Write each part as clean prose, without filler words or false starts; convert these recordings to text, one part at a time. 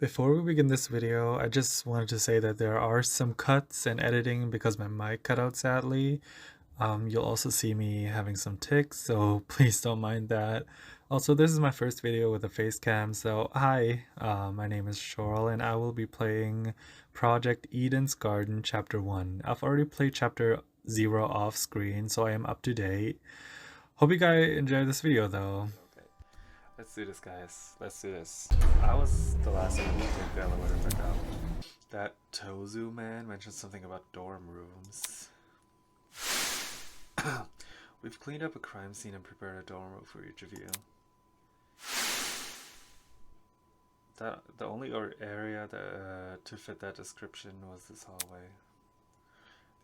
Before we begin this video, I just wanted to say that there are some cuts and editing because my mic cut out sadly. You'll also see me having some tics, so please don't mind that. Also, this is my first video with a face cam, so hi, my name is Shorl and I will be playing Project Eden's Garden Chapter 1. I've already played Chapter 0 off screen, so I am up to date. Hope you guys enjoy this video though. Okay, let's do this, guys. Let's do this. I was the last one to take the elevator back up. That Tozu man mentioned something about dorm rooms. We've cleaned up a crime scene and prepared a dorm room for each of you. The only area to fit that description was this hallway.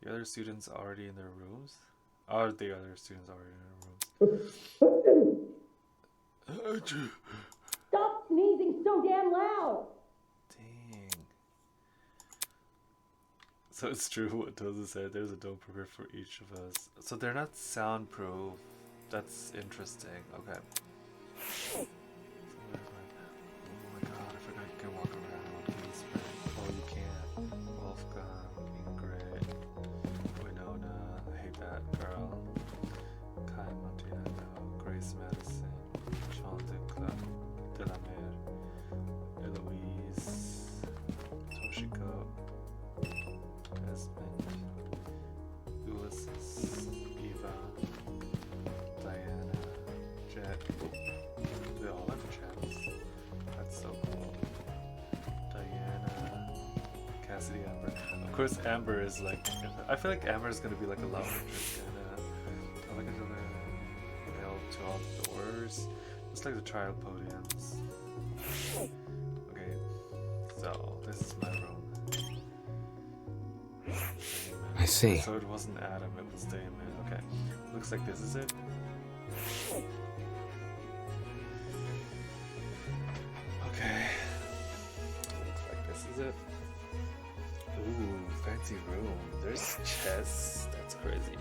The other students already in their rooms? Are the other students already in their rooms? Stop sneezing so damn loud! Dang. So it's true what Toza said, there's a dome prepared for each of us. So they're not soundproof. That's interesting. Okay. So oh my god, I forgot you can walk around. Please, oh, you can. Wolfgang, Ingrid, Winona, I hate that girl. Kai Montiano, Grace Madison, Sean Delamere, Eloise, Toshiko, Esmond, Ulysses, Eva, Diana, Jet. They all have chats. That's so cool. Diana, Cassidy, Amber. Of course, Amber is like. I feel like Amber is gonna be like a love interest. I like until they held to all the doors. It's like the trial podiums. Okay, so this is my room. I see. So it wasn't Adam, it was Damon. Okay, looks like this is it. Okay, looks like this is it. Ooh, fancy room. There's chests. That's crazy.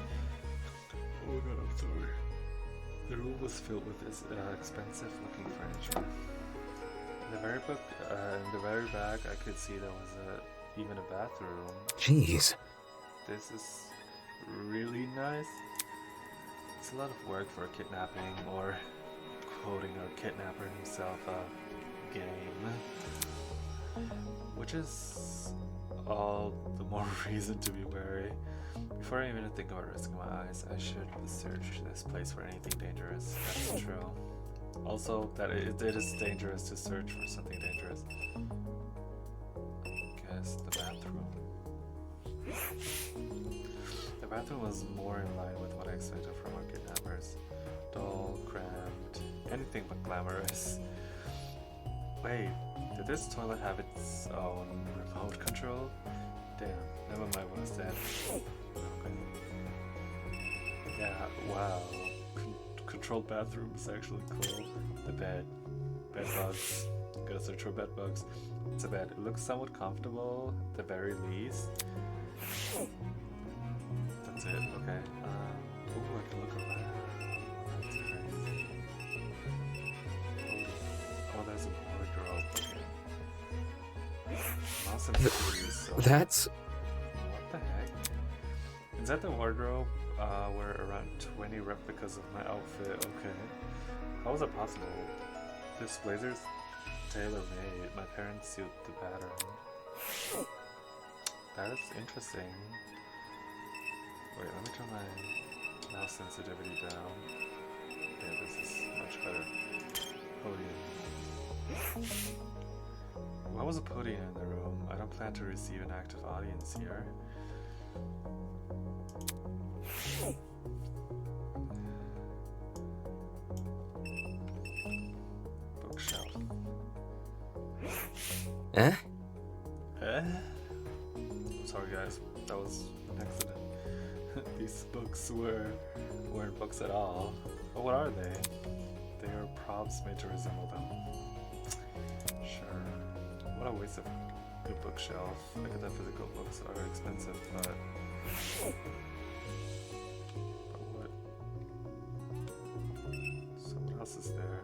Oh my god, I'm sorry. The room was filled with this expensive-looking furniture. In the very back, I could see there was even a bathroom. Jeez. This is really nice. It's a lot of work for a kidnapping, or quoting a kidnapper himself, game. Which is all the more reason to be wary. Before I even think about risking my eyes, I should search this place for anything dangerous. That's true. Also, that it is dangerous to search for something dangerous. Guess the bathroom. The bathroom was more in line with what I expected from our kidnappers. Dull, cramped, anything but glamorous. Wait, did this toilet have its own remote control? Damn, never mind what I said. Okay. Yeah, wow. Controlled bathroom is actually cool. The bed. Bed bugs. Gotta search for bed bugs. It's a bed. It looks somewhat comfortable, at the very least. That's it, okay. Ooh, I can look around. That's crazy. Oh, there's a wardrobe. Okay. Mouse sensitivity is so That's... What the heck? Is that the wardrobe where around 20 replicas of my outfit? Okay. How was that possible? This blazer's tailor-made. My parents suit the pattern. That is interesting. Wait, let me turn my mouse sensitivity down. Yeah, this is much better. Podium. Why was a podium in the room? I don't plan to receive an active audience here. Bookshelf. Eh? Sorry guys, that was an accident. These books weren't books at all. But what are they? They are props made to resemble them. Sure. What a waste of a good bookshelf. I get that physical books are expensive, but what? So what else is there?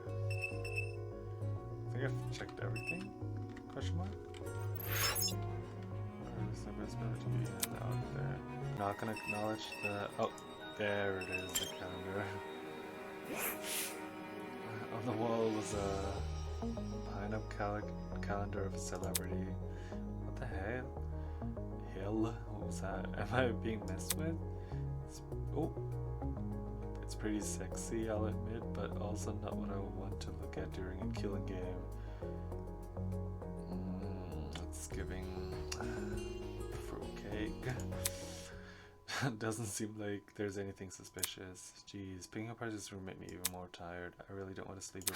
I think I've checked everything. Question mark? This number is better to be out there. Not gonna acknowledge the. Oh, there it is, the calendar. On the wall was a pine-up calendar of a celebrity. What the hell? What was that? Am I being messed with? It's pretty sexy, I'll admit, but also not what I want to look at during a killing game. It's giving fruitcake. Doesn't seem like there's anything suspicious. Jeez, picking apart this room made me even more tired. I really don't want to sleep.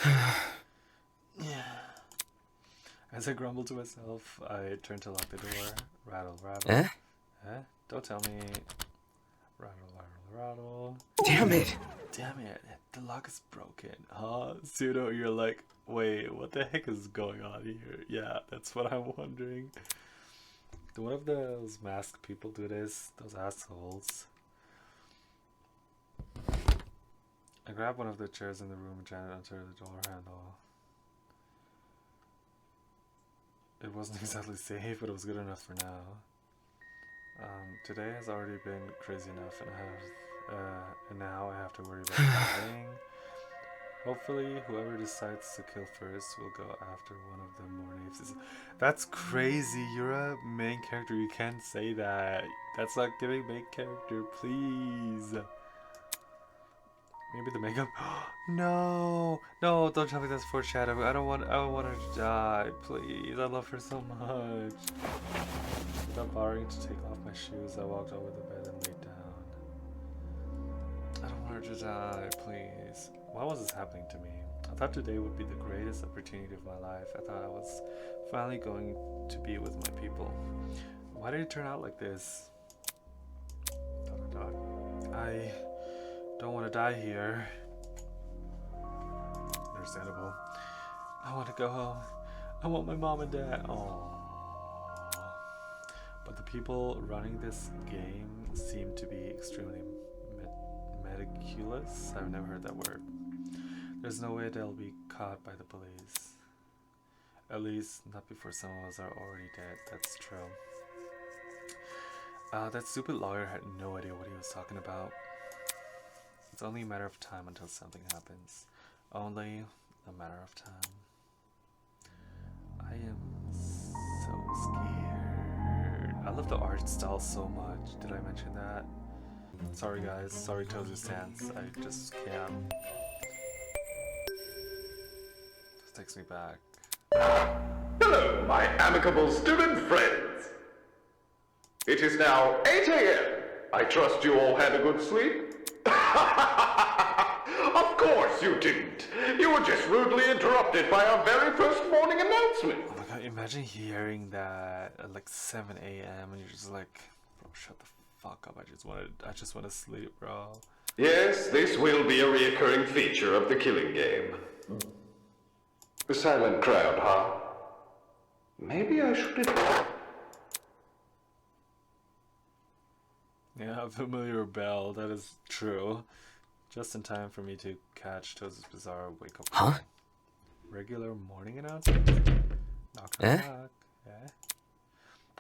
Yeah. As I grumbled to myself, I turned to lock the door. Rattle, rattle. Eh? Eh? Don't tell me. Rattle, rattle, rattle. Damn it! Damn it, the lock is broken. Huh? Pseudo, you're like, wait, what the heck is going on here? Yeah, that's what I'm wondering. Do one of those masked people do this? Those assholes. I grabbed one of the chairs in the room and jammed it onto the door handle. It wasn't exactly safe, but it was good enough for now. Today has already been crazy enough, and now I have to worry about dying. Hopefully, whoever decides to kill first will go after one of the more names. That's crazy. You're a main character. You can't say that. That's not giving main character. Please. Maybe the makeup. No, no! Don't tell me that's foreshadowing. I don't want her to die. Please, I love her so much. Without bothering to take off my shoes, I walked over the bed and laid down. I don't want her to die. Please. Why was this happening to me? I thought today would be the greatest opportunity of my life. I thought I was finally going to be with my people. Why did it turn out like this? I don't want to die here. Understandable. I want to go home. I want my mom and dad. Aww. But the people running this game seem to be extremely meticulous. I've never heard that word. There's no way they'll be caught by the police. At least not before some of us are already dead. That's true. That stupid lawyer had no idea what he was talking about. It's only a matter of time until something happens. Only a matter of time. I am so scared. I love the art style so much. Did I mention that? Sorry guys, sorry Tozu Sans. I just can't. This takes me back. Hello, my amicable student friends. It is now 8 a.m. I trust you all had a good sleep. Of course you didn't. You were just rudely interrupted by our very first morning announcement. Oh my god, imagine hearing that at like 7 a.m. and you're just like, bro, shut the fuck up. I just want to sleep, bro. Yes, this will be a reoccurring feature of the killing game. The silent crowd, huh? Maybe I should have... Yeah, a familiar bell, that is true. Just in time for me to catch Tozu's bizarre wake-up call. Huh? Regular morning announcement? Knock, knock, knock. Yeah.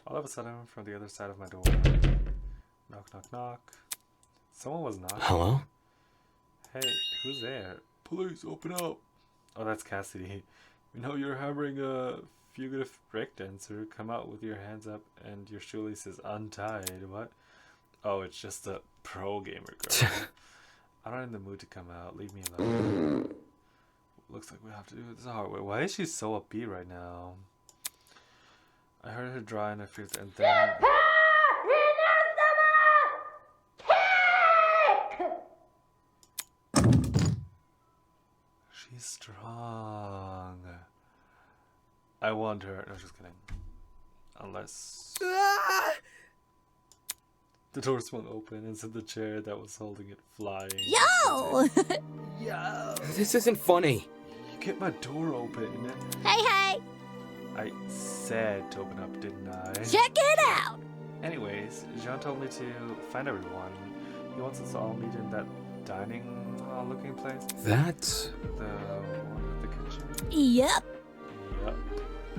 All of a sudden, from the other side of my door. Knock, knock, knock. Someone was knocking. Hello? Hey, who's there? Police, open up! Oh, that's Cassidy. We know you're harboring a fugitive breakdancer. Come out with your hands up and your shoelaces untied. What? Oh, it's just a pro gamer girl. I'm not in the mood to come out. Leave me alone. Looks like we have to do this the hard way. Why is she so upbeat right now? I heard her draw in her feet and then... She's strong. I want her. No, just kidding. Unless... The door swung open and sent the chair that was holding it flying. Yo! Yo! This isn't funny. You get my door open. Hey, hey! I said to open up, didn't I? Check it out! Anyways, Jean told me to find everyone. He wants us to all meet in that dining hall looking place. That's... The one with the kitchen? Yep. Yep.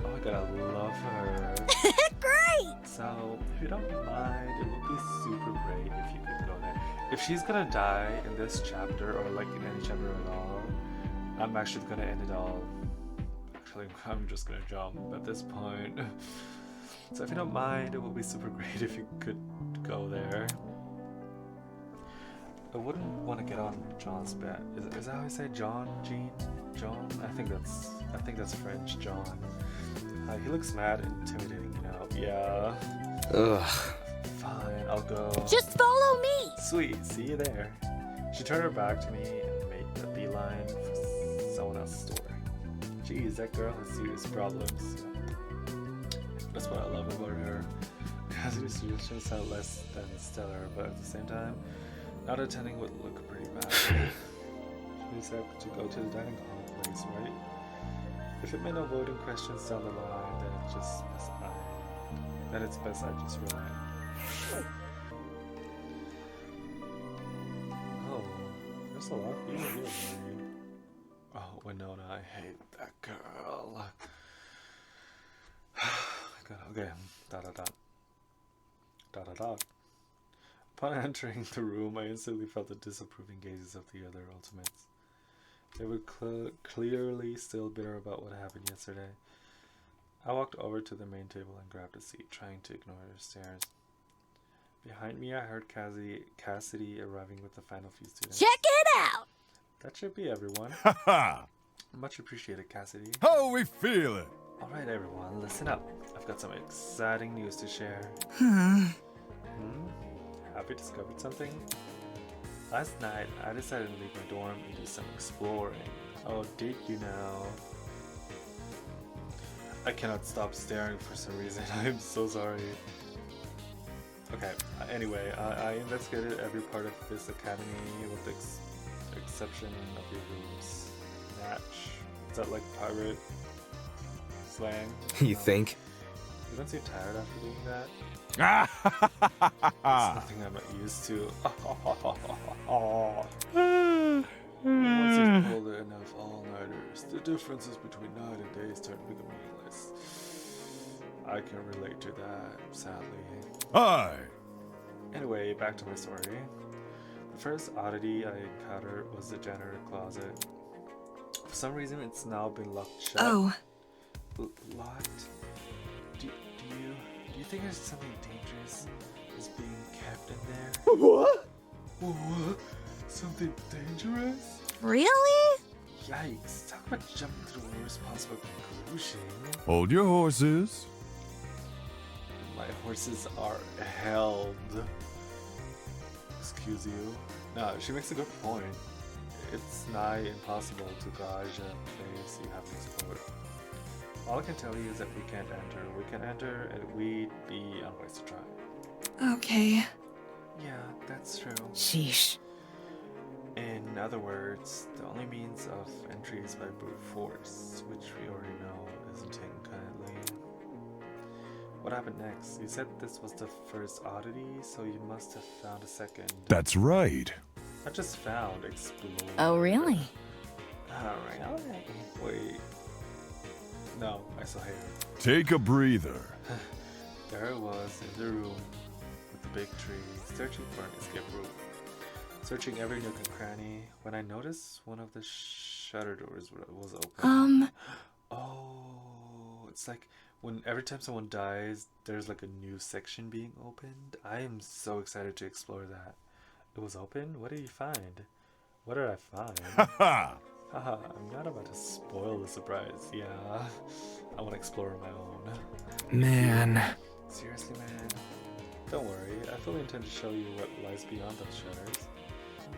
Oh my god, I love her. Great! So, if you don't mind, it would be super great if you could go there. If she's gonna die in this chapter, or like in any chapter at all, I'm actually gonna end it all. Actually, I'm just gonna jump at this point. So if you don't mind, it would be super great if you could go there. I wouldn't want to get on John's bed. Is that how I say John? Jean? John? I think that's French. John. He looks mad and intimidating, you know. Yeah. Ugh. Fine, I'll go. Just follow me! Sweet, see you there. She turned her back to me and made a beeline for someone else's door. Jeez, that girl has serious problems. That's what I love about her. Because these solutions sound less than stellar, but at the same time, not attending would look pretty bad. She said to go to the dining hall place, right? If it meant avoiding questions down the line, then it's best I just resign. Oh, there's a lot of people here. Oh, Winona, I hate that girl. God, okay. Upon entering the room, I instantly felt the disapproving gazes of the other ultimates. They were clearly still bitter about what happened yesterday. I walked over to the main table and grabbed a seat, trying to ignore their stares. Behind me, I heard Cassidy arriving with the final few students. Check it out! That should be everyone. Ha ha! Much appreciated, Cassidy. How we feeling? Alright, everyone, listen up. I've got some exciting news to share. Have you discovered something? Last night, I decided to leave my dorm and do some exploring. Oh, did you know? I cannot stop staring for some reason. I'm so sorry. Okay, anyway, I investigated every part of this academy with the exception of your rooms. Natch. Is that like pirate slang? You think? You don't seem tired after doing that? Ah! It's nothing I'm not used to. Once you've pulled enough all-nighters, the differences between night and day start to become meaningless. I can relate to that, sadly. Aye. Anyway, back to my story. The first oddity I encountered was the janitor closet. For some reason, it's now been locked shut. Oh. Locked? Do you think there's something dangerous is being kept in there? What? What? Something dangerous? Really? Yikes, talk about jumping to the worst possible conclusion. Hold your horses. My horses are held. Excuse you. No, she makes a good point. It's nigh impossible to gauge a place you haven't explored. All I can tell you is that we can't enter. We can enter and we'd be unwise to try. Okay. Yeah, that's true. Sheesh. In other words, the only means of entry is by brute force, which we already know isn't taken kindly. What happened next? You said this was the first oddity, so you must have found a second. That's right. Not just found, explored. Oh, really? Alright. Wait. No, I still hate it. Take a breather. There I was in the room with the big tree, searching for an escape route. Searching every nook and cranny, when I noticed one of the shutter doors was open. Oh, it's like when every time someone dies, there's like a new section being opened. I am so excited to explore that. It was open? What did you find? What did I find? Ha ha! Haha, I'm not about to spoil the surprise. Yeah, I want to explore on my own. Man. Seriously, man? Don't worry, I fully intend to show you what lies beyond those shutters.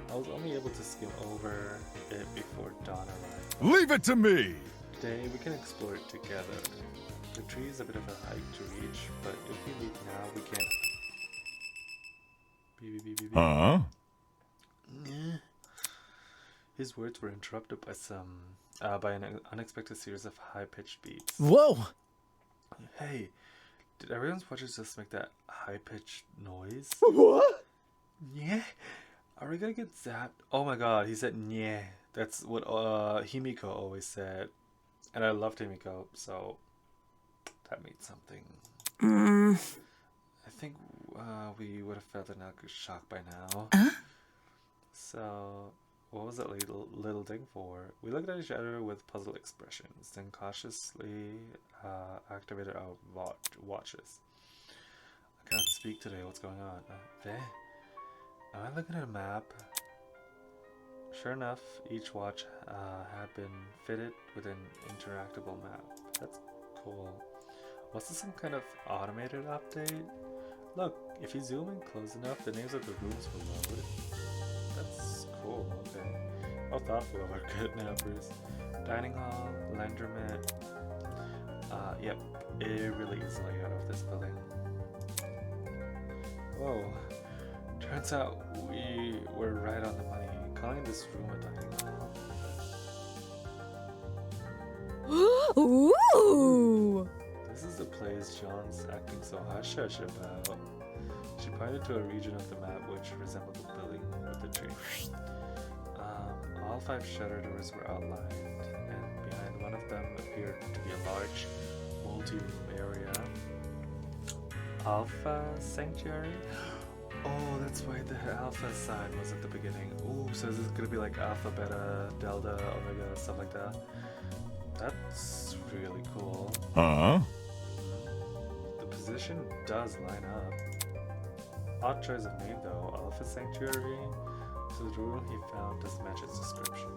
I was only able to skim over it before dawn arrived. Leave it to me! Today, we can explore it together. The tree is a bit of a hike to reach, but if we leave now, we can't... Beep, beep, beep, beep. Huh? His words were interrupted by an unexpected series of high-pitched beats. Whoa! Hey, did everyone's watchers just make that high-pitched noise? What? Yeah? Are we gonna get zapped? Oh my god, he said yeah. That's what Himiko always said. And I loved Himiko, so That means something. Mm. I think we would have felt enough shock by now. So, what was that little thing for? We looked at each other with puzzled expressions, then cautiously activated our watches. I can't speak today. What's going on? Am I looking at a map? Sure enough, each watch had been fitted with an interactable map. That's cool. Was this some kind of automated update? Look, if you zoom in close enough, the names of the rooms will load. That's cool, okay. How thoughtful of our kidnappers. Dining hall, laundromat. Yep, it really is the layout of this building. Whoa. Turns out we were right on the money. Calling this room a dining hall. Ooh. This is the place John's acting so hush-hush about. She pointed to a region of the map which resembled the building with the tree. All 5 shutter doors were outlined, and behind one of them appeared to be a large multi-room area. Alpha Sanctuary? Oh, that's why the alpha sign was at the beginning. Ooh, so is this gonna be like alpha, beta, delta, omega, stuff like that? That's really cool. Huh? The position does line up. Odd choice of name though, Alpha Sanctuary. So the room he found doesn't match its description.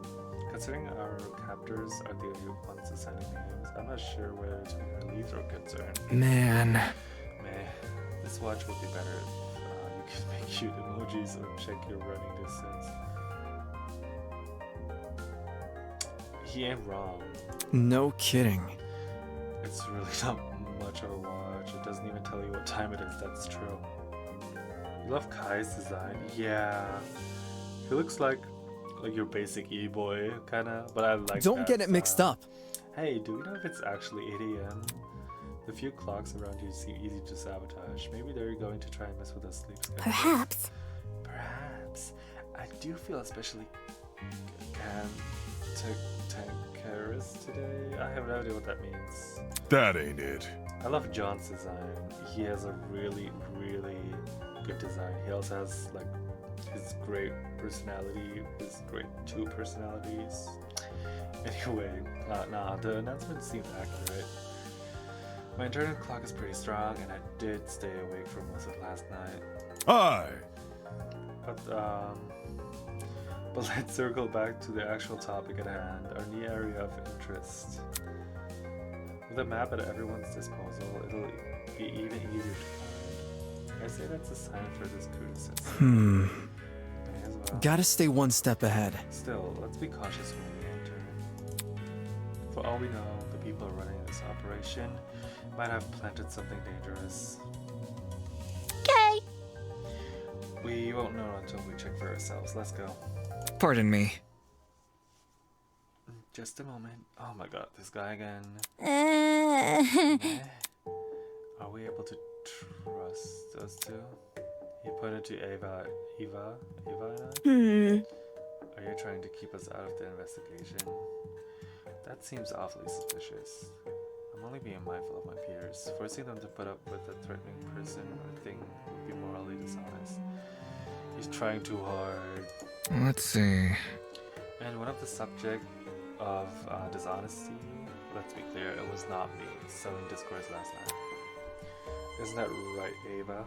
Considering our captors are the only ones assigning names, I'm not sure whether to be relieved or concerned. Man. Meh, this watch would be better if you could make cute emojis or check your running distance. He ain't wrong. No kidding. It's really not much of a watch. It doesn't even tell you what time it is, that's true. You love Kai's design? Yeah. He looks like your basic e-boy, kinda, but I like Don't that get it mixed style. up. Hey, do we know if it's actually 8 a.m.? The few clocks around you seem easy to sabotage. Maybe they're going to try and mess with us sleep schedule. Perhaps. Perhaps. I do feel especially cantankerous today. I have no idea what that means. That ain't it. I love John's design. He has a really, really good design. He also has like his great personality, his great 2 personalities. Anyway, nah, the announcement seemed accurate. My internal clock is pretty strong, and I did stay awake for most of last night. Aye. But let's circle back to the actual topic at hand, our new area of interest. With a map at everyone's disposal, it'll be even easier to find. I say that's a sign for this criticism. May as well. Gotta stay one step ahead. Still, let's be cautious when we enter. For all we know, the people running this operation might have planted something dangerous. Okay. We won't know until we check for ourselves. Let's go. Pardon me. Just a moment. Oh my god, this guy again. Uh, Eh? Are we able to trust those two? He pointed to Eva and I? Are you trying to keep us out of the investigation? That seems awfully suspicious. I'm only being mindful of my peers. Forcing them to put up with a threatening person or thing would be morally dishonest. He's trying too hard. Let's see. And one of the subject of dishonesty, let's be clear, it was not me sowing discourse last night. Isn't that right, Ava?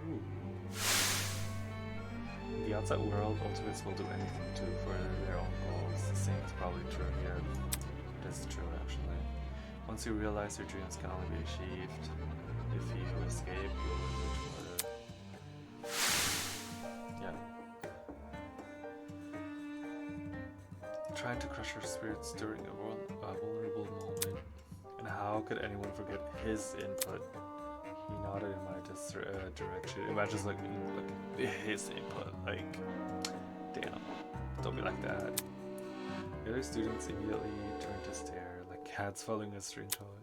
Ooh. In the outside world, ultimates will do anything to further their own goals. The same is probably true here. It is true, actually. Once you realize your dreams can only be achieved if you escape, you will lose each other. Yeah. Trying to crush her spirits during a vulnerable moment. And how could anyone forget his input? He nodded in my direction. Imagine like his input. Like, damn, don't be like that. The other students immediately turned to stare, like cats following a string toy.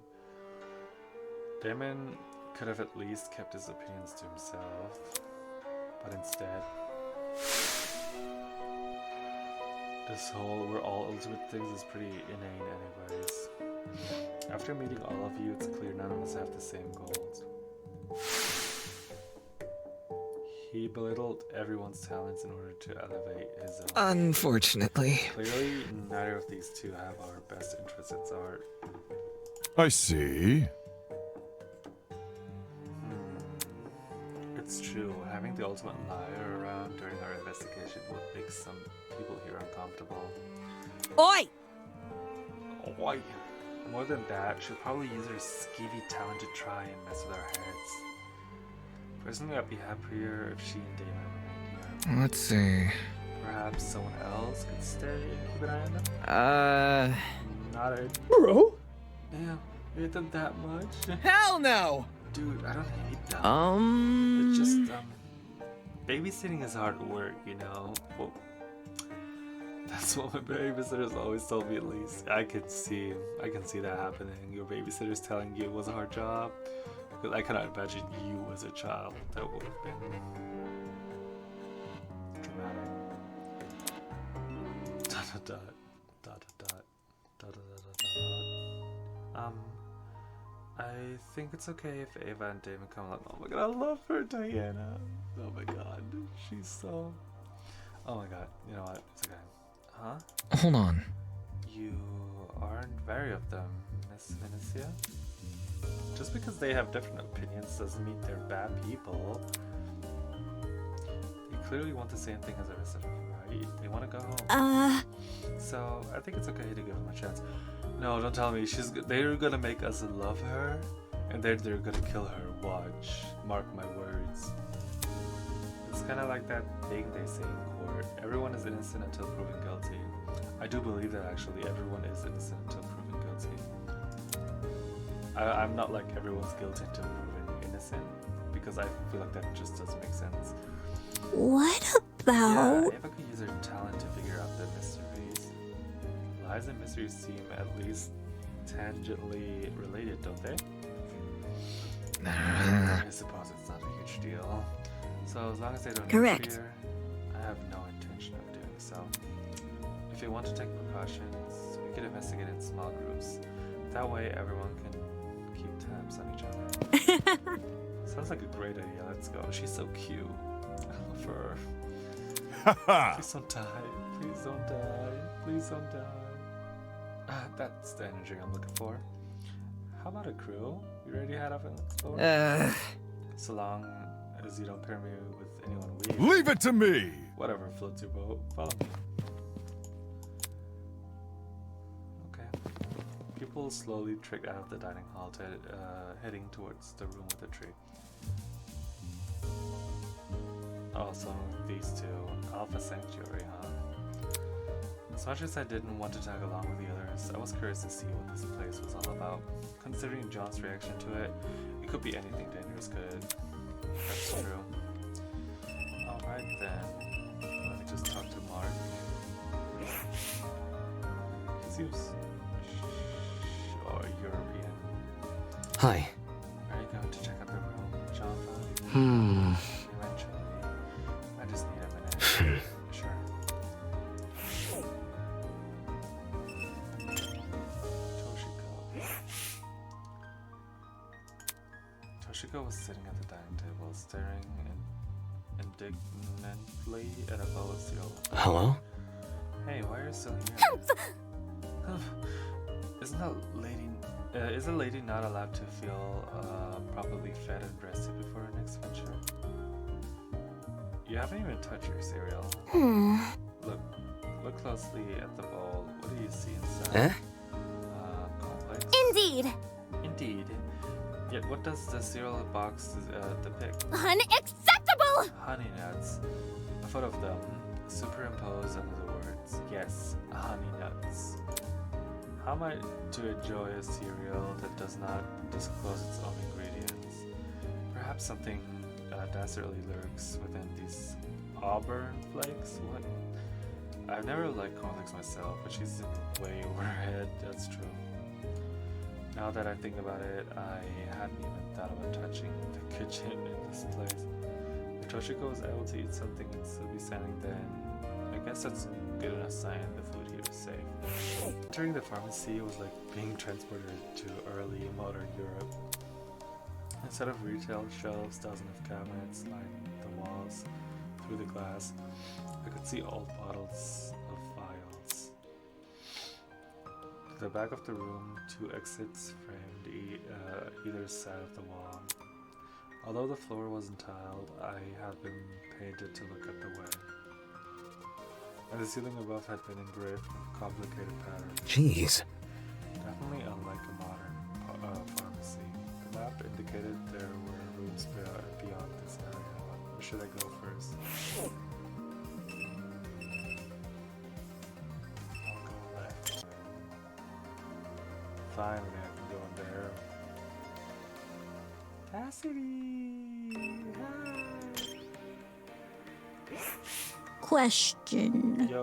Damon could have at least kept his opinions to himself, but instead, this whole "we're all ultimate" things is pretty inane, anyways. After meeting all of you, it's clear none of us have the same goals. He belittled everyone's talents in order to elevate his own. Unfortunately. Clearly, neither of these two have our best interests at heart. I see. It's true, having the ultimate liar around during our investigation would make some people here uncomfortable. Oi! Oi. More than that, she'll probably use her skeevy talent to try and mess with our heads. Personally, I'd be happier if she and Damon remained here. Let's see. Perhaps someone else could stay and keep an eye on them? Not a... Bro? Damn, you hate them that much? Hell no! Dude, I don't hate them. It's just, babysitting is hard work, you know? Well, that's what my babysitters always told me, at least. I can see that happening. Your babysitter's telling you it was a hard job. Because I cannot imagine you as a child. That would have been dramatic. Dot dot dot dot dot dot dot dot dot. I think it's okay if Ava and Damon come along. Oh my god, I love her, Diana. Oh my god, she's so... Oh my god, you know what, it's okay. Huh? Hold on. You aren't wary of them, Miss Vinicia? Just because they have different opinions doesn't mean they're bad people. They clearly want the same thing as the rest of you, right? They want to go home. So, I think it's okay to give them a chance. No, don't tell me. They're gonna make us love her, and then they're gonna kill her. Watch. Mark my words. It's kind of like that thing they say in court. Everyone is innocent until proven guilty. I do believe that actually everyone is innocent until proven guilty. I'm not like everyone's guilty until proven innocent, because I feel like that just doesn't make sense. What Yeah, about... if I could use her talent to figure out the mysteries. Lies and mysteries seem at least tangentially related, don't they? I suppose it's not a huge deal. So as long as they don't Correct. interfere, I have no intention of doing so. If you want to take precautions, we could investigate in small groups. That way everyone can keep tabs on each other. Sounds like a great idea. Let's go. She's so cute. I love her. Haha! Please don't die. Please don't die. Please don't die. That's the energy I'm looking for. How about a crew? You ready to head off and explore? So long as you don't pair me with anyone weird. Leave it to me! Whatever floats your boat. Follow me. Okay. People slowly tricked out of the dining hall, heading towards the room with the tree. Also, these two. Alpha Sanctuary, huh? As much as I didn't want to tag along with the others, I was curious to see what this place was all about. Considering John's reaction to it, it could be anything dangerous good. That's true. Alright then. Let me just talk to Mark. He seems European. Hi. Are you going to check out the room John found? Eventually. I just need a minute. Sure. Toshiko was sitting at the dining table, staring indignantly at a bowl of cereal. Hello? Hey, why are you still here? Is a lady not allowed to feel properly fed and rested before her next venture? You haven't even touched your cereal. Look closely at the bowl. What do you see inside? Cornflakes? Indeed. Indeed. Yet what does the cereal box depict? Unacceptable! Honey nuts. A photo of them superimposed under the words. Yes, honey nuts. How am I to enjoy a cereal that does not disclose its own ingredients? Perhaps something dastardly lurks within these auburn flakes? What? I've never liked cornflakes myself, but she's way over her head, that's true. Now that I think about it, I hadn't even thought about touching the kitchen in this place. If Toshiko was able to eat something and still be standing, then I guess that's good enough sign the food here safe. Entering the pharmacy was like being transported to early modern Europe. Instead of retail shelves, dozens of cabinets lined the walls. Through the glass, I could see old bottles of vials. To the back of the room, 2 exits framed either side of the wall. Although the floor wasn't tiled, I had been painted to look at the way. And the ceiling above had been engraved with complicated patterns. Jeez. Definitely unlike a modern pharmacy. The map indicated there were rooms beyond this area. Where should I go first? I'll go left. Finally, I can go in there. Cassidy! Hi! Question. Yo,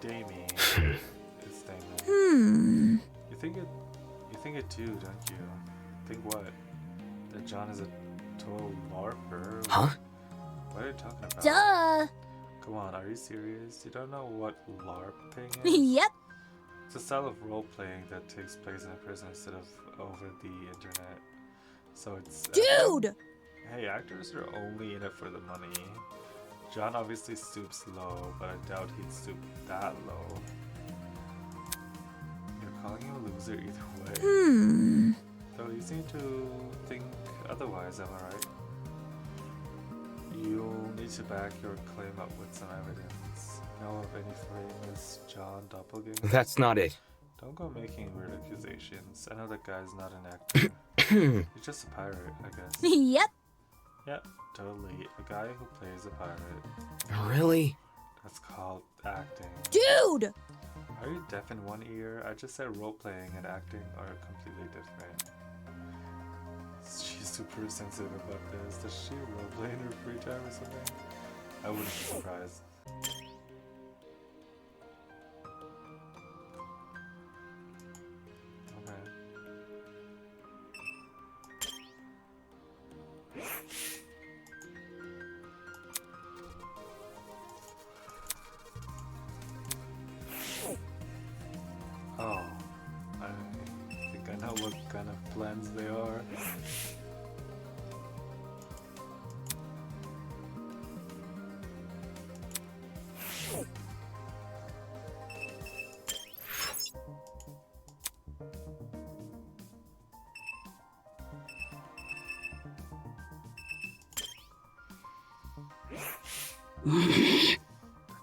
Damie. It's Damien. You think it too, don't you? Think what? That John is a total LARPer? Huh? What are you talking about? Duh. Come on, are you serious? You don't know what LARPing is? Yep. It's a style of role-playing that takes place in a prison instead of over the internet. So it's... Dude! Hey, actors are only in it for the money. John obviously stoops low, but I doubt he'd stoop that low. You're calling him a loser either way. Though you seem to think otherwise, am I right? You'll need to back your claim up with some evidence. Know of any famous John doppelganger? That's not it. Don't go making weird accusations. I know that guy's not an actor. He's just a pirate, I guess. Yep. Yep, totally. A guy who plays a pirate. Really? That's called acting. Dude! Are you deaf in one ear? I just said role-playing and acting are completely different. She's super sensitive about this. Does she roleplay in her free time or something? I wouldn't be surprised. Okay. Oh, I think I know what kind of plans they are.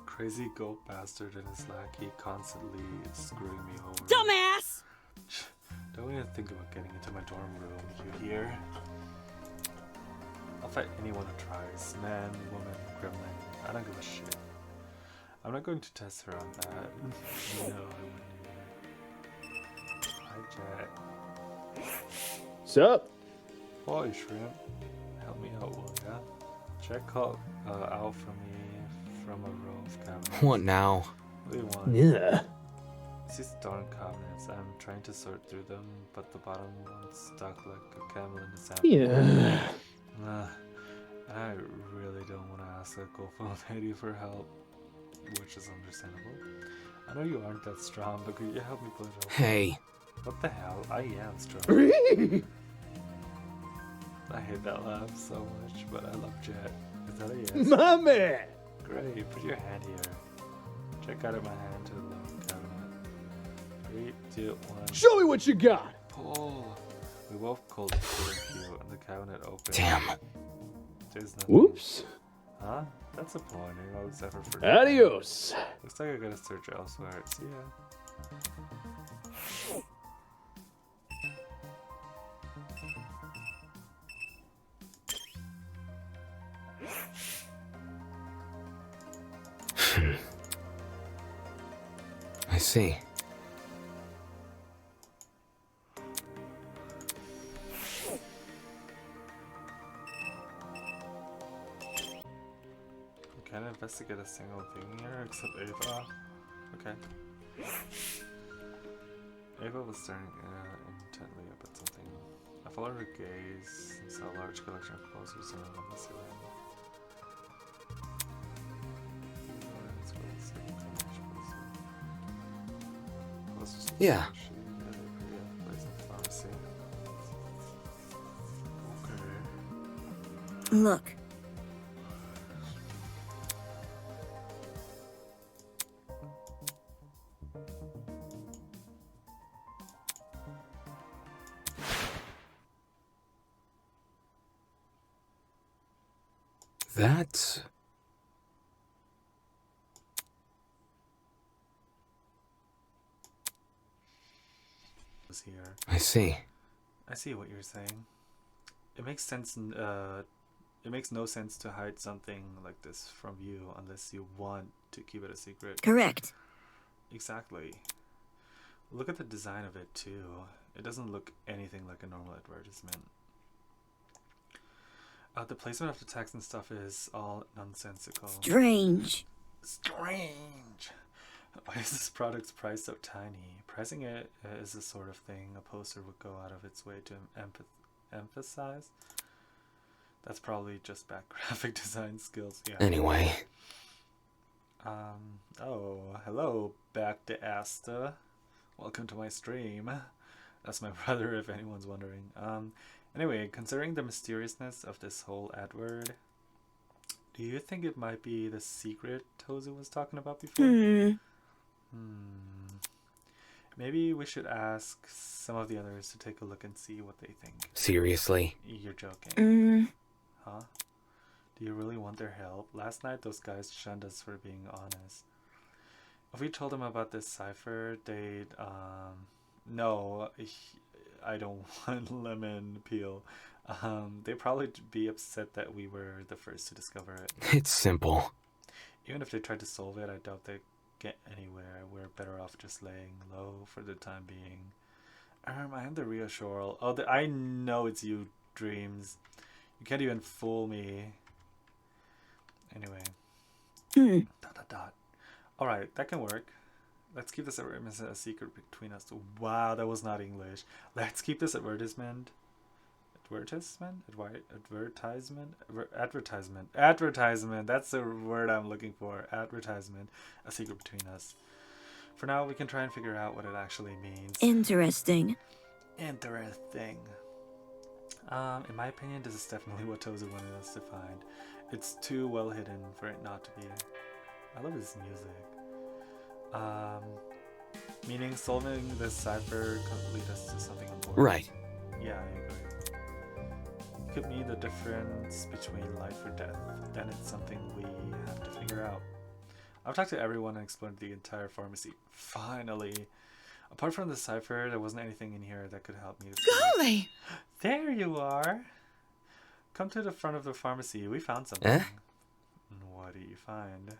Crazy goat bastard and his lackey constantly screwing me over. Dumbass! Don't even think about getting into my dorm room, you hear? I'll fight anyone who tries. Man, woman, gremlin. I don't give a shit. I'm not going to test her on that. No, I wouldn't either. Hi, Jet. Sup? Boy, Shrimp. Help me out, will ya? Check out for me from a row of cabinets. What now? What do you want? Yeah. These darn cabinets. I'm trying to sort through them, but the bottom one's stuck like a camel in the sand. Yeah. And I really don't want to ask a Gulf lady for help, which is understandable. I know you aren't that strong, but could you help me pull it over? Hey. What the hell? I am strong. I hate that laugh so much, but I love Jet. Is that a yes? My man! Great, put your hand here. Check out of my hand to the lower cabinet. 3, 2, 1. Show me what you got! Pull! We both called the cue and the cabinet opened. Damn. There's nothing. Whoops. Huh? That's disappointing. All this effort for Adios. Looks like I gotta search elsewhere. See ya. I see. We can't investigate a single thing here except Ava. Okay. Ava was staring intently up at something. I followed her gaze and saw a large collection of posters hanging on the ceiling. was just Yeah. place in pharmacy. Okay. Look. That... Was here. I see. I see what you're saying. It makes sense. It makes no sense to hide something like this from you unless you want to keep it a secret. Correct. Exactly. Look at the design of it too. It doesn't look anything like a normal advertisement. The placement of the text and stuff is all nonsensical. Strange. Strange. Why is this product's price so tiny? Pricing it is the sort of thing a poster would go out of its way to emphasize. That's probably just bad graphic design skills. Yeah. Anyway. Oh, hello, back to Asta. Welcome to my stream. That's my brother, if anyone's wondering. Anyway, considering the mysteriousness of this whole ad word, do you think it might be the secret Tozu was talking about before? Maybe we should ask some of the others to take a look and see what they think. Seriously? You're joking. Huh? Do you really want their help? Last night those guys shunned us for being honest. If we told them about this cipher, they'd, no, I don't want lemon peel. They'd probably be upset that we were the first to discover it. It's simple. Even if they tried to solve it, I doubt they'd get anywhere. We're better off just laying low for the time being. I am the real Shorl. Oh, I know it's you, Dreams. You can't even fool me. Anyway. ... Alright, that can work. Let's keep this advertisement a secret between us. Wow, that was not English. Let's keep this advertisement. Advertisement. That's the word I'm looking for. Advertisement. A secret between us. For now, we can try and figure out what it actually means. Interesting. Interesting. In my opinion, this is definitely what Tozu wanted us to find. It's too well hidden for it not to be. I love his music. Meaning solving this cipher could lead us to something important. Right. Yeah, I agree. Could mean the difference between life or death. Then it's something we have to figure out. I've talked to everyone and explored the entire pharmacy. Finally. Apart from the cipher, there wasn't anything in here that could help me. Golly! There you are! Come to the front of the pharmacy. We found something. What do you find?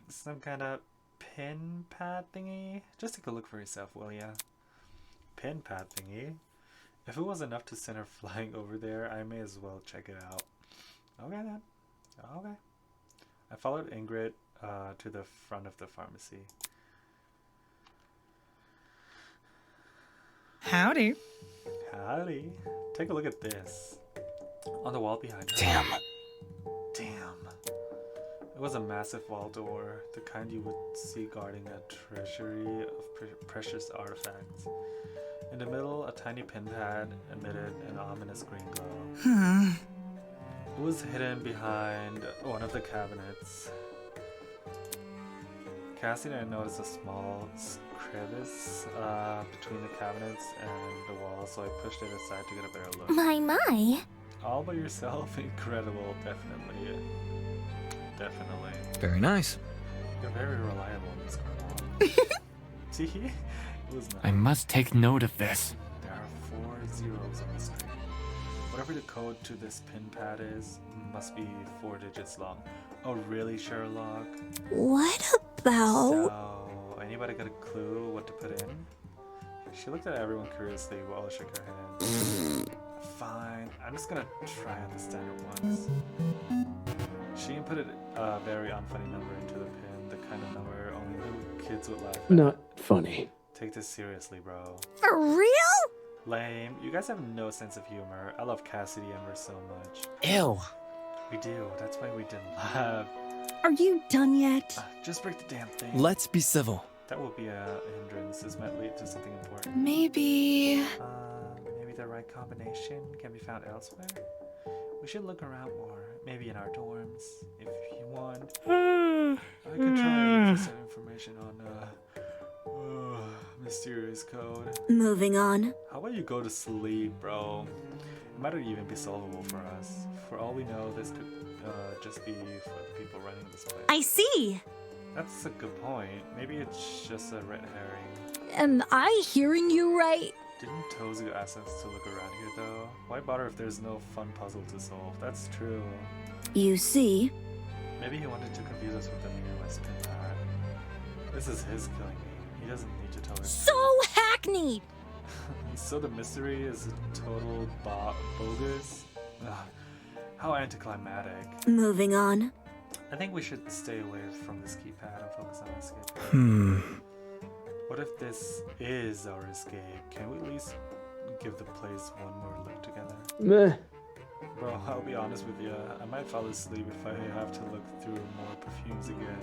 Some kind of pin pad thingy? Just take a look for yourself, will ya? Pin pad thingy? If it was enough to send her flying over there, I may as well check it out. Okay then. Okay. I followed Ingrid to the front of the pharmacy. Howdy. Howdy. Take a look at this. On the wall behind her. Damn. It was a massive vault door, the kind you would see guarding a treasury of precious artifacts. In the middle, a tiny pin pad emitted an ominous green glow. It was hidden behind one of the cabinets. Cassie and I noticed a small crevice between the cabinets and the wall, so I pushed it aside to get a better look. My. All by yourself? Incredible, definitely. Definitely. Very nice. You're very reliable, Miss Carmel. See? It was nice. I must take note of this. There are 4 zeros on the screen. Whatever the code to this pin pad is, must be 4 digits long. Oh, really, Sherlock? What about... So, anybody got a clue what to put in? She looked at everyone curiously while she shook her head. Fine, I'm just gonna try out the standard ones. She inputted a very unfunny number into the pin, the kind of number only little kids would laugh at. Not funny. Take this seriously, bro. For real? Lame. You guys have no sense of humor. I love Cassidy and her so much. Ew. We do. That's why we didn't laugh. Are you done yet? Just break the damn thing. Let's be civil. That will be a hindrance. This might lead to something important. Maybe. Maybe the right combination can be found elsewhere? We should look around more. Maybe in our dorms, if you want. I can try and look for some information on, mysterious code. Moving on. How about you go to sleep, bro? It might not even be solvable for us. For all we know, this could just be for the people running this place. I see. That's a good point. Maybe it's just a red herring. Am I hearing you right? Didn't Tozu ask us to look around here though? Why bother if there's no fun puzzle to solve? That's true. You see. Maybe he wanted to confuse us with the meaningless pin pad. This is his killing me. He doesn't need to tell us. So hackneyed! So the mystery is a total bogus? Ugh, how anticlimactic. Moving on. I think we should stay away from this keypad and focus on escape. What if this is our escape? Can we at least give the place one more look together? Meh. Bro, I'll be honest with you. I might fall asleep if I have to look through more perfumes again.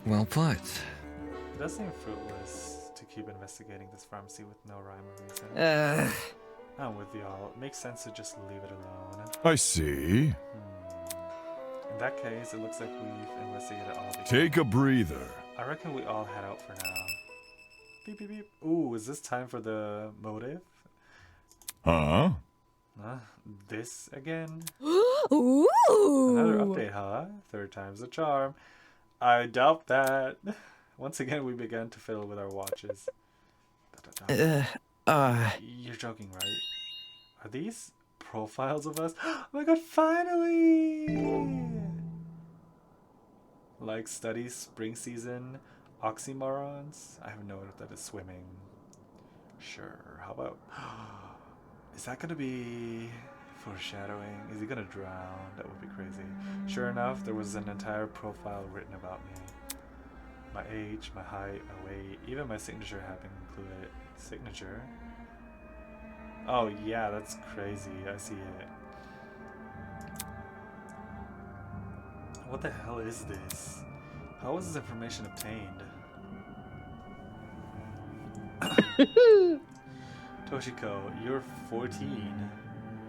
Well put. It does seem fruitless to keep investigating this pharmacy with no rhyme or reason. I'm with y'all. It makes sense to just leave it alone. I see. In that case, it looks like we've investigated all the. Take a breather. I reckon we all head out for now. Beep beep beep. Ooh, is this time for the motive? Huh? This again? Ooh! Another update, huh? Third time's the charm. I doubt that. Once again, we began to fiddle with our watches. You're joking, right? Are these profiles of us? Oh my god, finally! Like studies, spring season, oxymorons? I have no idea if that is swimming. Sure, how about... Is that gonna be foreshadowing? Is he gonna drown? That would be crazy. Sure enough, there was an entire profile written about me. My age, my height, my weight, even my signature had been included. Signature? Oh yeah, that's crazy. I see it. What the hell is this? How was this information obtained? Toshiko, you're 14.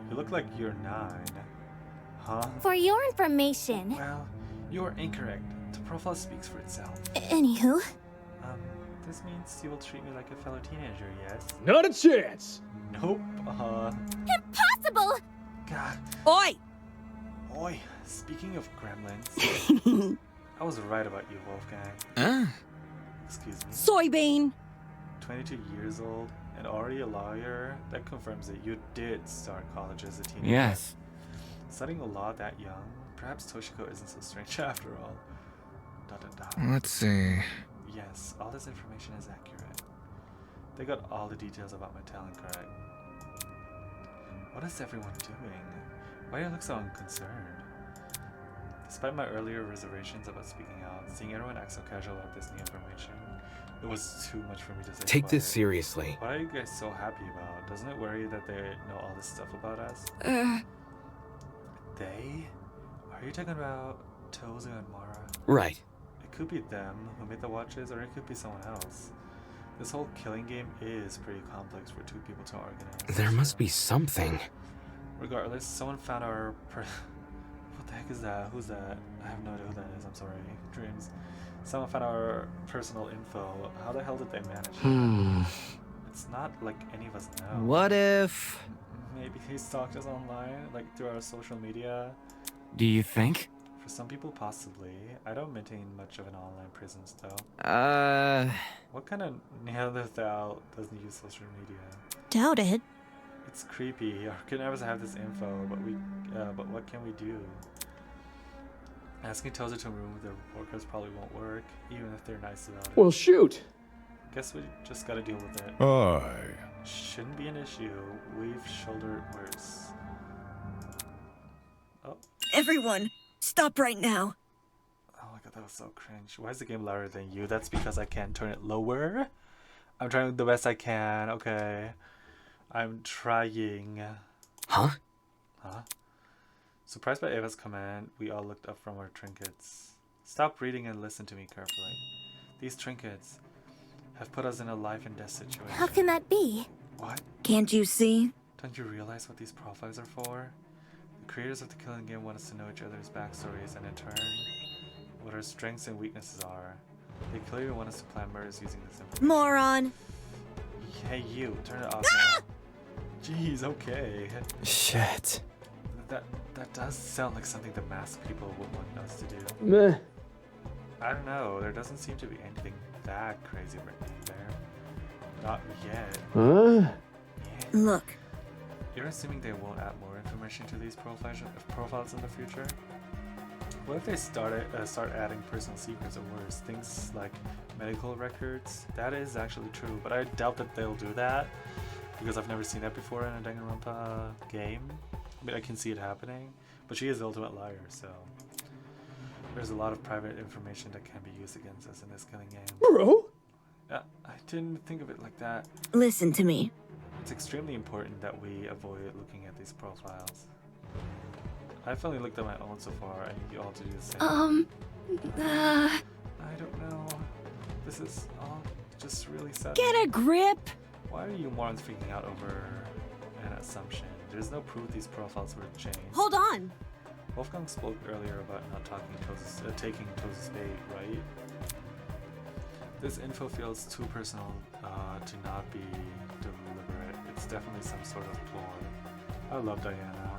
You look like you're 9. Huh? For your information. Well, you're incorrect. The profile speaks for itself. Anywho. This means you will treat me like a fellow teenager, yes? Not a chance. Nope. Impossible! God. Oi! Oi, speaking of gremlins, I was right about you, Wolfgang. Excuse me. Soybean! 22 years old and already a lawyer? That confirms that you did start college as a teenager. Yes. Studying a law that young? Perhaps Toshiko isn't so strange after all. Dot dot dot. Let's see. Yes, all this information is accurate. They got all the details about my talent correct. What is everyone doing? Why do you look so unconcerned? Despite my earlier reservations about speaking out, seeing everyone act so casual about this new information, it was too much for me to say. Take this quiet. seriously. What are you guys so happy about? Doesn't it worry that they know all this stuff about us? They? Are you talking about Tozu and Mara? Right. It could be them who made the watches, or it could be someone else. This whole killing game is pretty complex for two people to organize. There must be something. Regardless, someone found our what the heck is that? Who's that? I have no idea who that is. I'm sorry. Dreams. Someone found our personal info. How the hell did they manage it? It's not like any of us know. What if... Maybe he stalked us online, like through our social media. Do you think? For some people, possibly. I don't maintain much of an online presence, though. What kind of Neanderthal doesn't use social media? Doubt it. It's creepy. Our kidnappers have this info, but what can we do? Asking Tozer to remove the report cards probably won't work, even if they're nice about it. Well, shoot. Guess we just gotta deal with it. Aye. Shouldn't be an issue. We've shouldered worse. Oh. Everyone, stop right now. Oh my god, that was so cringe. Why is the game louder than you? That's because I can't turn it lower. I'm trying the best I can, okay? I'm trying. Huh? Huh? Surprised by Ava's command, we all looked up from our trinkets. Stop reading and listen to me carefully. These trinkets, have put us in a life and death situation. How can that be? What? Can't you see? Don't you realize what these profiles are for? The creators of the Killing Game want us to know each other's backstories and in turn, what our strengths and weaknesses are. They clearly want us to plan murders using this information. Moron. Hey you, turn it off now. Jeez, okay. Shit. That does sound like something the masked people would want us to do. Meh. I don't know, there doesn't seem to be anything that crazy written there. Not yet. Huh? Look. You're assuming they won't add more information to these profiles in the future? What if they start adding personal secrets or worse, things like medical records? That is actually true, but I doubt that they'll do that because I've never seen that before in a Danganronpa game. I mean, I can see it happening, but she is the ultimate liar, so there's a lot of private information that can be used against us in this killing game. Bro? I didn't think of it like that. Listen to me. It's extremely important that we avoid looking at these profiles. I've only looked at my own so far. I need you all to do the same. I don't know. This is all just really sad. Get a grip. Why are you morons freaking out over an assumption? There's no proof these profiles were changed. Hold on. Wolfgang spoke earlier about not taking Toza's bait, right? This info feels too personal to not be deliberate. It's definitely some sort of ploy. I love Diana.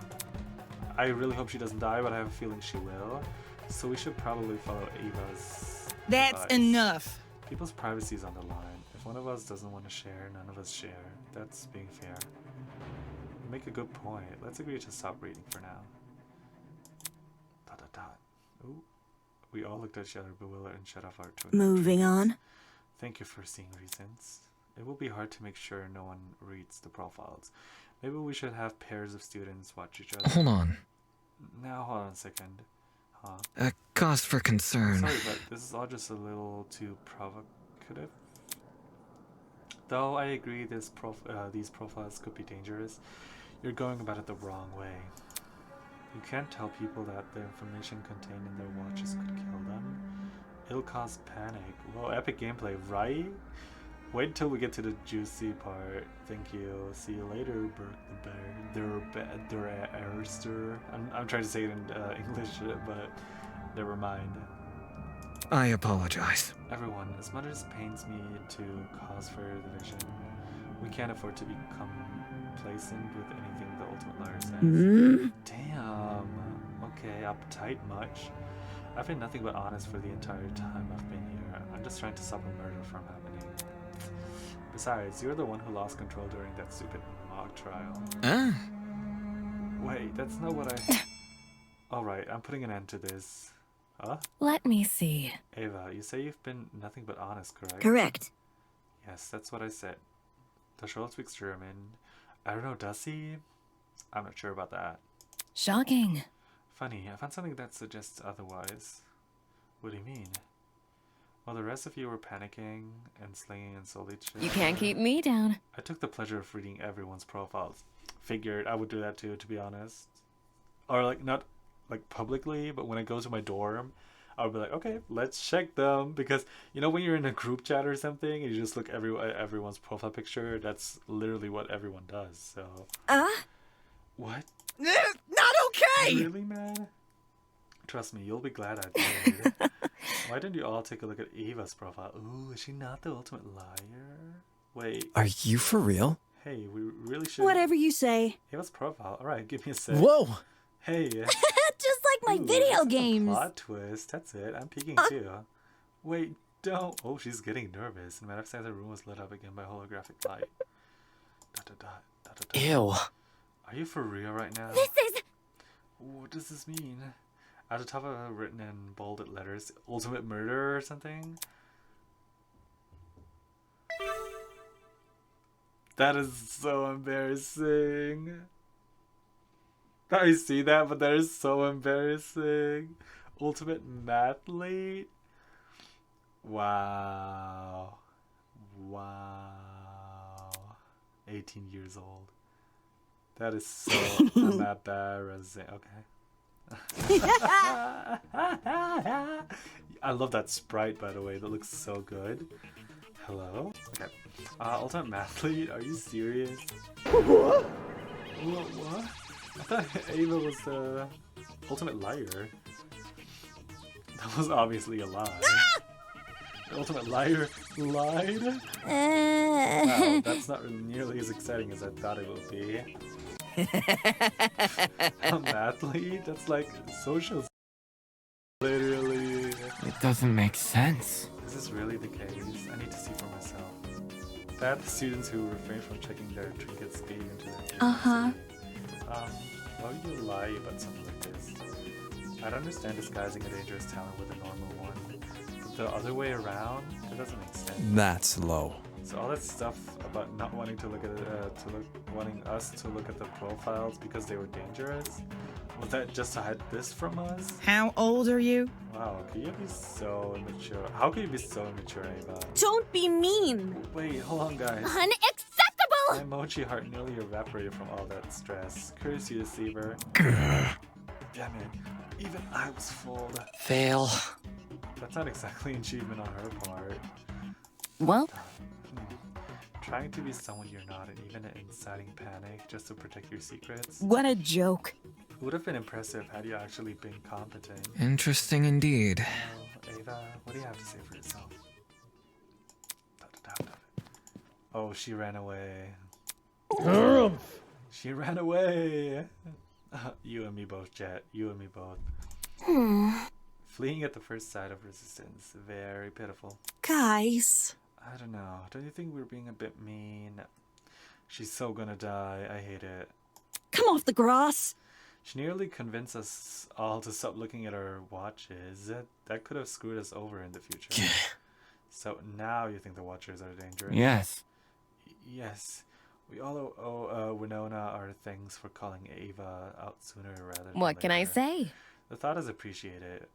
I really hope she doesn't die, but I have a feeling she will. So we should probably follow Eva's That's advice. enough. People's privacy is on the line. If one of us doesn't want to share, none of us share. That's being fair. You make a good point. Let's agree to stop reading for now. ... Ooh. We all looked at each other bewildered and shut off our Twitter. Moving on. Thank you for seeing reasons. It will be hard to make sure no one reads the profiles. Maybe we should have pairs of students watch each other. Hold on. Now, hold on a second. Huh? A cause for concern. Sorry, but this is all just a little too provocative. Though I agree these profiles could be dangerous, you're going about it the wrong way. You can't tell people that the information contained in their watches could kill them. It'll cause panic. Well, epic gameplay, right? Wait until we get to the juicy part. Thank you. See you later, Burke the Bear. I'm trying to say it in English, but never mind. I apologize. Everyone, as much as it pains me to cause further division, we can't afford to become complacent with anything the Ultimate Liar says. Damn. Okay, uptight much. I've been nothing but honest for the entire time I've been here. I'm just trying to stop a murder from happening. Besides, you're the one who lost control during that stupid mock trial. Huh? Wait, that's not what I... Alright, I'm putting an end to this. Huh? Let me see. Ava, you say you've been nothing but honest, correct? Correct. Yes, that's what I said. The Shorl speaks German. I don't know, does he? I'm not sure about that. Shocking. Funny, I found something that suggests otherwise. What do you mean? While the rest of you were panicking and slinging insulted shit, You can't keep me down. I took the pleasure of reading everyone's profiles. Figured I would do that too, to be honest. Or like, not like publicly, but when I go to my dorm, I would be like, okay, let's check them. Because, you know, when you're in a group chat or something, and you just look at everyone's profile picture, that's literally what everyone does, so... What? Not okay! Really, man? Trust me, you'll be glad I did. Why didn't you all take a look at Eva's profile? Ooh, is she not the ultimate liar? Wait, Are you for real? hey, we really should... Whatever you say. Eva's profile. Alright, give me a sec. Whoa! Hey. Just like my Ooh, video that's a games. plot twist. That's it. I'm peeking too. Wait, don't. Oh, she's getting nervous. Matter of fact, the room was lit up again by holographic light. Dot, dot, dot, dot, dot, dot. Ew. Are you for real right now? This is... What does this mean? At the top of it, written in bolded letters, ultimate murder or something? That is so embarrassing. I see that, but that is so embarrassing. Ultimate mathlete? Wow. Wow. 18 years old. That is so embarrassing. Okay. I love that sprite, by the way. That looks so good. Hello? Okay. Ultimate Mathlete, are you serious? What? What? I thought Ava was the ultimate liar. That was obviously a lie. The ultimate liar lied? Wow, that's not nearly as exciting as I thought it would be. A mathlete? That's like social. Literally. It doesn't make sense. Is this really the case? I need to see for myself. That the students who refrain from checking their trinkets gave into their curiosity. Why would you lie about something like this? I'd understand disguising a dangerous talent with a normal one, but the other way around, that doesn't make sense. That's low. So all that stuff about not wanting to look at wanting us to look at the profiles because they were dangerous, was that just to hide this from us? How old are you? Wow, could you be so immature? How could you be so immature, Ava? Don't be mean. Wait, hold on, guys. Unacceptable! My emoji heart nearly evaporated from all that stress. Curse you, deceiver. Damn it. Even I was fooled. Fail. That's not exactly an achievement on her part. Well, Trying to be someone you're not and even inciting panic just to protect your secrets. what a joke. It would have been impressive had you actually been competent. Interesting indeed. Well, Ava, what do you have to say for yourself? Oh, she ran away. She ran away! You and me both, Jet. You and me both. Fleeing at the first sight of resistance. Very pitiful. Guys. I don't know. Don't you think we're being a bit mean? She's so gonna die. I hate it. Come off the grass. She nearly convinced us all to stop looking at our watches. That could have screwed us over in the future. So now you think the watchers are dangerous? Yes. Yes. We all owe Winona our thanks for calling Ava out sooner rather than What can I later. say? The thought is appreciated.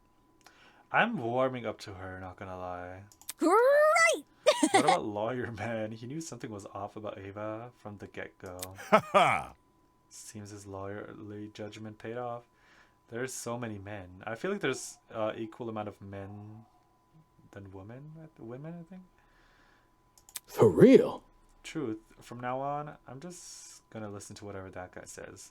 I'm warming up to her, not gonna lie. Great! What about Lawyer Man? He knew something was off about Ava from the get-go. Ha Seems his lawyerly judgment paid off. There's so many men. I feel like there's equal amount of men than women. Women, I think. For real? Truth. From now on, I'm just gonna listen to whatever that guy says.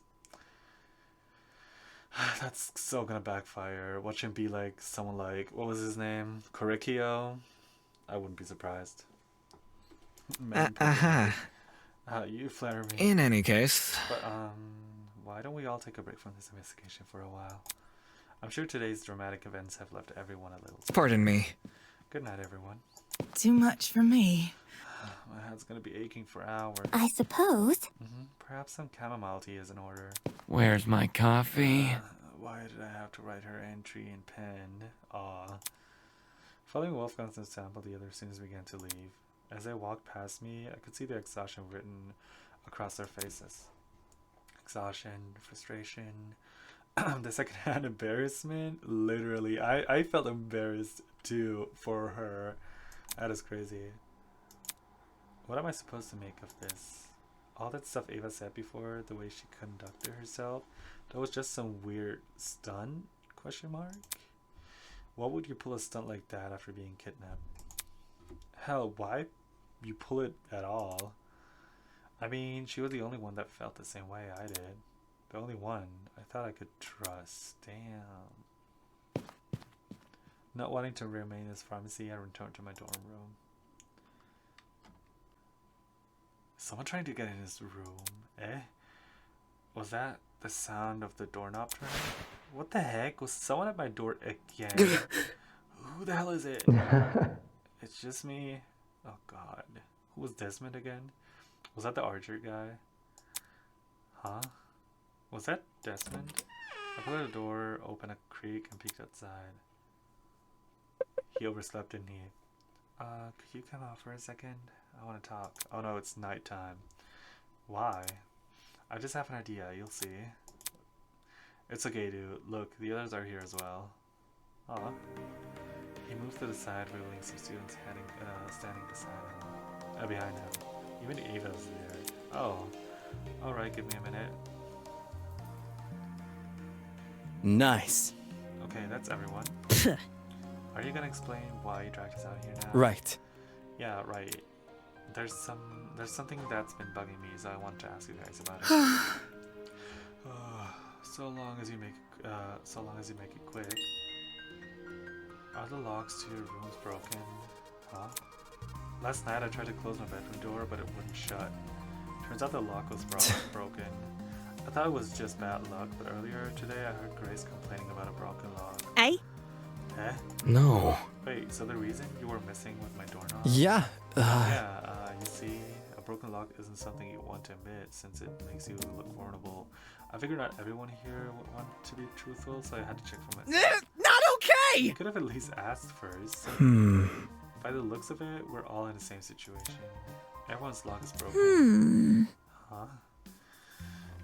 That's so gonna backfire. Watch him be like someone like, what was his name? Coricchio? I wouldn't be surprised. You flatter me. In any case, But why don't we all take a break from this investigation for a while? I'm sure today's dramatic events have left everyone a little. pardon me. Good night, everyone. Too much for me. My head's gonna be aching for hours. I suppose. Perhaps some chamomile tea is in order. Where's my coffee? Why did I have to write her entry in pen? Aw. Following Wolfgang's example, the others students began to leave. As they walked past me, I could see the exhaustion written across their faces. Exhaustion, frustration, the secondhand embarrassment. Literally, I felt embarrassed too for her. That is crazy. What am I supposed to make of this? All that stuff Ava said before, the way she conducted herself, that was just some weird stunt? Question mark? Why would you pull a stunt like that after being kidnapped? Hell, why you pull it at all? I mean, she was the only one that felt the same way I did. The only one I thought I could trust. Damn. Not wanting to remain in this pharmacy, I returned to my dorm room. Someone trying to get in his room. Eh? Was that the sound of the doorknob turning? What the heck? Was someone at my door again? Who the hell is it? It's just me. Oh god. Who was Desmond again? Was that the Archer guy? Huh? Was that Desmond? I put the door open a creak and peeked outside. He overslept, didn't he? Could you come out for a second? I want to talk. Oh no, it's nighttime. Why? I just have an idea, you'll see. It's okay, dude. Look, the others are here as well. Aw. He moved to the side, revealing some students standing beside him. Behind him. Even Ava's there. Oh. Alright, give me a minute. Nice. Okay, that's everyone. Are you gonna explain why you dragged us out here now? Right. Yeah, right. There's something that's been bugging me, so I want to ask you guys about it. So long as you make it quick. Are the locks to your rooms broken? Huh? Last night I tried to close my bedroom door, but it wouldn't shut. Turns out the lock was broken. I thought it was just bad luck, but earlier today I heard Grace complaining about a broken lock. Eh? Eh? No. Wait, so the reason you were messing with my doorknob? Yeah. You see, a broken lock isn't something you want to admit since it makes you look vulnerable. I figured not everyone here would want to be truthful, so I had to check for myself. Not okay! You could have at least asked first. By the looks of it, we're all in the same situation. Everyone's lock is broken.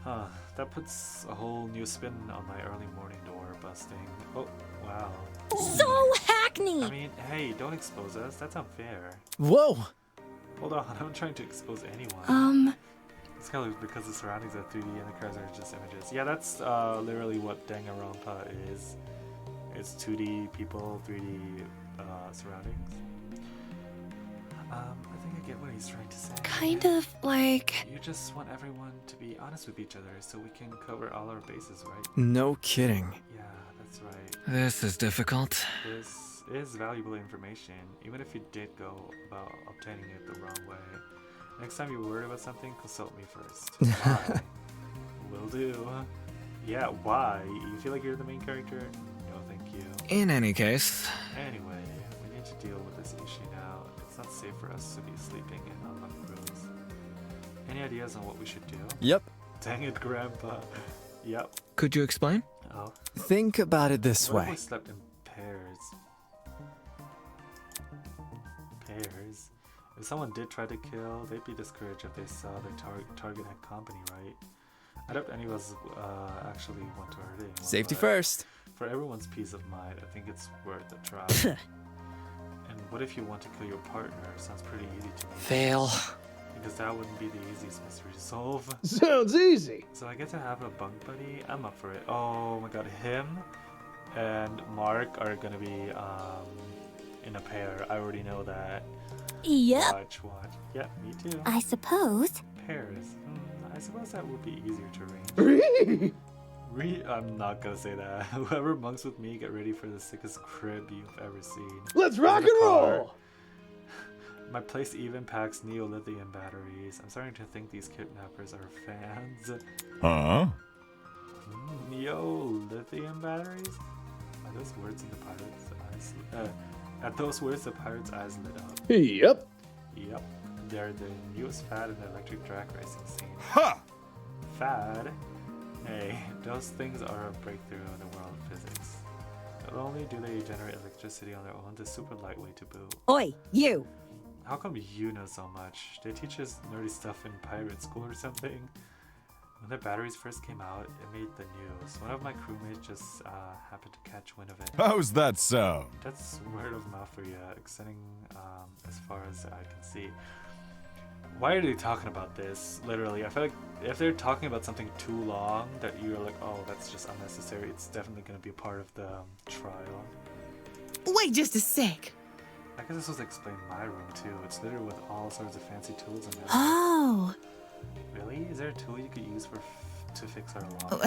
Huh. That puts a whole new spin on my early morning door busting. Oh, wow. So hackneyed! I mean, hey, don't expose us. That's unfair. Whoa. Hold on, I'm not trying to expose anyone. It's kind of because the surroundings are 3D and the cars are just images. Yeah, that's literally what Danganronpa is. It's 2D people, 3D surroundings. I think I get what he's trying to say. Kind of like... You just want everyone to be honest with each other so we can cover all our bases, right? No kidding. Yeah, that's right. This is difficult. This is valuable information, even if you did go about obtaining it the wrong way. Next time you're worried about something, consult me first. Why? Will do. Yeah, why? You feel like you're the main character? No, thank you. In any case, Anyway, we need to deal with this issue now. It's not safe for us to be sleeping in unlocked rooms. Any ideas on what we should do? Yep. Dang it, Grandpa. Yep. could you explain? Oh. Think about it this What if way. we slept in pairs? Pairs? If someone did try to kill, they'd be discouraged if they saw their target had company, right? I doubt any of us actually want to hurt anyone. Safety but first. For everyone's peace of mind, I think it's worth a try. And what if you want to kill your partner? Sounds pretty easy to me. Fail. Because that wouldn't be the easiest mystery to solve. Sounds easy. So I get to have a bunk buddy. I'm up for it. Oh my god, him and Mark are gonna be in a pair. I already know that. Yep. Watch. Yeah, me too. I suppose. Pairs. I suppose that would be easier to arrange. I'm not gonna say that. Whoever bunks with me, get ready for the sickest crib you've ever seen. Let's There's rock a and car. roll. My place even packs neolithium batteries. I'm starting to think these kidnappers are fans. Huh? Neolithium batteries? Are those words in the pirate's eyes? At those words, the pirate's eyes lit up. Yep. Yep, they're the newest fad in the electric drag racing scene. Ha! Fad? Hey, those things are a breakthrough in the world of physics. Not only do they generate electricity on their own, they're super lightweight to boot. Oi, you! How come you know so much? They teach us nerdy stuff in pirate school or something? When the batteries first came out, it made the news. One of my crewmates just happened to catch wind of it. How's that sound? That's word of mouth for you, extending as far as I can see. Why are they talking about this? Literally, I feel like if they're talking about something too long, that you're like, oh, that's just unnecessary. It's definitely going to be a part of the trial. Wait just a sec. I guess this was explained in my room too. It's littered with all sorts of fancy tools in there. Oh. Really? Is there a tool you could use to fix our lock?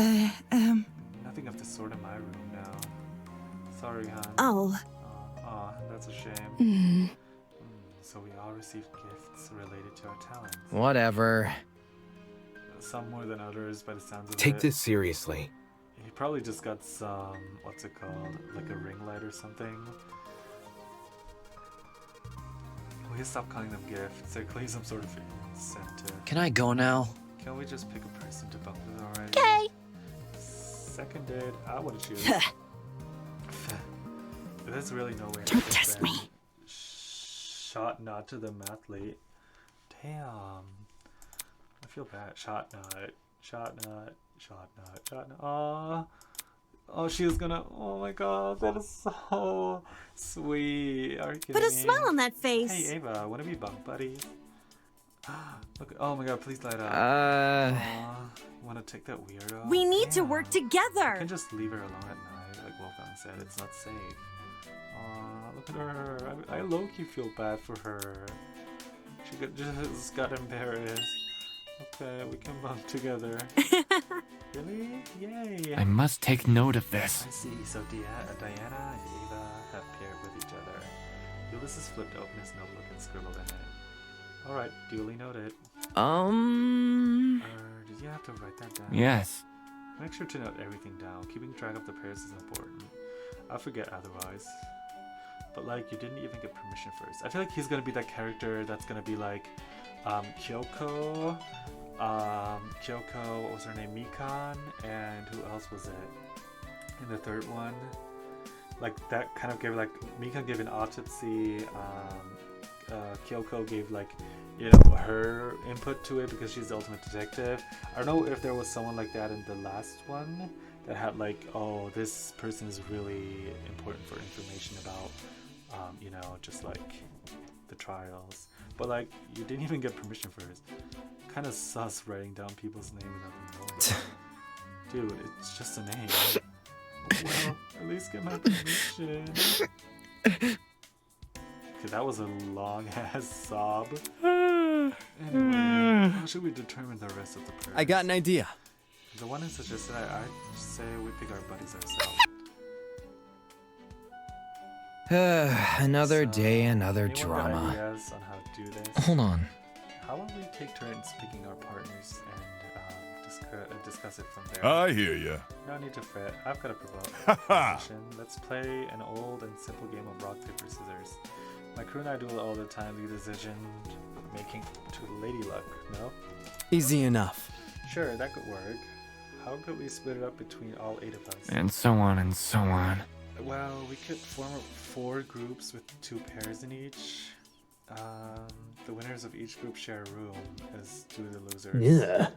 Nothing of the sort in my room now. Sorry, hon. Oh. Aw, that's a shame. So we all received gifts related to our talents. Whatever. Some more than others by the sounds of it. Take this seriously. He probably just got some, what's it called? Like a ring light or something. We can stop calling them gifts. They're clearly some sort of incentive. Can I go now? Can't we just pick a person to bunk with already? Okay. Seconded. I want to choose. There's really no way. Don't test me. Shot nod to the mathlete. Damn. I feel bad. Shot nut. Shot nut. Shot nut. Shot nut. Aww. Oh, she was gonna. Oh my god, that is so sweet. Are you kidding Put a me? smile on that face. Hey, Ava, wanna be bunk buddies? Look. Oh my god, please light up. Aw, wanna take that weirdo? We need to Damn. work You together. can just leave her alone at night, like Wolfgang said. It's not safe. Aw, look at her. I low-key feel bad for her. She just got embarrassed. Okay, we can bump together. Really? Yay! I must take note of this. I see. So Diana and Ava have paired with each other. Ulysses flipped open his notebook and scribbled in it. Alright, duly noted. Did you have to write that down? Yes. Make sure to note everything down. Keeping track of the pairs is important. I'll forget otherwise. But like, you didn't even get permission first. I feel like he's gonna be that character that's gonna be like, Kyoko, what was her name? Mikan, and who else was it? In the third one, like that kind of gave like Mikan gave an autopsy. Kyoko gave like, you know, her input to it because she's the ultimate detective. I don't know if there was someone like that in the last one that had like, oh, this person is really important for information about, you know, just like the trials. But like, you didn't even get permission first. Kind of sus writing down people's name without them knowing. Dude, it's just a name. Well, at least get my permission. Okay, that was a long ass sob. Anyway, how should we determine the rest of the pairs? I got an idea. The one who suggested I say we pick our buddies ourselves. Another So, day, another anyone got drama. ideas on how to do this? Hold on. How about we take turns picking our partners and discuss it from there? I hear ya. No need to fret. I've got a proposition. Let's play an old and simple game of rock, paper, scissors. My crew and I do it all the time. Leave decision making to Lady Luck. No? Easy enough. Sure, that could work. How could we split it up between all 8 of us? And so on and so on. Well, we could form 4 groups with 2 pairs in each. The winners of each group share a room, as do the losers. Yeah.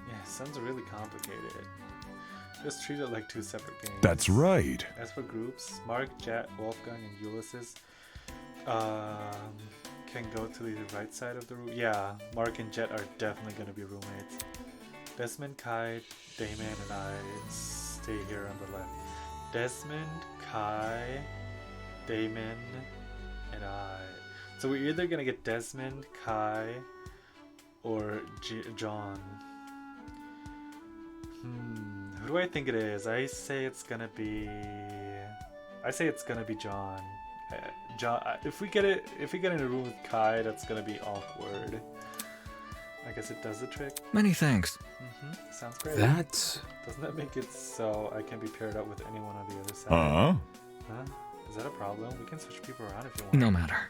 Yeah, sounds really complicated. Just treat it like 2 separate games. That's right. As for groups, Mark, Jet, Wolfgang, and Ulysses can go to the right side of the room. Yeah, Mark and Jet are definitely going to be roommates. Desmond, Kai, Damon, and I stay here on the left. Desmond, Kai, Damon, and I. So we're either gonna get Desmond, Kai, or John. Who do I think it is? I say it's gonna be John. John. If we get in a room with Kai, that's gonna be awkward. I guess it does the trick. Many thanks. Sounds great. That's... Doesn't that make it so I can be paired up with anyone on the other side? Huh? Huh? Is that a problem? We can switch people around if you want. No matter.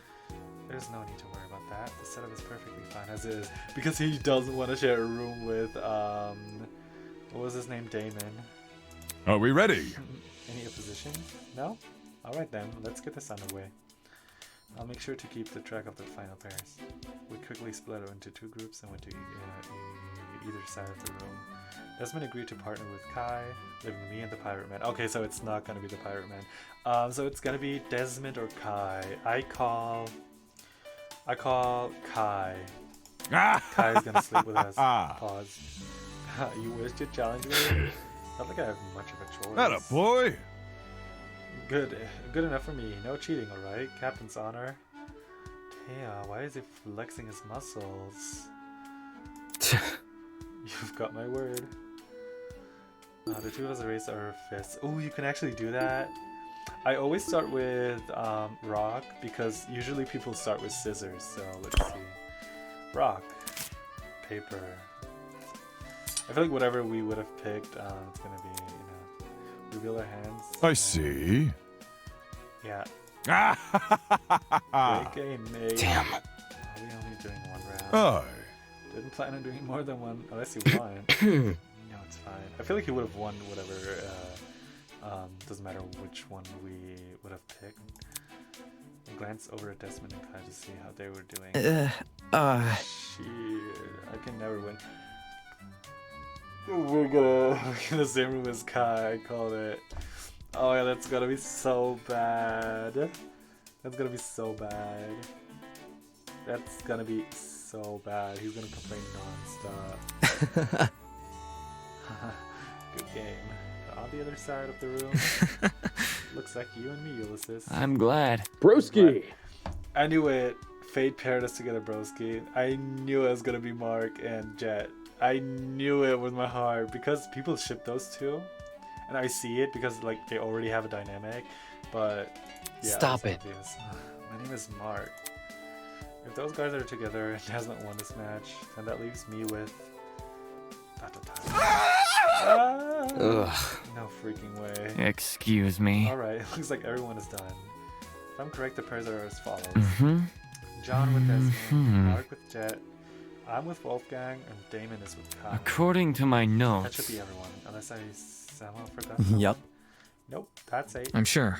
There's no need to worry about that. The setup is perfectly fine as is. Because he doesn't want to share a room with, what was his name? Damon. Are we ready? Any opposition? No? Alright then, let's get this underway. I'll make sure to keep the track of the final pairs. We quickly split into 2 groups and went to either side of the room. Desmond agreed to partner with Kai, leaving me and the Pirate Man. Okay, so it's not gonna be the Pirate Man. So it's gonna be Desmond or Kai. I call Kai. Kai's gonna sleep with us. Pause. You wish to challenge me? Not like I have much of a choice. Atta boy. Good enough for me. No cheating, alright? Captain's honor. Taya, why is he flexing his muscles? You've got my word. The 2 of us raise our fists. Oh, you can actually do that. I always start with rock because usually people start with scissors. So let's see. Rock, paper. I feel like whatever we would have picked, it's gonna be, you know, reveal our hands. I see. Yeah. Great game, mate. Damn. Are we only doing 1 round? Aye. Didn't plan on doing more than 1 unless you won. No, it's fine. I feel like he would have won whatever. Doesn't matter which one we would have picked. I glanced over at Desmond and Kai to see how they were doing. Shit, I can never win. We're gonna in the same room as Kai. I called it. Oh yeah, that's gonna be so bad. That's gonna be so bad. That's gonna be so bad. He's gonna complain non-stop. Good game. On the other side of the room. Looks like you and me, Ulysses. I'm glad. Broski! I knew it. Fate paired us together, broski. I knew it was gonna be Mark and Jet. I knew it with my heart because people ship those two, and I see it because like they already have a dynamic. But yeah, Stop it. obvious. My name is Mark. If those guys are together and hasn't won this match, then that leaves me with. Ugh. No freaking way. Excuse me. Alright, looks like everyone is done. If I'm correct, the pairs are as follows. Mm-hmm. John with Desmond, Mhm. Mark with Jet, I'm with Wolfgang, and Damon is with Kai. According to my That notes. should be everyone, unless I somehow forgot someone. Yup. Nope, that's 8. I'm sure.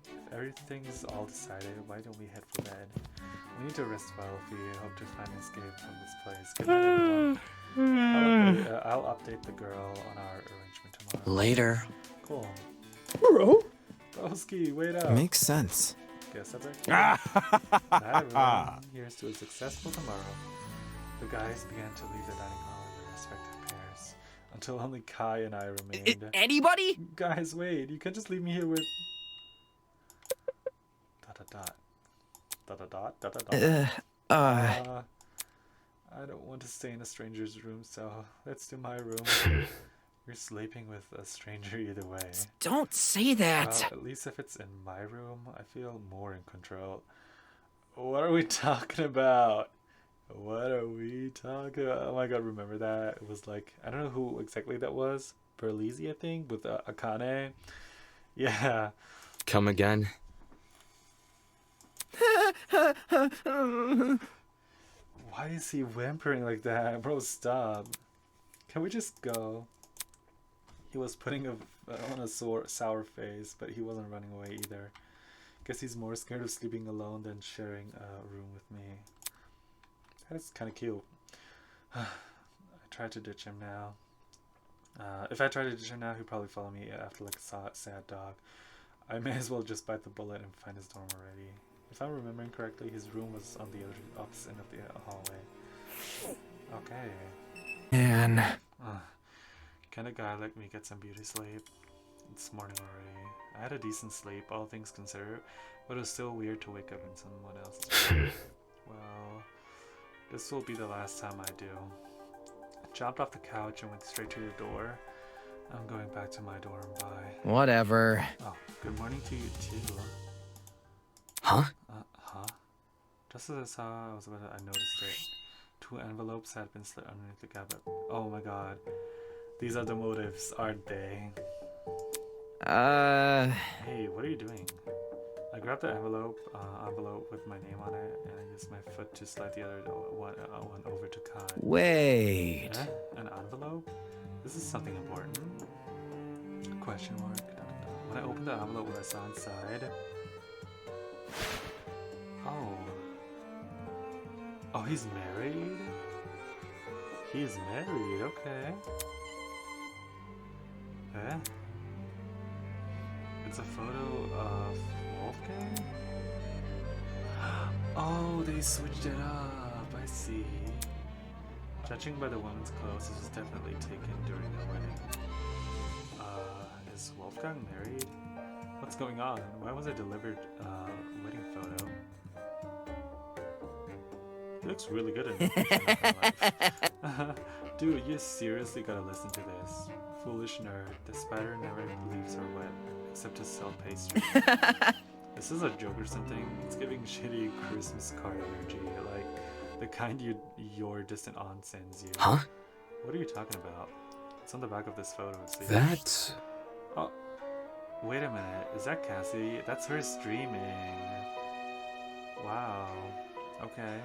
If everything's all decided, why don't we head for bed? We need to rest well if we hope to find an escape from this place. Good night, everyone. I'll update the girl on our arrangement tomorrow. Later. Cool. Bro? Broski, wait up. Makes sense. Guess I better. Night, everyone. Here's to a successful tomorrow. The guys began to leave the dining hall in their respective pairs, until only Kai and I remained. Anybody? Guys, wait! You can't just leave me here with. I don't want to stay in a stranger's room, so let's do my room. You're sleeping with a stranger either way. Don't say that. Well, at least if it's in my room, I feel more in control. What are we talking about? What are we talking about? Oh my god, remember that? It was like, I don't know who exactly that was. Berlizzi, I think, with Akane. Yeah. Come again? Why is he whimpering like that? Bro, stop. Can we just go? He was putting on a sour face, but he wasn't running away either. Guess he's more scared of sleeping alone than sharing a room with me. That's kind of cute. I tried to ditch him now. If I tried to ditch him now, he'd probably follow me after like a sad dog. I may as well just bite the bullet and find his dorm already. If I'm remembering correctly, his room was on the opposite end of the hallway. Okay. Man. Can a guy like me get some beauty sleep? It's morning already. I had a decent sleep, all things considered, but it was still weird to wake up in someone else's room. Well, this will be the last time I do. I jumped off the couch and went straight to the door. I'm going back to my dorm. Bye. Whatever. Oh, good morning to you too. Huh? Huh? Just as I saw, I noticed it. 2 envelopes had been slit underneath the cabinet. Oh my god. These are the motives, aren't they? Hey, what are you doing? I grabbed the envelope with my name on it, and I used my foot to slide the other one over to Kai. Wait. An envelope? This is something important. Question mark. When I opened the envelope, what I saw inside. Oh. Oh, he's married? He's married, okay. Eh? It's a photo of Wolfgang? Oh, they switched it up. I see. Judging by the woman's clothes, this was definitely taken during the wedding. Is Wolfgang married? What's going on? Why was it delivered wedding photo? He looks really good in it. Dude, you seriously gotta listen to this. Foolish nerd. The spider never leaves her web, except to sell pastry. This is a joke or something. It's giving shitty Christmas card energy, like the kind your distant aunt sends you. Huh? What are you talking about? It's on the back of this photo. See? That's... Oh, wait a minute. Is that Cassie? That's her streaming. Wow. Okay.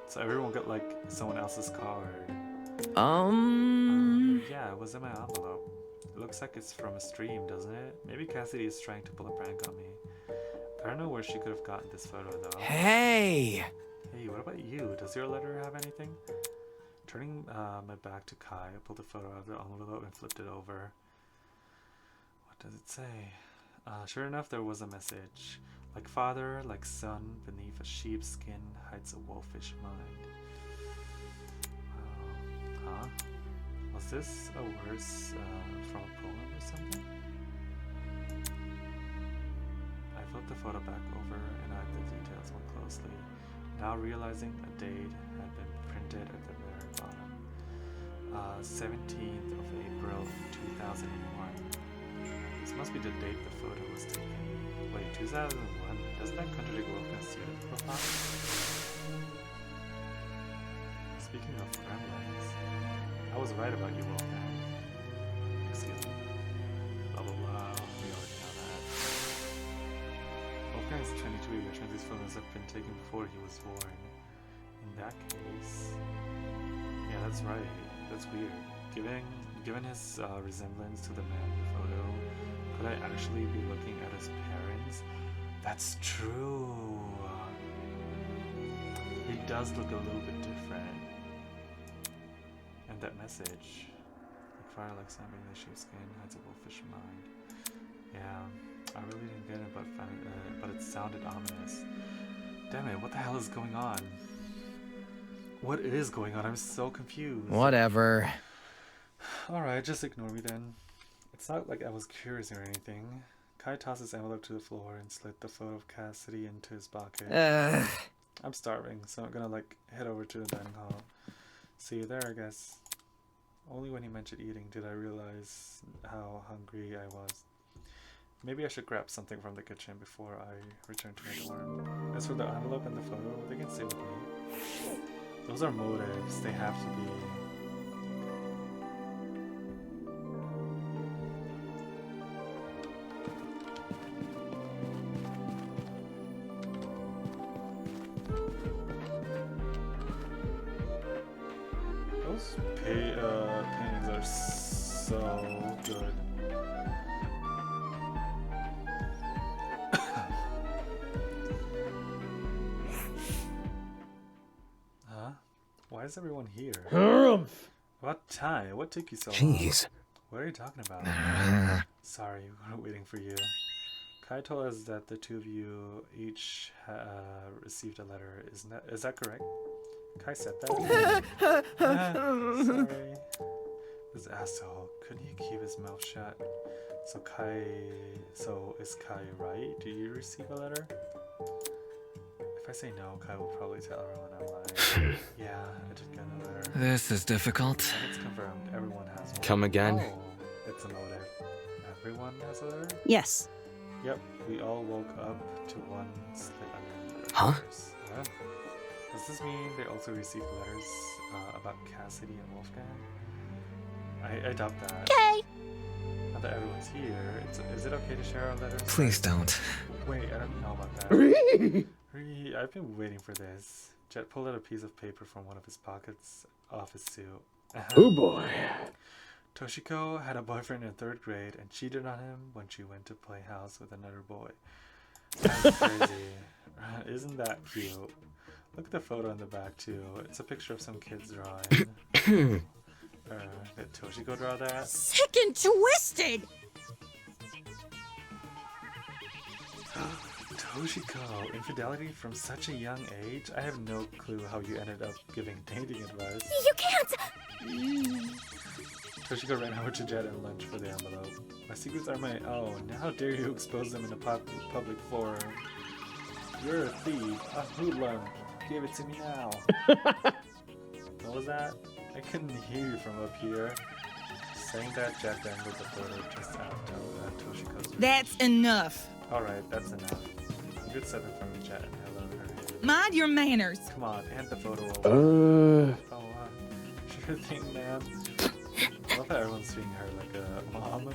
So everyone got like someone else's card. Yeah, it was in my envelope. It looks like it's from a stream, doesn't it? Maybe Cassidy is trying to pull a prank on me. I don't know where she could have gotten this photo though. Hey! Hey, what about you? Does your letter have anything? Turning my back to Kai, I pulled the photo out of the envelope and flipped it over. What does it say? Sure enough, there was a message. Like father, like son, beneath a sheep's skin hides a wolfish mind. Huh? Was this a verse from a poem or something? photo back over and eyed the details more closely, now realizing a date had been printed at the very bottom. 17th of April 2001. This must be the date the photo was taken. Wait, 2001? Doesn't that contradict Wolfgang's student profile? Speaking of gremlins, I was right about you, Wolfgang. Excuse me. Blah blah blah. We already know that. Wolfgang is 22, which means these photos have been taken before he was born. In that case, yeah, that's right. That's weird. Given his resemblance to the man in the photo, could I actually be looking at his parents? That's true. He does look a little bit different. And that message, like fire, like snapping the shaved skin, hides a wolfish mind. Yeah, I really didn't get it, but it sounded ominous. Damn it! What the hell is going on? What is going on? I'm so confused. Whatever. Alright, just ignore me then. It's not like I was curious or anything. Kai tossed his envelope to the floor and slid the photo of Cassidy into his pocket. I'm starving, so I'm gonna head over to the dining hall. See you there, I guess. Only when he mentioned eating did I realize how hungry I was. Maybe I should grab something from the kitchen before I return to my dorm. As for the envelope and the photo, they can stay with me. Those are motives. They have to be. Those paintings are so good. Huh? Why is everyone here? Harumph! What time? What took you so long? Jeez. What are you talking about? Sorry, we were waiting for you. Kai told us that the two of you each received a letter. Is that correct? Kai said that. Sorry. This asshole. Couldn't he keep his mouth shut? So is Kai right? Did you receive a letter? If I say no, Kai will probably tell everyone I'm lying. Yeah, I did get a letter. This is difficult. And it's confirmed. Everyone has one. Come again? Oh, it's a motive. Everyone has a letter? Yes. Yep, we all woke up to one slit under the Huh? letters. What? Does this mean they also received letters about Cassidy and Wolfgang? I doubt that. Okay. Now that everyone's here, is it okay to share our letters? Please don't. Wait, I don't know about that. I've been waiting for this. Jet pulled out a piece of paper from one of his pockets off his suit. Oh boy. Toshiko had a boyfriend in 3rd grade and cheated on him when she went to play house with another boy. That's crazy. Isn't that cute? Look at the photo in the back too. It's a picture of some kids drawing. Did Toshiko draw that? Sick and twisted. Toshiko, infidelity from such a young age? I have no clue how you ended up giving dating advice. You can't. Toshiko ran over to Jet and lunged for the envelope. My secrets are my own. How dare you expose them in a public forum? You're a thief, a hoodlum. Give it to me now. What was that? I couldn't hear you from up here. Saying that, Jet dangled the photo just out of Toshiko's reach. That's enough. Alright, that's enough. You could set it from Jet and hello her. Mind your manners. Come on, hand the photo over. Uh. Sure thing, man. I love how everyone's treating her like a mom.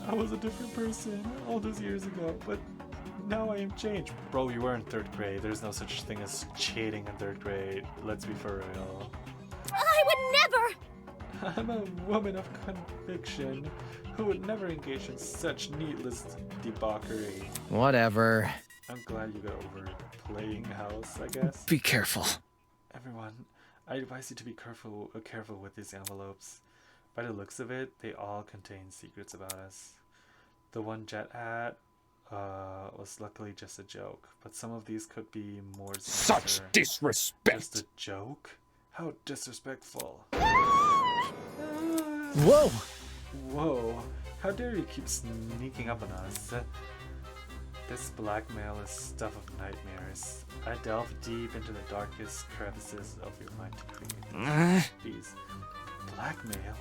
I was a different person all those years ago, but now I am changed. Bro, you were in 3rd grade. There's no such thing as cheating in 3rd grade. Let's be for real. I would never. I'm a woman of conviction who would never engage in such needless debauchery. Whatever. I'm glad you got over playing house, I guess. Be careful. Everyone, I advise you to be careful with these envelopes. By the looks of it, they all contain secrets about us. The one Jet had was luckily just a joke, but some of these could be more sinister. Such disrespect! Just a joke? How disrespectful. Whoa! Whoa, how dare you keep sneaking up on us? This blackmail is stuff of nightmares. I delve deep into the darkest crevices of your mind to create these. Blackmail?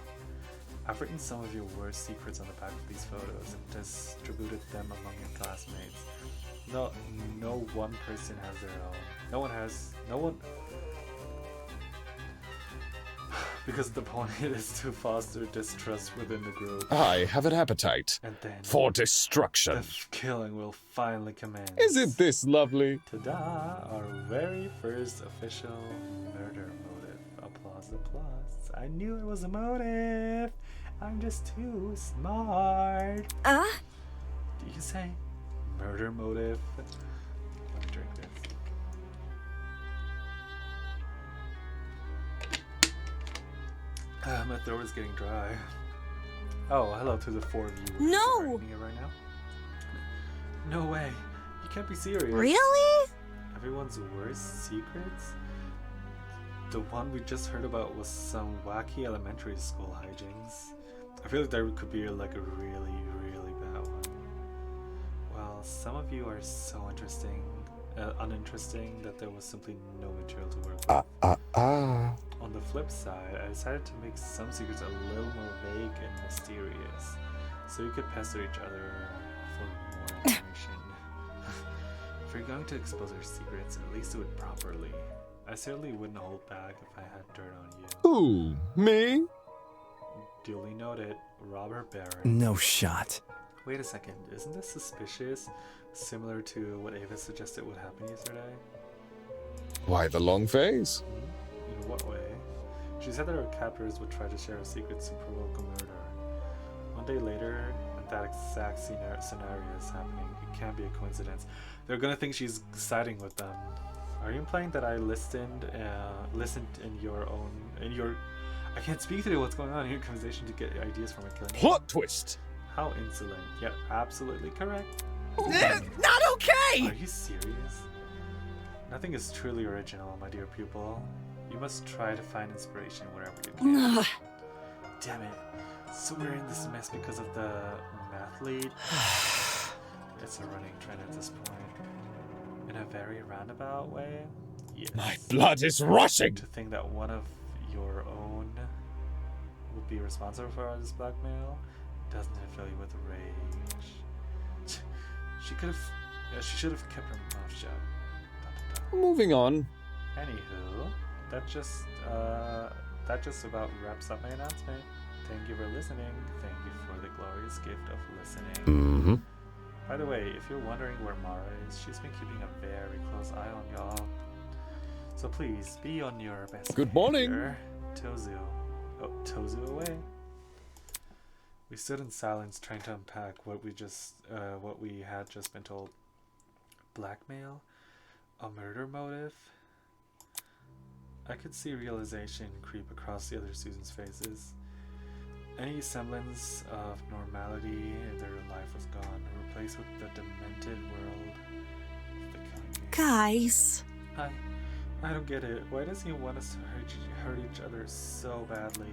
I've written some of your worst secrets on the back of these photos and distributed them among your classmates. No one person has their own. No one. Because the point is to foster distrust within the group. I have an appetite And then for destruction. the killing will finally commence. Isn't this lovely? Ta-da! Our very first official murder motive. Applause, applause. I knew it was a motive. I'm just too smart. Do you say murder motive? Let me drink this. My throat is getting dry. Oh, hello to the four of you. No! Writing it right now? No way. You can't be serious. Really? Everyone's worst secrets? The one we just heard about was some wacky elementary school hijinks. I feel like there could be like a really, really bad one. Well, some of you are so uninteresting that there was simply no material to work with. On the flip side, I decided to make some secrets a little more vague and mysterious, so you could pester each other for more information. If you're going to expose our secrets, at least do it properly. I certainly wouldn't hold back if I had dirt on you. Who? Me? Duly noted, Robert Barron. No shot. Wait a second, isn't this suspicious? Similar to what Ava suggested would happen yesterday? Why the long face? In what way? She said that her captors would try to share her secrets to provoke a murder. One day later, and that exact scenario is happening. It can't be a coincidence. They're gonna think she's siding with them. Are you implying that I listened in your I can't speak today what's going on in your conversation to get ideas from a killing? Plot twist! How insolent, yet absolutely correct. Not okay! Are you serious? Nothing is truly original, my dear pupil. You must try to find inspiration wherever you can. Damn it. So we're in this mess because of the math lead? It's a running trend at this point. In a very roundabout way? Yes. My blood is rushing! To think that one of your own would be responsible for all this blackmail, doesn't it fill you with rage? She should have kept her mouth shut. Moving on. Anywho, that just about wraps up my announcement. Thank you for listening. Thank you for the glorious gift of listening. By the way, if you're wondering where Mara is, she's been keeping a very close eye on y'all. So please be on your best. Good morning. behavior. Tozu away. We stood in silence, trying to unpack what we had just been told. Blackmail? A murder motive? I could see realization creep across the other students' faces. Any semblance of normality in their life was gone, replaced with the demented world of the killing game. Guys. I don't get it. Why does he want us to hurt each other so badly?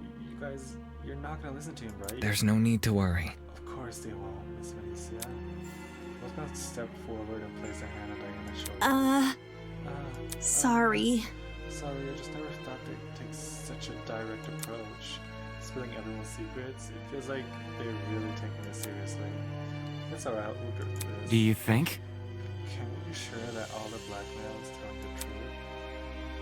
You guys, you're not gonna listen to him, right? There's no need to worry. Of course they won't, Miss Vinicia. I was gonna step forward and place a hand on Diana's shoulder. Sorry. Sorry, I just never thought they'd take such a direct approach. Spilling everyone's secrets, it feels like they're really taking this seriously. It's alright, we'll go through this. Do you think? Can we be sure that all the blackmail is telling the truth?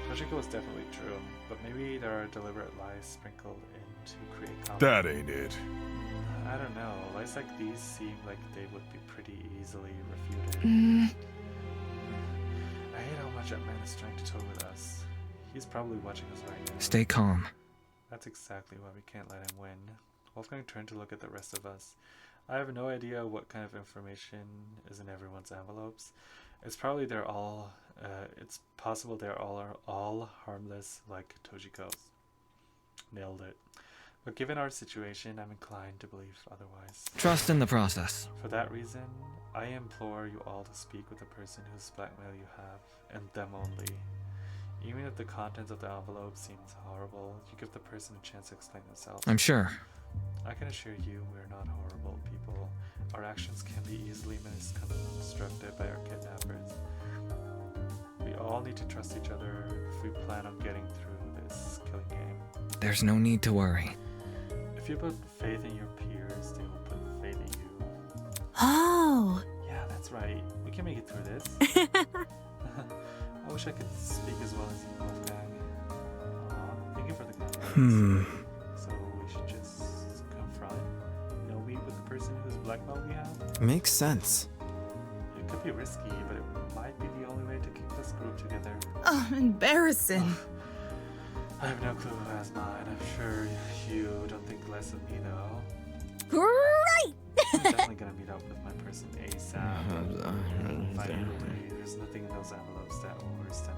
Toshiko was definitely true, but maybe there are deliberate lies sprinkled in to create conflict. That ain't it. I don't know. Lies like these seem like they would be pretty easily refuted. I hate how much that man is trying to toy with us. He's probably watching us right now. Stay calm. That's exactly why we can't let him win. Wolfgang turned to look at the rest of us. I have no idea what kind of information is in everyone's envelopes. It's probably they're all. It's possible they're all harmless, like Toshiko's. Nailed it. But given our situation, I'm inclined to believe otherwise. Trust in the process. For that reason, I implore you all to speak with the person whose blackmail you have, and them only. Even if the contents of the envelope seems horrible, you give the person a chance to explain themselves. I'm sure. I can assure you we're not horrible people. Our actions can be easily misconstrued by our kidnappers. We all need to trust each other if we plan on getting through this killing game. There's no need to worry. If you put faith in your peers, they will put faith in you. Oh. Yeah, that's right. We can make it through this. I wish I could speak as well as you, Wolfgang. Thank you for the compliment. So we should just confront, meet with the person whose blackmail we have? Makes sense. It could be risky, but it might be the only way to keep this group together. Oh, embarrassing. I have no clue who has mine. I'm sure you don't think less of me, though. Right. I'm definitely gonna meet up with my person ASAP. Finally, there's nothing in those envelopes that will worse than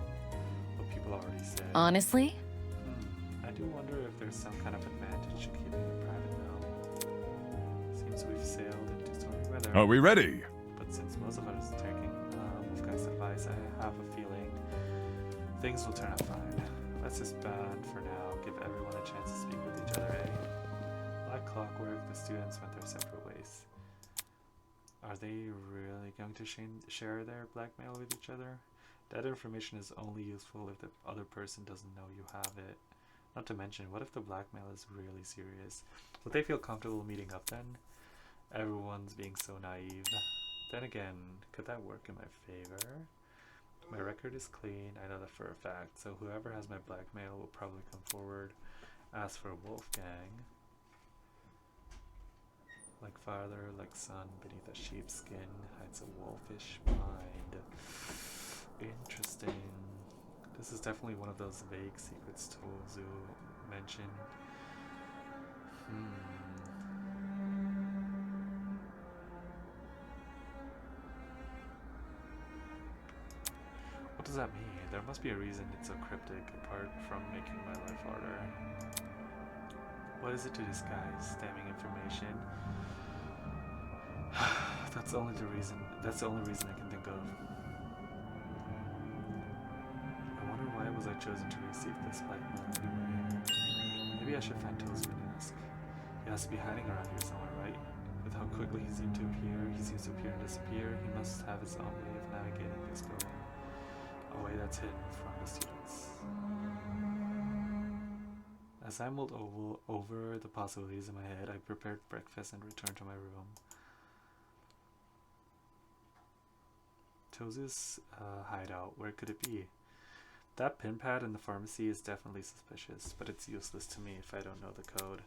what people already said. Honestly? I do wonder if there's some kind of advantage to keeping it private now. Seems we've sailed into stormy weather. Are we ready? But since most of us are taking Wolfgang's advice, I have a feeling things will turn out fine. Let's just band for now, give everyone a chance to speak with each other, eh? Like clockwork, the students went their separate ways. Are they really going to share their blackmail with each other? That information is only useful if the other person doesn't know you have it. Not to mention, what if the blackmail is really serious? Would they feel comfortable meeting up then? Everyone's being so naive. Then again, could that work in my favor? My record is clean, I know that for a fact, so whoever has my blackmail will probably come forward. As for Wolfgang, like father, like son, beneath a sheepskin hides a wolfish mind. Interesting. This is definitely one of those vague secrets Tozu mentioned. What does that mean? There must be a reason it's so cryptic, apart from making my life harder. What is it to disguise? Damning information? That's the only reason I can think of. I wonder why was I chosen to receive this blackmail anyway. Maybe I should find Tozu and ask. He has to be hiding around here somewhere, right? With how quickly he seems to appear and disappear, he must have his own way of navigating this building. A way that's hidden from the students. As I mulled over the possibilities in my head, I prepared breakfast and returned to my room. Tozu's hideout, where could it be? That pin pad in the pharmacy is definitely suspicious, but it's useless to me if I don't know the code.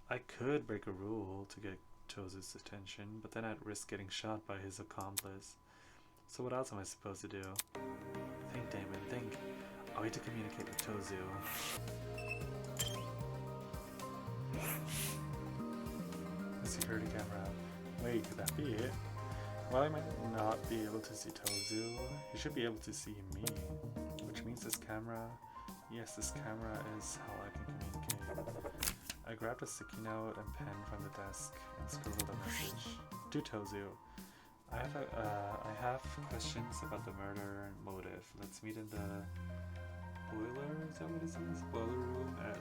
I could break a rule to get Tozu's attention, but then I'd risk getting shot by his accomplice. So what else am I supposed to do? Think, Damon, think. A way to communicate with Tozu. The security camera. Wait, could that be it? While I might not be able to see Tozu, he should be able to see me. Which means this camera... Yes, this camera is how I can communicate. I grabbed a sticky note and pen from the desk and scribbled a message. To Tozu. I have questions about the murder and motive. Let's meet in the boiler, is that what it says? Boiler room at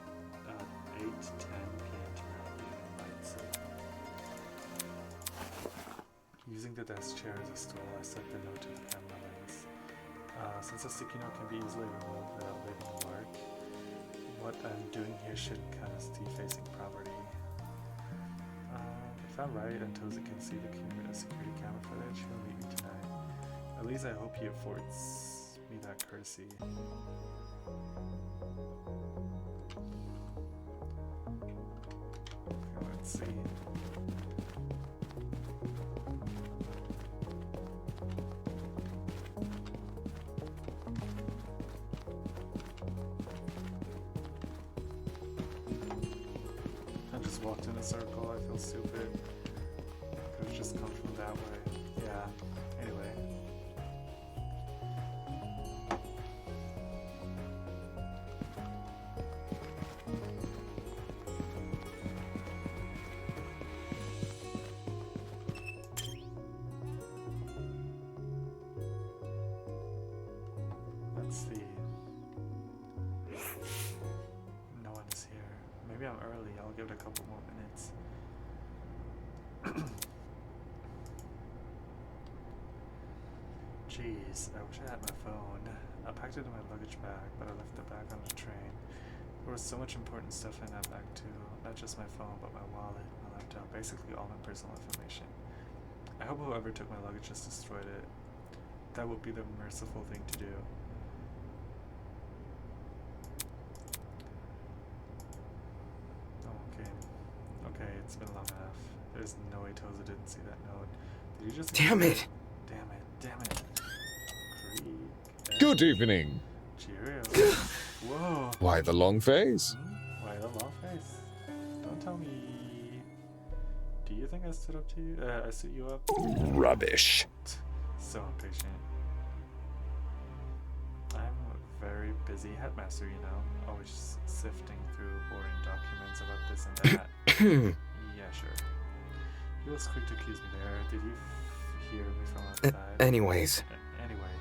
8:10 p.m. tomorrow evening. Lights. Using the desk chair as a stool, I stuck the note to the camera lens. Since a sticky note can be easily removed without leaving a mark, what I'm doing here should kind of be facing property. If I'm right and Tozu can see the security camera footage, he'll meet me tonight. At least I hope he affords me that courtesy. Okay, let's see. Walked in a circle, I feel stupid. Could have just come from that way. Yeah, anyway. Let's see. No one is here. Maybe I'm early, I'll give it a couple more minutes. Hogwarts. Jeez, I wish I had my phone. I packed it in my luggage bag, but I left the bag on the train. There was so much important stuff in that bag too. Not just my phone, but my wallet, my laptop, basically all my personal information. I hope whoever took my luggage just destroyed it. That would be the merciful thing to do. Okay. Okay, it's been long enough. There's no way Toza didn't see that note. Did you just... Damn it! Damn it, damn it. Creek. Good evening. Cheerio. Whoa. Why the long face? Why the long face? Don't tell me. Do you think I stood up to you? I stood you up? Rubbish. So impatient. I'm a very busy headmaster, you know. Always sifting through boring documents about this and that. Yeah, sure. You was quick to accuse me there. Did you hear me from outside? Anyways. Anyway,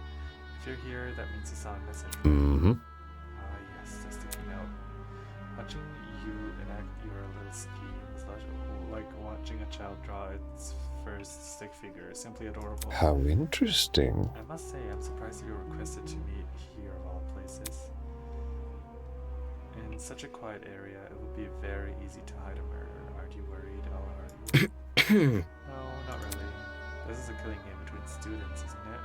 if you're here, that means you saw a message. Mm-hmm. Yes, the sticky note. Watching you enact your little scheme is like watching a child draw its first stick figure. Simply adorable. How interesting. I must say, I'm surprised you were requested to meet here of all places. In such a quiet area, it would be very easy to hide a murder. Aren't you worried? Oh, are you? No, not really. This is a killing game between students, isn't it?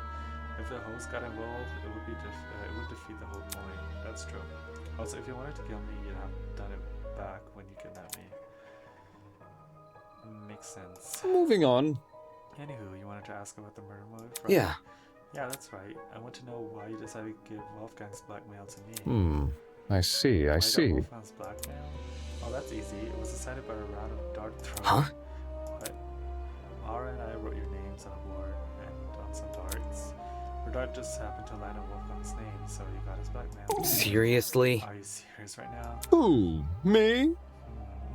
If the host got involved, it would defeat the whole point. That's true. Also, if you wanted to kill me, you'd have done it back when you kidnapped me. Makes sense. Moving on. Anywho, you wanted to ask about the murder motive, right? Yeah. Yeah, that's right. I want to know why you decided to give Wolfgang's blackmail to me. I see, I Why see. got Wolfgang's blackmail? Oh, that's easy. It was decided by a round of dart throwing. Huh? What? Mara and I wrote your names on a board and on some darts. Your dart just happened to land on Wolfgang's name, so you got his blackmail. Seriously? Are you serious right now? Who? Me?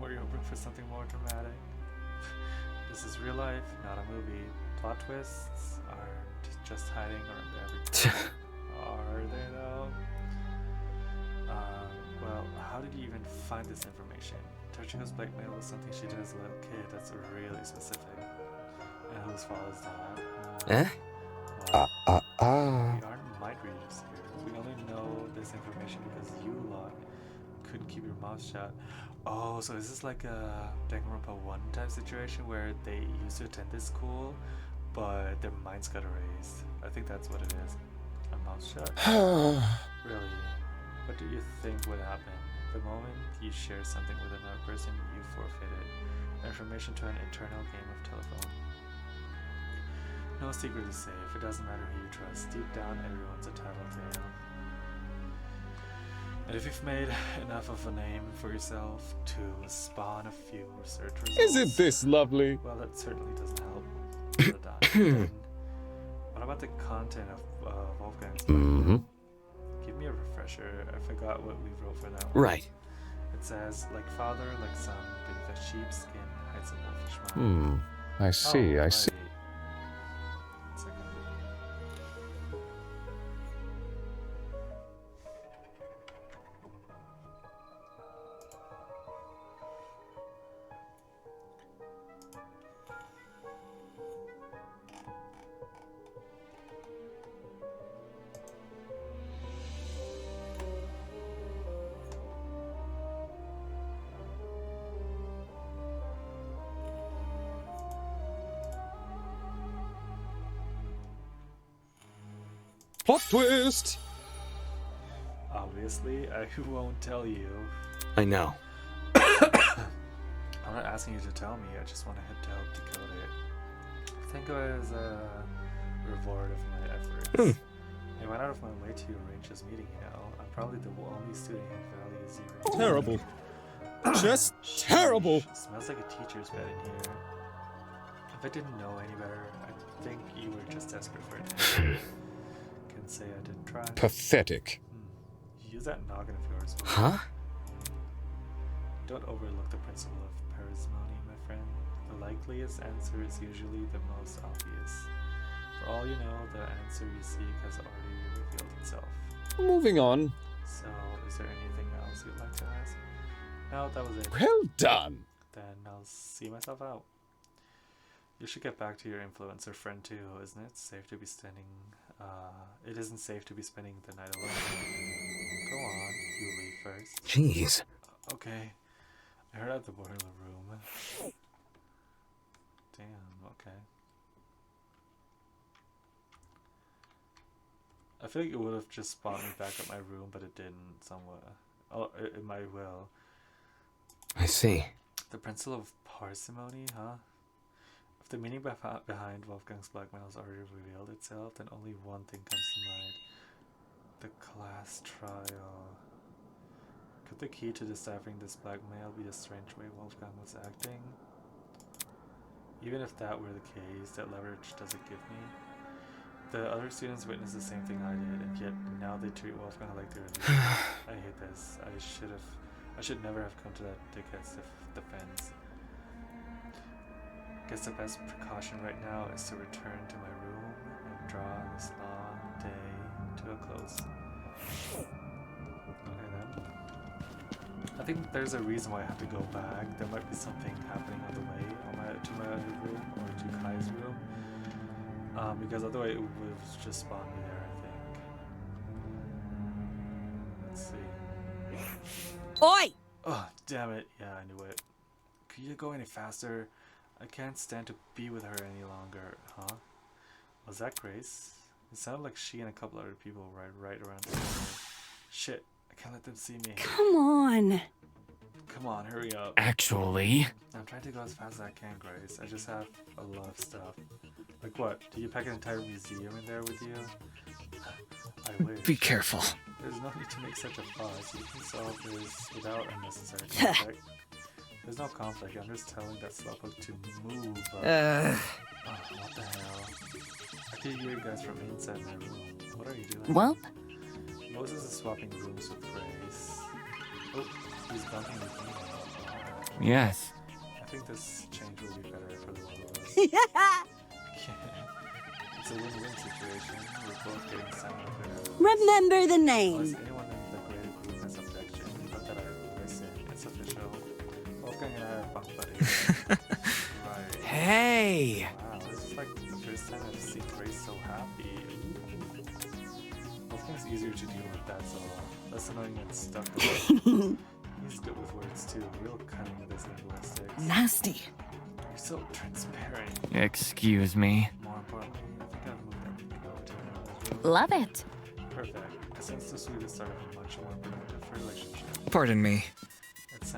Were you hoping for something more dramatic? This is real life, not a movie. Plot twists aren't just hiding around every corner. Are they though? Well, how did you even find this information? Toshiko's blackmail was something she did as a little kid. That's really specific. And whose fault is that? Eh? Well, we aren't mind readers here. We only know this information because you lot couldn't keep your mouth shut. Oh, so is this like a Danganronpa 1 type situation where they used to attend this school, but their minds got erased? I think that's what it is. A mouth shut? Really? What do you think would happen? The moment you share something with another person, you forfeit it. Information to an internal game of telephone. No secret is safe. It doesn't matter who you trust. Deep down, everyone's a tattletale. And if you've made enough of a name for yourself to spawn a few research results... Isn't this lovely? Well, that certainly doesn't help. Then, what about the content of Wolfgang's book? Give me a refresher. I forgot what we wrote for that one. Right. It says, like father, like son, beneath a sheep's skin hides a wolfish mind. I see, Oh, I see. right. One second. Plot twist! Obviously, I won't tell you. I know. I'm not asking you to tell me, I just want to help decode it. Think of it as a reward of my efforts. I went out of my way to arrange this meeting, you know. I'm probably the only student who values your... Terrible. Just terrible! Smells like a teacher's bed in here. If I didn't know any better, I think you were just desperate for attention. Can't say I didn't try. Pathetic. Use that noggin of yours. will you? Huh? Don't overlook the principle of parsimony, my friend. The likeliest answer is usually the most obvious. For all you know, the answer you seek has already revealed itself. Moving on. So, is there anything else you'd like to ask? No, that was it. Well done. then I'll see myself out. You should get back to your influencer friend too, isn't it? Safe to be standing. It isn't safe to be spending the night alone. Go on, you leave first. Jeez. Okay. I heard at the boiler room. Damn, okay. I feel like it would have just spawned me back at my room, but it didn't somewhere. Oh, it might will. I see. The principle of parsimony, huh? If the meaning behind Wolfgang's blackmail has already revealed itself, then only one thing comes to mind. The class trial. Could the key to deciphering this blackmail be the strange way Wolfgang was acting? Even if that were the case, that leverage does it give me? The other students witnessed the same thing I did, and yet now they treat Wolfgang like they're a leader. I hate this. I should never have come to that dickhead's defense. Guess the best precaution right now is to return to my room and draw this long day to a close. Okay then. I think there's a reason why I have to go back. There might be something happening on the way to my room or to Kai's room. Because otherwise it would have just spawned me there, I think. Let's see. Oi! Oh, damn it. Yeah, I knew it. Could you go any faster? I can't stand to be with her any longer, huh? Was that Grace? It sounded like she and a couple other people were right around the corner. Shit, I can't let them see me. Come on. Come on, hurry up. Actually, I'm trying to go as fast as I can, Grace. I just have a lot of stuff. Like what? Do you pack an entire museum in there with you? I wish. Be careful. There's no need to make such a fuss. You can solve this without unnecessary conflict. There's no conflict. I'm just telling that slowpoke to move. What the hell? I can hear you guys from inside my room. What are you doing? Well, Moses is swapping rooms with Grace. Oh, he's bumping with me now. yes. I think this change will be better for the both of us. yeah. It's a win-win situation. We're both getting some of it. Remember the Unless name. anyone in the greater group has objection, not that I listen. It's official. Wolfgang and I are bunk buddies. Right. Hey! Wow, this is like the first time I've seen Grace so happy. Wolfgang's easier to deal with, that's all. Less annoying and stuck with. He's good with words too, real cunning with his linguistics. Nasty. You're so transparent. Excuse me. More importantly, I think I've moved everything over to another room. Love it. Perfect. I sense this will be the start of a much more productive relationship. Pardon me. It's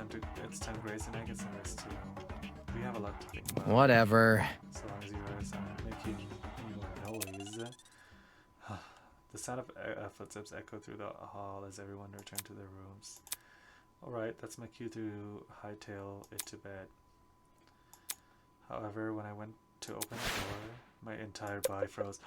time Grace and I get some rest too. We have a lot to think about. Whatever. So long as you guys aren't making any more noise. The sound of footsteps echo through the hall as everyone returned to their rooms. Alright, that's my cue to hightail it to bed. However, when I went to open the door, my entire body froze.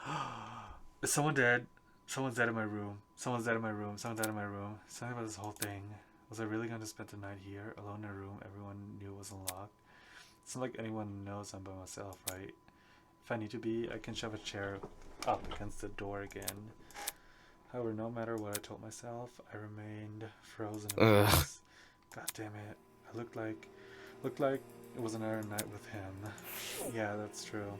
Is someone dead? Someone's dead in my room. Someone's dead in my room. Someone's dead in my room. Something about this whole thing. Was I really going to spend the night here, alone in a room everyone knew was unlocked? It's not like anyone knows I'm by myself, right? If I need to be, I can shove a chair up against the door again. However, no matter what I told myself, I remained frozen in place. God damn it. I looked like it was another night with him. Yeah, that's true.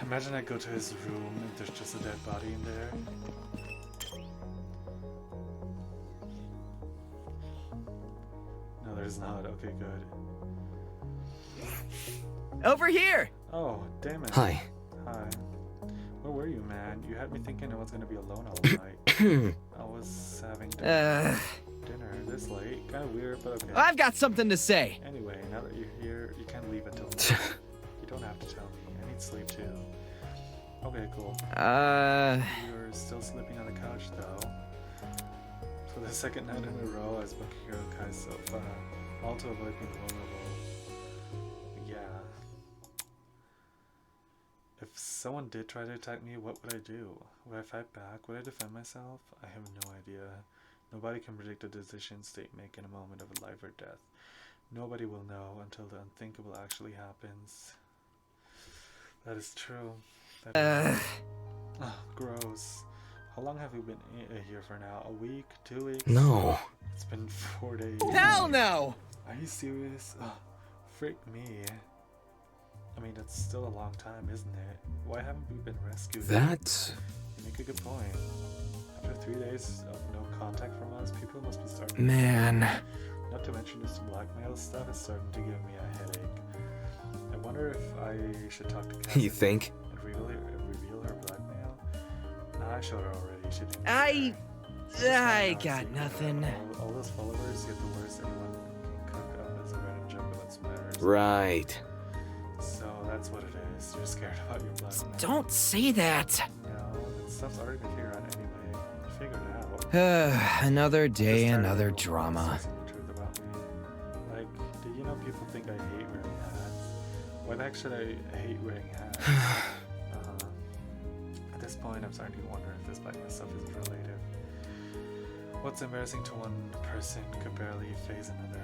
Imagine I go to his room and there's just a dead body in there. No, there's not. Okay, good. Over here! Oh, damn it. Hi. Hi. Where were you, man? You had me thinking I was gonna be alone all night. I was having dinner this late. Kind of weird, but okay. I've got something to say. Anyway, now that you're here, you can leave until later. You don't have to tell me. I need sleep too. Okay, cool. You're still sleeping on the couch though. For the second night in a row, I was bunking here on Kai's sofa, all to avoid being vulnerable. Yeah. If someone did try to attack me, what would I do? Would I fight back? Would I defend myself? I have no idea. Nobody can predict the decisions they make in a moment of life or death. Nobody will know until the unthinkable actually happens. That is true. That is... Oh, gross. How long have we been here for now? A week? 2 weeks? No. It's been 4 days. Hell no! Are you serious? Oh, freak me. I mean, that's still a long time, isn't it? Why haven't we been rescued? That's... You make a good point. After 3 days of no contact from us, people must be starting to... Man. Not to mention this blackmail stuff is starting to give me a headache. I wonder if I should talk to Cassidy You think? and reveal her blackmail. Nah, I showed her already. She didn't. I Just got see, nothing. All those followers get the worst anyone can cook up as a random joke about smatters. Right. So that's what it is. You're scared about your blackmail. Don't say that. No, that stuff's already gonna figure out anyway. Figure it out. Another day, Just another started drama. discussing the truth about me. Like, do you know people think I hate wearing hats? Why the heck should I hate wearing hats? At this point, I'm starting to wonder if this blackmail stuff is related. What's embarrassing to one person could barely phase another.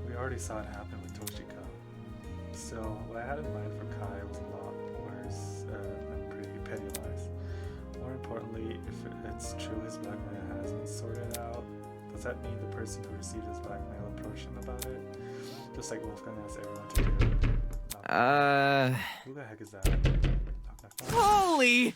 We already saw it happen with Toshiko. Still, what I had in mind for Kai was a lot worse than pretty petty lies. More importantly, if it's true his blackmail hasn't sorted out, does that mean the person who received his blackmail approached him about it? Just like Wolfgang asked everyone to do. Who the heck is that? Knock, knock, knock. Holy!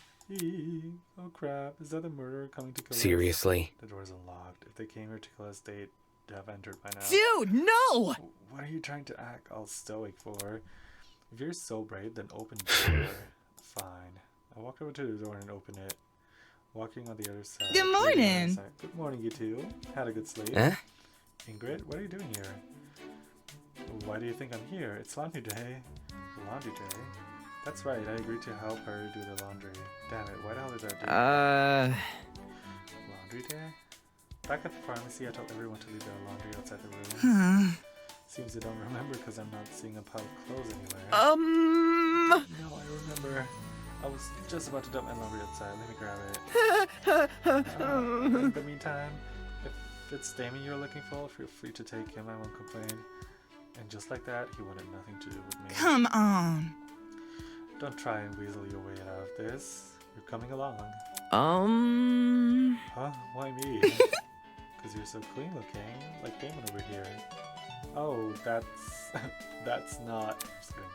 Oh crap, is that the murderer coming to kill us? Seriously? The door's unlocked. If they came here to kill us, they'd have entered by now. Dude, no! What are you trying to act all stoic for? If you're so brave, then open the door. Fine. I walk over to the door and open it. Walking on the other side. Good Waiting on the morning. other side. Good morning, you two. Had a good sleep. Huh? Ingrid, what are you doing here? Why do you think I'm here? It's laundry day. Laundry day? That's right, I agreed to help her do the laundry. Damn it, why the hell did I do laundry day? Back at the pharmacy, I told everyone to leave their laundry outside the room. Seems you don't remember because I'm not seeing a pile of clothes anywhere. No, I remember. I was just about to dump my laundry outside. Let me grab it. In the meantime, if it's Damon you're looking for, feel free to take him. I won't complain. And just like that, he wanted nothing to do with me. Come on. Don't try and weasel your way out of this. You're coming along. Huh? Why me? Because you're so clean looking, like Damon over here. Oh, that's not. Just kidding.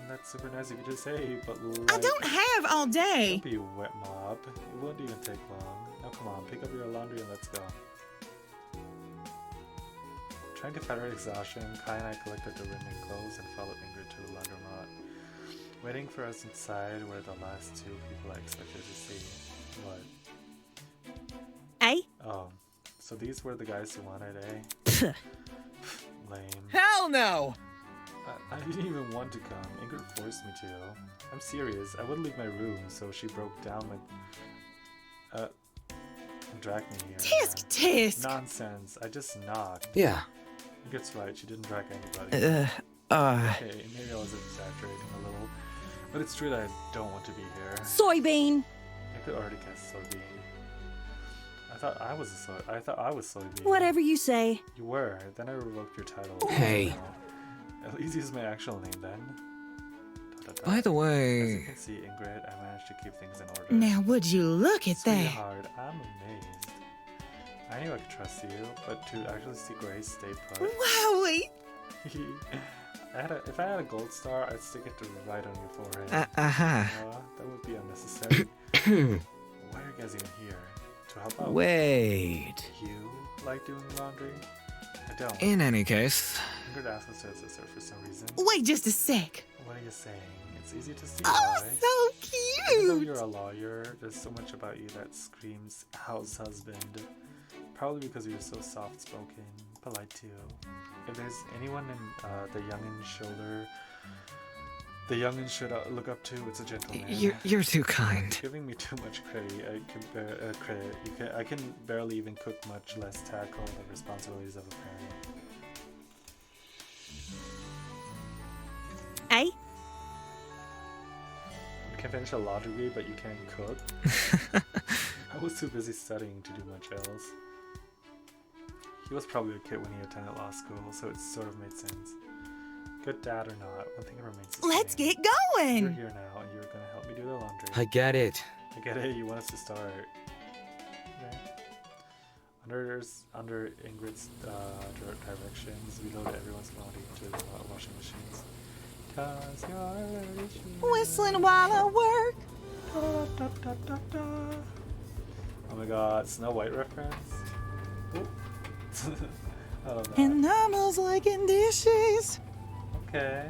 That's super nice of you to say, but like, I don't have all day. Don't be a wet mob. It won't even take long. Now come on, pick up your laundry and let's go. Trying to fight our exhaustion, Kai and I collected the remaining clothes and followed Ingrid to the laundromat. Waiting for us inside were the last two people I expected to see. What? Eh? Oh, so these were the guys who wanted, eh? Lame. Hell no! I didn't even want to come. Ingrid forced me to. I'm serious. I wouldn't leave my room, so she broke down my... and dragged me here. Tisk, tisk. Nonsense. I just knocked. Yeah. Ingrid's right. She didn't drag anybody. Okay, maybe I was exaggerating a little. But it's true that I don't want to be here. Soybean. I could already guess soybean. I thought I was soybean. Whatever you say. You were. Then I revoked your title. Hey. At least use my actual name then. By the As you way... can see, Ingrid, I managed to keep things in order. Now would you look at that? Sweetheart, I'm amazed. I knew I could trust you, but to actually see Grace stay put. Wowie. If I had a gold star, I'd stick it right on your forehead. That would be unnecessary. Why are you guys even here? To help out? Wait... You like doing laundry? I don't. In any case... Ingrid asked us to assist her for some reason. Wait just a sec. What are you saying? It's easy to see Oh, why. so Even though cute. you're a lawyer, there's so much about you that screams house husband. Probably because you're so soft-spoken, polite too. If there's anyone in the youngin should look up to, it's a gentleman. You're too kind. Giving me too much credit. I can barely even cook, much less tackle the responsibilities of a parent. Eh? You can finish a law degree, but you can't cook. I was too busy studying to do much else. He was probably a kid when he attended law school, so it sort of made sense. Good dad or not, one thing remains the Let's same. get You're going. here now, and you're gonna help me do the laundry. I get it. I get it, you want us to start. Under Ingrid's directions, we loaded everyone's laundry into the washing machines. Cause you're Whistling while I work. Oh my god, Snow White reference? Oop. I love that. And almost like in dishes. Okay.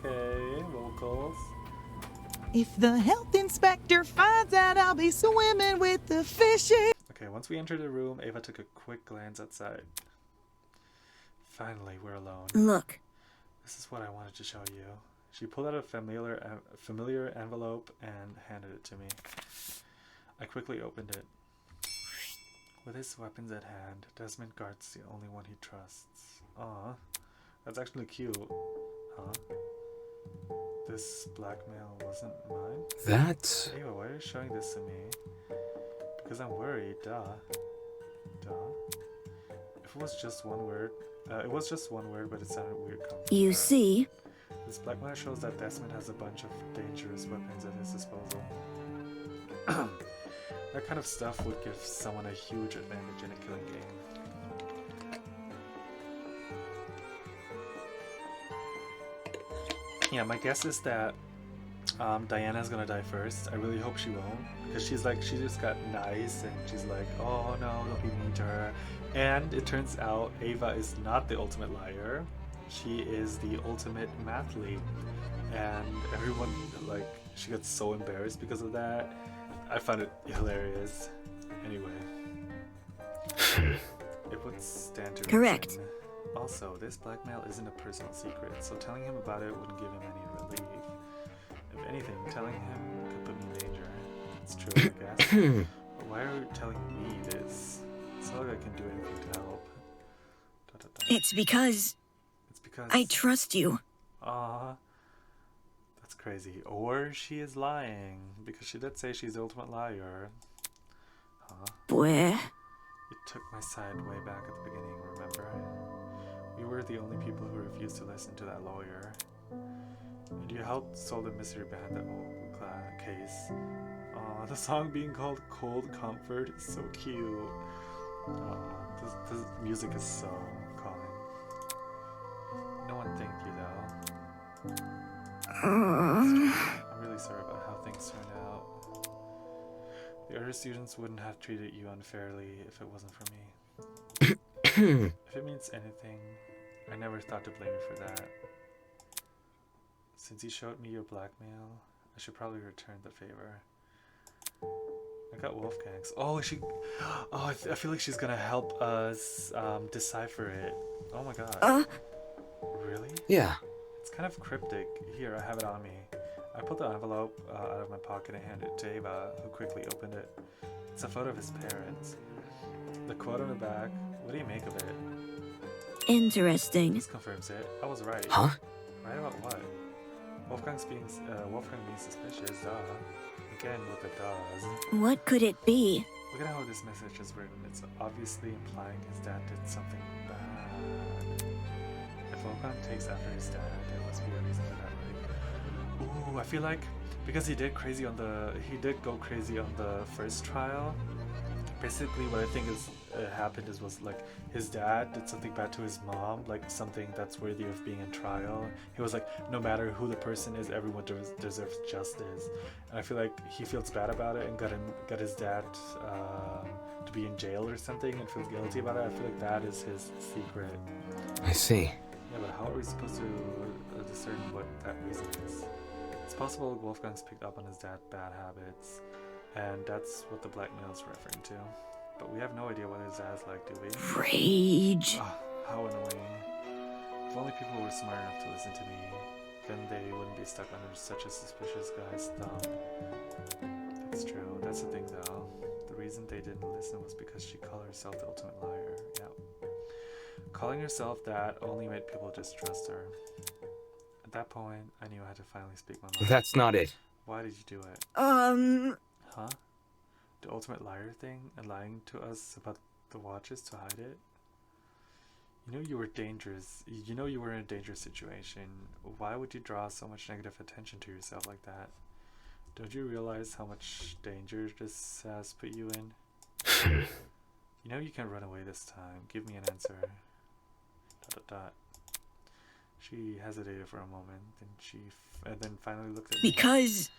Okay, vocals. If the health inspector finds out I'll be swimming with the fishes. Okay, once we entered the room, Ava took a quick glance outside. Finally, we're alone. Look. This is what I wanted to show you. She pulled out a familiar envelope and handed it to me. I quickly opened it. With his weapons at hand, Desmond guards the only one he trusts. Aw, that's actually cute. Huh? This blackmail wasn't mine? That's... Ava, why are you showing this to me? Because I'm worried, duh. If it was just one word, but it sounded weird coming from You her. see? This blackmail shows that Desmond has a bunch of dangerous weapons at his disposal. That kind of stuff would give someone a huge advantage in a killing game. Yeah, my guess is that Diana's gonna die first. I really hope she won't, because she just got nice and she's like, oh no, don't be mean to her. And it turns out Ava is not the ultimate liar. She is the ultimate mathlete, and everyone, like, she got so embarrassed because of that. I found it hilarious. Anyway, it would stand to Correct. reason. Also, this blackmail isn't a personal secret, so telling him about it wouldn't give him any relief. If anything, telling him could put me in danger. It's true, I guess. But why are you telling me this? It's not like I can do anything to help. It's because It's because I trust you. Aw, that's crazy. Or she is lying, because she did say she's the ultimate liar. Huh? Boy. You took my side way back at the beginning, remember? We were the only people who refused to listen to that lawyer. And you helped solve the mystery behind that whole case. Aw, the song being called Cold Comfort is so cute. Aw, this music is so calming. No one thanked you though. I'm really sorry about how things turned out. The other students wouldn't have treated you unfairly if it wasn't for me. If it means anything, I never thought to blame you for that. Since you showed me your blackmail, I should probably return the favor. I got Wolfgang's. Oh, I feel like she's gonna help us decipher it. Oh my god. Really? Yeah. It's kind of cryptic. Here, I have it on me. I pulled the envelope out of my pocket and handed it to Ava, who quickly opened it. It's a photo of his parents. The quote on the back, what do you make of it? Interesting. This confirms it. I was right. Huh? Right about what? Wolfgang being suspicious, duh. Again with the does. What could it be? Look at how this message is written. It's obviously implying his dad did something bad. If Wolfgang takes after his dad, there must be a reason for that, right? Ooh, I feel like because he did go crazy on the first trial. Basically, what I think is happened was like his dad did something bad to his mom, like something that's worthy of being in trial. He was like, no matter who the person is, everyone deserves justice. And I feel like he feels bad about it and got his dad to be in jail or something and feels guilty about it. I feel like that is his secret. I see. Yeah, but how are we supposed to discern what that reason is? It's possible Wolfgang's picked up on his dad's bad habits, and that's what the blackmail is referring to. But we have no idea what his dad's like, do we? Rage. Ah, how annoying. If only people were smart enough to listen to me, then they wouldn't be stuck under such a suspicious guy's thumb. That's true. That's the thing, though. The reason they didn't listen was because she called herself the ultimate liar. Yeah. Calling herself that only made people distrust her. At that point, I knew I had to finally speak my mind. That's not it. Why did you do it? Huh? The ultimate liar thing and lying to us about the watches to hide it? You know you were dangerous. You know you were in a dangerous situation. Why would you draw so much negative attention to yourself like that? Don't you realize how much danger this has put you in? You know you can't run away this time. Give me an answer. ... She hesitated for a moment, and then finally looked at me. Because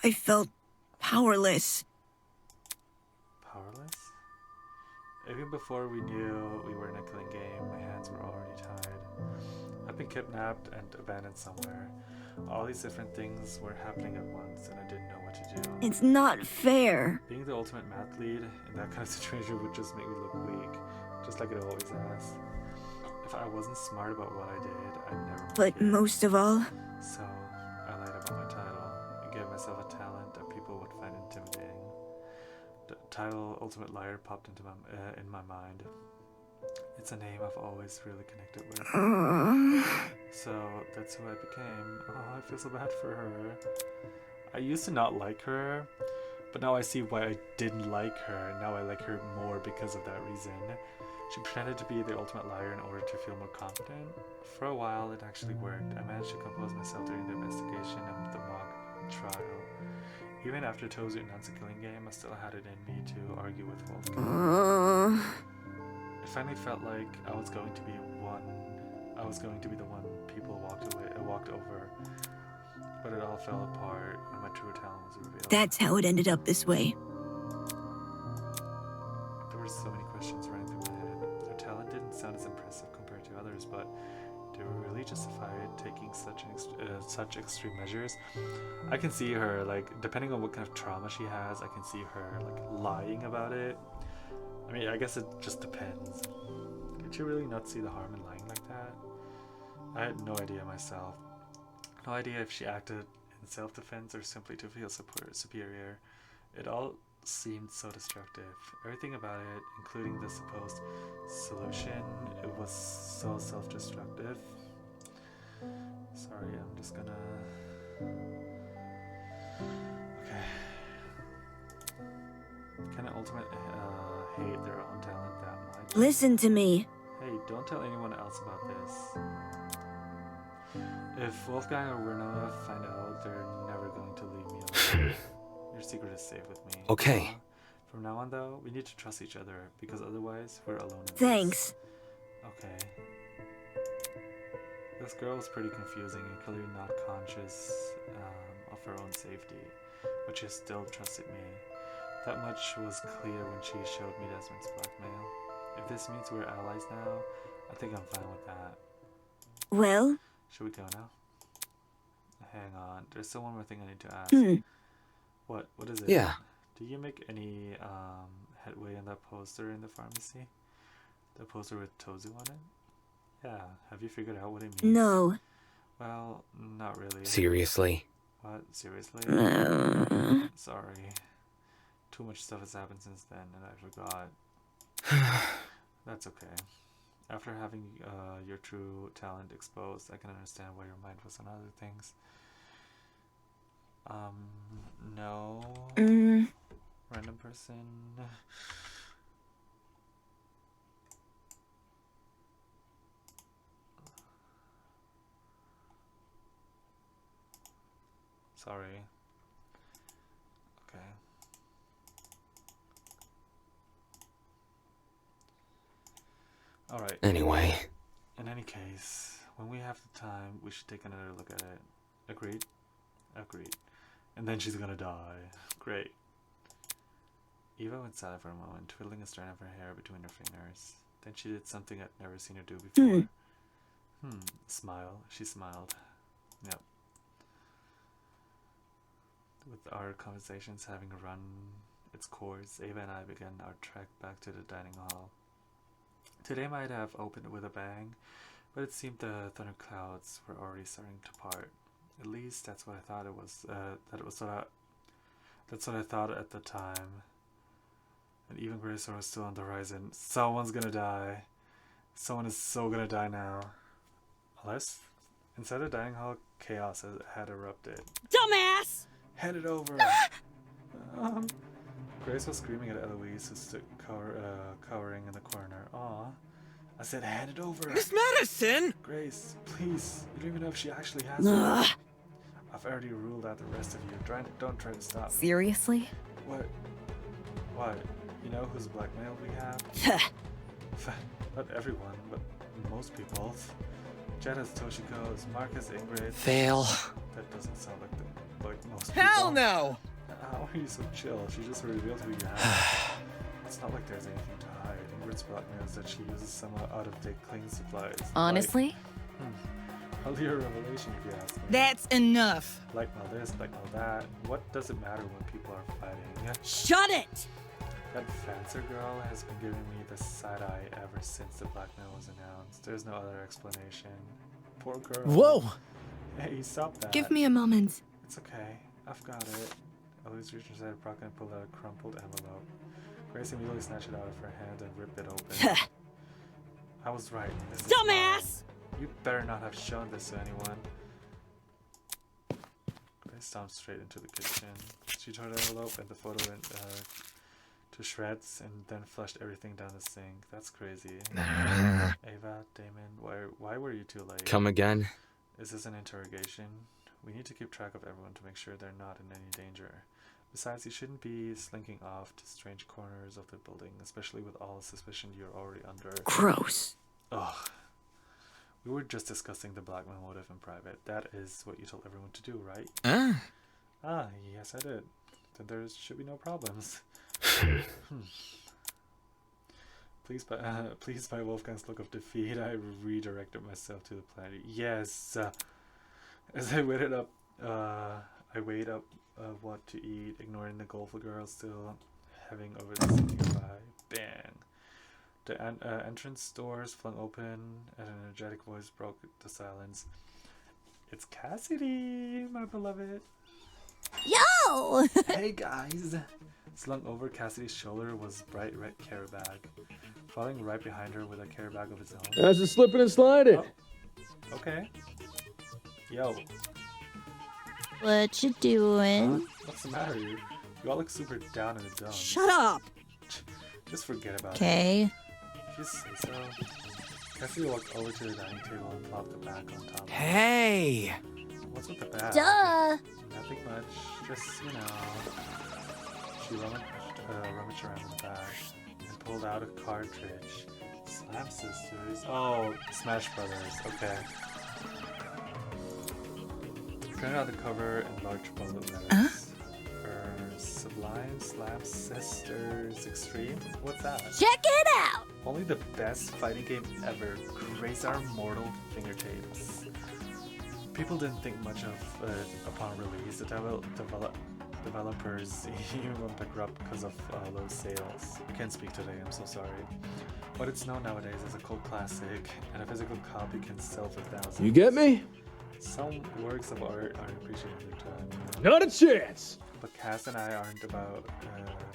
I felt powerless. Powerless? Even before we knew we were in a killing game, my hands were already tied. I'd been kidnapped and abandoned somewhere. All these different things were happening at once, and I didn't know what to do. It's not fair. Being the ultimate math lead in that kind of situation would just make me look weak, just like it always has. If I wasn't smart about what I did, I'd never But make it. most of all, So, I lied about my title and gave myself a talent that people would find intimidating. The title Ultimate Liar popped into in my mind. It's a name I've always really connected with. So, that's who I became. Oh, I feel so bad for her. I used to not like her, but now I see why I didn't like her. Now I like her more because of that reason. She pretended to be the ultimate liar in order to feel more confident. For a while, it actually worked. I managed to compose myself during the investigation and the mock trial. Even after Tozu announced a killing game, I still had it in me to argue with Wolfgang. It finally felt like I was going to be the one people walked over. But it all fell apart when my true talent was revealed. that's how it ended up this way. There were so many questions running through my head. Her talent didn't sound as impressive compared to others, but did we really justify taking such extreme measures? I can see her, like, depending on what kind of trauma she has, I can see her, like, lying about it. I mean, I guess it just depends. Did you really not see the harm in lying like that? I had no idea myself. No idea if she acted in self-defense or simply to feel superior. It all seemed so destructive. Everything about it, including the supposed solution, it was so self-destructive. Sorry, I'm just gonna... Okay. Can an ultimate hate their own talent that much? Listen to me. Hey, don't tell anyone else about this. If Wolfgang or Renona find out, they're never going to leave me alone. Your secret is safe with me. Okay. From now on, though, we need to trust each other, because otherwise, we're alone in this. Thanks. Okay. This girl is pretty confusing and clearly not conscious of her own safety, but she still trusted me. That much was clear when she showed me Desmond's blackmail. If this means we're allies now, I think I'm fine with that. Well, Should we go now? Hang on, there's still one more thing I need to ask. What is it? Yeah. Do you make any headway on that poster in the pharmacy? The poster with Tozu on it? Yeah, have you figured out what it means? no. Well, not really. Seriously? What? Seriously? Uh, Sorry. Too much stuff has happened since then, and I forgot. That's okay. After having your true talent exposed, I can understand why your mind was on other things. No. Random person. Sorry. Okay. Alright. Anyway. In any case, when we have the time, we should take another look at it. Agreed? Agreed. And then she's gonna die. Great. Eva went silent for a moment, twiddling a strand of her hair between her fingers. Then she did something I'd never seen her do before. Smile. She smiled. Yep. With our conversations having run its course, Ava and I began our trek back to the dining hall. Today might have opened with a bang, but it seemed the thunder clouds were already starting to part. At least that's what I thought it was. That's what I thought at the time. And even greater was still on the horizon. Someone's gonna die. Someone is so gonna die now. Unless inside the dining hall, chaos had erupted. dumbass! Hand it over! Grace was screaming at Eloise, who stood cowering in the corner. Aw. I said, hand it over! Miss Madison! Grace, please. You don't even know if she actually has Ugh. it. I've already ruled out the rest of you. Don't try to stop me. Seriously? What? What? You know whose blackmail we have? Not everyone, but most people. Jed has Toshiko's, Marcus Ingrid. Fail. That doesn't sound like most people. Hell no! How are you so chill? She just revealed who you have. It's not like there's anything to hide. Ingrid's blackmail is that she uses some out-of-date cleaning supplies. Honestly? Hardly a revelation if you ask me. That's enough. Blackmail this, blackmail that. What does it matter when people are fighting? Shut it! That Fancer girl has been giving me the side-eye ever since the blackmail was announced. There's no other explanation. Poor girl. Whoa! Hey, stop that. Give me a moment. It's okay. I've got it. Elise reached inside Brock and pulled out a crumpled envelope. Grace immediately snatched it out of her hand and ripped it open. I was right. This is Dumbass! wrong. You better not have shown this to anyone. Grace stomped straight into the kitchen. She tore the envelope and the photo to shreds and then flushed everything down the sink. That's crazy. Ava, Damon, why were you too late? Come again? Is this an interrogation? We need to keep track of everyone to make sure they're not in any danger. Besides, you shouldn't be slinking off to strange corners of the building, especially with all the suspicion you're already under. Gross. Ugh. We were just discussing the blackmail motive in private. That is what you told everyone to do, right? Ah, yes I did. Then there should be no problems. Pleased by Wolfgang's look of defeat, I redirected myself to the planet. Yes! As I weighed up what to eat, ignoring the golfer girl still having over the city nearby. Bang! The entrance doors flung open, and an energetic voice broke the silence. It's Cassidy, my beloved. Yo! Hey guys! Slung over Cassidy's shoulder was bright red carry bag. Following right behind her with a carry bag of its own. That's a slipping and sliding. Oh. Okay. Yo. What you doing? What's the matter? You all look super down in the dumps. Shut up! Just forget about it. Okay. If you say so. Cassidy walked over to the dining table and plopped the bag on top. Hey! What's with the bag? Duh! Nothing much. Just, you know. She rummaged around in the bag and pulled out a cartridge. Slam Sisters. Oh, Smash Brothers. Okay. Printed out the cover in large bold letters. Sublime Slam Sisters Extreme? What's that? Check it out! Only the best fighting game ever. Grace our mortal fingertips. People didn't think much of it upon release. The developers even pick her up because of low sales. I can't speak today, I'm so sorry. But it's known nowadays as a cult classic, and a physical copy can sell for thousands. You get me? Some works of art aren't appreciated. Not a chance! But Cass and I aren't about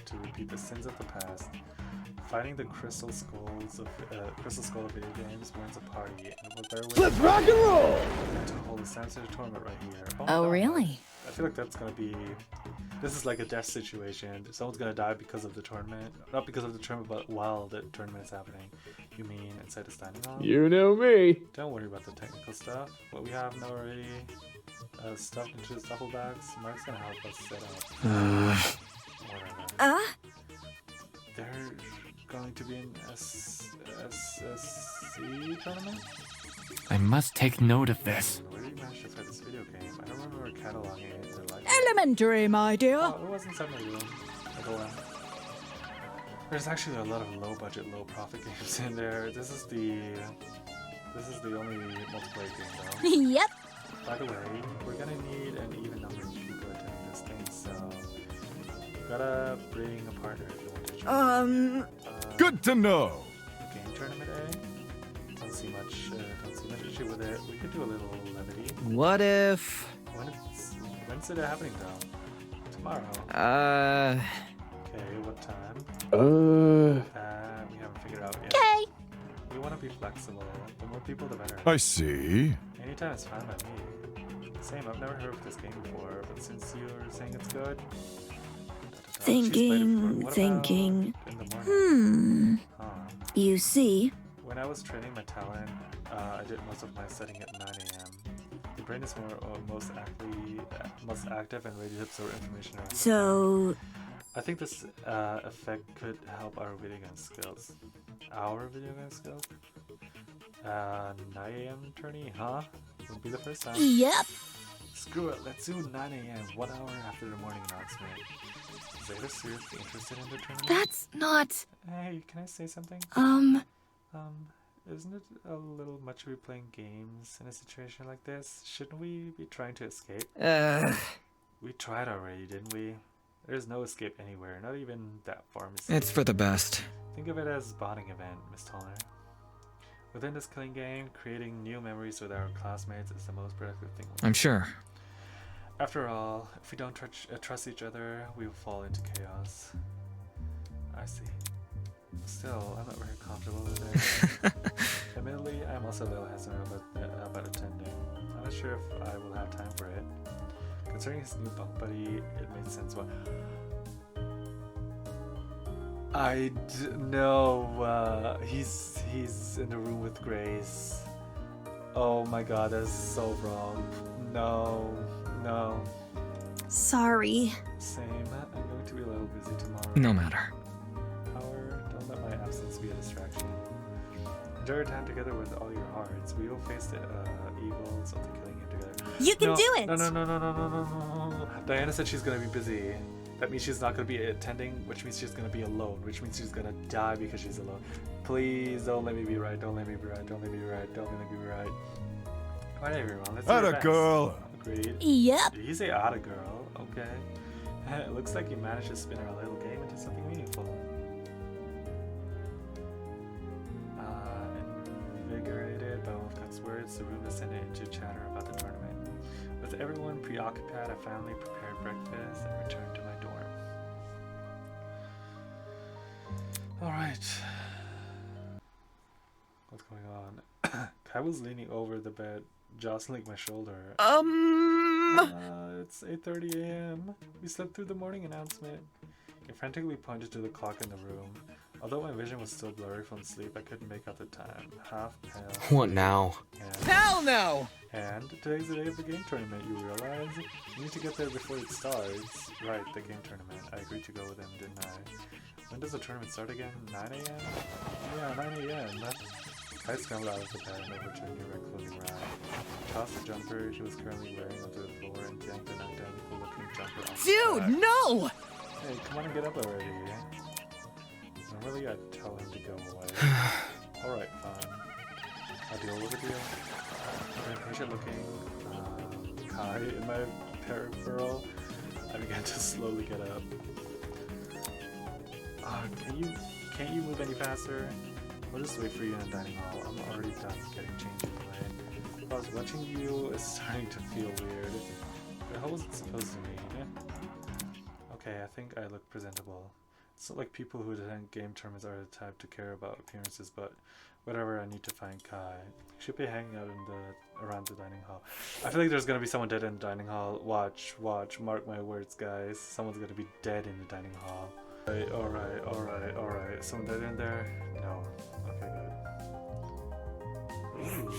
to repeat the sins of the past. Fighting the Crystal Skull of video games warrants a party, and what better way Let's rock and roll! to hold a sensitive tournament right here. Oh, no. really? I feel like that's gonna be... This is like a death situation. Someone's gonna die because of the tournament. Not because of the tournament, but while the tournament is happening. You mean inside the standing hall? You know me. Don't worry about the technical stuff. What we have now already stuffed into his duffel bags. Mark's gonna help us set up. Whatever. They're going to be an SSC tournament? I must take note of this. Where did you manage to find this video game? I don't remember cataloging it or like Elementary, my dear. Oh, it wasn't inside my room. There's actually a lot of low budget, low profit games in there. This is the only multiplayer game though. Yep. By the way, we're gonna need an even number of people attending this thing, so you gotta bring a partner if you want to join. Good to know. Game tournament, eh? Don't see much issue with it. We could do a little levity. What if... When's it happening though? Tomorrow. Okay, what time? We haven't figured out yet. Okay. We want to be flexible. The more people, the better. I see. Anytime is fine by me. Same, I've never heard of this game before, but since you're saying it's good... Thinking. In the morning. Huh. You see? When I was training my talent, I did most of my setting at 9 a.m. The brain is most active and ready to absorb information around. So, I think this effect could help our video game skills. Our video game skills? 9 AM tourney, huh? Would be the first time. Yep. Screw it, let's do 9 AM, 1 hour after the morning announcement. Is Zeta seriously interested in the tournament? That's not... Hey, can I say something? Isn't it a little much to be playing games in a situation like this? Shouldn't we be trying to escape? We tried already, didn't we? There's no escape anywhere, not even that pharmacy. It's for the best. Think of it as a bonding event, Miss Toller. Within this killing game, creating new memories with our classmates is the most productive thing. I'm sure. After all, if we don't trust each other, we will fall into chaos. I see. Still, I'm not very comfortable with it. Admittedly, I'm also a little hesitant about attending. I'm not sure if I will have time for it. Considering his new bunk buddy, it made sense. What? No, he's in the room with Grace. Oh my god, that's so wrong. No. Sorry. Same. I'm going to be a little busy tomorrow. No matter. However, don't let my absence be a distraction. Enjoy your time together with all your hearts. We will face the evils of the killing game together. You can do it! No. Diana said she's gonna be busy. That means she's not gonna be attending, which means she's gonna be alone, which means she's gonna die because she's alone. Please don't let me be right. Don't let me be right. Don't let me be right. Don't let me be right. Alright, everyone. Let's do our Atta best. girl. Agreed. Yep. Did he say atta girl? Okay. It looks like you managed to spin our little game into something meaningful. Invigorated by Wolfcock's words, the room descended into chatter about the tournament. With everyone preoccupied, I finally prepared breakfast and returned to my dorm. Alright. What's going on? Kai was leaning over the bed, jostling my shoulder. It's 8:30 AM. We slept through the morning announcement. He frantically pointed to the clock in the room. Although my vision was still blurry from sleep, I couldn't make out the time. Half pale. What now? Hell no! And today's the day of the game tournament, you realize? You need to get there before it starts. Right, the game tournament. I agreed to go with him, didn't I? When does the tournament start again? 9 AM? Yeah, 9 AM. I scrambled out of the bed and over to a new red clothing rack. Tossed the jumper she was currently wearing onto the floor and yanked an identical looking jumper off the Dude, rack. no! Hey, come on and get up already. Normally I'd tell him to go away. Alright, fine. I'll deal with it here. An impatient looking Kai in my peripheral, I began to slowly get up. Can't you move any faster? I'll just wait for you in the dining hall. I'm already done getting changed anyway. If I was watching you, it's starting to feel weird. But how was it supposed to mean? Okay, I think I look presentable. It's not like people who attend game tournaments are the type to care about appearances, but whatever, I need to find Kai. He should be hanging out around the dining hall. I feel like there's gonna be someone dead in the dining hall. Watch, mark my words, guys. Someone's gonna be dead in the dining hall. Alright. Someone dead in there? No. Okay, good. Ooh.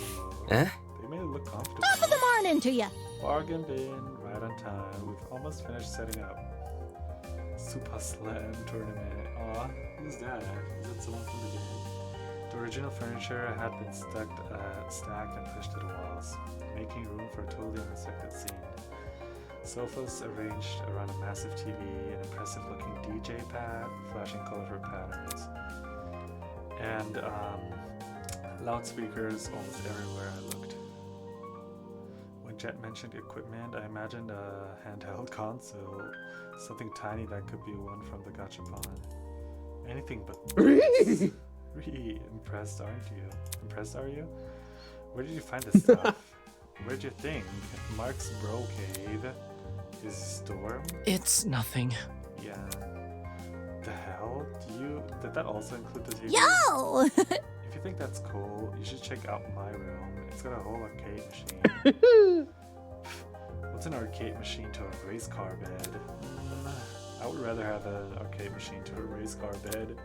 They made it look comfortable. Top of the morning to ya. Bargain bin, right on time. We've almost finished setting up. Super Slam tournament. Aw, who's that? Is that someone from the game? The original furniture had been stacked and pushed to the walls, making room for a totally unexpected scene. Sofas arranged around a massive TV, an impressive looking DJ pad, flashing colorful patterns, and loudspeakers almost everywhere I looked. When Jet mentioned equipment, I imagined a handheld console, something tiny that could be won from the gachapon. Anything but this. Really impressed, aren't you? Impressed, are you? Where did you find this stuff? Where'd you think? Mark's bro cave? His storm? It's nothing. Yeah. The hell? Did that also include the TV? Yo! If you think that's cool, you should check out my room. It's got a whole arcade machine. What's an arcade machine to a race car bed? I would rather have an arcade machine to a race car bed,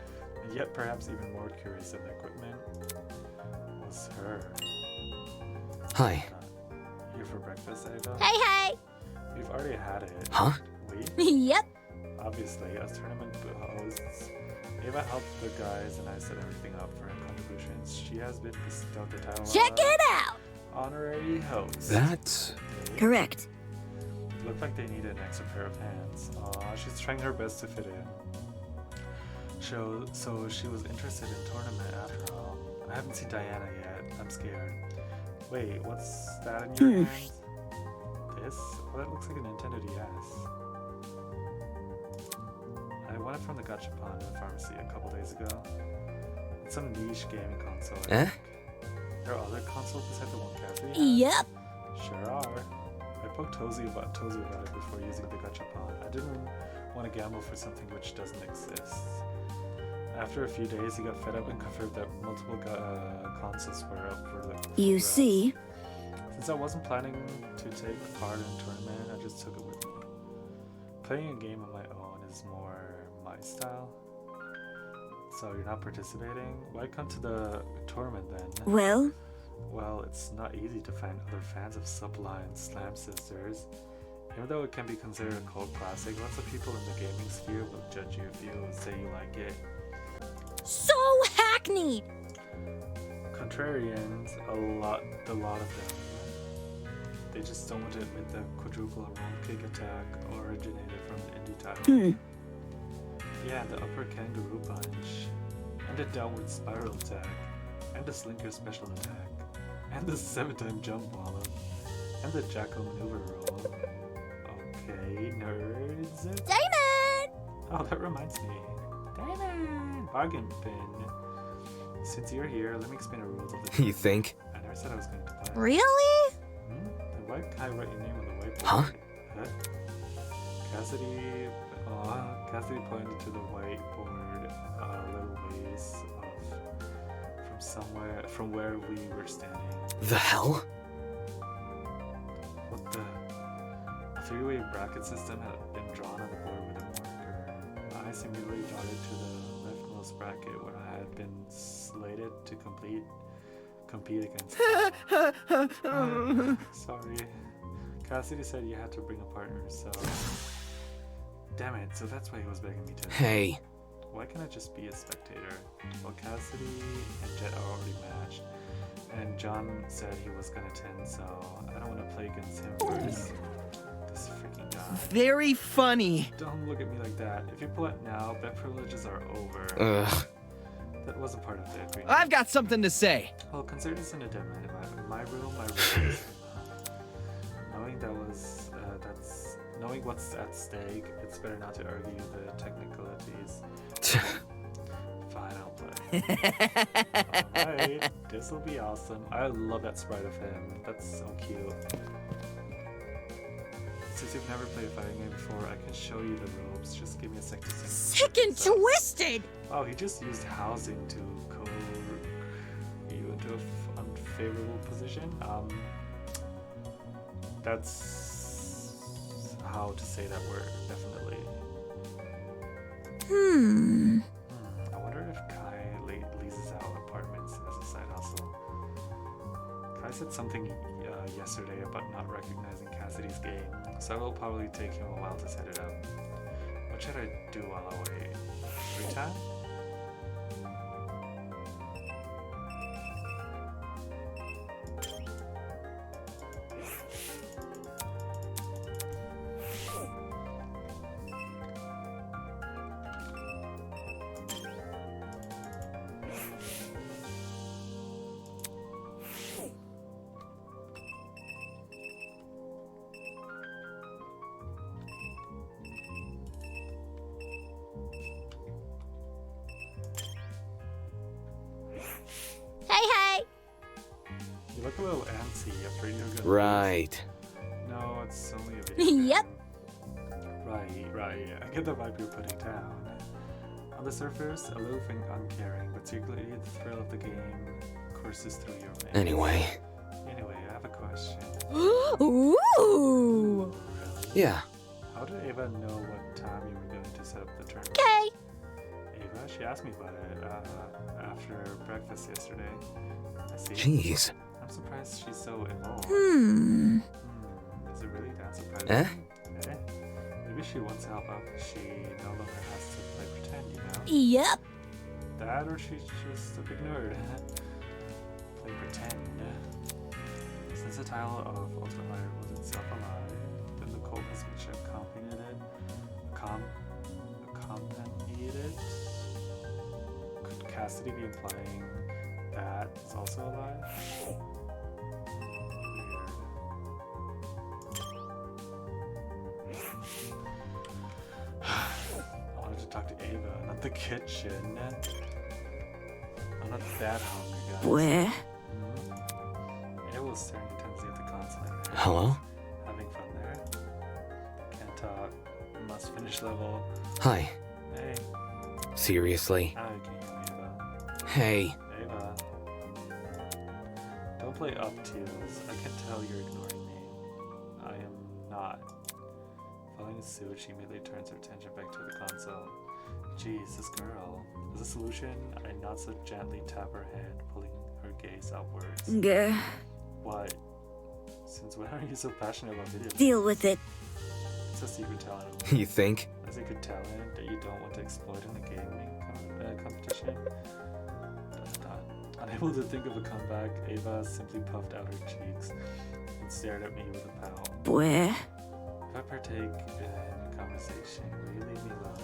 and yet perhaps even more curious than the equipment was her. Hi. Here for breakfast, Ava? Hey! We've already had it. Huh? We? Yep. Obviously, as tournament hosts, Ava helped the guys and I set everything up for her contributions. She has been bestowed the title Check of it out! Honorary host. That's... Okay. Correct. Looked like they needed an extra pair of hands. She's trying her best to fit in. So she was interested in tournament after all. I haven't seen Diana yet. I'm scared. Wait, what's that in your hands? This? Oh, that looks like a Nintendo DS. I won it from the gachapon in the pharmacy a couple days ago. It's some niche gaming console. I think. There are other consoles besides the one Cassidy has? Yep. Sure are. I poked Tozy about it before using the gachapon. I didn't want to gamble for something which doesn't exist. After a few days, he got fed up and confirmed that multiple consoles were up for the You grabs. see? Since I wasn't planning to take part in a tournament, I just took it with me. Playing a game on my own is more my style. So you're not participating? Why come to the tournament then? Well, Well, it's not easy to find other fans of Sublime Slam Sisters. Even though it can be considered a cult classic, lots of people in the gaming sphere will judge you if you say you like it. so hackneyed! Contrarians, a lot of them. They just don't want to admit that quadruple roll kick attack originated from an indie title. Yeah, the upper kangaroo punch, and the downward spiral attack, and the slinker special attack, and the 7-time jump wallop, and the jackal maneuver roll. Okay, nerds. Damon! Oh, that reminds me. Damon! Bargain bin. Since you're here, let me explain the rules of the You think? I never said I was going to play. Really? And why can I write your name on the whiteboard? Huh? Huh? Cassidy pointed to the whiteboard little ways from where we were standing. The hell? What the? A three-way bracket system had been drawn on the board with a marker. My eyes immediately darted to the leftmost bracket where I had been slated to compete against. Sorry. Cassidy said you had to bring a partner, so... Damn it, so that's why he was begging me to... Hey. Why can't I just be a spectator? Well, Cassidy and Jet are already matched, and John said he was gonna attend, so I don't want to play against him first. This freaking guy. Very funny. Don't look at me like that. If you pull it now, bet privileges are over. Ugh. That wasn't part of the agreement. I've got something to say. Well, consider this an addendum. My rules. Knowing what's at stake, it's better not to argue the technicalities. Fine, I'll play. Alright, this'll be awesome. I love that sprite of him. That's so cute. Since you've never played a fighting game before, I can show you the ropes. Just give me a sec to sing. Sick and twisted! Oh, he just used housing to coerce you into an unfavorable position. That's how to say that word, definitely. I wonder if Kai leases out apartments as a side hustle. Kai said something yesterday about not recognizing Cassidy's game, so it will probably take him a while to set it up. What should I do while I wait? Free time? Hey! You look a little antsy after you're good. Right. No, it's only a video game. Yep. Right. I get the vibe you're putting down. On the surface, aloof and uncaring, but secretly the thrill of the game courses through your veins. Anyway. Anyway, I have a question. Ooh! Really? Yeah. How did Ava know what time you were going to set up the tournament? Okay. Ava, she asked me about it after breakfast yesterday. I see. Jeez. I'm surprised she's so involved. Hmm. Is it really that surprising? Eh? Eh? Maybe Maybe she wants help out. She no longer has to play pretend, you know? Yep. That or she's just a big nerd. Play pretend. Since the title of Ultimate Liar was itself a lie, then the coldness which accompanied it, could Cassidy be implying that it's also a lie? Weird. I wanted to talk to Ava, not the kitchen. I'm not that hungry, guys. Where? Ava was staring intensely at the console. Hello? Having fun there. Can't talk. Must finish level. Hi. Hey. Seriously? Ah, you can hear me, Ava. Hey. Ava. Don't play obtuse. I can tell you're ignoring me. I am not. Following suit, she immediately turns her attention back to the console. Jeez, this girl. As a solution, I not so gently tap her hand, pulling her gaze upwards. Gah. What? Since when are you so passionate about video games? Deal with it. It's a secret talent. You think? A secret talent that you don't want to exploit in a gaming competition? Unable to think of a comeback, Ava simply puffed out her cheeks and stared at me with a pout. Where? If I partake in a conversation, will you leave me alone?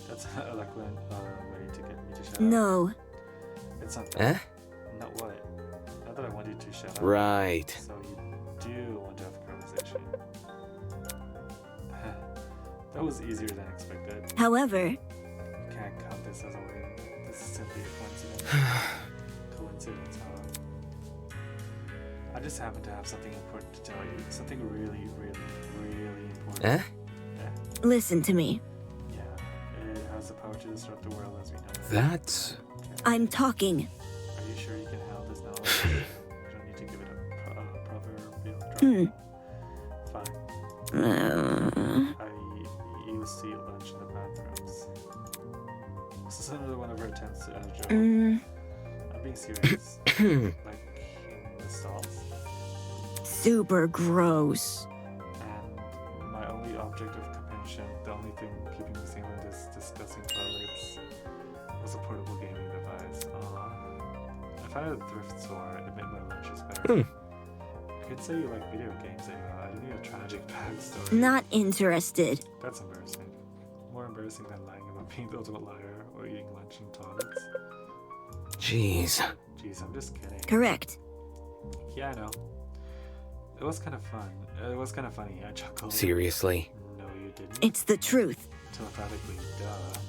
That's an eloquent way to get me to shut up. No. It's not that. Eh? Not what? Not that I want you to shut up. Right. So you do want to have a conversation. That was easier than expected. However, You can't count this as a win. This is simply a coincidence. Coincidence, huh? I just happen to have something important to tell you. Something really, really, really important. Eh? listen to me. Yeah, it has the power to disrupt the world as we know it. That's... I'm talking. Are you sure you can handle this knowledge? You don't need to give it a proverbial drop. Fine. I used to eat lunch in the bathrooms. This is another one of her attempts to joke. I'm being serious. Like in the stalls. Super gross. And my only object of companionship, the only thing keeping me sane in this disgusting toilets, was a portable gaming device. If I had a thrift store, I'd admit my lunch is better. You could say you like video games, Ava. I don't need a tragic backstory. Not interested. That's embarrassing. More embarrassing than lying about being the ultimate liar or eating lunch in toilets. Jeez. Jeez, I'm just kidding. Correct. Yeah, I know. It was kind of fun. It was kind of funny. I chuckled. Seriously? No, you didn't. It's the truth. Telepathically, duh.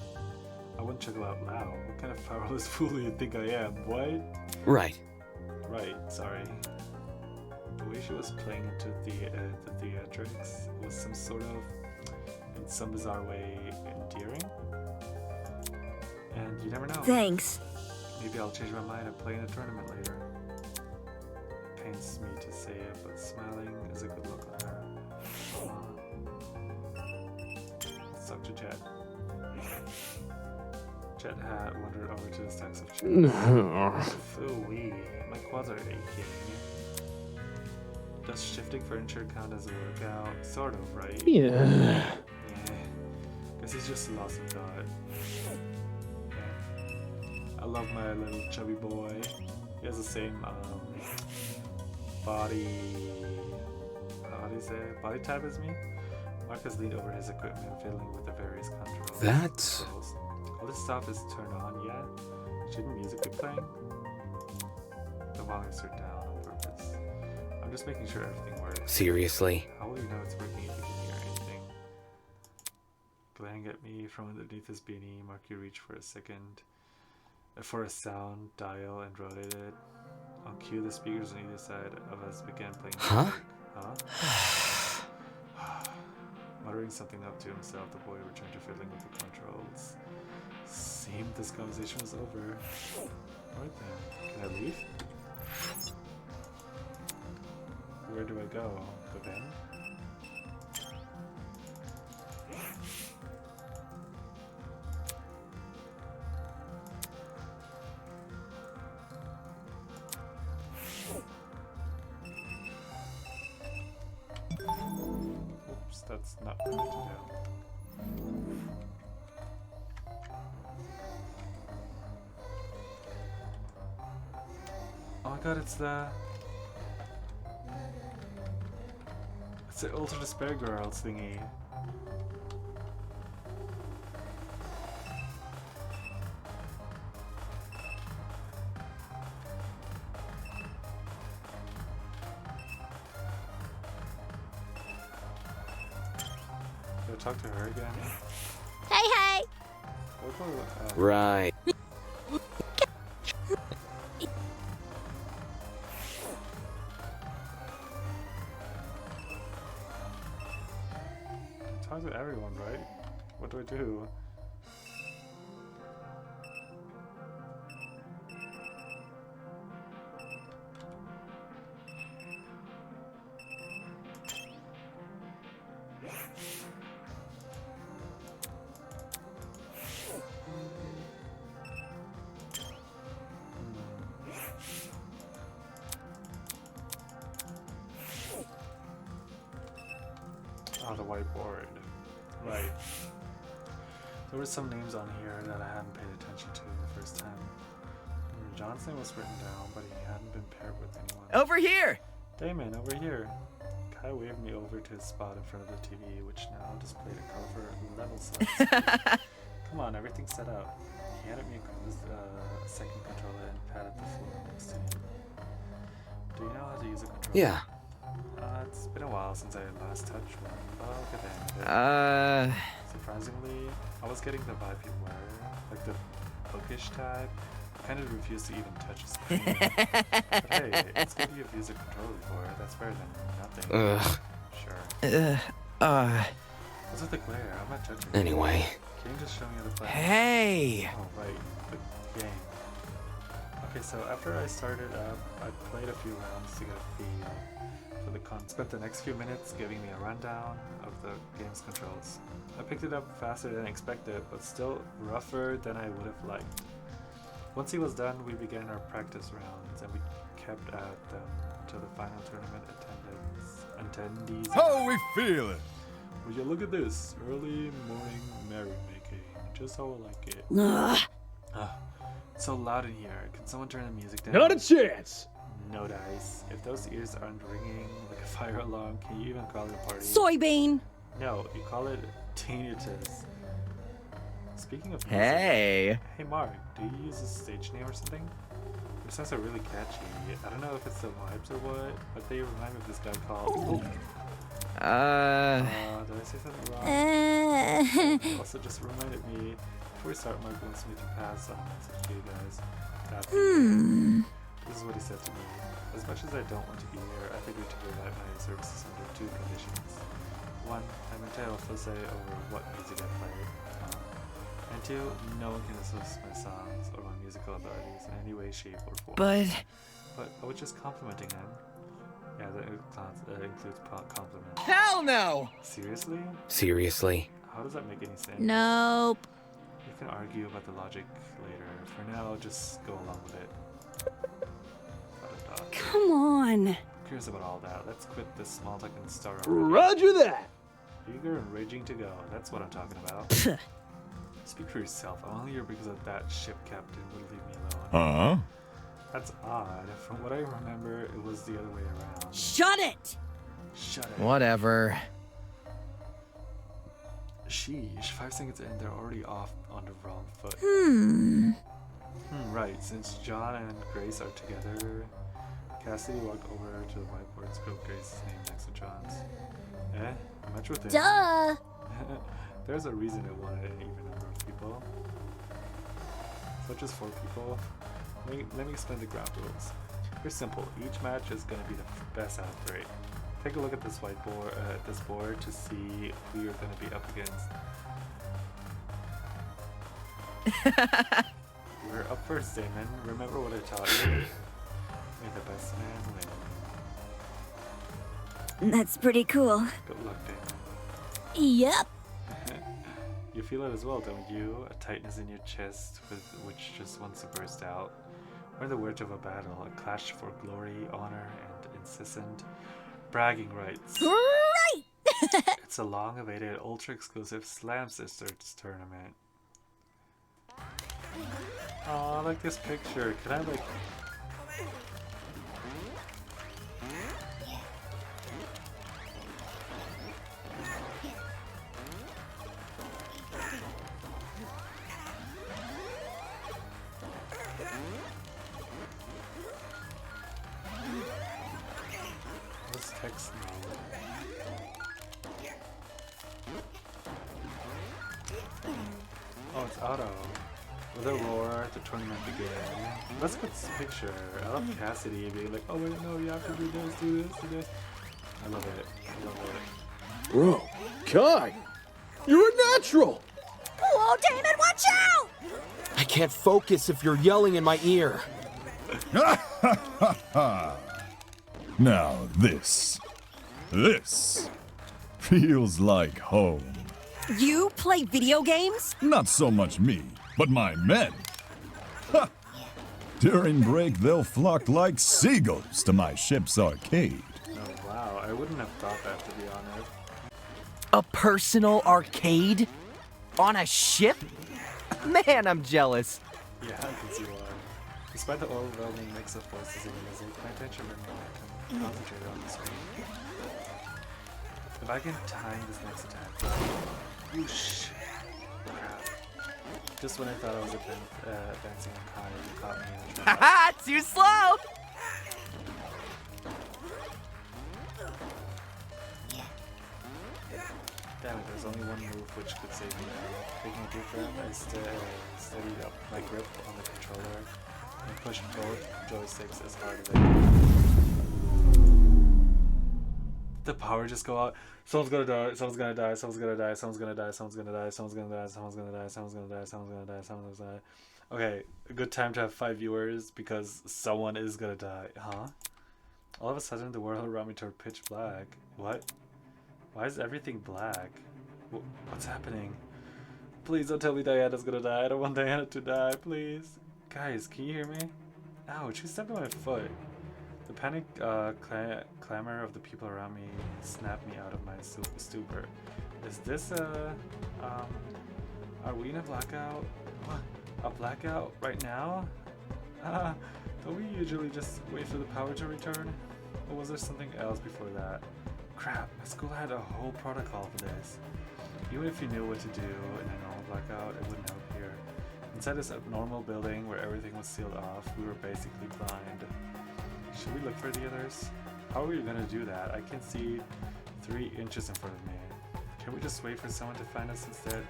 I wouldn't chuckle out loud. What kind of powerless fool do you think I am? What? Right. Right, sorry. The way she was playing into the theatrics was some sort of, in some bizarre way, endearing. And you never know. Thanks. Maybe I'll change my mind and play in a tournament later. It pains me to say it, but smiling is a good look on her. Suck to Jet. Jet had wandered over to the stacks of chips. Phooey, my quads are aching. Does shifting furniture count as a workout? Sort of, right? Yeah. Yeah. Guess he's just lost in thought. I love my little chubby boy. He has the same body. How do you say it? Body type as me. Marcus leaned over his equipment, fiddling with the various controls. That's... All this stuff is turned on yet? Shouldn't music be playing? The volumes are down on purpose. I'm just making sure everything works. Seriously? How will you know it's working if you can hear anything? Glaring at me from underneath his beanie, Marky reached for a sound dial and rotated it. On cue, the speakers on either side of us began playing Huh? music. Huh? Muttering something up to himself, the boy returned to fiddling with the controls. Seemed this conversation was over. Alright then, can I leave? Where do I go? Go then? Oops, That's not permitted to do. Oh my god, it's the Ultra Despair Girls thingy. Did I talk to her again? Hey, hey! Right. Talk to everyone, right? What do I do? Oh, the whiteboard. Right. There were some names on here that I hadn't paid attention to the first time. John's name was written down, but he hadn't been paired with anyone. Over here! Damon, over here. Kai waved me over to his spot in front of the TV, which now displayed a colorful level select. Come on, everything's set up. He handed me a second controller and patted the floor next to him. Do you know how to use a controller? Yeah. It's been a while since I last touched one. Oh, look at that. Surprisingly, I was getting the vibe you were, like the bookish type. I kind of refused to even touch a screen. But hey, it's good you've used a controller before. That's better than nothing. Ugh. Sure. What's with the glare? I'm not touching it. Anyway. Can you just show me how to play? Hey! Oh, right. The game. Okay, so after I started up, I played a few rounds to get a feel for the spent the next few minutes giving me a rundown of the game's controls. I picked it up faster than expected, but still rougher than I would have liked. Once he was done, we began our practice rounds, and we kept at them until the final tournament attendees. How we feeling? Would you look at this? Early morning merrymaking. Just how I like it. Ugh. It's so loud in here. Can someone turn the music down? Not a chance! No dice. If those ears aren't ringing like a fire alarm, can you even call it a party? Soybean! No, you call it tinnitus. Speaking of music, Hey! hey Mark, do you use a stage name or something? Your songs are really catchy. I don't know if it's the vibes or what, but they remind me of this guy called... did I say something wrong? It also just reminded me, before we start, Mark wants me to pass on a message to you guys. This is what he said to me. As much as I don't want to be here, I've agreed to provide my services under two conditions. One, I'm entitled to say over what music I play. And two, no one can assist my songs or my musical abilities in any way, shape, or form. But I was just complimenting him. Yeah, that includes compliments. hell no! Seriously? Seriously. How does that make any sense? Nope. You can argue about the logic later. For now, just go along with it. Come on. Who cares about all that? Let's quit this small talk and start our Roger that! eager and raging to go. That's what I'm talking about. Speak for yourself. I'm only here because of that ship captain would leave me alone. Huh? That's odd. From what I remember, it was the other way around. Shut it! Shut it. Whatever. Sheesh. 5 seconds in, they're already off on the wrong foot. Right. Since John and Grace are together, Cassidy walked over to the whiteboard and scribbled Grace's name next to John's. Metro thing. Duh! There's a reason it wanted an even number of people. Such as 4 people. Let me explain the ground rules. They're simple. Each match is going to be the best out of 3. Take a look at this whiteboard, this board to see who you're going to be up against. We're up first, Damon. Remember what I taught you? May the best man win. That's pretty cool. Good luck, Damon. Yep. You feel it as well, don't you? A tightness in your chest which just wants to burst out. We're in the verge of a battle, a clash for glory, honor, and incessant bragging rights. Right! It's a long-awaited, ultra-exclusive Slam Sisters tournament. Oh, I like this picture. Can I like... What's text now? Oh, it's auto. With a roar, the tournament began. Let's put this picture. I love Cassidy being like, oh wait, no, you have to do this, do this, do this. I love it. I love it. Bro, Kai, you're a natural. Whoa, Damon, watch out! I can't focus if you're yelling in my ear. Now this feels like home. You play video games? Not so much me, but my men. Ha! During break, they'll flock like seagulls to my ship's arcade. Oh wow, I wouldn't have thought that, to be honest. A personal arcade? On a ship? Man, I'm jealous. Yeah, I can see why. Despite the overwhelming mix of voices and music, my attention remained concentrated on the screen. If I can time this next attack, whoosh! Crap. Just when I thought I was advancing on high, you caught me in a trap. Haha, too slow! Damn it, there's only one move which could save me now. Taking a deep breath, I steadied up my grip on the controller and pushed both joysticks as hard as I could. The power just go out. Someone's gonna die, someone's gonna die, someone's gonna die, someone's gonna die, someone's gonna die, someone's gonna die, someone's gonna die, someone's gonna die, someone's gonna die, someone's gonna die. Okay, a good time to have 5 viewers because someone is gonna die. Huh? All of a sudden the world around me turned pitch black. What? Why is everything black? What's happening? Please don't tell me Diana's gonna die. I don't want Diana to die, please. Guys, can you hear me? Ouch, who stepped on my foot? The panic clamor of the people around me snapped me out of my stupor. Is this are we in a blackout? What? A blackout right now? Don't we usually just wait for the power to return? Or was there something else before that? Crap, my school had a whole protocol for this. Even if you knew what to do in a normal blackout, it wouldn't help here. Inside this abnormal building where everything was sealed off, we were basically blind. Should we look for the others? How are we gonna do that? I can see 3 inches in front of me. Can we just wait for someone to find us instead?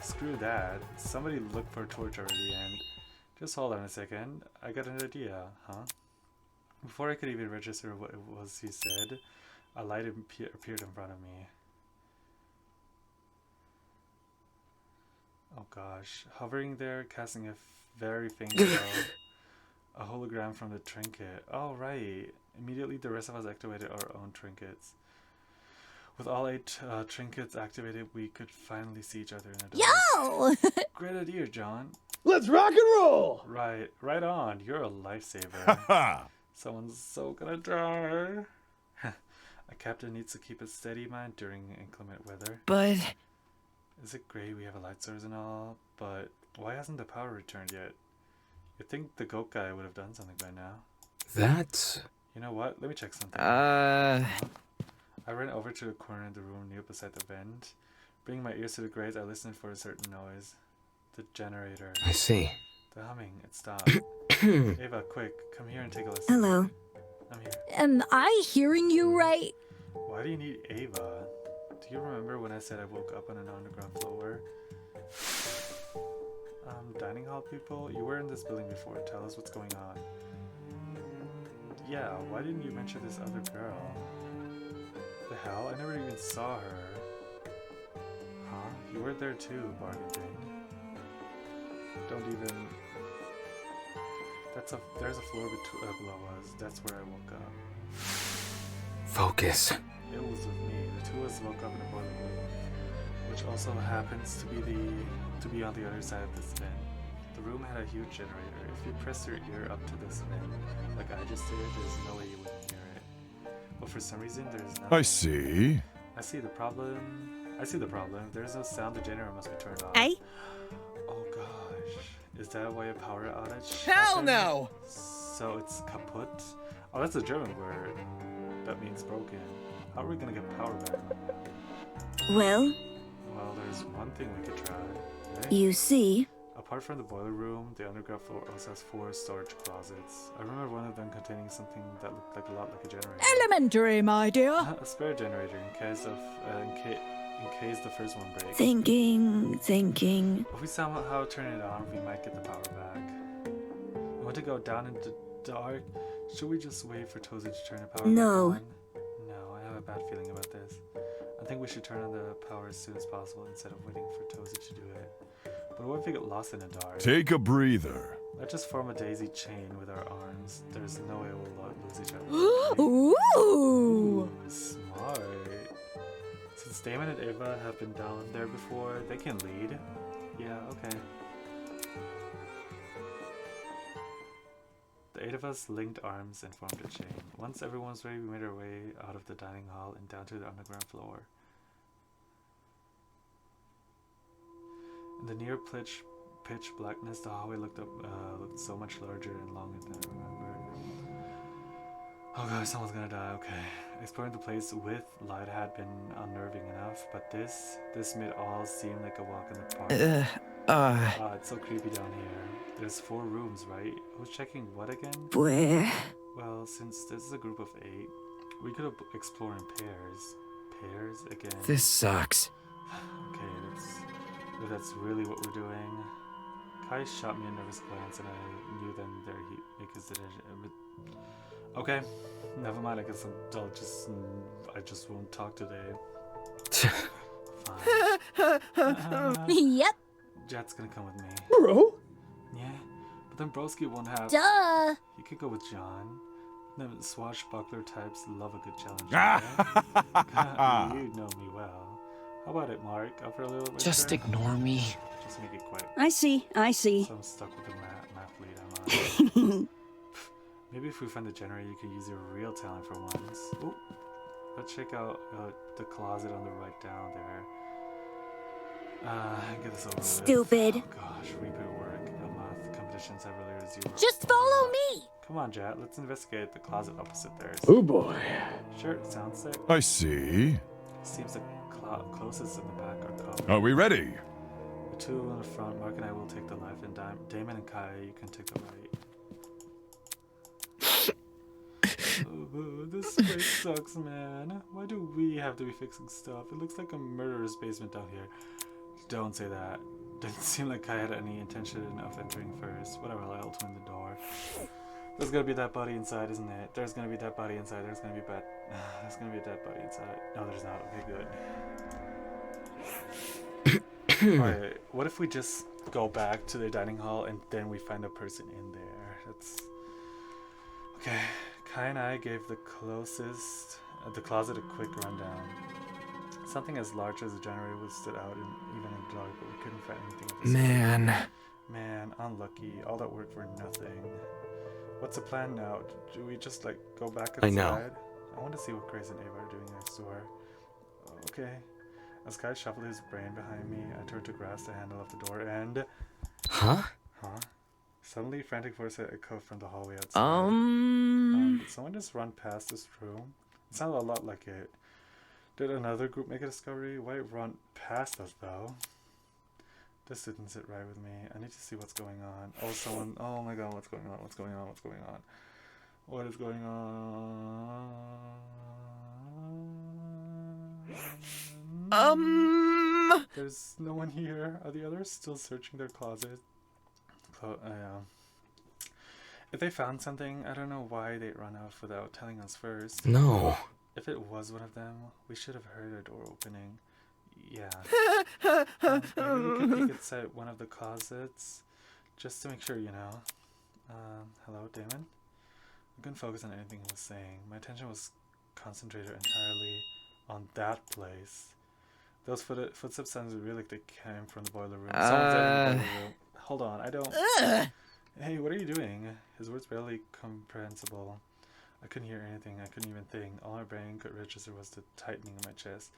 Screw that. Somebody look for a torch already and... Just hold on a second. I got an idea, huh? Before I could even register what it was he said, a light appeared in front of me. Oh gosh. Hovering there, casting a very faint glow. A hologram from the trinket. Oh right. Immediately the rest of us activated our own trinkets. With all 8 trinkets activated, we could finally see each other in the dark. Yo! Great idea, John. Let's rock and roll! Right on. You're a lifesaver. Someone's so gonna die. A captain needs to keep a steady mind during inclement weather. But... Is it great we have a light source and all, but why hasn't the power returned yet? You'd think the goat guy would have done something by now. That's... You know what? Let me check something. I ran over to the corner in the room near beside the vent. Bringing my ears to the grates, I listened for a certain noise. The generator. I see. The humming. It stopped. Ava, quick. Come here and take a listen. Hello. I'm here. Am I hearing you right? Why do you need Ava? Do you remember when I said I woke up on an underground floor? Dining hall people? You were in this building before. Tell us what's going on. Yeah, why didn't you mention this other girl? The hell? I never even saw her. Huh? You were there too, Barney Jane. Don't even... There's a floor below us. That's where I woke up. Focus. It was with me. The two of us woke up in a boiler room, which also happens to be on the other side of this vent. The room had a huge generator. If you press your ear up to this vent, like I just did, there's no way you wouldn't hear it. But for some reason, there's nothing. I see. I see the problem. If there's no sound, the generator must be turned on. Eh? Oh gosh. Is that why a power outage Hell happened? no! So it's kaputt? Oh, that's a German word. That means broken. How are we gonna get power back? Well, Well, there's one thing we could try. Right? you see. Apart from the boiler room, the underground floor also has 4 storage closets. I remember one of them containing something that looked like a lot like a generator. Elementary, my dear. A spare generator in case the first one breaks. Thinking. If we somehow turn it on, we might get the power back. I want to go down into the dark. Should we just wait for Tozy to turn the power No. back on? No, I have a bad feeling about this. I think we should turn on the power as soon as possible instead of waiting for Tozy to do it. But what if we get lost in the dark? Take a breather. Let's just form a daisy chain with our arms. There's no way we'll lose each other. Right? Ooh. Smart. Since Damon and Ava have been down there before, they can lead. Yeah, okay. The 8 of us linked arms and formed a chain. Once everyone was ready, we made our way out of the dining hall and down to the underground floor. In the near pitch blackness, the hallway looked so much larger and longer than I remembered. Oh god, someone's gonna die, okay. Exploring the place with light had been unnerving enough, but this made all seem like a walk in the park. It's so creepy down here. There's 4 rooms, right? Who's checking what again? Where? Well, since this is a group of 8, we could explore in pairs. Pairs again. This sucks. Okay, that's really what we're doing. Kai shot me a nervous glance and I knew then there he'd make his decision. Okay, never mind. I guess I just won't talk today. Fine. Yep. Jet's gonna come with me. Bro? Yeah, but then Broski won't have. Duh. You could go with John. The swashbuckler types love a good challenge. Right? You know me well. How about it, Mark? Up for a little bit? Just ignore me. Just make it quick. I see. So I'm stuck with the math lead, am I? Maybe if we find the generator, you could use your real talent for once. Ooh. Let's check out the closet on the right down there. Get this over with. Stupid. Oh gosh, repeat work. The math competitions have really resumed. Just follow me. Come on, Jet. Let's investigate the closet opposite there. Oh boy. Sure, sounds sick. I see. Seems the closest in the back are covered. Are we ready? The 2 in the front, Mark and I will take the left, and Damon and Kai, you can take the right. This place sucks, man. Why do we have to be fixing stuff? It looks like a murderer's basement down here. Don't say that. Didn't seem like Kai had any intention of entering first. Whatever, I'll open the door. There's gonna be that body inside, isn't it? There's gonna be that body inside. There's gonna be a dead body inside. No, there's not. Okay, good. Alright, what if we just go back to the dining hall and then we find a person in there? That's... Okay, Kai and I gave the closet a quick rundown. Something as large as a generator was stood out even in the dark, but we couldn't find anything of this Man, unlucky. All that work for nothing. What's the plan now? Do we just go back inside? I know. I want to see what Grace and Ava are doing next door. Okay. As Kai shuffled his brain behind me, I turned to grasp the handle of the door and... Huh? Suddenly, frantic voices echoed from the hallway outside. Did someone just run past this room? It sounded a lot like it. Did another group make a discovery? Why run past us, though? This didn't sit right with me. I need to see what's going on. Oh my god, what's going on? What is going on? There's no one here. Are the others still searching their closet? If they found something, I don't know why they'd run off without telling us first. No. If it was one of them, we should have heard a door opening. Yeah. Maybe we could peek inside one of the closets, just to make sure, you know. Hello, Damon? I couldn't focus on anything he was saying. My attention was concentrated entirely on that place. Those footsteps sounded really like they came from the boiler room. Someone's in the boiler room. Hold on, I don't... Hey, what are you doing? His words barely comprehensible. I couldn't hear anything. I couldn't even think. All my brain could register was the tightening in my chest.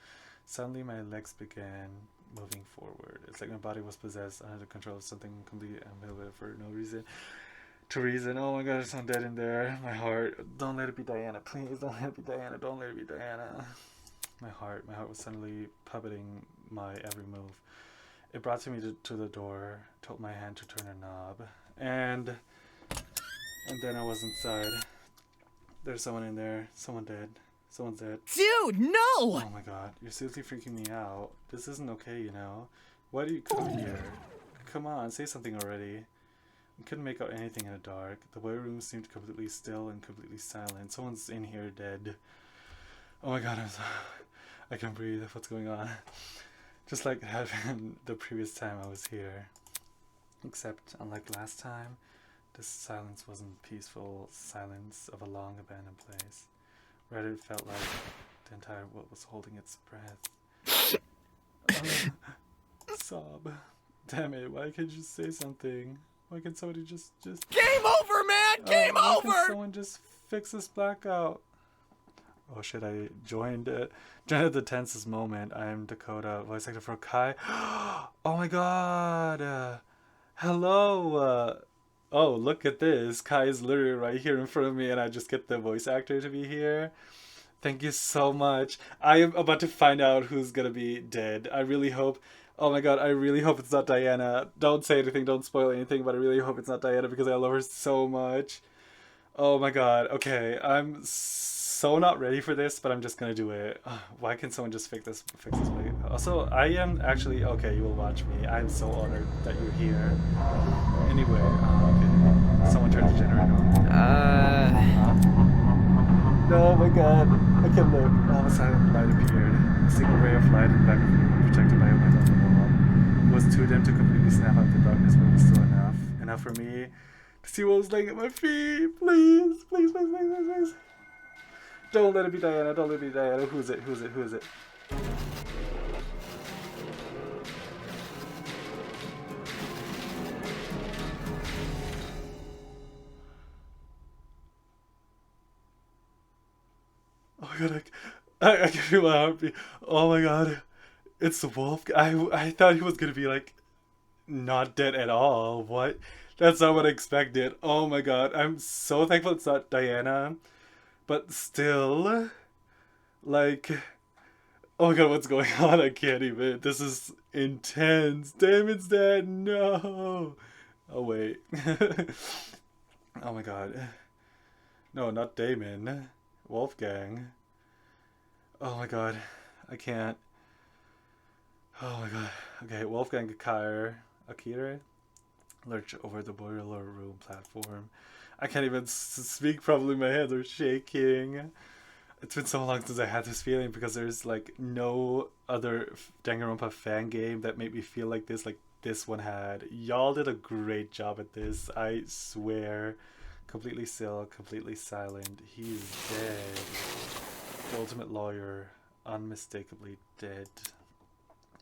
Suddenly, my legs began moving forward. It's like my body was possessed under the control of something completely unavailable for no reason. To reason. Oh my god, there's someone dead in there. My heart. Don't let it be Diana, please. Don't let it be Diana. Don't let it be Diana. My heart was suddenly puppeting my every move. It brought me to the door, told my hand to turn a knob, and then I was inside. There's someone in there. Someone dead. Someone's dead. Dude, no! Oh my god, you're seriously freaking me out. This isn't okay, you know? Why do you come here? Come on, say something already. I couldn't make out anything in the dark. The boiler room seemed completely still and completely silent. Someone's in here dead. Oh my god, I can't breathe. What's going on? Just like it happened the previous time I was here. Except, unlike last time, this silence wasn't peaceful silence of a long abandoned place. Rather, it felt like the entire world was holding its breath. Sob. Damn it, why can't you say something? Why can't somebody just... Game over, man! Game why over! Can someone just fix this blackout? Oh shit, I joined at the tensest moment. I am Dakota, voice actor for Kai. Oh my god! Hello! Oh, look at this. Kai is literally right here in front of me and I just get the voice actor to be here. Thank you so much. I am about to find out who's gonna be dead. I really hope... Oh my god, I really hope it's not Diana. Don't say anything, don't spoil anything, but I really hope it's not Diana because I love her so much. Oh my god, okay. I'm so not ready for this, but I'm just gonna do it. Why can someone just fix this play? Also, I am actually... Okay, you will watch me. I'm so honored that you're here. Anyway, okay. Someone turn the generator on. No, oh my god. I can't look. All of a sudden, light appeared. A single ray of light in the back of the room, protected by a window on the wall. It was too dim to completely snap out the darkness, but it was still enough. Enough for me to see what was laying at my feet. Please, please, please, please, please, please. Don't let it be Diana. Don't let it be Diana. Who is it? Who is it? Who is it? Oh my god, I can feel my heartbeat. Oh my god. It's the wolf. I thought he was gonna be like not dead at all. What? That's not what I expected. Oh my god. I'm so thankful it's not Diana. But still, like, oh my god, what's going on? I can't even. This is intense. Damon's dead. No. Oh wait. Oh my god. No, not Damon. Wolfgang. Oh my god. I can't. Oh my god. Okay, Wolfgang Akira lurch over the boiler room platform. I can't even speak properly. My hands are shaking. It's been so long since I had this feeling because there's like no other Danganronpa fan game that made me feel like this one had. Y'all did a great job at this. I swear. Completely still, completely silent. He's dead. The ultimate lawyer, unmistakably dead.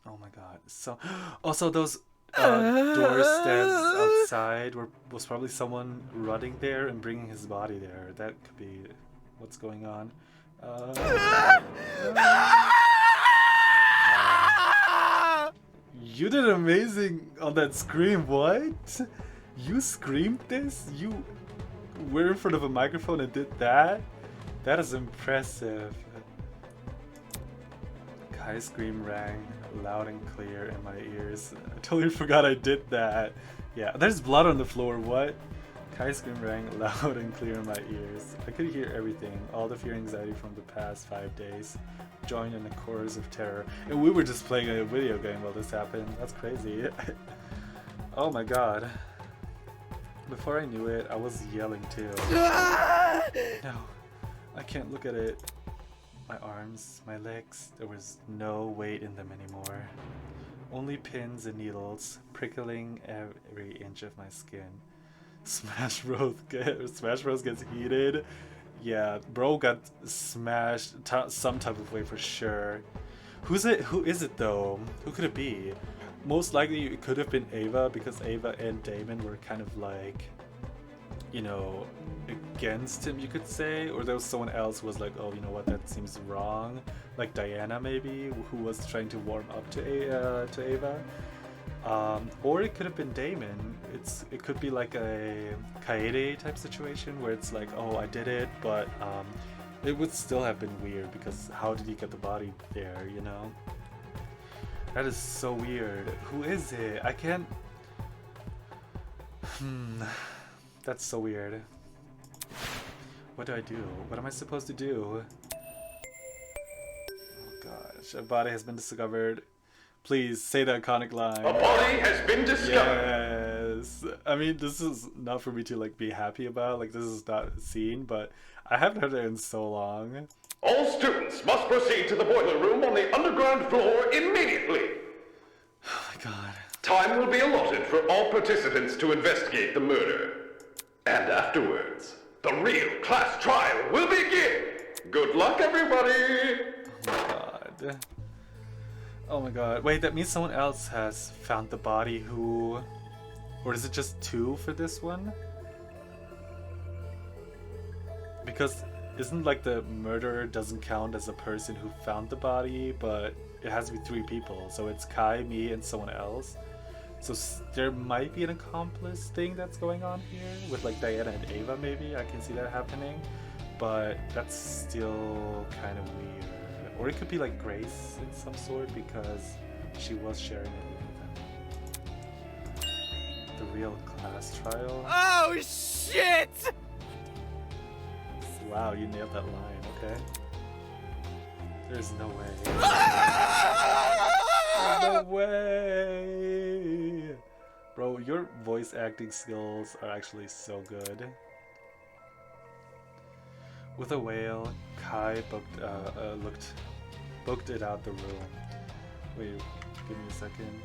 Oh my god. So, also those door stands outside was probably someone running there and bringing his body there. That could be what's going on. You did amazing on that scream. What? You screamed this? You were in front of a microphone and did that? That is impressive. Kai's scream rang loud and clear in my ears. I totally forgot I did that. Yeah, there's blood on the floor. What? Kai's scream rang loud and clear in my ears. I could hear everything, all the fear and anxiety from the past 5 days, joined in a chorus of terror. And we were just playing a video game while this happened. That's crazy. Oh my god. Before I knew it, I was yelling too. No, I can't look at it. My arms, my legs, there was no weight in them anymore. Only pins and needles prickling every inch of my skin. Smash Bros gets heated. Yeah, bro got smashed some type of way for sure. Who is it though? Who could it be? Most likely it could have been Ava because Ava and Damon were kind of like, you know, against him, you could say, or there was someone else who was like, oh, you know what, that seems wrong, like Diana maybe, who was trying to warm up to Ava. Or it could have been Damon. It could be like a Kaede type situation where it's like, oh, I did it, but it would still have been weird because how did he get the body there, you know? That is so weird. Who is it? I can't... That's so weird. What do I do? What am I supposed to do? Oh gosh, a body has been discovered. Please say the iconic line. A body has been discovered. Yes. I mean, this is not for me to like be happy about. Like, this is not a scene, but I haven't heard it in so long. All students must proceed to the boiler room on the underground floor immediately. Oh my god. Time will be allotted for all participants to investigate the murder. And afterwards, the real class trial will begin. Good luck, everybody. Oh my god. Oh my god. Wait, that means someone else has found the body who... Or is it just 2 for this one? Because isn't like the murderer doesn't count as a person who found the body, but it has to be 3 people. So it's Kai, me, and someone else. So there might be an accomplice thing that's going on here with like Diana and Ava maybe. I can see that happening. But that's still kind of weird. Or it could be like Grace in some sort because she was sharing it with them. The real class trial. Oh shit! Wow, you nailed that line, okay. There's no way. No way! Bro, your voice acting skills are actually so good. With a whale, Kai booked it out the room. Wait, give me a second.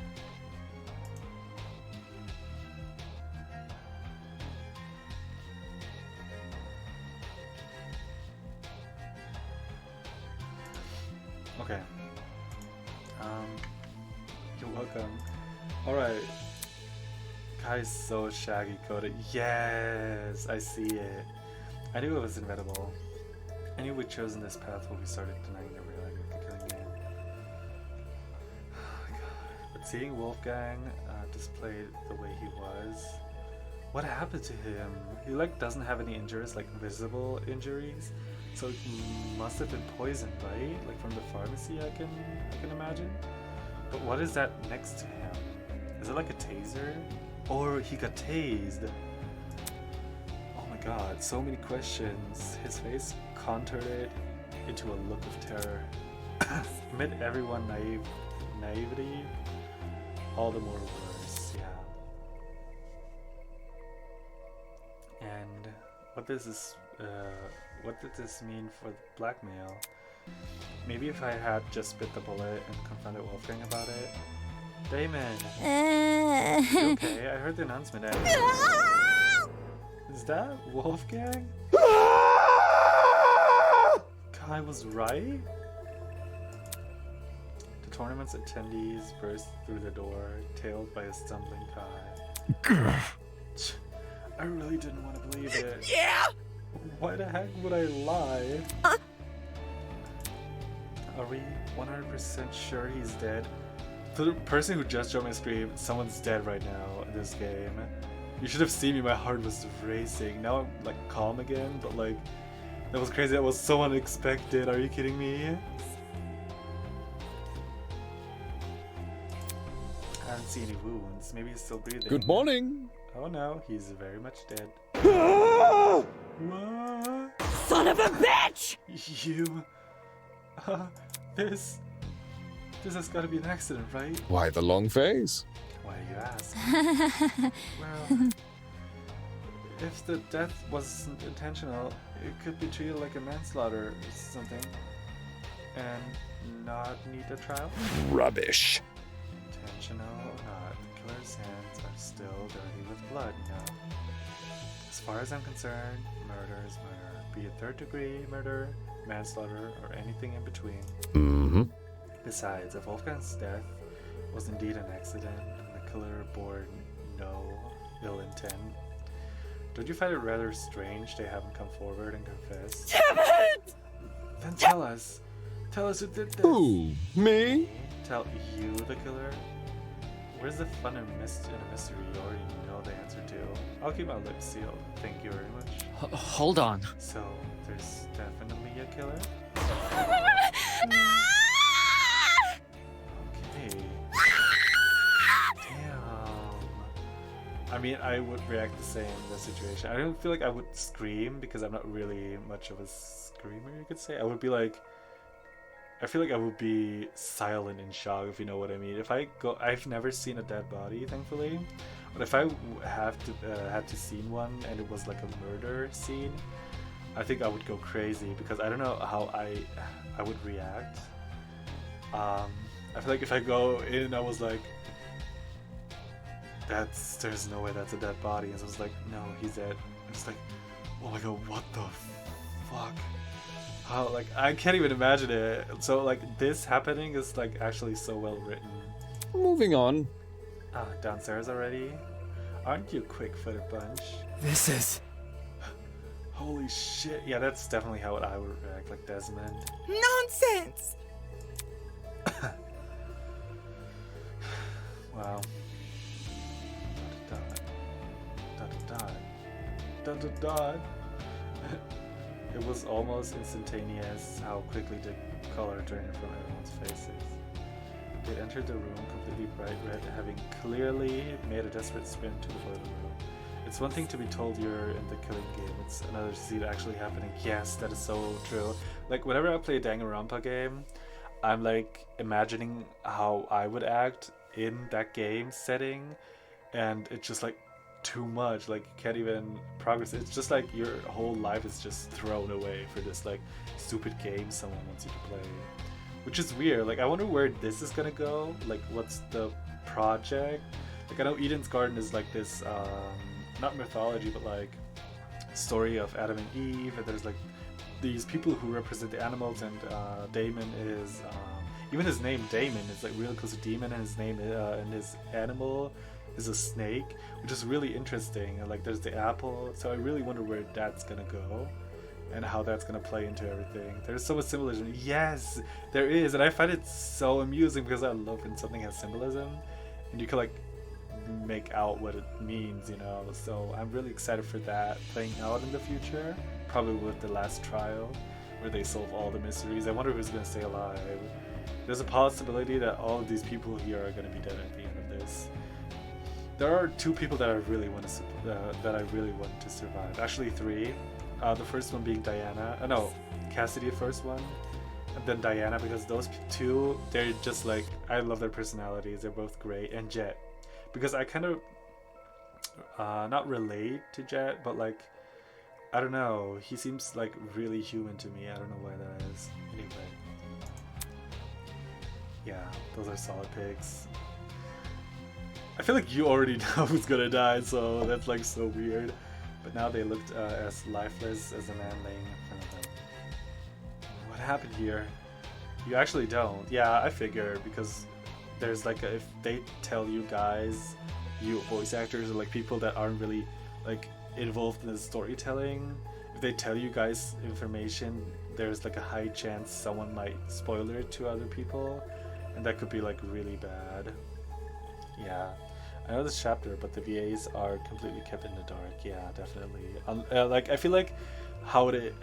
Okay. You're welcome. Alright. Kai's so shaggy coated. Yes, I see it. I knew it was inevitable. I knew we'd chosen this path when we started denying the reality of the killing game. Oh my god. But seeing Wolfgang displayed the way he was, what happened to him? He like doesn't have any injuries, like visible injuries. So it must have been poisoned, right? Like from the pharmacy, I can imagine. But what is that next to him? Is it like a taser? Or he got tased? Oh my god, so many questions. His face contoured it into a look of terror. Amid everyone naivety, all the more worse, yeah. And what did this mean for the blackmail? Maybe if I had just bit the bullet and confronted Wolfgang about it. Damon! You okay? I heard the announcement and... Is that Wolfgang? Kai was right? The tournament's attendees burst through the door, tailed by a stumbling Kai. I really didn't want to believe it. Yeah! Why the heck would I lie? Are we 100% sure he's dead? For the person who just joined my stream, someone's dead right now in this game. You should have seen me, my heart was racing. Now I'm like calm again, but like, that was crazy, that was so unexpected, are you kidding me? I don't see any wounds, maybe he's still breathing. Good morning. Oh no, he's very much dead. What? Son of a bitch! You... This has got to be an accident, right? Why the long face? Why do you ask? Well, if the death wasn't intentional, it could be treated like a manslaughter or something. And not need a trial? Rubbish. Intentional or not, the killer's hands are still dirty with blood, you know. As far as I'm concerned, murder is murder. Be it third-degree murder, manslaughter, or anything in between. Mm-hmm. Besides, if Wolfgang's death was indeed an accident and the killer bore no ill intent, Don't you find it rather strange they haven't come forward and confessed? Damn it! Then tell us. Tell us who did this. Who? Me? Tell you the killer? Where's the fun in a mystery you already know the answer to? I'll keep my lips sealed. Thank you very much. Hold on. So, there's definitely a killer? Okay. Damn. I mean, I would react the same in this situation. I don't feel like I would scream because I'm not really much of a screamer, you could say. I would be like, I feel like I would be silent in shock, if you know what I mean. If I go, I've never seen a dead body, thankfully. But if I had to see one and it was like a murder scene, I think I would go crazy because I don't know how I would react. I feel like if I go in, I was like, there's no way that's a dead body. And so I was like, no, he's dead. I'm just like, oh my god, what the fuck? How, like, I can't even imagine it. So like this happening is like actually so well written. Moving on. Ah, downstairs already? Aren't you a quick-footed bunch? This is... Holy shit. Yeah, that's definitely how I would react, like Desmond. Nonsense! Wow. Dot dot. Dot dot dot. It was almost instantaneous how quickly the color drained from everyone's faces. They entered the room completely bright red, having clearly made a desperate sprint to the boiler room. It's one thing to be told you're in the killing game, it's another to see it actually happening. Yes, that is so true. Like, whenever I play a Danganronpa game, I'm like imagining how I would act in that game setting, and it's just like too much. Like, you can't even progress. It's just like your whole life is just thrown away for this like stupid game someone wants you to play. Which is weird. Like, I wonder where this is gonna go. Like, what's the project? Like, I know Eden's Garden is like this, not mythology, but like story of Adam and Eve, and there's like these people who represent the animals, and Damon is, even his name Damon is like really close to demon, and his name and his animal is a snake, which is really interesting. And like, there's the apple, so I really wonder where that's gonna go and how that's gonna play into everything. There's so much symbolism. Yes, there is, and I find it so amusing because I love when something has symbolism and you can like make out what it means, you know. So I'm really excited for that playing out in the future, probably with the last trial where they solve all the mysteries. I wonder who's gonna stay alive. There's a possibility that all of these people here are gonna be dead at the end of this. There are two people that I really want to survive. Actually, three. The first one being Diana. No, Cassidy, the first one, and then Diana, because those two, they're just like, I love their personalities. They're both great, and Jet, because I kind of not relate to Jet, but like, I don't know. He seems like really human to me. I don't know why that is. Anyway, yeah, those are solid picks. I feel like you already know who's gonna die, so that's like so weird. But now they looked as lifeless as a man laying in front of them. What happened here? You actually don't. Yeah, I figure, because there's like if they tell you guys, you voice actors or like people that aren't really like involved in the storytelling, if they tell you guys information, there's like a high chance someone might spoiler it to other people, and that could be like really bad. Yeah. I know this chapter, but the VAs are completely kept in the dark. Yeah, definitely. Like, I feel like how it,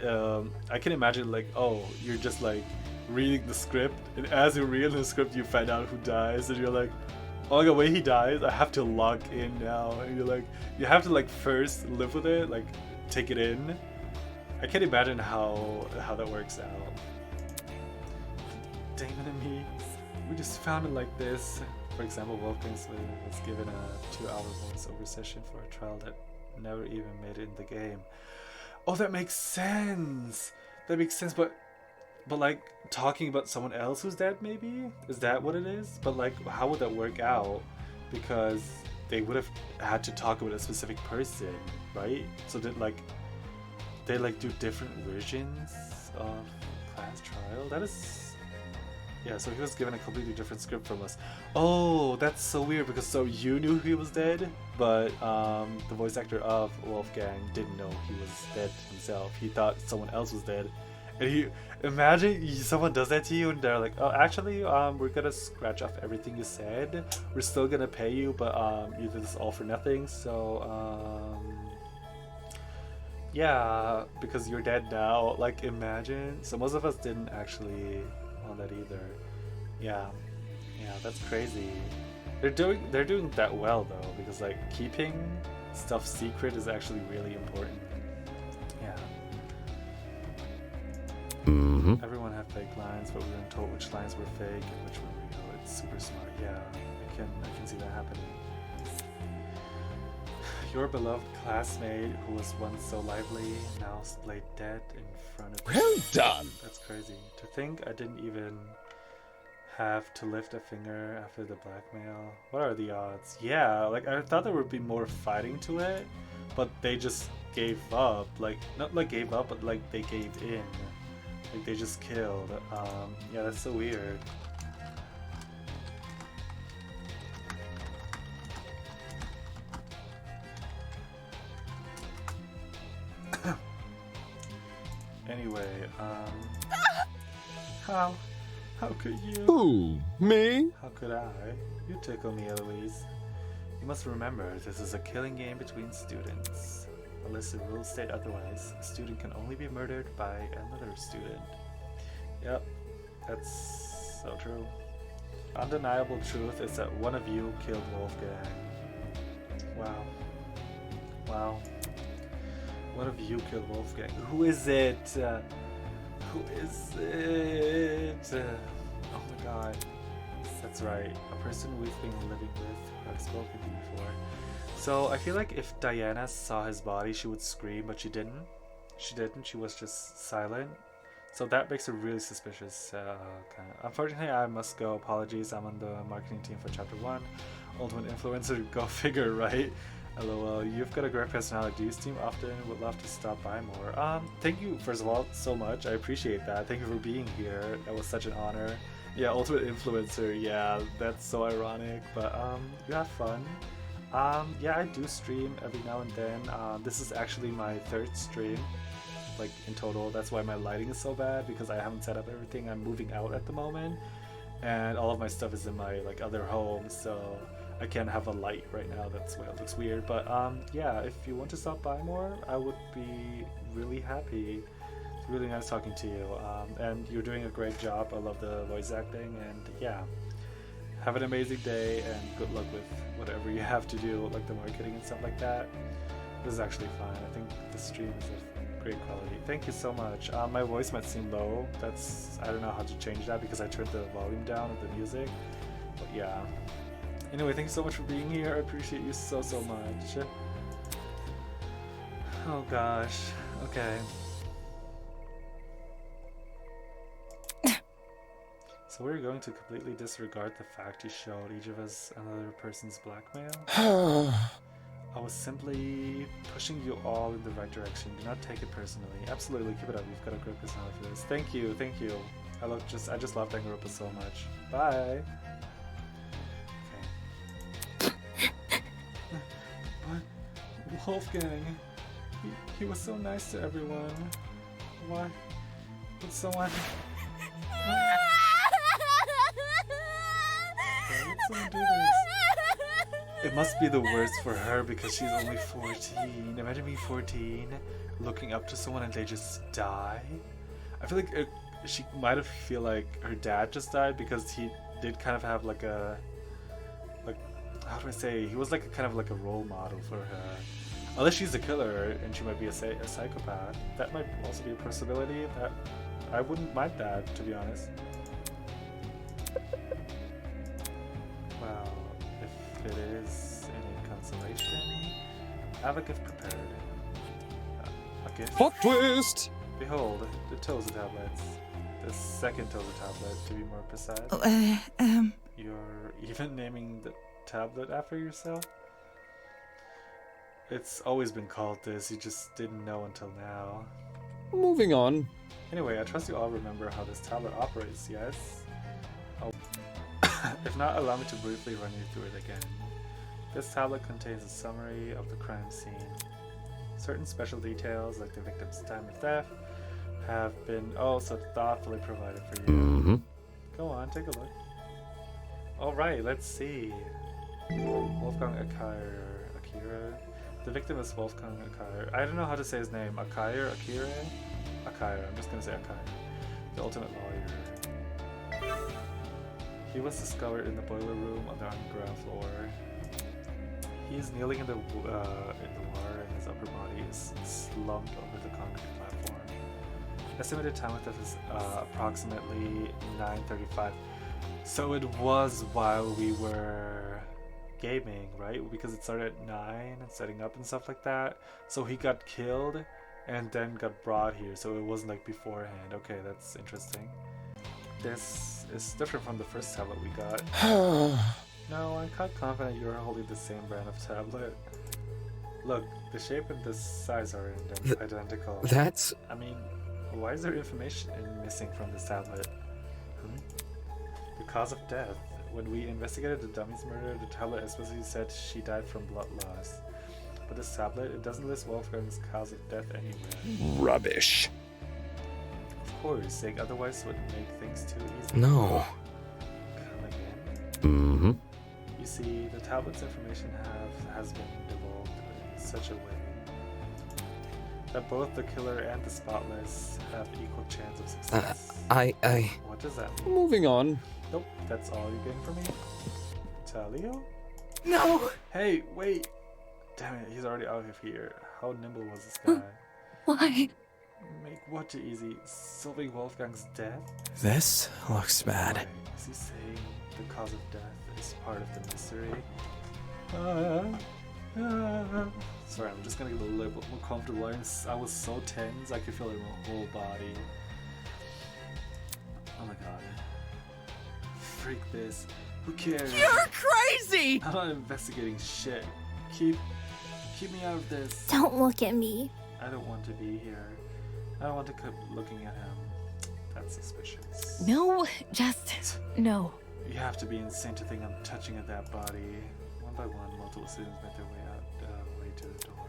I can imagine like, oh, you're just like reading the script, and as you're reading the script, you find out who dies, and you're like, oh my god, wait, he dies? I have to log in now. And you're like, you have to like first live with it, like take it in. I can't imagine how that works out. Damon and me, we just found it like this. For example, Wolfgang was given a 2-hour voiceover session for a trial that never even made it in the game. Oh, that makes sense. That makes sense, but like talking about someone else who's dead, maybe? Is that what it is? But like, how would that work out? Because they would have had to talk about a specific person, right? So did like they like do different versions of class trial? That is Yeah, so he was given a completely different script from us. Oh, that's so weird because so you knew he was dead, but the voice actor of Wolfgang didn't know he was dead himself. He thought someone else was dead. And he imagine someone does that to you and they're like, oh, actually, we're gonna scratch off everything you said. We're still gonna pay you, but you did this all for nothing. So yeah, because you're dead now. Like imagine. So most of us didn't actually want that either. Yeah, that's crazy. They're doing that well though, because like keeping stuff secret is actually really important. Yeah. Everyone had fake lines, but we weren't told which lines were fake and which were real. It's super smart. Yeah, I can see that happening. Your beloved classmate, who was once so lively, now laid dead in front of you. Well done! That's crazy. To think I didn't even have to lift a finger after the blackmail. What are the odds? Yeah, like I thought there would be more fighting to it, but they just gave up. Like, not like gave up, but like they gave in. Like they just killed. Yeah, that's so weird. Anyway, how could you? Who? Me? How could I? You tickle me, Eloise. You must remember, this is a killing game between students. Unless the rules state otherwise, a student can only be murdered by another student. Yep, that's so true. Undeniable truth is that one of you killed Wolfgang. Wow. Wow. One of you killed Wolfgang. Who is it? Who is it? Oh my god. That's right. A person we've been living with, who I've spoken to before. So I feel like if Diana saw his body, she would scream, but she didn't. She was just silent. So that makes her really suspicious. Unfortunately, I must go. Apologies, I'm on the marketing team for Chapter 1. Ultimate Influencer, go figure, right? LOL, you've got a great personality. Do you stream often? Would love to stop by more. Thank you, first of all, so much. I appreciate that. Thank you for being here. That was such an honor. Yeah, Ultimate Influencer, yeah, that's so ironic, but you have fun. Yeah, I do stream every now and then. This is actually my third stream, like in total. That's why my lighting is so bad, because I haven't set up everything. I'm moving out at the moment, and all of my stuff is in my like other home, so I can't have a light right now. That's why it looks weird. But yeah, if you want to stop by more, I would be really happy. It's really nice talking to you, and you're doing a great job. I love the voice acting, and yeah, have an amazing day and good luck with whatever you have to do, like the marketing and stuff like that. This is actually fine. I think the stream is of great quality. Thank you so much. My voice might seem low. I don't know how to change that because I turned the volume down of the music. But yeah. Anyway, thank you so much for being here. I appreciate you so much. Oh gosh. Okay. So we're going to completely disregard the fact you showed each of us another person's blackmail? I was simply pushing you all in the right direction. Do not take it personally. Absolutely, keep it up. You've got a great personality for this. Thank you. I just love Danganronpa so much. Bye. But Wolfgang, he was so nice to everyone. Why would someone? Why would someone do this? It must be the worst for her because she's only 14. Imagine being 14, looking up to someone and they just die. I feel like she might have feel like her dad just died because he did kind of have like a, how do I say, he was like a kind of like a role model for her. Unless she's a killer and she might be a psychopath. That might also be a possibility. That I wouldn't mind that, to be honest. Well, if it is any consolation, I have a gift prepared. A gift? Plot twist! Behold, the Toza tablets. The second Toza tablet, to be more precise. You're even naming the tablet after yourself? It's always been called this, you just didn't know until now. Moving on. Anyway, I trust you all remember how this tablet operates, yes? Oh. If not, allow me to briefly run you through it again. This tablet contains a summary of the crime scene. Certain special details, like the victim's time of death, have been also thoughtfully provided for you. Mm-hmm. Go on, take a look. Alright, let's see. Wolfgang Akira. The victim is Wolfgang Akira. I don't know how to say his name. Akira? I'm just gonna say Akira. The ultimate lawyer. He was discovered in the boiler room on the underground floor. He's kneeling in the water and his upper body is slumped over the concrete platform. Estimated time of death is approximately 9:35. So it was while we were gaming, right? Because it started at 9 and setting up and stuff like that. So he got killed and then got brought here. So it wasn't like beforehand. Okay, that's interesting. This is different from the first tablet we got. No, I'm quite confident you're holding the same brand of tablet. Look, the shape and the size are identical. That's... I mean, why is there information missing from this tablet? The cause of death. When we investigated the dummy's murder, the tablet explicitly said she died from blood loss. But this tablet, it doesn't list Wolfgang's cause of death anywhere. rubbish. Of course, saying otherwise would make things too easy. No. Come again? Mm-hmm. You see, the tablet's information has been devolved in such a way that both the killer and the spotless have equal chance of success. What does that mean? Moving on. Nope, that's all you're getting from me? Talio? No! Hey, wait! Damn it, he's already out of here. How nimble was this guy? Why? Make what too easy? Solving Wolfgang's death? This looks bad. Wait, is he saying the cause of death is part of the mystery? Sorry, I'm just gonna get a little bit more comfortable. I was so tense, I could feel it in my whole body. Oh my god. Freak this. Who cares? You're crazy! I'm not investigating shit. Keep me out of this. Don't look at me. I don't want to be here. I don't want to keep looking at him. That's suspicious. No, just... no. You have to be insane to think I'm touching at that body. One by one, multiple students made their way to the door.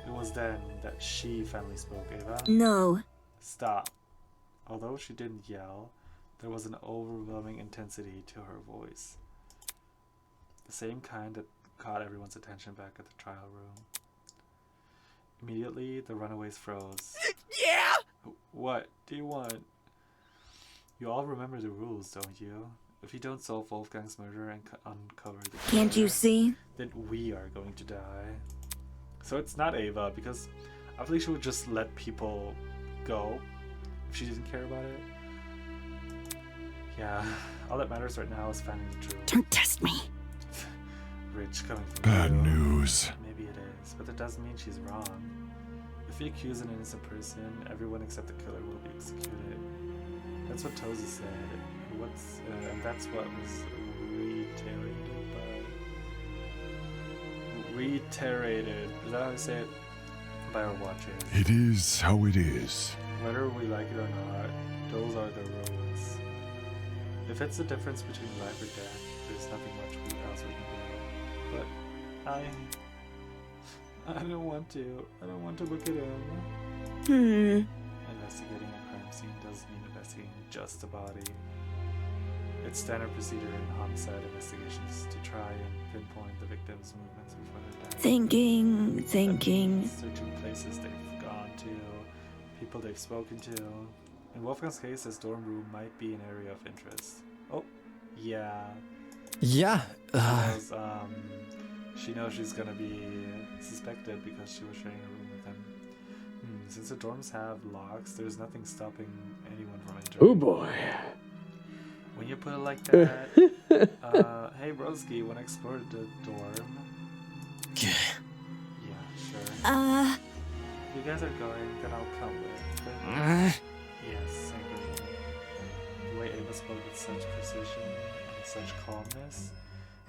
It was then that she finally spoke, Ava. No. Stop. Although she didn't yell, there was an overwhelming intensity to her voice. The same kind that caught everyone's attention back at the trial room. Immediately, the runaways froze. Yeah! What do you want? You all remember the rules, don't you? If you don't solve Wolfgang's murder and uncover the killer, Can't you see? then we are going to die. So it's not Ava, because I believe she would just let people go if she didn't care about it. Yeah, all that matters right now is finding the truth. Don't test me. Rich coming from Bad you. news. Maybe it is, but that doesn't mean she's wrong. If you accuse an innocent person, everyone except the killer will be executed. That's what Tozy said. And that's what was reiterated. Is that how I say it? By our watchers. It is how it is. Whether we like it or not, those are the rules. If it's the difference between life or death, there's nothing much else we can do. But I don't want to. I don't want to look at him. Investigating a crime scene doesn't mean investigating just a body. It's standard procedure in homicide investigations to try and pinpoint the victim's movements before their death. Thinking. Searching places they've gone to, people they've spoken to. In Wolfgang's case, his dorm room might be an area of interest. Oh, yeah. Yeah. Because, she knows she's gonna be suspected because she was sharing a room with him. Since the dorms have locks, there's nothing stopping anyone from entering. Oh boy. When you put it like that, hey broski, wanna explore the dorm? Yeah, sure. If you guys are going, then I'll come with. But yes, I agree. The way Ava spoke with such precision and such calmness,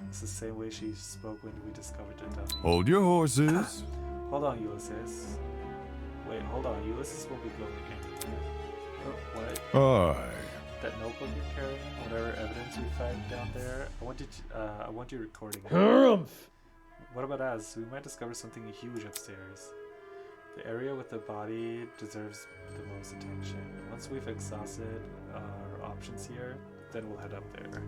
it's the same way she spoke when we discovered the dummy. Hold your horses. Hold on, Ulysses. Wait, hold on. Ulysses will be going again. What? Aye. that notebook you're carrying, whatever evidence we find down there, I want you recording it. What about us? We might discover something huge upstairs. The area with the body deserves the most attention. Once we've exhausted our options here, then we'll head up there.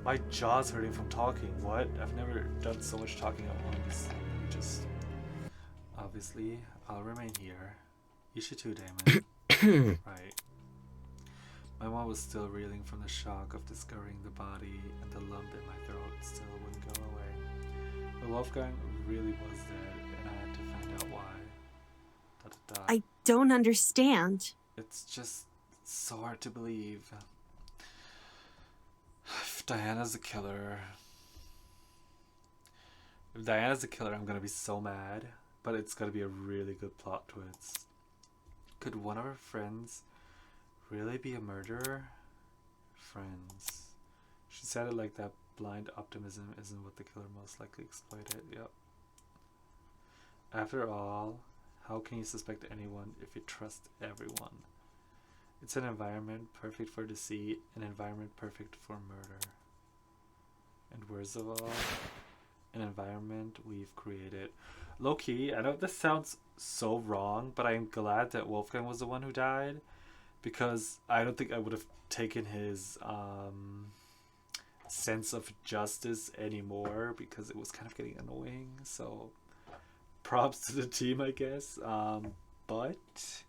My jaw's hurting from talking. What? I've never done so much talking at once. Just... Obviously, I'll remain here. You should too, Damon. Right. My mom was still reeling from the shock of discovering the body, and the lump in my throat still wouldn't go away. But Wolfgang really was dead, and I had to find out why. I don't understand. It's just so hard to believe. If Diana's the killer, I'm gonna be so mad. But it's gonna be a really good plot twist. Could one of her friends really be a murderer? Friends. She said it like that. Blind optimism isn't what the killer most likely exploited. Yep. After all, how can you suspect anyone if you trust everyone? It's an environment perfect for deceit, an environment perfect for murder. And worst of all, an environment we've created. Low-key, I know this sounds so wrong, but I'm glad that Wolfgang was the one who died, because I don't think I would have taken his sense of justice anymore, because it was kind of getting annoying. So props to the team, I guess. But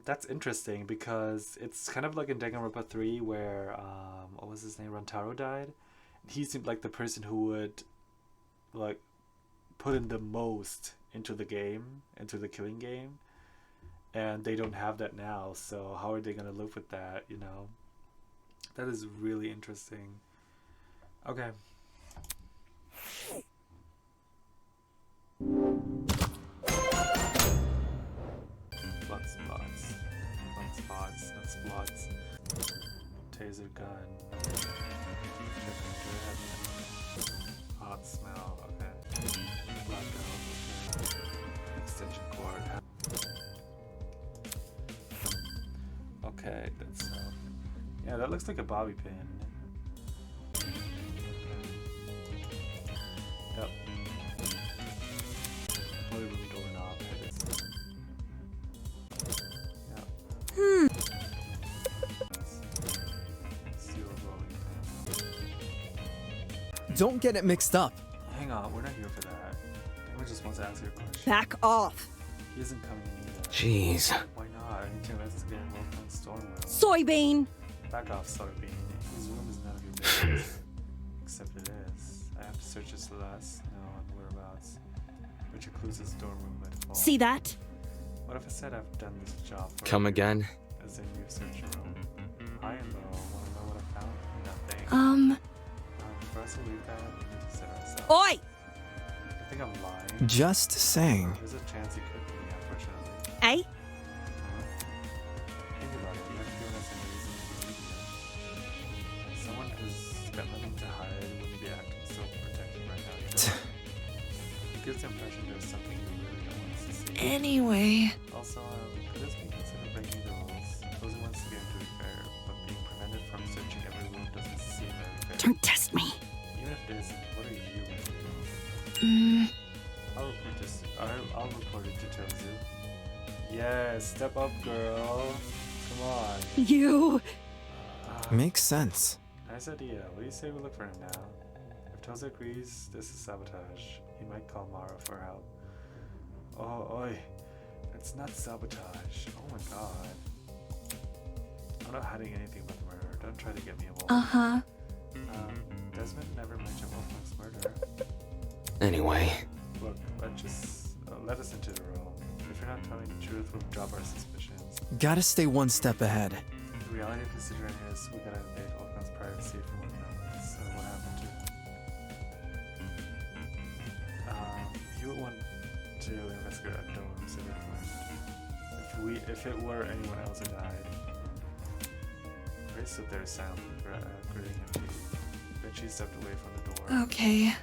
that's interesting, because it's kind of like in Danganronpa 3 where what was his name, Rantaro died. He seemed like the person who would like put in the most into the game, into the killing game, and they don't have that now. So how are they gonna live with that, you know? That is really interesting. Okay. Blood spots. Blood spots, not spots. Taser gun. Hot smell, okay. Blackout, okay. Extension cord. Okay, that's yeah, that looks like a bobby pin. Yep. Living room doorknob. Yep. Steel rolling pin. Don't get it mixed up. Hang on, we're not here for that. Damon just wants to answer your question. Back off. He isn't coming in either. Jeez. Why not? I need to investigate Wolfgang's storm room. Soybean. Back off, Soybean. His room is none of your business. Except it is. I have to search his last known whereabouts, which includes his dorm room by default. See that? What if I said I've done this job for Come you, again? as in you've searched your room? I am though. Wanna know what I found? Nothing. For us to leave that, we need to set ourselves. Oi! I think I'm lying. Just saying. There's a chance he could be, unfortunately. Eh? Think about it. You haven't given us any reason to believe you. Someone who's got nothing to hide wouldn't be acting so protective right now. You know? It gives the impression there's something you really don't want us to see. Anyway. Also, could this be considered breaking the rules? Closing one's game to be fair, but being prevented from searching every room doesn't seem very fair. Don't test me. Even if it isn't, what are you going to do? I'll report it to Tozu. Yeah, step up, girl. Come on. You. Makes sense. Nice idea. What do you say we look for him now? If Tozu agrees, this is sabotage. He might call Mara for help. Oh, oi. It's not sabotage. Oh my god. I'm not hiding anything about the murder. Don't try to get me involved. Uh-huh. Desmond never mentioned Wolfgang's murder. Anyway. Look, let us into the room. If you're not telling the truth, we'll drop our suspicions. Gotta stay one step ahead. The reality of the situation is we gotta invade Wolfgang's privacy for one night. So what happened to you would want to investigate our dorms if we if it were anyone else who died. Grace stood there silently, gritting her teeth. Then she stepped away from the door. Okay.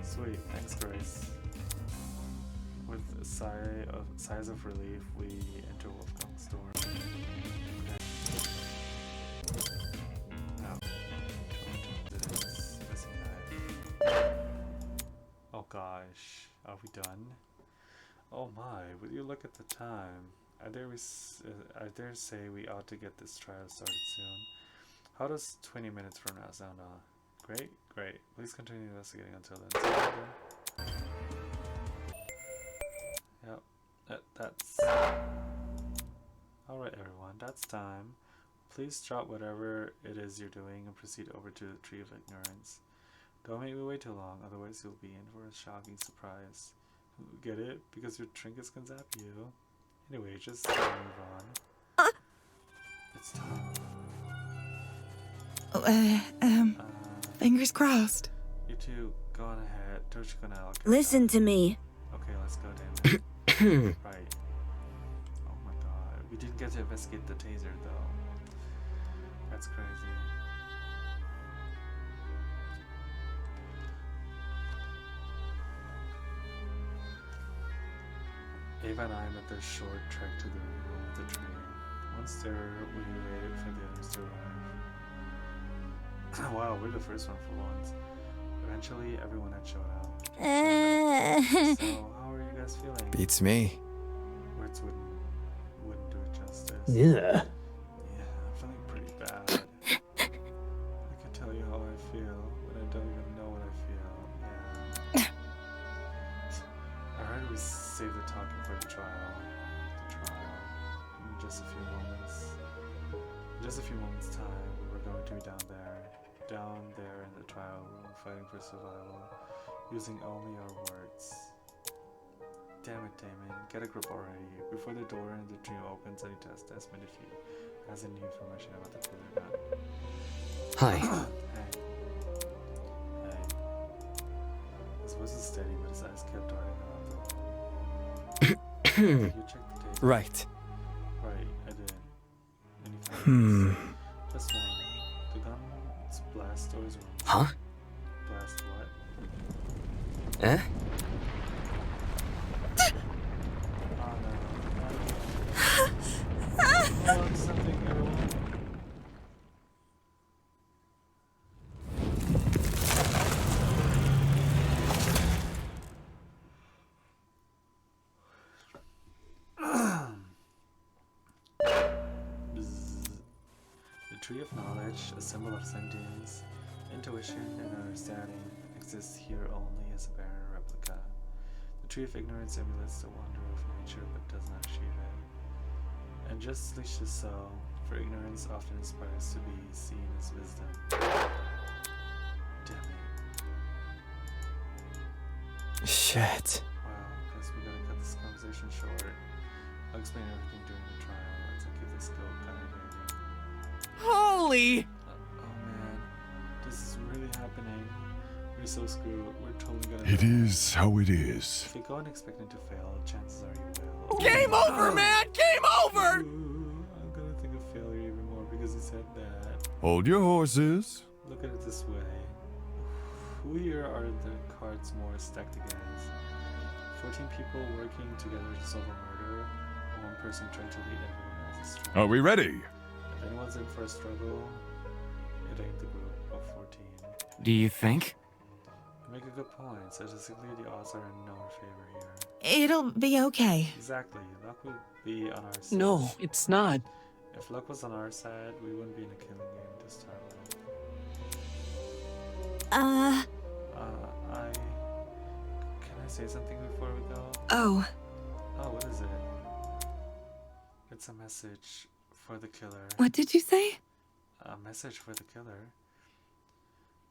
Sweet, thanks, Grace. With sighs of relief, we enter Wolfgang's door. Now, this missing knife. Oh gosh, are we done? Oh my, will you look at the time? I dare say we ought to get this trial started soon. How does 20 minutes from now sound? Great, great. Please continue investigating until then. Yep, that's... Alright everyone, that's time. Please drop whatever it is you're doing and proceed over to the Tree of Ignorance. Don't make me wait too long, otherwise you'll be in for a shocking surprise. Get it? Because your trinkets can zap you. Anyway, just move on. It's time. Fingers crossed. You two, go on ahead. Don't you go now. Listen to me. Okay, let's go, Damon. Right. Oh my god. We didn't get to investigate the taser, though. That's crazy. Ava and I met their short trek to the room of the tree. Once there, we waited for the others to arrive. Wow, we're the first one for once. Eventually, everyone had showed up. So, how are you guys feeling? Beats me. Words wouldn't do it justice. Yeah. Yeah, I'm feeling pretty bad. I can tell you how I feel, but I don't even know what I feel. Yeah. I heard we saved the talking for the trial. In just a few moments. In just a few moments' time, we were going to be down there in the trial room, fighting for survival, using only our words. Damn it, Damon, get a grip already. Before the door in the dream opens, any test Desmond if he has any information about the killer gun. Hi. Hey. His voice is steady, but his eyes kept darting around the room. You checked the tape? Right. Right, I did. Any findings? Just one. The gun's blast doors were... Huh? Blast what? Eh? Oh no. Oh, something, everyone. The Tree of Knowledge, a symbol of sentience, intuition, and understanding, exists here only as a barren replica. The Tree of Ignorance emulates the wonder of nature but does not achieve it. And justly so, for ignorance often aspires to be seen as wisdom. Damn it. Shit. Wow, guess we gotta cut this conversation short. I'll explain everything during the trial once I give this go kind of ready. Holy! Oh man, this is really happening. We're so screwed. We're totally gonna It die. is how it is. If you go in expecting to fail, chances are you will. Game over, man! Game over! Ooh, I'm gonna think of failure even more because he said that. Hold your horses. Look at it this way. Who here are the cards more stacked against? 14 people working together to solve a murder, or one person trying to lead everyone else's struggle. Are we ready? If anyone's in for a struggle, it ain't the group of 14. Do you think? You make a good point. Statistically, the odds are in our favor here. It'll be okay. Exactly. Luck would be on our side. No, it's not. If luck was on our side, we wouldn't be in a killing game to start with. Can I say something before we go? Oh. Oh, what is it? It's a message for the killer. What did you say? A message for the killer.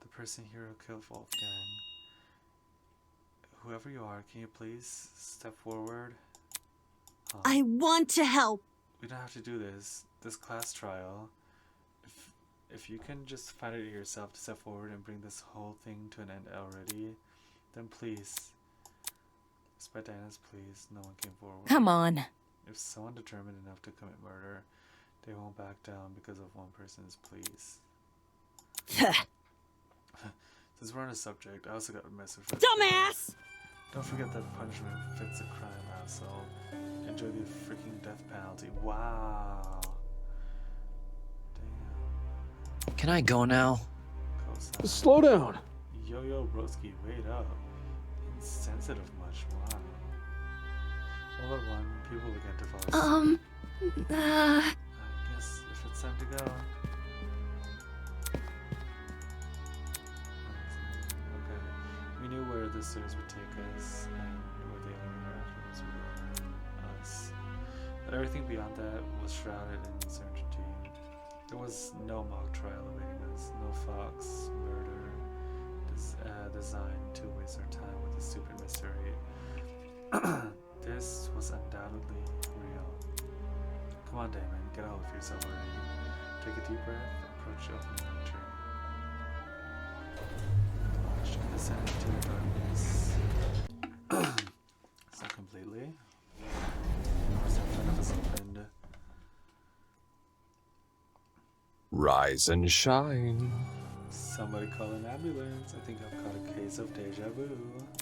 The person here who killed Wolfgang. Whoever you are, can you please step forward? I want to help. We don't have to do this. This class trial. If you can just find it yourself to step forward and bring this whole thing to an end already, then please. Despite Diana's pleas, no one came forward. Come on. If someone determined enough to commit murder, they won't back down because of one person's pleas. Since we're on a subject, I also got a message for Dumbass! Don't forget that punishment fits a crime, asshole. Enjoy the freaking death penalty. Wow. Damn. Can I go now? Cosign. Slow down. Yo, broski, wait up. Insensitive much, wow. All at one, people begin to fall asleep. I guess if it's time to go. Okay. We knew where the stairs would take us, and where the elevator afterwards would lure us. But everything beyond that was shrouded in uncertainty. There was no mock trial awaiting us, no fox murder designed to waste our time with a stupid mystery. This was undoubtedly real. Come on, Damon, get a hold of yourself already. Take a deep breath, approach the opening entry. Watch and descend into the darkness. It's not completely. Doors in front of us opened. Rise and shine. Somebody call an ambulance. I think I've caught a case of deja vu.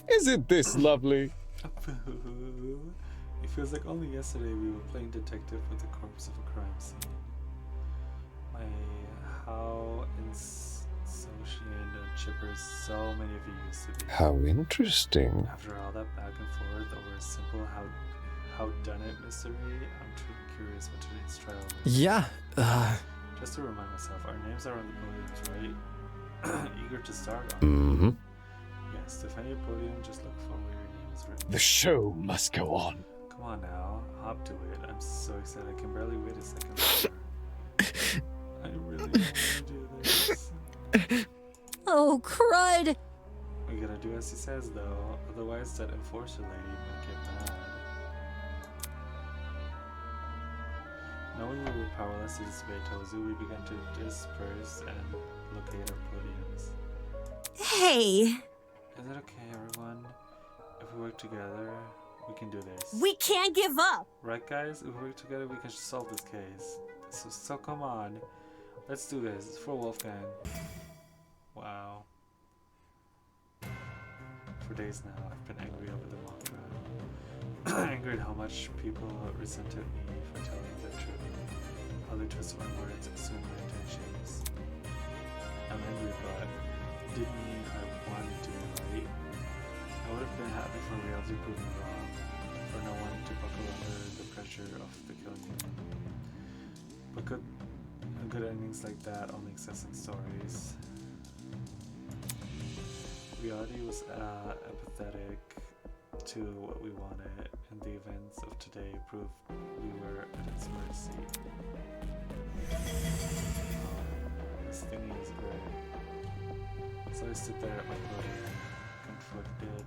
Isn't this lovely? It feels like only yesterday we were playing detective with the corpse of a crime scene. How insouciant and chipper so many of you used to be. How interesting. After all that back and forth over a simple how done it mystery, I'm truly curious what today's trial is. Yeah, Just to remind myself, our names are on the podiums, right? Eager to start on. Mm-hmm. Yes, to find your podium, just look for where your name is written. The show must go on. Come on now, hop to it. I'm so excited, I can barely wait a second longer. I really want to do this. Oh, crud! We gotta do as he says, though. Otherwise, that enforcer lady might get mad. Knowing we were powerless to disobey Tozu, we began to disperse and locate our podiums. Hey! Is it okay, everyone? If we work together, we can do this. We can't give up! Right, guys? If we work together, we can solve this case. So come on. Let's do this. It's for Wolfgang. Wow. For days now, I've been angry over the mock trial. Angry at how much people resented me for telling the truth. How they twisted my words and assumed my intentions. I'm angry, but it didn't mean I wanted to be right. I would have been happy for reality to prove me wrong, for no one to buckle under the pressure of the killing game. But good endings like that only exist in stories. Reality was apathetic to what we wanted, and the events of today proved we were at its mercy. This thingy is great. So I stood there at my podium, conflicted.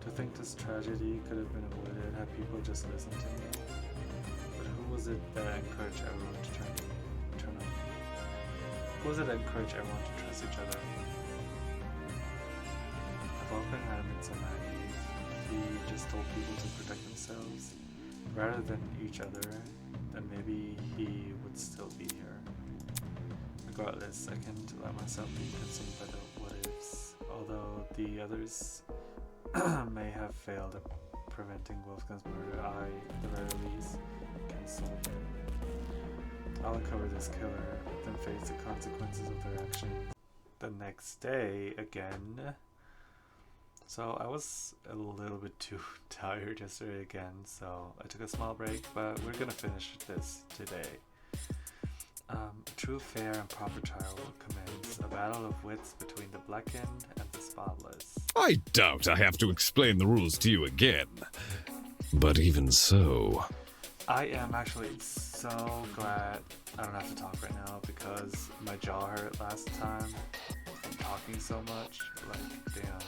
To think this tragedy could have been avoided had people just listened to me. But who was it that encouraged everyone to turn on me? Who was it that encouraged everyone to trust each other? Wolfgang hadn't been so naive. He just told people to protect themselves rather than each other, then maybe he would still be here. Regardless, I can't let myself be consumed by the what-ifs, although the others may have failed at preventing Wolfgang's murder. I, at the very least, can solve it. I'll uncover this killer, then face the consequences of their actions. The next day, again. So I was a little bit too tired yesterday again, so I took a small break, but we're gonna finish this today. A true, fair, and proper trial will commence, a battle of wits between the blackened and the spotless. I doubt I have to explain the rules to you again. But even so... I am actually so glad I don't have to talk right now because my jaw hurt last time from talking so much. Like, damn.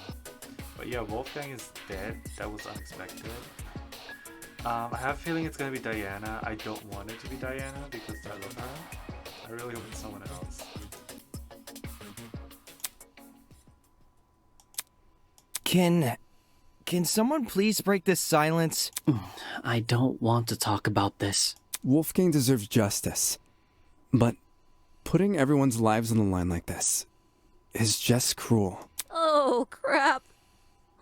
But yeah, Wolfgang is dead. That was unexpected. I have a feeling it's gonna be Diana. I don't want it to be Diana because I love her. I really hope it's someone else. Can someone please break this silence? I don't want to talk about this. Wolfgang deserves justice. But putting everyone's lives on the line like this is just cruel. Oh, crap.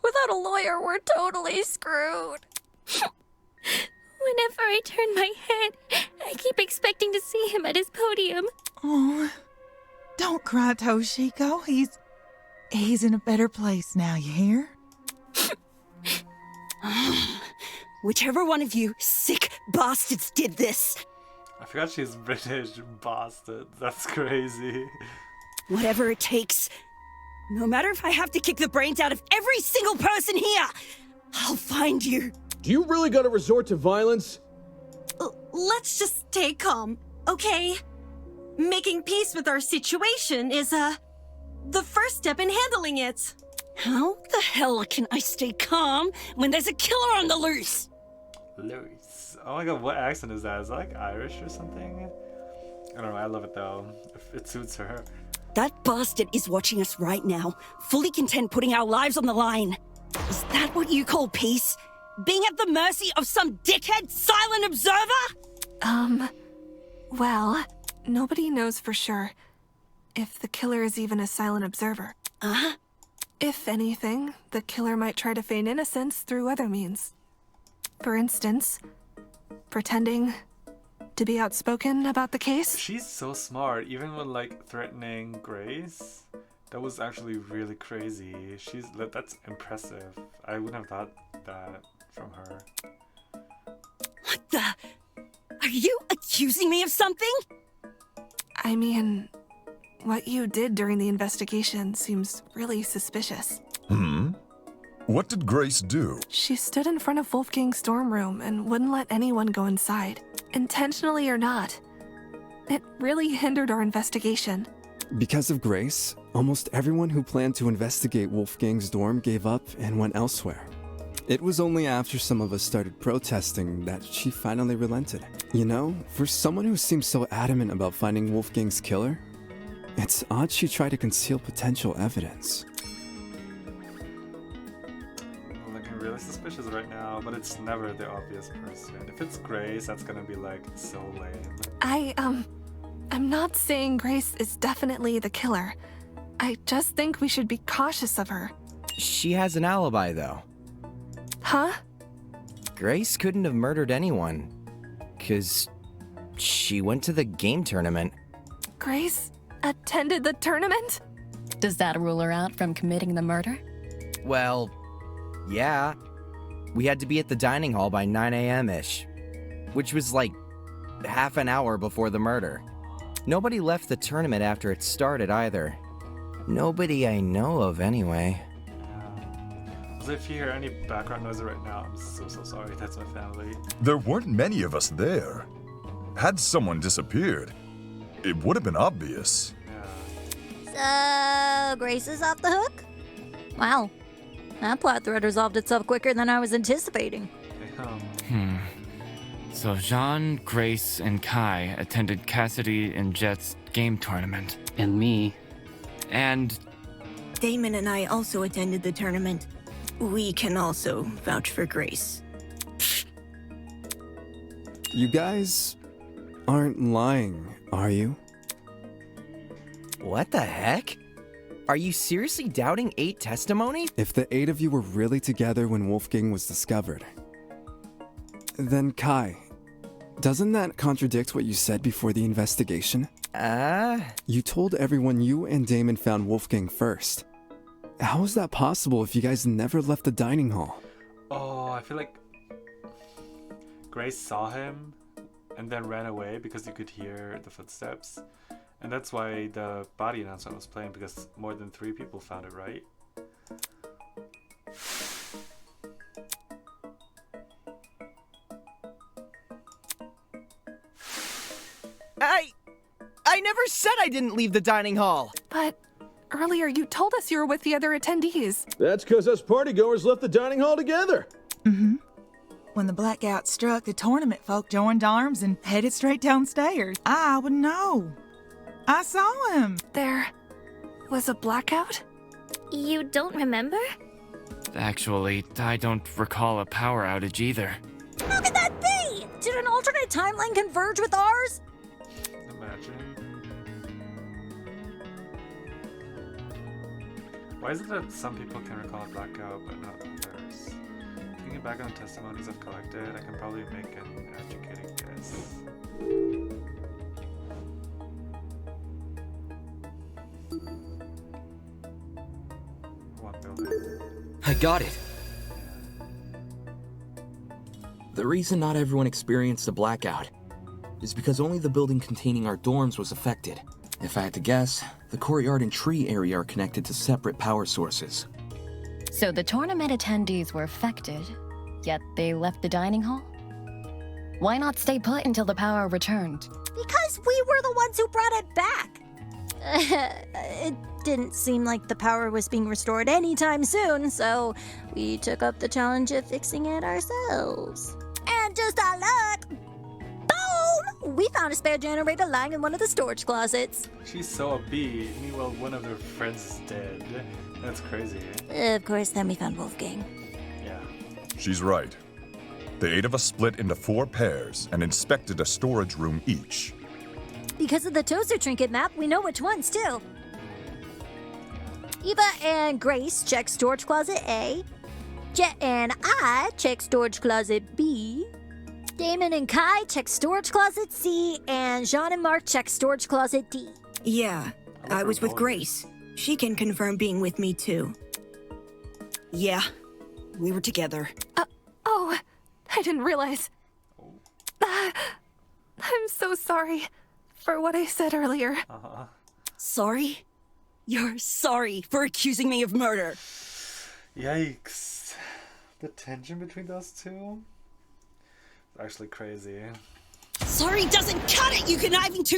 Without a lawyer, we're totally screwed. Whenever I turn my head, I keep expecting to see him at his podium. Oh, don't cry, Toshiko. He's in a better place now, you hear? Whichever one of you sick bastards did this. I forgot she's British bastard. That's crazy. Whatever it takes. No matter if I have to kick the brains out of every single person here, I'll find you. Do you really gotta resort to violence? Let's just stay calm, okay? Making peace with our situation is, the first step in handling it. How the hell can I stay calm when there's a killer on the loose? Loose. Oh my god, what accent is that? Is that like Irish or something? I don't know, I love it though. It suits her. That bastard is watching us right now, fully content putting our lives on the line. Is that what you call peace? Being at the mercy of some dickhead silent observer? Well, nobody knows for sure if the killer is even a silent observer. If anything, the killer might try to feign innocence through other means. For instance, pretending to be outspoken about the case. She's so smart, even when like threatening Grace. That was actually really crazy. That's impressive. I wouldn't have thought that from her. What the? Are you accusing me of something? I mean, what you did during the investigation seems really suspicious. What did Grace do? She stood in front of Wolfgang's dorm room and wouldn't let anyone go inside, intentionally or not. It really hindered our investigation. Because of Grace, almost everyone who planned to investigate Wolfgang's dorm gave up and went elsewhere. It was only after some of us started protesting that she finally relented. You know, for someone who seems so adamant about finding Wolfgang's killer, it's odd she tried to conceal potential evidence. I'm looking really suspicious right now, but it's never the obvious person. If it's Grace, that's gonna be like so lame. I'm not saying Grace is definitely the killer. I just think we should be cautious of her. She has an alibi, though. Huh? Grace couldn't have murdered anyone, 'cause she went to the game tournament. Grace attended the tournament? Does that rule her out from committing the murder? Well, yeah. We had to be at the dining hall by 9 a.m.-ish, which was like half an hour before the murder. Nobody left the tournament after it started either. Nobody I know of, anyway. So if you hear any background noise right now, I'm so sorry. That's my family. There weren't many of us there. Had someone disappeared, it would have been obvious. So, Grace is off the hook? Wow. That plot thread resolved itself quicker than I was anticipating. So Jean, Grace, and Kai attended Cassidy and Jet's game tournament. And me. And Damon and I also attended the tournament. We can also vouch for Grace. You guys aren't lying, are you? What the heck? Are you seriously doubting 8 testimony? If the 8 of you were really together when Wolfgang was discovered, then Kai, doesn't that contradict what you said before the investigation? You told everyone you and Damon found Wolfgang first. How is that possible if you guys never left the dining hall? Oh, I feel like Grace saw him and then ran away because you could hear the footsteps. And that's why the body announcement was playing, because more than 3 people found it, right? I never said I didn't leave the dining hall! But earlier you told us you were with the other attendees. That's because us partygoers left the dining hall together. When the blackout struck, the tournament folk joined arms and headed straight downstairs. I would know. I saw him. There was a blackout? You don't remember? actually, I don't recall a power outage either. How could that be? Did an alternate timeline converge with ours? Imagine. Why is it that some people can recall a blackout but not others? Thinking back on testimonies I've collected, I can probably make an educated guess. What building? I got it. The reason not everyone experienced a blackout is because only the building containing our dorms was affected. If I had to guess, the courtyard and tree area are connected to separate power sources. So the tournament attendees were affected, yet they left the dining hall? Why not stay put until the power returned? Because we were the ones who brought it back. It didn't seem like the power was being restored anytime soon, so we took up the challenge of fixing it ourselves. And just our luck, boom! We found a spare generator lying in one of the storage closets. She saw a bee, meanwhile one of their friends is dead. That's crazy. Of course, then we found Wolfgang. Yeah. She's right. The 8 of us split into 4 pairs and inspected a storage room each. Because of the toaster trinket map, we know which ones, too. Eva and Grace check storage closet A. Jet and I check storage closet B. Damon and Kai check storage closet C. And Jean and Mark check storage closet D. Yeah, I was with Grace. She can confirm being with me, too. Yeah, we were together. Oh, I didn't realize. I'm so sorry for what I said earlier. Sorry? You're sorry for accusing me of murder. Yikes. The tension between those two? It's actually crazy. Sorry doesn't cut it, you conniving two.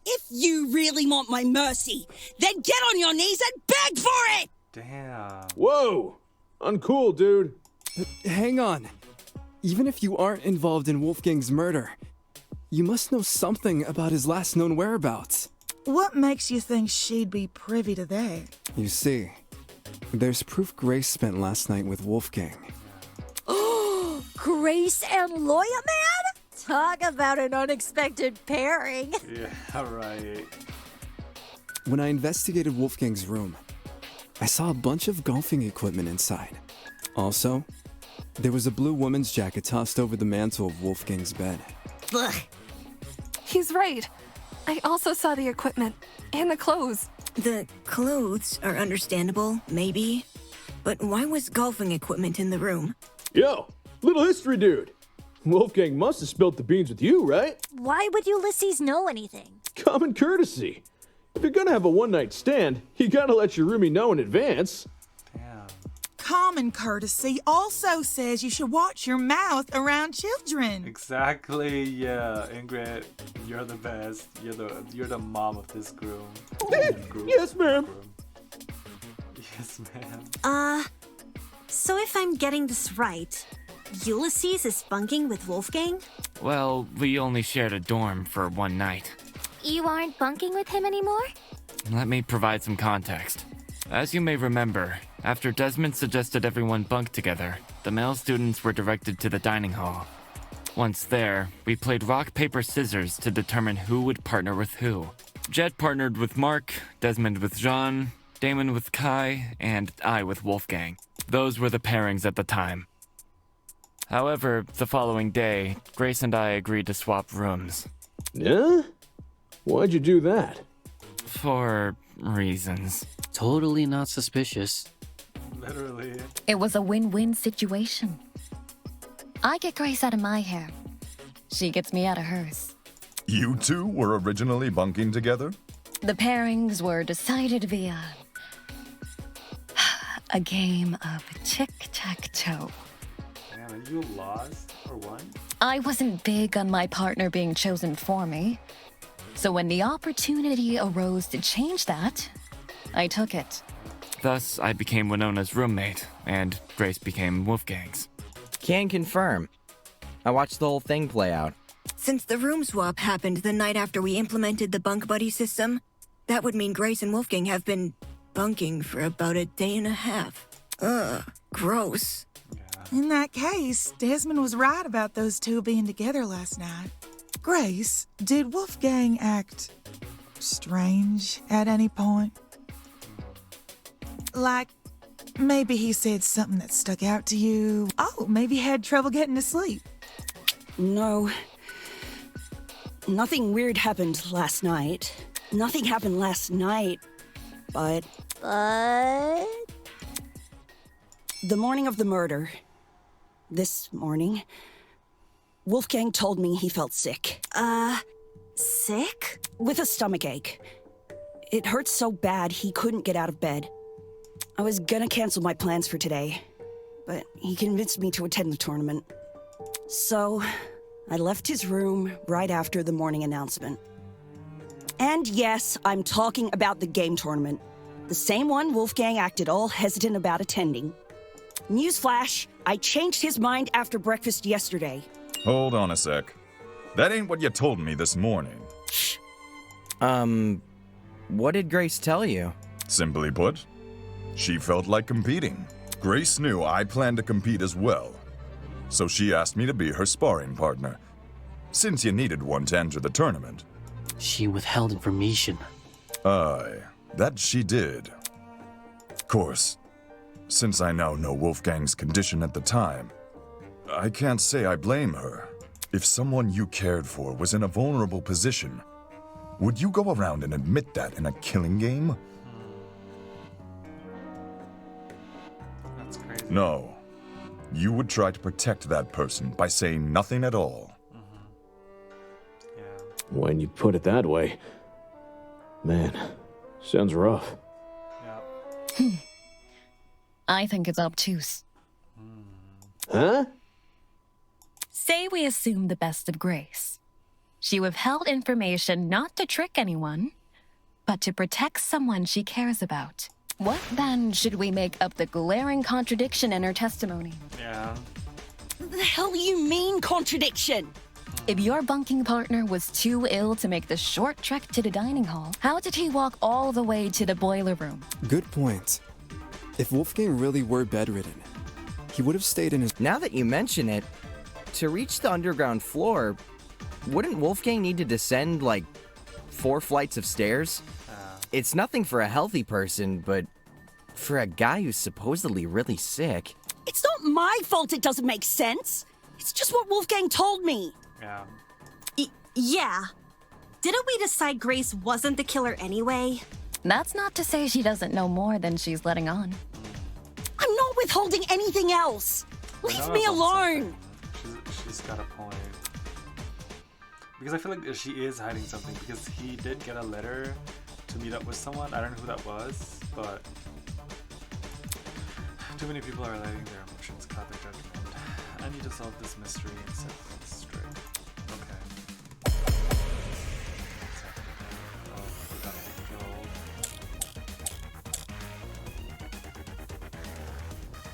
If you really want my mercy, then get on your knees and beg for it! Damn. Whoa! Uncool, dude. Hang on. Even if you aren't involved in Wolfgang's murder, you must know something about his last known whereabouts. What makes you think she'd be privy to that? You see, there's proof Grace spent last night with Wolfgang. Oh, Grace and Loya Man? Talk about an unexpected pairing. Yeah, right. When I investigated Wolfgang's room, I saw a bunch of golfing equipment inside. Also, there was a blue woman's jacket tossed over the mantle of Wolfgang's bed. Ugh. He's right. I also saw the equipment and the clothes. The clothes are understandable, maybe. But why was golfing equipment in the room? Yo, little history dude. Wolfgang must have spilt the beans with you, right? Why would Ulysses know anything? Common courtesy. If you're gonna have a one-night stand, you gotta let your roomie know in advance. Damn. Common courtesy also says you should watch your mouth around children. Exactly, yeah. Ingrid, you're the best. You're the mom of this group. Yes, ma'am. Yes, ma'am. So if I'm getting this right, Ulysses is bunking with Wolfgang? Well, we only shared a dorm for one night. You aren't bunking with him anymore? Let me provide some context. As you may remember, after Desmond suggested everyone bunk together, the male students were directed to the dining hall. Once there, we played rock, paper, scissors to determine who would partner with who. Jet partnered with Mark, Desmond with Jean, Damon with Kai, and I with Wolfgang. Those were the pairings at the time. However, the following day, Grace and I agreed to swap rooms. Yeah? Why'd you do that? For reasons. Totally not suspicious. Literally. It was a win-win situation. I get Grace out of my hair. She gets me out of hers. You two were originally bunking together? The pairings were decided via a game of tic-tac-toe. Damn, and you lost or won? I wasn't big on my partner being chosen for me. So when the opportunity arose to change that, I took it. Thus, I became Winona's roommate, and Grace became Wolfgang's. Can confirm. I watched the whole thing play out. Since the room swap happened the night after we implemented the bunk buddy system, that would mean Grace and Wolfgang have been bunking for about a day and a half. Ugh, gross. In that case, Desmond was right about those two being together last night. Grace, did Wolfgang act strange at any point? Like, maybe he said something that stuck out to you. Oh, maybe had trouble getting to sleep. No. Nothing weird happened last night. Nothing happened last night, but... But... The morning of the murder, this morning, Wolfgang told me he felt sick. Sick? With a stomachache. It hurt so bad he couldn't get out of bed. I was gonna cancel my plans for today, but he convinced me to attend the tournament. So, I left his room right after the morning announcement. And yes, I'm talking about the game tournament. The same one Wolfgang acted all hesitant about attending. Newsflash, I changed his mind after breakfast yesterday. Hold on a sec. That ain't what you told me this morning. What did Grace tell you? Simply put, she felt like competing. Grace knew I planned to compete as well, so she asked me to be her sparring partner, since you needed one to enter the tournament. She withheld information. Aye, that she did. Of course, since I now know Wolfgang's condition at the time, I can't say I blame her. If someone you cared for was in a vulnerable position, would you go around and admit that in a killing game? That's crazy. No. You would try to protect that person by saying nothing at all. When you put it that way, man, sounds rough. I think it's obtuse. Huh? Say we assume the best of Grace. She withheld information not to trick anyone, but to protect someone she cares about. What then should we make of the glaring contradiction in her testimony? Yeah. The hell do you mean, contradiction? If your bunking partner was too ill to make the short trek to the dining hall, how did he walk all the way to the boiler room? Good point. If Wolfgang really were bedridden, he would have stayed in his... Now that you mention it, to reach the underground floor, wouldn't Wolfgang need to descend, like, 4 flights of stairs? It's nothing for a healthy person, but for a guy who's supposedly really sick... It's not my fault it doesn't make sense. It's just what Wolfgang told me. Yeah. Yeah. Didn't we decide Grace wasn't the killer anyway? That's not to say she doesn't know more than she's letting on. I'm not withholding anything else. Leave me alone. She's got a point. Because I feel like she is hiding something, because he did get a letter to meet up with someone. I don't know who that was, but too many people are letting their emotions cloud their judgment. I need to solve this mystery and set things straight. Okay. Oh, we got killed.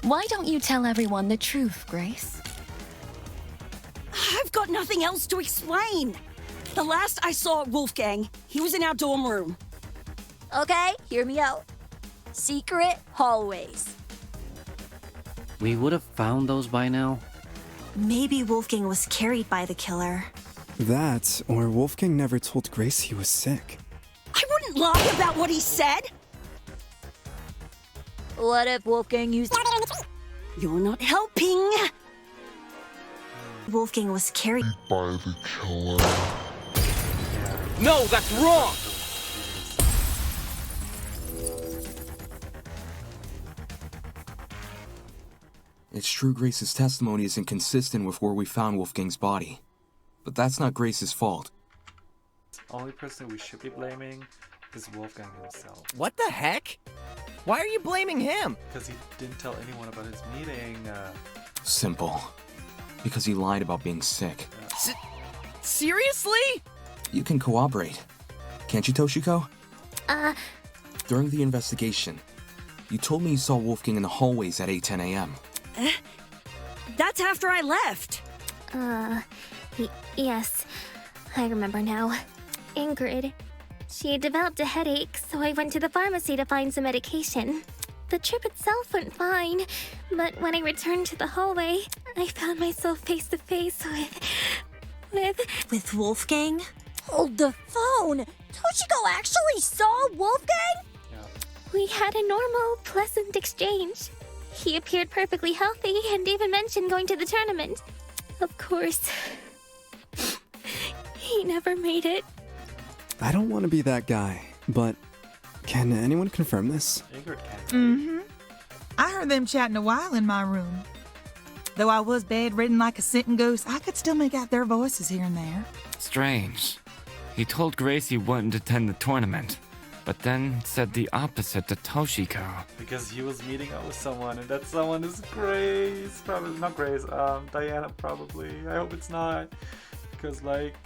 Why don't you tell everyone the truth, Grace? I've got nothing else to explain. The last I saw Wolfgang, he was in our dorm room. Okay, hear me out. Secret hallways. We would have found those by now. Maybe Wolfgang was carried by the killer. That, or Wolfgang never told Grace he was sick. I wouldn't lie about what he said. What if Wolfgang used... You're not helping. Wolfgang was carried by the killer. No, that's wrong! It's true Grace's testimony is inconsistent with where we found Wolfgang's body. But that's not Grace's fault. The only person we should be blaming is Wolfgang himself. What the heck? Why are you blaming him? Because he didn't tell anyone about his meeting. Simple. Because he lied about being sick. Seriously? You can cooperate. Can't you, Toshiko? During the investigation, you told me you saw Wolfgang in the hallways at 8:10 a.m. That's after I left. Yes. I remember now. Ingrid. She developed a headache, so I went to the pharmacy to find some medication. The trip itself went fine, but when I returned to the hallway, I found myself face to face with Wolfgang? Hold the phone! Toshiko actually saw Wolfgang? We had a normal, pleasant exchange. He appeared perfectly healthy and even mentioned going to the tournament. Of course, he never made it. I don't want to be that guy, but can anyone confirm this? Ingrid can. Mm-hmm. I heard them chatting a while in my room. Though I was bedridden like a sitting goose, I could still make out their voices here and there. Strange. He told Grace he wouldn't attend the tournament, but then said the opposite to Toshiko. Because he was meeting up with someone, and that someone is Grace. Probably not Grace. Diana probably. I hope it's not. Because like,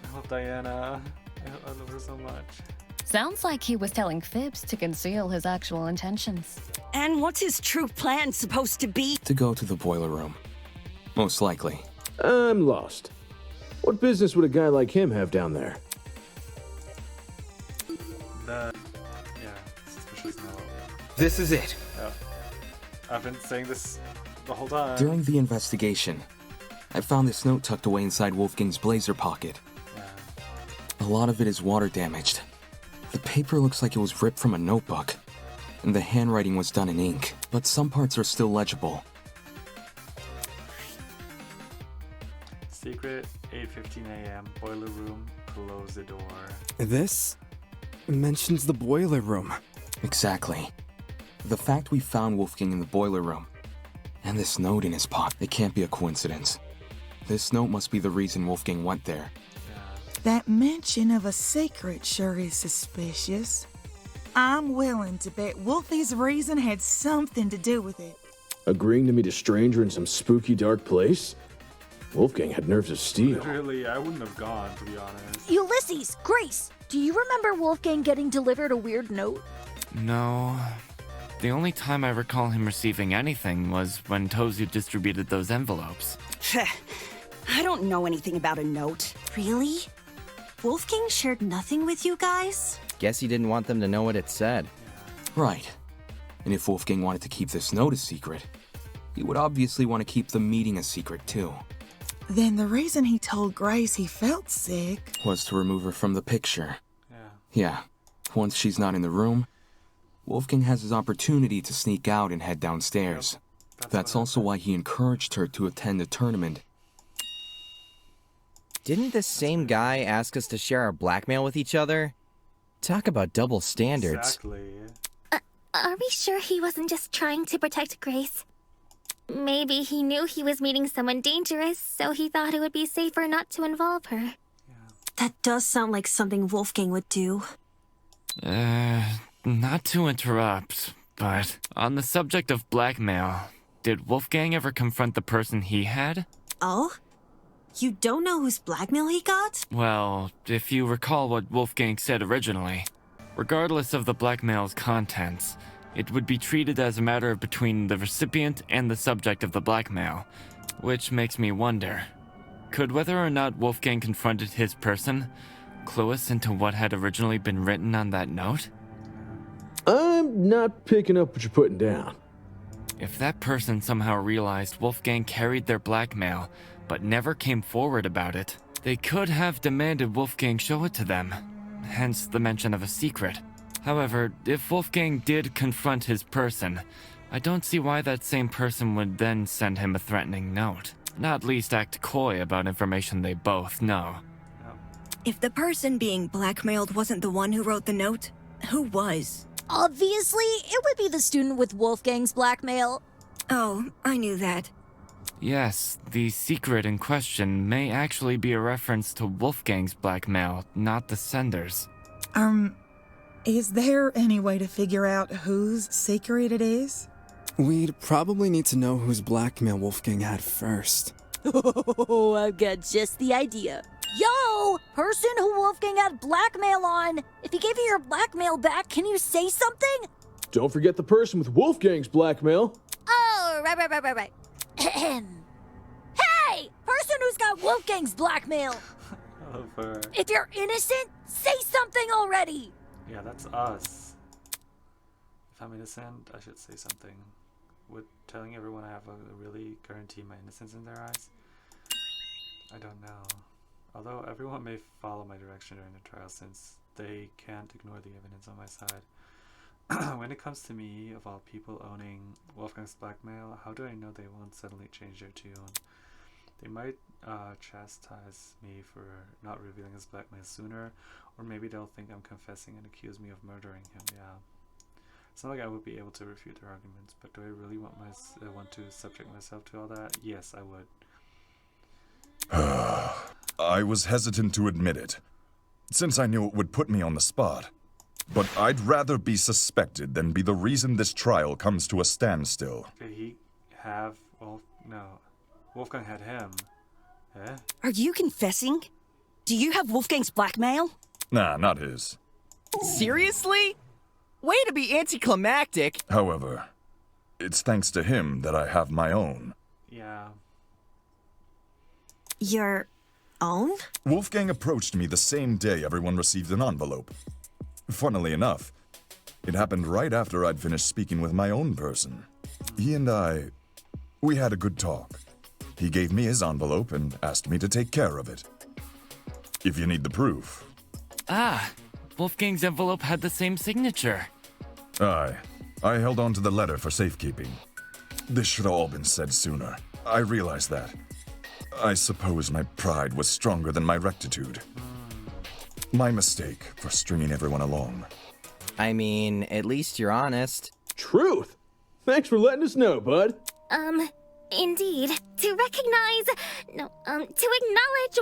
I love Diana. I love her so much. Sounds like he was telling fibs to conceal his actual intentions. And what's his true plan supposed to be? To go to the boiler room. Most likely. I'm lost. What business would a guy like him have down there? Yeah, suspicious note. This is it. Yeah. I've been saying this the whole time. During the investigation, I found this note tucked away inside Wolfgang's blazer pocket. A lot of it is water damaged. The paper looks like it was ripped from a notebook, and the handwriting was done in ink, but some parts are still legible. Secret, 8:15 a.m. Boiler room. Close the door. This mentions the boiler room. Exactly. The fact we found Wolfgang in the boiler room, and this note in his pocket, it can't be a coincidence. This note must be the reason Wolfgang went there. That mention of a secret sure is suspicious. I'm willing to bet Wolfie's reason had something to do with it. Agreeing to meet a stranger in some spooky dark place? Wolfgang had nerves of steel. Literally, I wouldn't have gone, to be honest. Ulysses, Grace, do you remember Wolfgang getting delivered a weird note? No. The only time I recall him receiving anything was when Tozu distributed those envelopes. I don't know anything about a note. Really? Wolfgang shared nothing with you guys? Guess he didn't want them to know what it said. Right. And if Wolfgang wanted to keep this note a secret, he would obviously want to keep the meeting a secret too. Then the reason he told Grace he felt sick Was to remove her from the picture. Yeah. Once she's not in the room, Wolfgang has his opportunity to sneak out and head downstairs. That's also why he encouraged her to attend the tournament. Didn't this same guy ask us to share our blackmail with each other? Talk about double standards. Exactly. Are we sure he wasn't just trying to protect Grace? Maybe he knew he was meeting someone dangerous, so he thought it would be safer not to involve her. That does sound like something Wolfgang would do. Not to interrupt, but on the subject of blackmail, did Wolfgang ever confront the person he had? Oh? You don't know whose blackmail he got? Well, if you recall what Wolfgang said originally, regardless of the blackmail's contents, it would be treated as a matter between the recipient and the subject of the blackmail, which makes me wonder, could whether or not Wolfgang confronted his person clue us into what had originally been written on that note? I'm not picking up what you're putting down. If that person somehow realized Wolfgang carried their blackmail, but never came forward about it, they could have demanded Wolfgang show it to them, hence the mention of a secret. However, if Wolfgang did confront his person, I don't see why that same person would then send him a threatening note, not least act coy about information they both know. If the person being blackmailed wasn't the one who wrote the note, who was? Obviously, it would be the student with Wolfgang's blackmail. Oh, I knew that. Yes, the secret in question may actually be a reference to Wolfgang's blackmail, not the sender's. Is there any way to figure out whose secret it is? We'd probably need to know whose blackmail Wolfgang had first. Oh, I've got just the idea. Yo! Person who Wolfgang had blackmail on! If he gave you your blackmail back, can you say something? Don't forget the person with Wolfgang's blackmail. Oh, right. Hey! Person who's got Wolfgang's blackmail! Over. If you're innocent, say something already! Yeah, that's us. If I'm innocent, I should say something. Would telling everyone I have a really guarantee my innocence in their eyes? I don't know. Although everyone may follow my direction during the trial since they can't ignore the evidence on my side. when it comes to me, of all people, owning Wolfgang's blackmail, how do I know they won't suddenly change their tune? They might chastise me for not revealing his blackmail sooner, or maybe they'll think I'm confessing and accuse me of murdering him. Yeah. It's not like I would be able to refute their arguments, but do I really want to subject myself to all that? Yes, I would. I was hesitant to admit it, since I knew it would put me on the spot. But I'd rather be suspected than be the reason this trial comes to a standstill. Did he have... Well, no. Wolfgang had him. Eh? Are you confessing? Do you have Wolfgang's blackmail? Nah, not his. Seriously? Way to be anticlimactic. However, it's thanks to him that I have my own. Yeah. Your own? Wolfgang approached me the same day everyone received an envelope. Funnily enough, it happened right after I'd finished speaking with my own person. He and we had a good talk. He gave me his envelope and asked me to take care of it. If you need the proof. Ah, Wolfgang's envelope had the same signature. Aye, I held on to the letter for safekeeping. This should have all been said sooner. I realize that. I suppose my pride was stronger than my rectitude. My mistake for stringing everyone along. I mean, at least you're honest. Truth! Thanks for letting us know, bud. Indeed. To acknowledge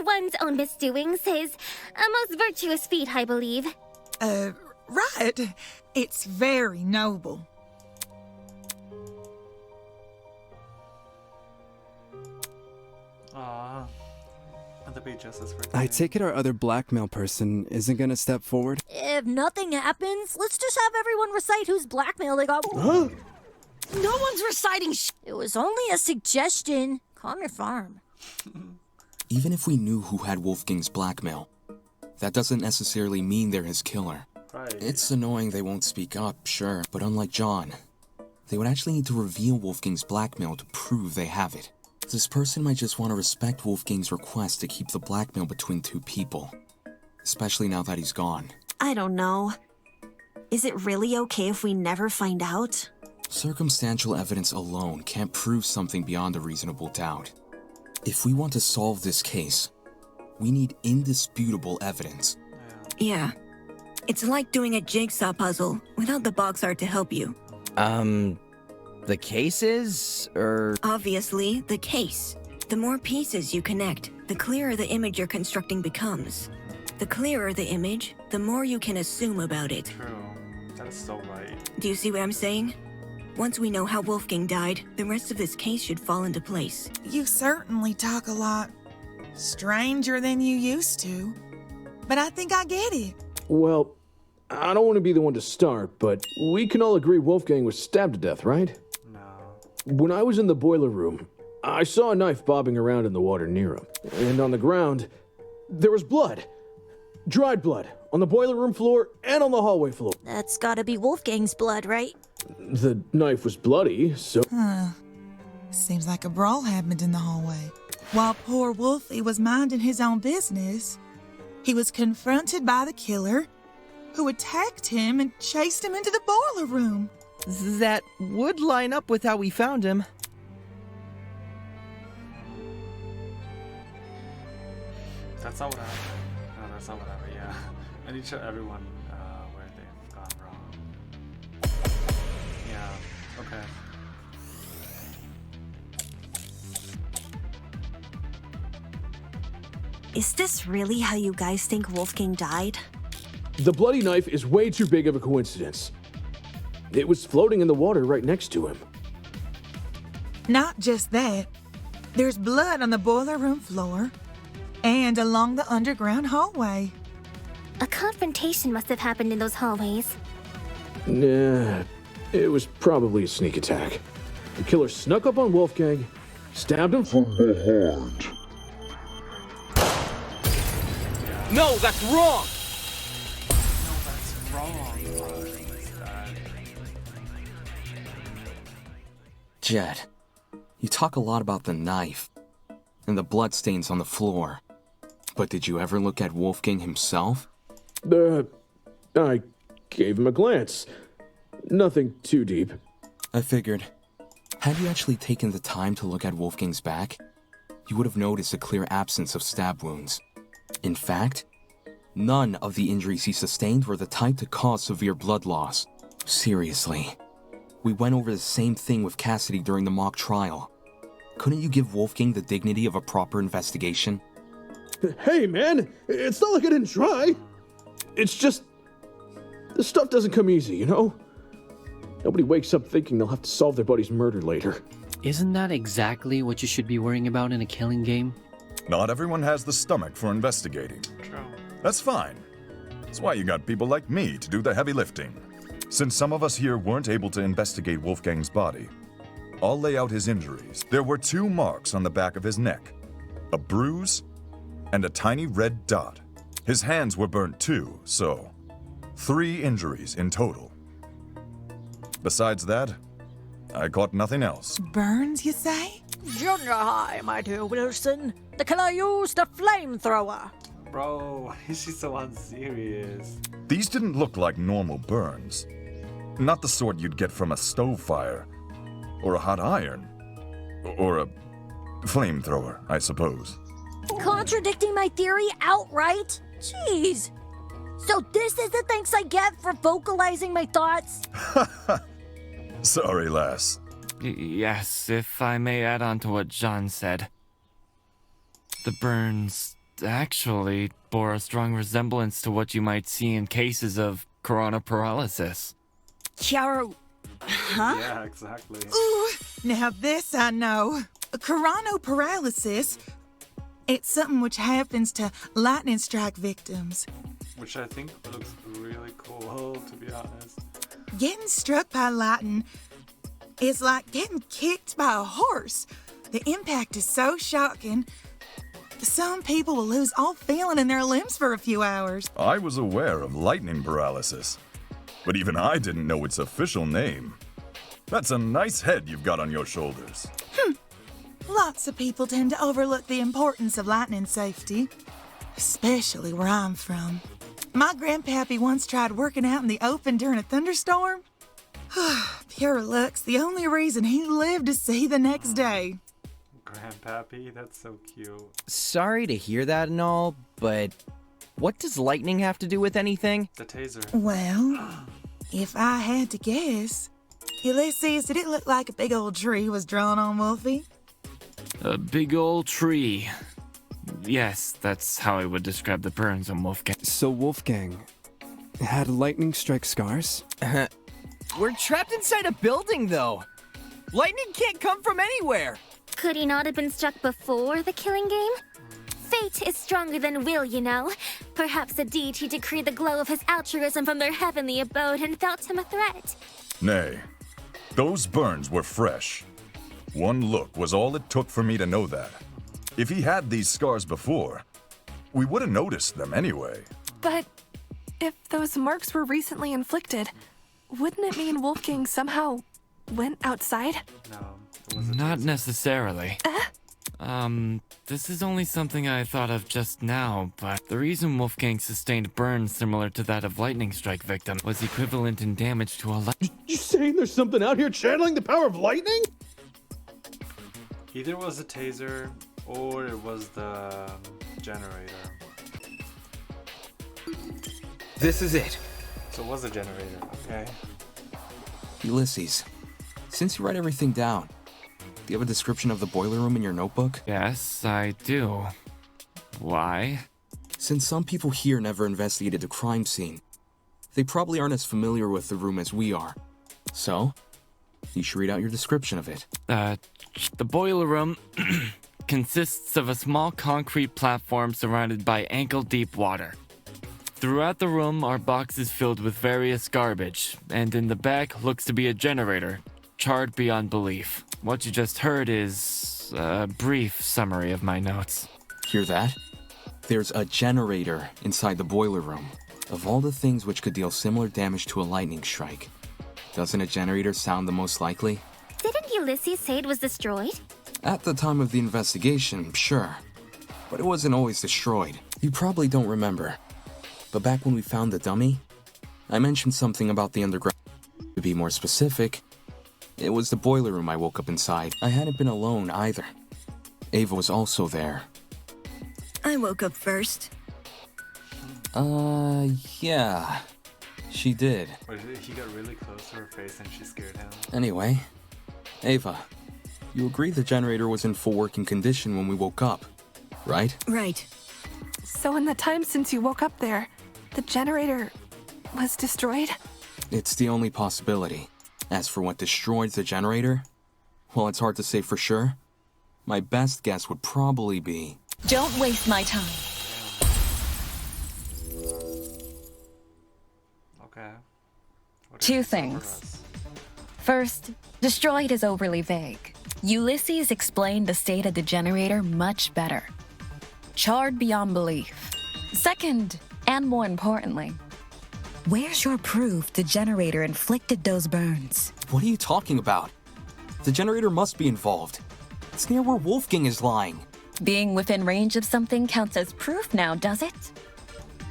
one's own misdoings is a most virtuous feat, I believe. Right. It's very noble. Aww. The big justice for I take it our other blackmail person isn't gonna step forward? If nothing happens, let's just have everyone recite whose blackmail they got. Huh? No one's reciting It was only a suggestion. Calm your farm. Even if we knew who had Wolfgang's blackmail, that doesn't necessarily mean they're his killer. Right. It's annoying they won't speak up, sure, but unlike John, they would actually need to reveal Wolfgang's blackmail to prove they have it. This person might just want to respect Wolfgang's request to keep the blackmail between two people, especially now that he's gone. I don't know. Is it really okay if we never find out? Circumstantial evidence alone can't prove something beyond a reasonable doubt. If we want to solve this case, we need indisputable evidence. Yeah. It's like doing a jigsaw puzzle without the box art to help you. The cases, or... Obviously, the case. The more pieces you connect, the clearer the image you're constructing becomes. The clearer the image, the more you can assume about it. True. That is so right. Do you see what I'm saying? Once we know how Wolfgang died, the rest of this case should fall into place. You certainly talk a lot stranger than you used to. But I think I get it. Well, I don't want to be the one to start, but we can all agree Wolfgang was stabbed to death, right? No. When I was in the boiler room, I saw a knife bobbing around in the water near him. And on the ground, there was blood. Dried blood. On the boiler room floor and on the hallway floor. That's gotta be Wolfgang's blood, right? The knife was bloody, so... Seems like a brawl happened in the hallway. While poor Wolfie was minding his own business, he was confronted by the killer, who attacked him and chased him into the boiler room. That would line up with how we found him. That's not what happened. No, that's not what happened, yeah. I need to show everyone where they've gone wrong. Yeah, okay. Is this really how you guys think Wolfgang died? The bloody knife is way too big of a coincidence. It was floating in the water right next to him. Not just that, there's blood on the boiler room floor and along the underground hallway. A confrontation must have happened in those hallways. Nah, it was probably a sneak attack. The killer snuck up on Wolfgang, stabbed him from behind. No, that's wrong! Jed, you talk a lot about the knife and the bloodstains on the floor, but did you ever look at Wolfgang himself? I gave him a glance. Nothing too deep. I figured. Had you actually taken the time to look at Wolfgang's back, you would have noticed a clear absence of stab wounds. In fact, none of the injuries he sustained were the type to cause severe blood loss. Seriously. We went over the same thing with Cassidy during the mock trial. Couldn't you give Wolfgang the dignity of a proper investigation? Hey, man! It's not like I didn't try! It's just... this stuff doesn't come easy, you know? Nobody wakes up thinking they'll have to solve their buddy's murder later. Isn't that exactly what you should be worrying about in a killing game? Not everyone has the stomach for investigating. True. That's fine. That's why you got people like me to do the heavy lifting. Since some of us here weren't able to investigate Wolfgang's body, I'll lay out his injuries. There were 2 marks on the back of his neck, a bruise, and a tiny red dot. His hands were burnt too, so 3 injuries in total. Besides that, I caught nothing else. Burns, you say? Junior high, my dear Wilson. The killer used a flamethrower. Bro, why is she so unserious? These didn't look like normal burns. Not the sort you'd get from a stove fire, or a hot iron, or a flamethrower, I suppose. Contradicting my theory outright? Jeez. So this is the thanks I get for vocalizing my thoughts? Sorry, lass. Yes, if I may add on to what John said. The burns actually bore a strong resemblance to what you might see in cases of corona paralysis. Chiaro... Huh? Yeah, exactly. Ooh, now this I know. Coronoparalysis. It's something which happens to lightning strike victims. Which I think looks really cool, to be honest. Getting struck by lightning is like getting kicked by a horse. The impact is so shocking. Some people will lose all feeling in their limbs for a few hours. I was aware of lightning paralysis, but even I didn't know its official name. That's a nice head you've got on your shoulders. Lots of people tend to overlook the importance of lightning safety, especially where I'm from. My grandpappy once tried working out in the open during a thunderstorm. Pure luck's the only reason he lived to see the next day. Grandpappy, that's so cute. Sorry to hear that and all, but what does lightning have to do with anything? The taser. Well, if I had to guess, Ulysses, did it look like a big old tree was drawn on Wolfie? A big old tree. Yes, that's how I would describe the burns on Wolfgang. So Wolfgang had lightning strike scars? We're trapped inside a building, though. Lightning can't come from anywhere. Could he not have been struck before the killing game? Fate is stronger than will, you know. Perhaps a deity decreed the glow of his altruism from their heavenly abode and felt him a threat. Nay, those burns were fresh. One look was all it took for me to know that. If he had these scars before, we would have noticed them anyway. But if those marks were recently inflicted, wouldn't it mean Wolfgang somehow went outside? No, Not necessarily. This is only something I thought of just now, but the reason Wolfgang sustained burns similar to that of lightning strike victim was equivalent in damage to a You saying there's something out here channeling the power of lightning? Either it was the taser or it was the generator. This is it. So it was a generator, okay. Ulysses, since you write everything down, do you have a description of the boiler room in your notebook? Yes, I do. Why? Since some people here never investigated the crime scene, they probably aren't as familiar with the room as we are. So, you should read out your description of it. The boiler room consists of a small concrete platform surrounded by ankle-deep water. Throughout the room are boxes filled with various garbage, and in the back looks to be a generator, charred beyond belief. What you just heard is a brief summary of my notes. Hear that? There's a generator inside the boiler room. Of all the things which could deal similar damage to a lightning strike, doesn't a generator sound the most likely? Didn't Ulysses say it was destroyed? At the time of the investigation, sure. But it wasn't always destroyed. You probably don't remember. But back when we found the dummy, I mentioned something about the underground. To be more specific, it was the boiler room I woke up inside. I hadn't been alone either. Ava was also there. I woke up first. Yeah. She did. Or he got really close to her face and she scared him. Anyway, Ava, you agree the generator was in full working condition when we woke up, right? Right. So in the time since you woke up there, the generator was destroyed? It's the only possibility. As for what destroyed the generator, well, it's hard to say for sure. My best guess would probably be... Don't waste my time. Okay. Two things. First, destroyed is overly vague. Ulysses explained the state of the generator much better. Charred beyond belief. Second, and more importantly, where's your proof the generator inflicted those burns? What are you talking about? The generator must be involved. It's near where Wolfgang is lying. Being within range of something counts as proof now, does it?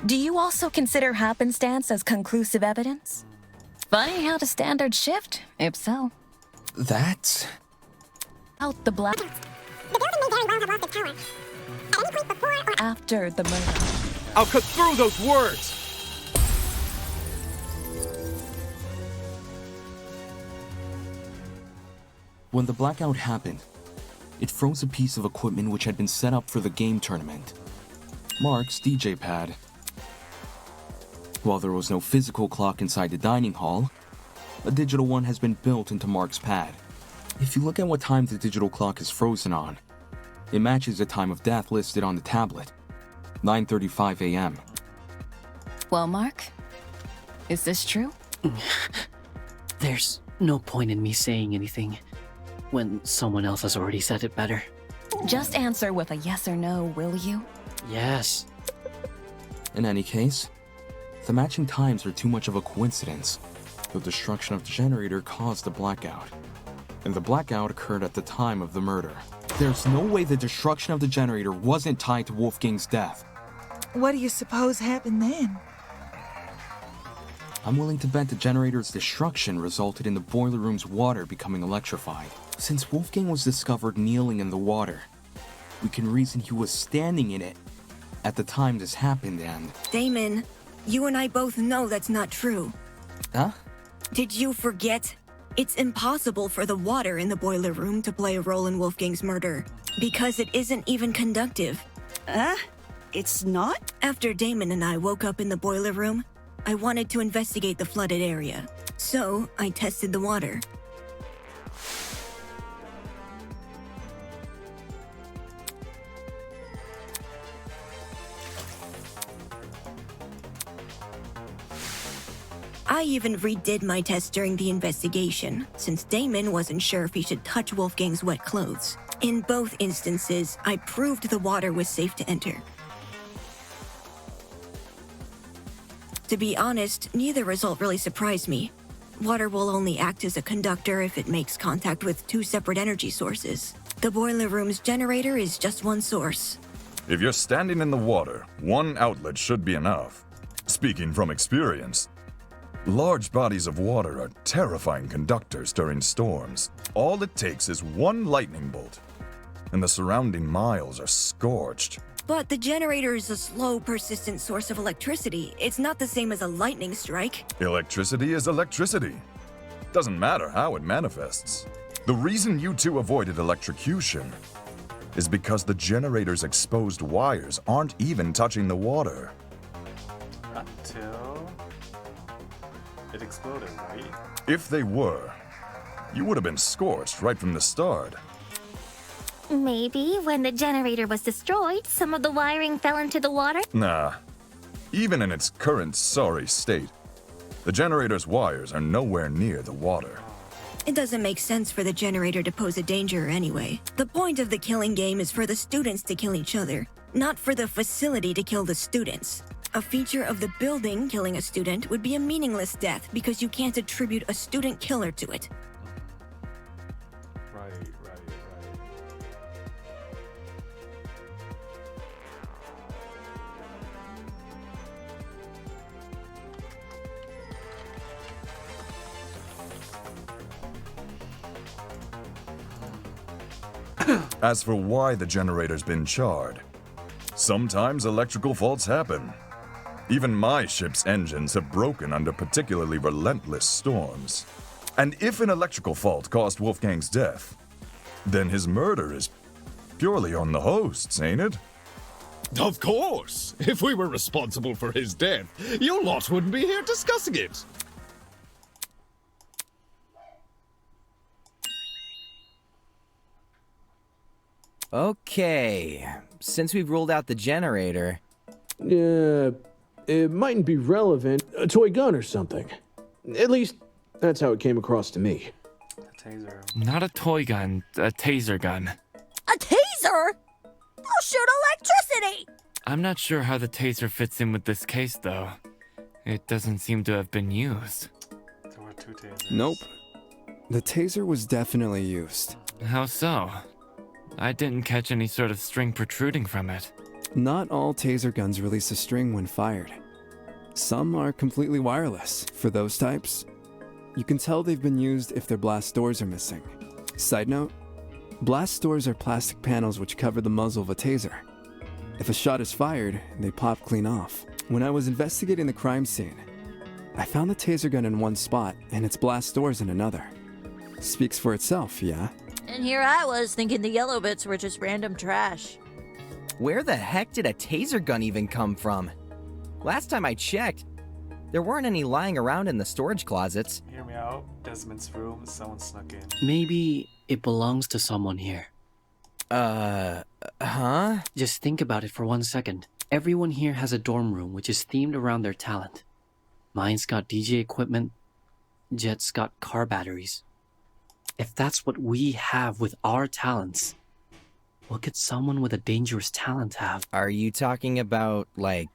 Do you also consider happenstance as conclusive evidence? Funny how the standards shift, if so. That? Out the black. The building may very well have lost its power. At any point before or after the murder. I'll cut through those words! When the blackout happened, it froze a piece of equipment which had been set up for the game tournament. Mark's DJ pad. While there was no physical clock inside the dining hall, a digital one has been built into Mark's pad. If you look at what time the digital clock is frozen on, it matches the time of death listed on the tablet, 9:35 a.m. Well, Mark, is this true? There's no point in me saying anything when someone else has already said it better. Just answer with a yes or no, will you? Yes. In any case, the matching times are too much of a coincidence. The destruction of the generator caused the blackout, and the blackout occurred at the time of the murder. There's no way the destruction of the generator wasn't tied to Wolfgang's death. What do you suppose happened then? I'm willing to bet the generator's destruction resulted in the boiler room's water becoming electrified. Since Wolfgang was discovered kneeling in the water, we can reason he was standing in it at the time this happened and... Damon, you and I both know that's not true. Huh? Did you forget? It's impossible for the water in the boiler room to play a role in Wolfgang's murder, because it isn't even conductive. It's not? After Damon and I woke up in the boiler room, I wanted to investigate the flooded area. So, I tested the water. I even redid my test during the investigation, since Damon wasn't sure if he should touch Wolfgang's wet clothes. In both instances, I proved the water was safe to enter. To be honest, neither result really surprised me. Water will only act as a conductor if it makes contact with two separate energy sources. The boiler room's generator is just one source. If you're standing in the water, one outlet should be enough. Speaking from experience, large bodies of water are terrifying conductors during storms. All it takes is one lightning bolt, and the surrounding miles are scorched. But the generator is a slow, persistent source of electricity. It's not the same as a lightning strike. Electricity is electricity. Doesn't matter how it manifests. The reason you two avoided electrocution is because the generator's exposed wires aren't even touching the water. Until it exploded, right? If they were, you would have been scorched right from the start. Maybe when the generator was destroyed, some of the wiring fell into the water? Nah. Even in its current sorry state, the generator's wires are nowhere near the water. It doesn't make sense for the generator to pose a danger anyway. The point of the killing game is for the students to kill each other, not for the facility to kill the students. A feature of the building killing a student would be a meaningless death because you can't attribute a student killer to it. Right. As for why the generator's been charred, sometimes electrical faults happen. Even my ship's engines have broken under particularly relentless storms. And if an electrical fault caused Wolfgang's death, then his murder is purely on the hosts, ain't it? Of course! If we were responsible for his death, your lot wouldn't be here discussing it. Okay, since we've ruled out the generator... Yeah, it mightn't be relevant. A toy gun or something. At least, that's how it came across to me. A taser. Not a toy gun, a taser gun. A taser? They'll shoot electricity! I'm not sure how the taser fits in with this case, though. It doesn't seem to have been used. There were 2 tasers. Nope. The taser was definitely used. How so? I didn't catch any sort of string protruding from it. Not all taser guns release a string when fired. Some are completely wireless. For those types, you can tell they've been used if their blast doors are missing. Side note, blast doors are plastic panels which cover the muzzle of a taser. If a shot is fired, they pop clean off. When I was investigating the crime scene, I found the taser gun in one spot and its blast doors in another. Speaks for itself, yeah? And here I was thinking the yellow bits were just random trash. Where the heck did a taser gun even come from? Last time I checked, there weren't any lying around in the storage closets. Hear me out. Desmond's room, someone snuck in. Maybe it belongs to someone here. Huh? Just think about it for 1 second. Everyone here has a dorm room which is themed around their talent. Mine's got DJ equipment, Jet's got car batteries. If that's what we have with our talents, what could someone with a dangerous talent have? Are you talking about, like,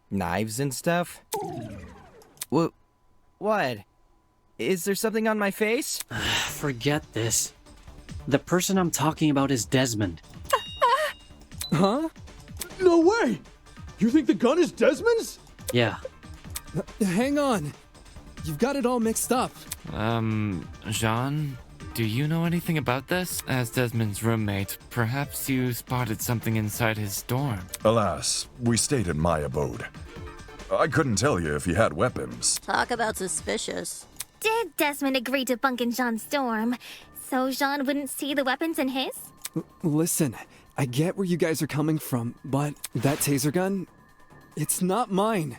knives and stuff? What? Is there something on my face? Forget this. The person I'm talking about is Desmond. Huh? No way! You think the gun is Desmond's? Yeah. Hang on. You've got it all mixed up. Jean, do you know anything about this? As Desmond's roommate, perhaps you spotted something inside his dorm. Alas, we stayed at my abode. I couldn't tell you if he had weapons. Talk about suspicious. Did Desmond agree to bunk in Jean's dorm so Jean wouldn't see the weapons in his? Listen, I get where you guys are coming from, but that taser gun, it's not mine.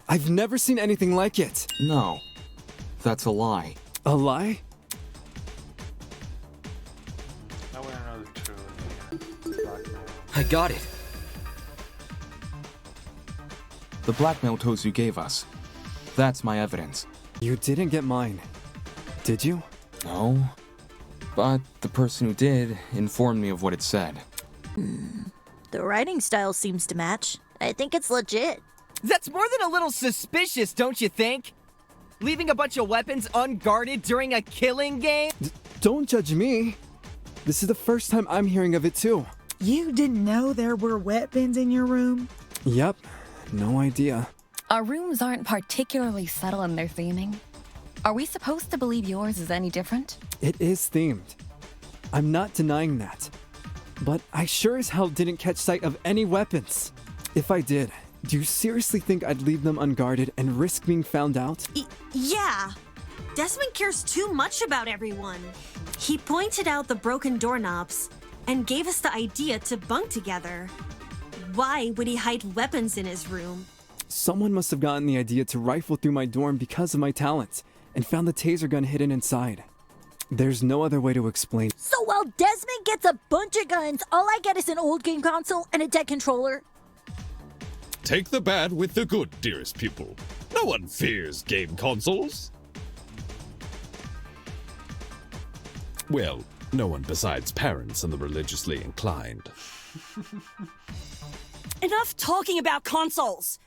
I've never seen anything like it. No, that's a lie. A lie? I want to know the truth. Blackmail. I got it. The blackmail tools you gave us. That's my evidence. You didn't get mine, did you? No. But the person who did informed me of what it said. The writing style seems to match. I think it's legit. That's more than a little suspicious, don't you think? Leaving a bunch of weapons unguarded during a killing game? Don't judge me. This is the first time I'm hearing of it too. You didn't know there were weapons in your room? Yep, no idea. Our rooms aren't particularly subtle in their theming. Are we supposed to believe yours is any different? It is themed. I'm not denying that. But I sure as hell didn't catch sight of any weapons. If I did, do you seriously think I'd leave them unguarded and risk being found out? Yeah. Desmond cares too much about everyone. He pointed out the broken doorknobs and gave us the idea to bunk together. Why would he hide weapons in his room? Someone must have gotten the idea to rifle through my dorm because of my talent and found the taser gun hidden inside. There's no other way to explain. So while Desmond gets a bunch of guns, all I get is an old game console and a dead controller. Take the bad with the good, dearest pupil. No one fears game consoles. Well, no one besides parents and the religiously inclined. Enough talking about consoles!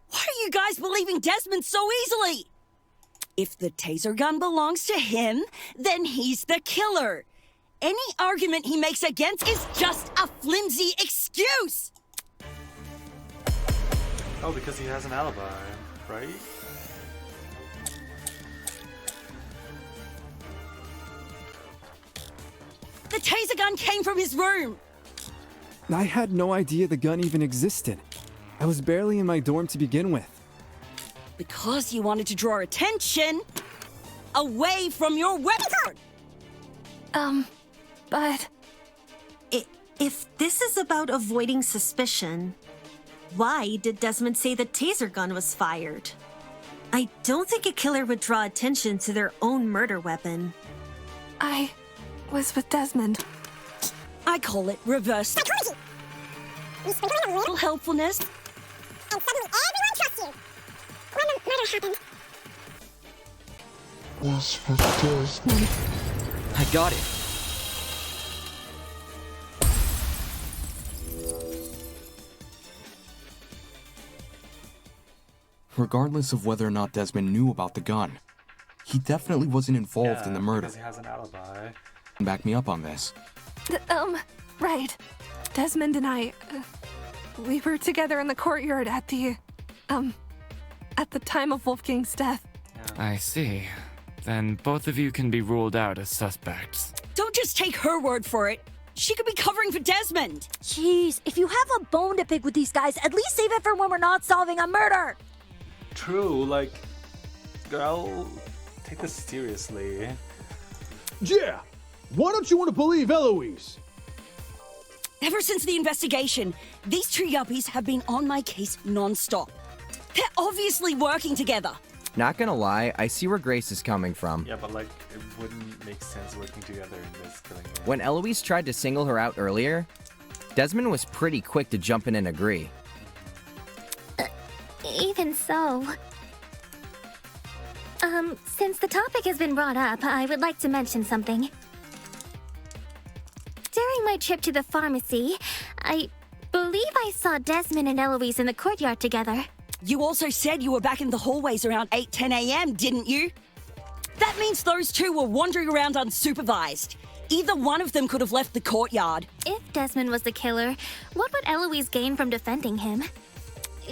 Why are you guys believing Desmond so easily? If the taser gun belongs to him, then he's the killer. Any argument he makes against is just a flimsy excuse! Oh, because he has an alibi, right? The The taser gun came from his room! I had no idea the gun even existed. I was barely in my dorm to begin with. Because you wanted to draw attention away from your weapon! But... If this is about avoiding suspicion, why did Desmond say the taser gun was fired? I don't think a killer would draw attention to their own murder weapon. I was with Desmond. I call it reverse Psychology! We spent a little helpfulness. and suddenly everyone trusts you. When the murder happened, Was with Desmond. I got it. Regardless of whether or not Desmond knew about the gun, he definitely wasn't involved in the murder. Because he has an alibi. Back me up on this. Right. Desmond and I, we were together in the courtyard at the time of Wolfgang's death. I see. Then both of you can be ruled out as suspects. Don't just take her word for it. She could be covering for Desmond. Jeez, if you have a bone to pick with these guys, at least save it for when we're not solving a murder. True, like, girl, take this seriously. Yeah! Why don't you want to believe Eloise? Ever since the investigation, these two yuppies have been on my case non-stop. They're obviously working together. Not gonna lie, I see where Grace is coming from. Yeah, but like, it wouldn't make sense working together in this killing game. When Eloise tried to single her out earlier, Desmond was pretty quick to jump in and agree. Even so... since the topic has been brought up, I would like to mention something. During my trip to the pharmacy, I believe I saw Desmond and Eloise in the courtyard together. You also said you were back in the hallways around 8-10 a.m., didn't you? That means those two were wandering around unsupervised. Either one of them could have left the courtyard. If Desmond was the killer, what would Eloise gain from defending him?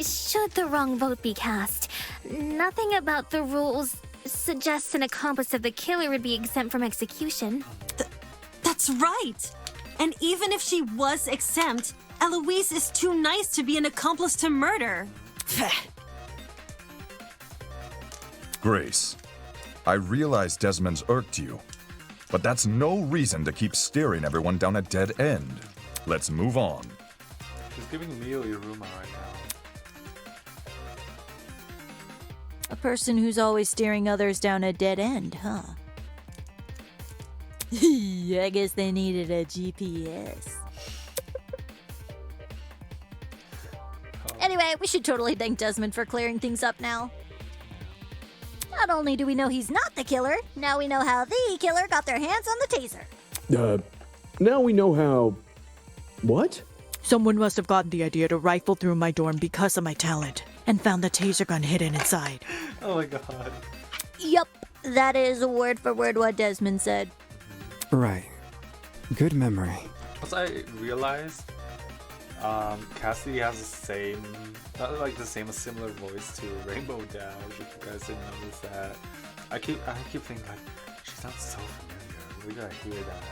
Should the wrong vote be cast, nothing about the rules suggests an accomplice of the killer would be exempt from execution. That's right! And even if she was exempt, Eloise is too nice to be an accomplice to murder. Grace, I realize Desmond's irked you, but that's no reason to keep steering everyone down a dead end. Let's move on. She's giving Mio Iruma right now. A person who's always steering others down a dead end, huh? I guess they needed a GPS. Anyway, we should totally thank Desmond for clearing things up now. Not only do we know he's not the killer, now we know how the killer got their hands on the taser. Now we know how... What? Someone must have gotten the idea to rifle through my dorm because of my talent, and found the taser gun hidden inside. Oh my god. Yup, that is word for word what Desmond said. Right. Good memory. Plus, I realized Cassidy has the same, not like the same, a similar voice to Rainbow Dash. If you guys didn't notice that, I keep thinking like she sounds so familiar. Where did I hear that?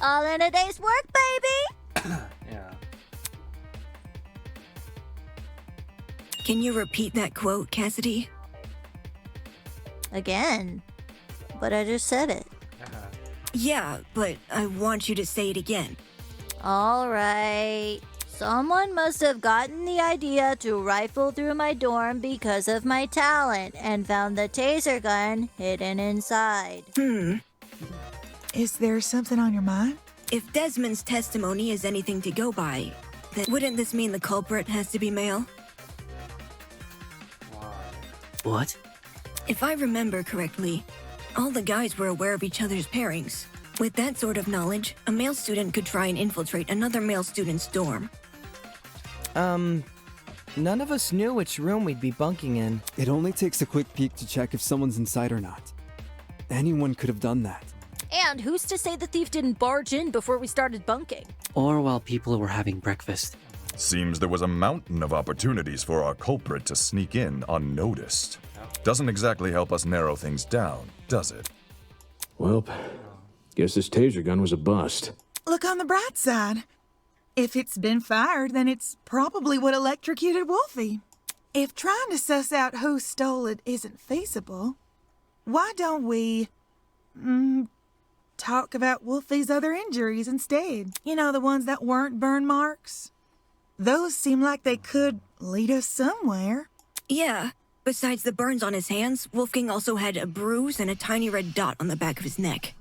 All in a day's work, baby! Yeah. Can you repeat that quote, Cassidy? Again. But I just said it. Yeah, but I want you to say it again. Alright. Someone must have gotten the idea to rifle through my dorm because of my talent and found the taser gun hidden inside. Is there something on your mind? If Desmond's testimony is anything to go by, then wouldn't this mean the culprit has to be male? What? If I remember correctly, all the guys were aware of each other's pairings. With that sort of knowledge, a male student could try and infiltrate another male student's dorm. None of us knew which room we'd be bunking in. It only takes a quick peek to check if someone's inside or not. Anyone could have done that. And who's to say the thief didn't barge in before we started bunking? Or while people were having breakfast. Seems there was a mountain of opportunities for our culprit to sneak in unnoticed. Doesn't exactly help us narrow things down, does it? Well, Guess this taser gun was a bust. Look on the bright side. If it's been fired, then it's probably what electrocuted Wolfie. If trying to suss out who stole it isn't feasible, why don't we, talk about Wolfie's other injuries instead? You know, the ones that weren't burn marks? Those seem like they could lead us somewhere. Yeah. Besides the burns on his hands, Wolfgang also had a bruise and a tiny red dot on the back of his neck.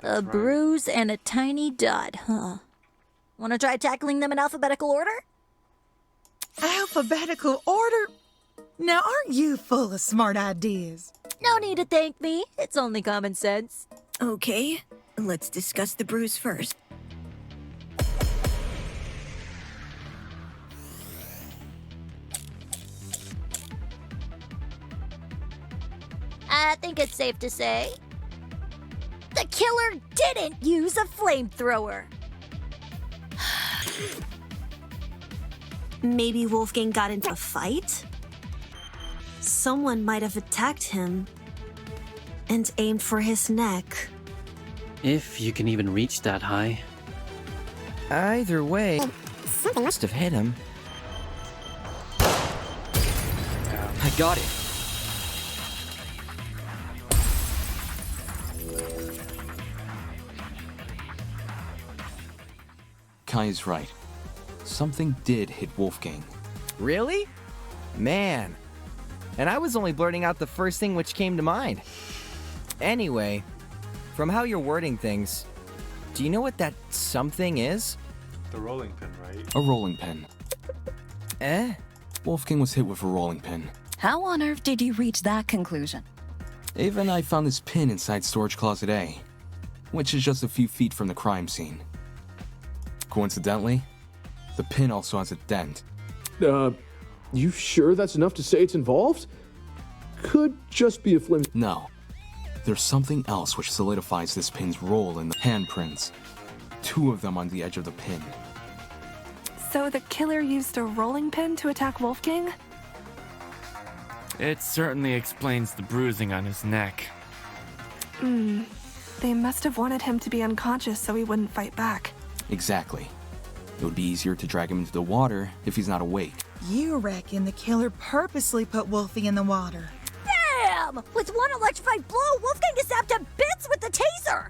A bruise and a tiny dot, huh? Want to try tackling them in alphabetical order? Alphabetical order? Now, aren't you full of smart ideas? No need to thank me. It's only common sense. Okay, let's discuss the bruise first. I think it's safe to say the killer didn't use a flamethrower. Maybe Wolfgang got into a fight? Someone might have attacked him and aimed for his neck. If you can even reach that high. Either way, something must have hit him. I got it. Kai is right. Something did hit Wolfgang. Really? Man. And I was only blurting out the first thing which came to mind. Anyway, from how you're wording things, do you know what that something is? The rolling pin, right? A rolling pin. Eh? Wolfgang was hit with a rolling pin. How on earth did you reach that conclusion? Ava and I found this pin inside storage closet A, which is just a few feet from the crime scene. Coincidentally, the pin also has a dent. You sure that's enough to say it's involved? Could just be a flim- No. There's something else which solidifies this pin's role in the handprints. 2 of them on the edge of the pin. So the killer used a rolling pin to attack Wolfgang? It certainly explains the bruising on his neck. They must have wanted him to be unconscious so he wouldn't fight back. Exactly. It would be easier to drag him into the water if he's not awake. You reckon the killer purposely put Wolfie in the water? Bam! With one electrified blow, Wolfgang is zapped to bits with the taser!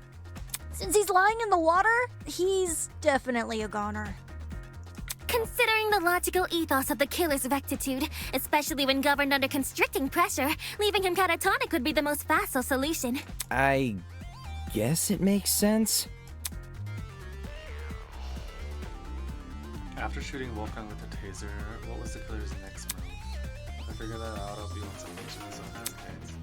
Since he's lying in the water, he's definitely a goner. Considering the logical ethos of the killer's rectitude, especially when governed under constricting pressure, leaving him catatonic would be the most facile solution. I guess it makes sense. After shooting Wolfgang with the taser, what was the killer's next move? If I figure that out, I'll be on some missions on his case.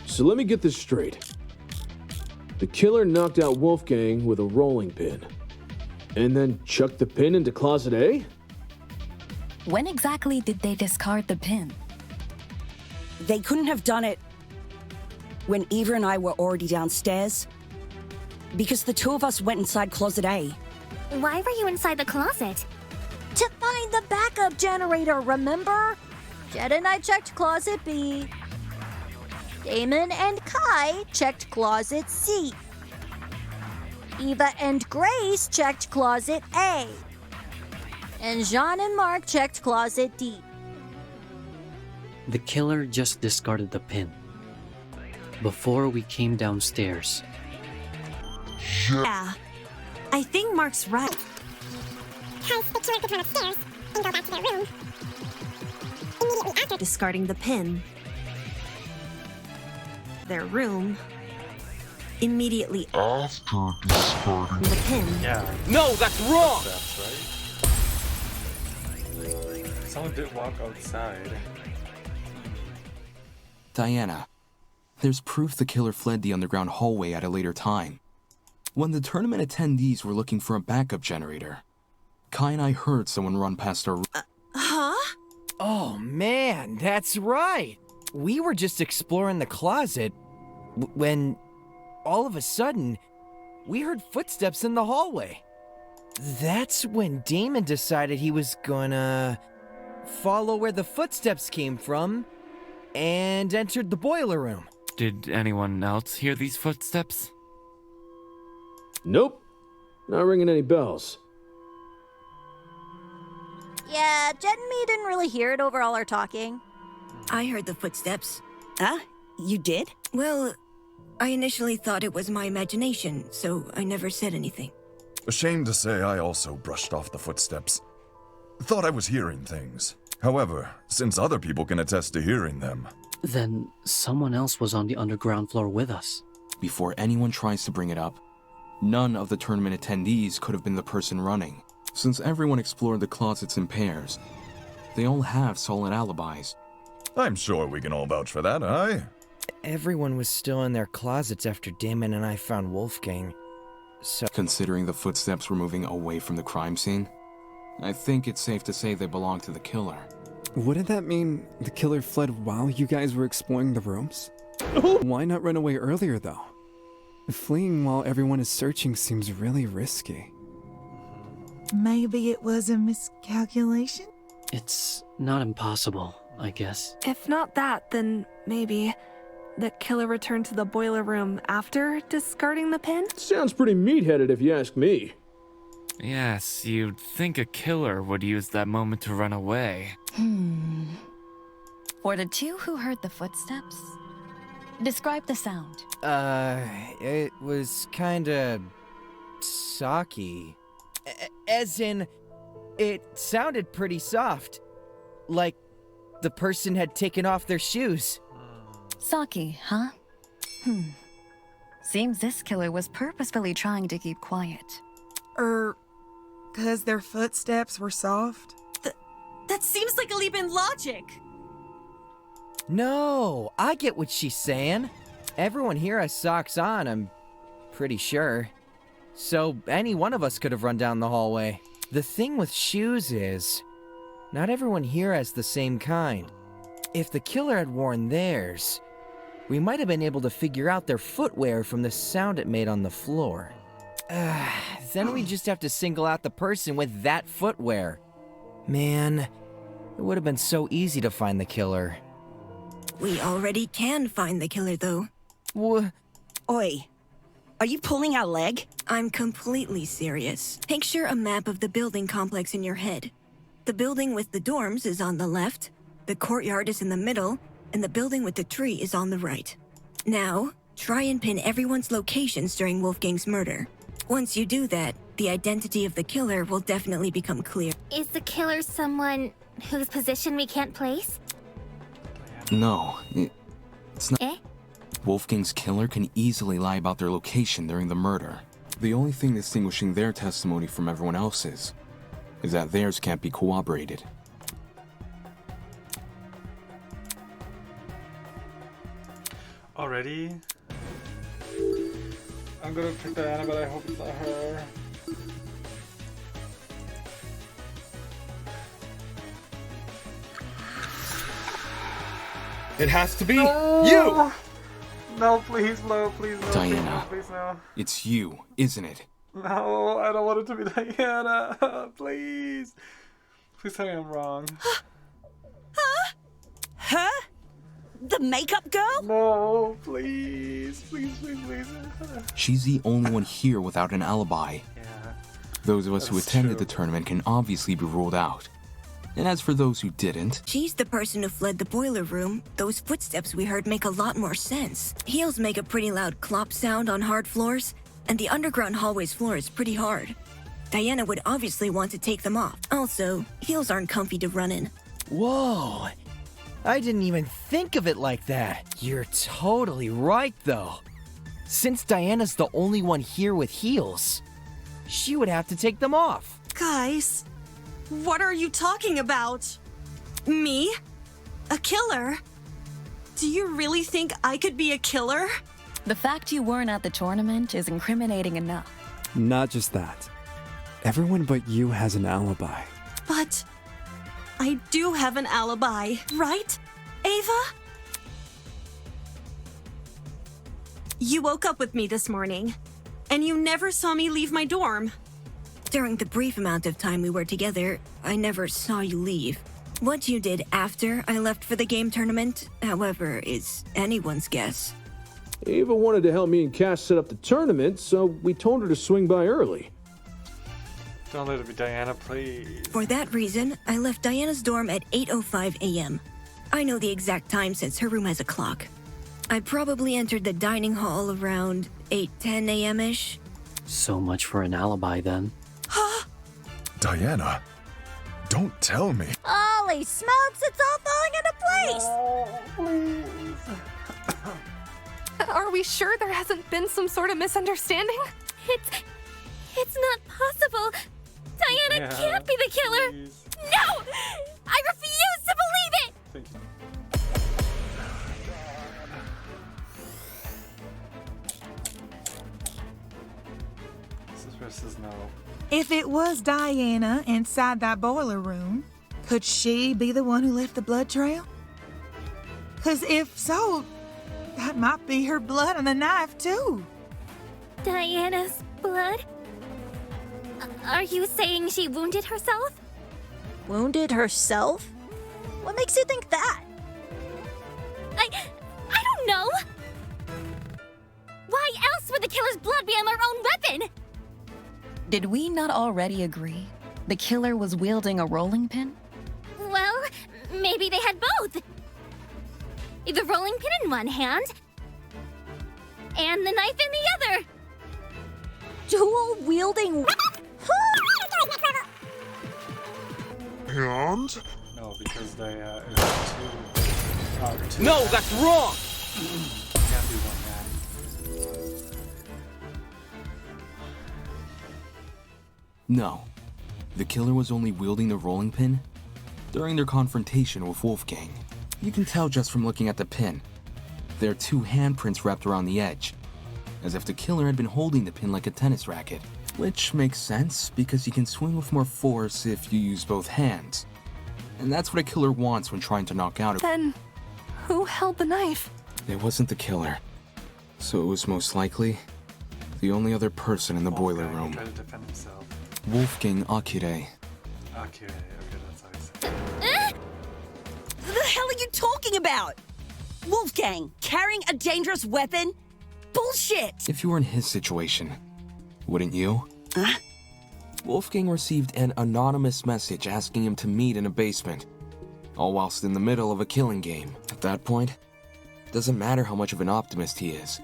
So let me get this straight. The killer knocked out Wolfgang with a rolling pin, and then chucked the pin into Closet A? When exactly did they discard the pin? They couldn't have done it when Eva and I were already downstairs, because the 2 of us went inside Closet A. Why were you inside the closet? To find the backup generator, remember? Jed and I checked Closet B. Damon and Kai checked Closet C. Eva and Grace checked Closet A. And Jean and Mark checked Closet D. The killer just discarded the pin. Before we came downstairs. Yeah. I think Mark's right. Because the killer could run upstairs and go back to their room immediately after Discarding the pin. Their room. Immediately after discarding the pin. Yeah. No, that's wrong! That's right. Someone did walk outside. Diana, there's proof the killer fled the underground hallway at a later time. When the tournament attendees were looking for a backup generator, Kai and I heard someone run past our room. Huh? Oh man, that's right. We were just exploring the closet when all of a sudden we heard footsteps in the hallway. That's when Damon decided he was gonna follow where the footsteps came from, and entered the boiler room. Did anyone else hear these footsteps? Nope. Not ringing any bells. Yeah, Jet and me didn't really hear it over all our talking. I heard the footsteps. Huh? You did? Well, I initially thought it was my imagination, so I never said anything. Ashamed to say I also brushed off the footsteps. Thought I was hearing things. However, since other people can attest to hearing them... Then someone else was on the underground floor with us. Before anyone tries to bring it up, none of the tournament attendees could have been the person running. Since everyone explored the closets in pairs, they all have solid alibis. I'm sure we can all vouch for that, aye? Everyone was still in their closets after Damon and I found Wolfgang. So, considering the footsteps were moving away from the crime scene, I think it's safe to say they belong to the killer. Wouldn't that mean the killer fled while you guys were exploring the rooms? Why not run away earlier, though? Fleeing while everyone is searching seems really risky. Maybe it was a miscalculation? It's not impossible, I guess. If not that, then maybe the killer returned to the boiler room after discarding the pin? Sounds pretty meat-headed if you ask me. Yes, you'd think a killer would use that moment to run away. For the two who heard the footsteps, describe the sound. It was kinda... socky. As in, it sounded pretty soft. Like the person had taken off their shoes. Saki, huh? Seems this killer was purposefully trying to keep quiet. 'Cause their footsteps were soft? That seems like a leap in logic. No, I get what she's saying. Everyone here has socks on, I'm pretty sure. So any one of us could have run down the hallway. The thing with shoes is, not everyone here has the same kind. If the killer had worn theirs, we might have been able to figure out their footwear from the sound it made on the floor. Then we just have to single out the person with that footwear. Man, it would have been so easy to find the killer. We already can find the killer, though. Oi, are you pulling our leg? I'm completely serious. Picture a map of the building complex in your head. The building with the dorms is on the left, the courtyard is in the middle, and the building with the tree is on the right. Now, try and pin everyone's locations during Wolfgang's murder. Once you do that, the identity of the killer will definitely become clear. Is the killer someone whose position we can't place? No, it's not. Eh? Wolfgang's killer can easily lie about their location during the murder. The only thing distinguishing their testimony from everyone else's is that theirs can't be corroborated. Already? I'm gonna pick Diana, but I hope it's not her. It has to be you! No, please, no, please, no. Diana, please, no. it's you, isn't it? No, I don't want it to be Diana. Please. Please tell me I'm wrong. Her? The makeup girl? No, please. Please, please, please. She's the only one here without an alibi. Yeah. Those of us who That's attended true. the tournament can obviously be ruled out. And as for those who didn't, She's the person who fled the boiler room. Those footsteps we heard make a lot more sense. Heels make a pretty loud clop sound on hard floors, and the underground hallway's floor is pretty hard. Diana would obviously want to take them off. Also, heels aren't comfy to run in. Whoa! I didn't even think of it like that. You're totally right, though. Since Diana's the only one here with heels, she would have to take them off. Guys, what are you talking about? Me? A killer? Do you really think I could be a killer? The fact you weren't at the tournament is incriminating enough. Not just that. Everyone but you has an alibi. But I do have an alibi, right, Ava? You woke up with me this morning, and you never saw me leave my dorm. During the brief amount of time we were together, I never saw you leave. What you did after I left for the game tournament, however, is anyone's guess. Ava wanted to help me and Cass set up the tournament, so we told her to swing by early. Don't let it be Diana, please. For that reason, I left Diana's dorm at 8:05 a.m. I know the exact time since her room has a clock. I probably entered the dining hall around 8:10 a.m.-ish. So much for an alibi then. Diana, don't tell me. Holy smokes, it's all falling into place! Are we sure there hasn't been some sort of misunderstanding? It's not possible. Diana can't be the killer. Please. No! I refuse to believe it! Thank you. Versus no. If it was Diana inside that boiler room, could she be the one who left the blood trail? Because if so, that might be her blood on the knife, too. Diana's blood? Are you saying she wounded herself? Wounded herself? What makes you think that? I don't know. Why else would the killer's blood be on their own weapon? Did we not already agree the killer was wielding a rolling pin? Well, maybe they had both. The rolling pin in one hand, and the knife in the other. Dual wielding. And? No, because they is two. No, that's wrong! Can't be one hand. No. The killer was only wielding the rolling pin during their confrontation with Wolfgang. You can tell just from looking at the pin. There are two handprints wrapped around the edge, as if the killer had been holding the pin like a tennis racket. Which makes sense, because you can swing with more force if you use both hands. And that's what a killer wants when trying to knock out a— Then, who held the knife? It wasn't the killer. So it was most likely the only other person in the boiler room. Try to defend himself. Wolfgang Akire. Okay, that's how he said it. The hell are you talking about? Wolfgang, carrying a dangerous weapon? Bullshit! If you were in his situation, wouldn't you? Wolfgang received an anonymous message asking him to meet in a basement, all whilst in the middle of a killing game. At that point, doesn't matter how much of an optimist he is.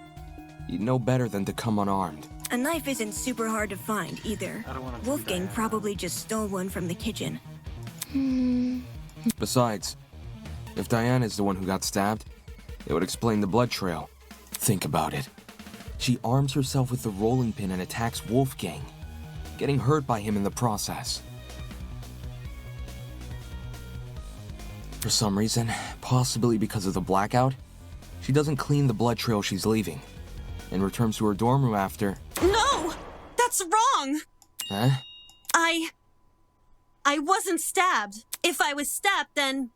You'd know better than to come unarmed. A knife isn't super hard to find, either. Wolfgang probably just stole one from the kitchen. Besides, if Diana is the one who got stabbed, it would explain the blood trail. Think about it. She arms herself with the rolling pin and attacks Wolfgang, getting hurt by him in the process. For some reason, possibly because of the blackout, she doesn't clean the blood trail she's leaving, and returns to her dorm room after. No! That's wrong! Huh? I wasn't stabbed. If I was stabbed, then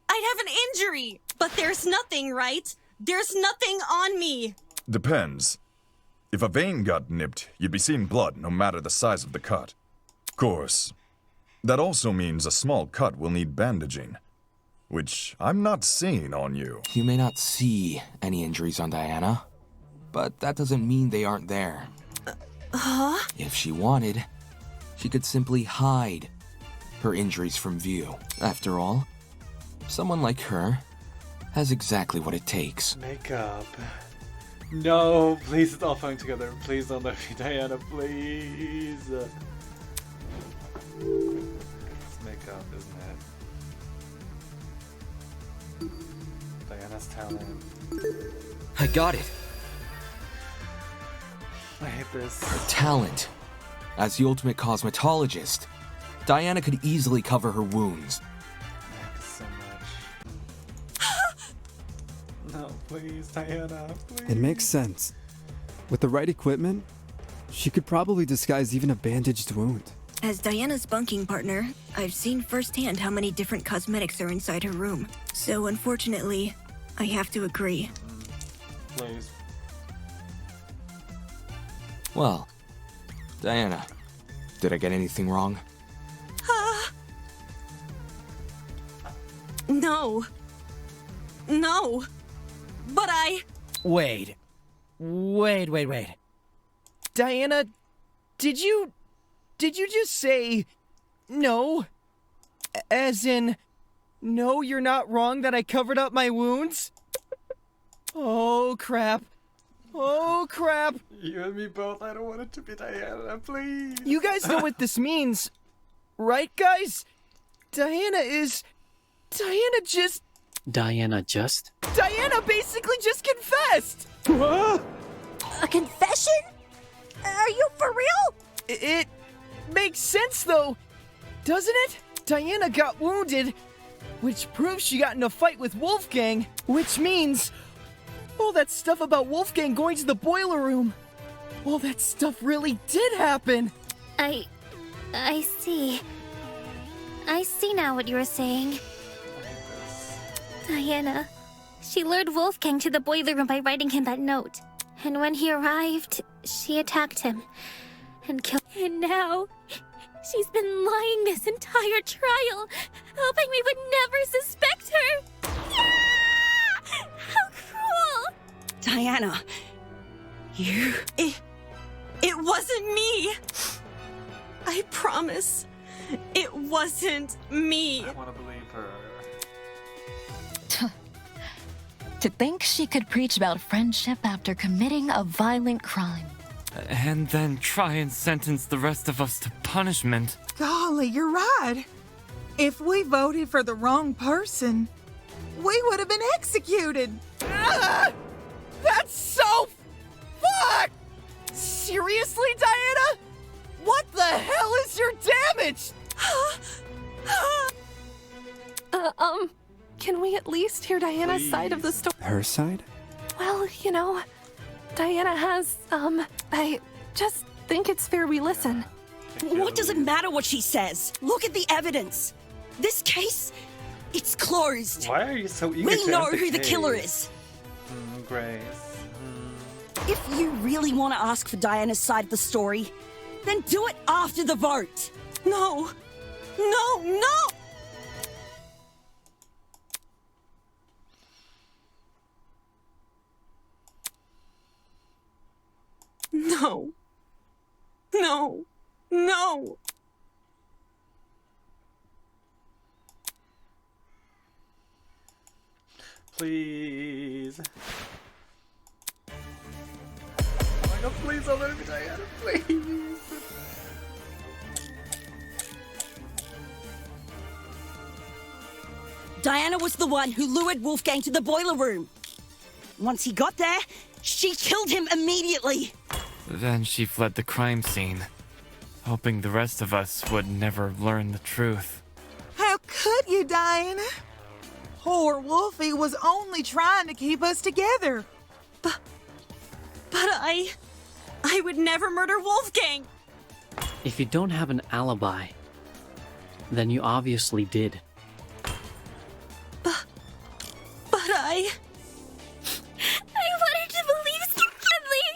I'd have an injury. But there's nothing, right? There's nothing on me. Depends. If a vein got nipped, you'd be seeing blood no matter the size of the cut. Of course, that also means a small cut will need bandaging, which I'm not seeing on you. You may not see any injuries on Diana, but that doesn't mean they aren't there. Huh? If she wanted, she could simply hide her injuries from view. After all, someone like her has exactly what it takes. Makeup. No, please, it's all falling together. Please don't let me, Diana, please. It's makeup, isn't it? Diana's talent. I got it. I hate this. Her talent. As the ultimate cosmetologist, Diana could easily cover her wounds. Thanks so much. No, please, Diana, please. It makes sense. With the right equipment, she could probably disguise even a bandaged wound. As Diana's bunking partner, I've seen firsthand how many different cosmetics are inside her room. So unfortunately, I have to agree. Please. Well, Diana, did I get anything wrong? No. No. But I... Wait. Diana, did you just say no? As in, no, you're not wrong that I covered up my wounds? Oh, crap. You and me both. I don't want it to be Diana, please. You guys know what this means, right, guys? Diana basically just confessed! A confession? Are you for real? It makes sense, though, doesn't it? Diana got wounded, which proves she got in a fight with Wolfgang, which means all that stuff about Wolfgang going to the boiler room, all that stuff really did happen. I see. I see now what you were saying. Diana, she lured Wolfgang to the boiler room by writing him that note. And when he arrived, she attacked him and killed him. And now, she's been lying this entire trial, hoping we would never suspect her. Yeah! How cruel! Diana, you... It wasn't me! I promise. It wasn't me. I want to believe her. To think she could preach about friendship after committing a violent crime. And then try and sentence the rest of us to punishment. Golly, you're right. If we voted for the wrong person, we would have been executed. Ah! That's so fucked! Seriously, Diana? What the hell is your damage? Can we at least hear Diana's side of the story? Her side? Well, you know, Diana has, I just think it's fair we listen. What does it matter what she says? Look at the evidence. This case, it's closed. Why are you so eager We to know end the who the killer case? is. Grace. If you really want to ask for Diana's side of the story, then do it after the vote. No! No! Please. Oh my god, please don't let it be Diana, please. Diana was the one who lured Wolfgang to the boiler room. Once he got there, she killed him immediately. Then she fled the crime scene, hoping the rest of us would never learn the truth. How could you, Diana? Poor Wolfie was only trying to keep us together. But I would never murder Wolfgang. If you don't have an alibi, then you obviously did. But I wanted to believe so badly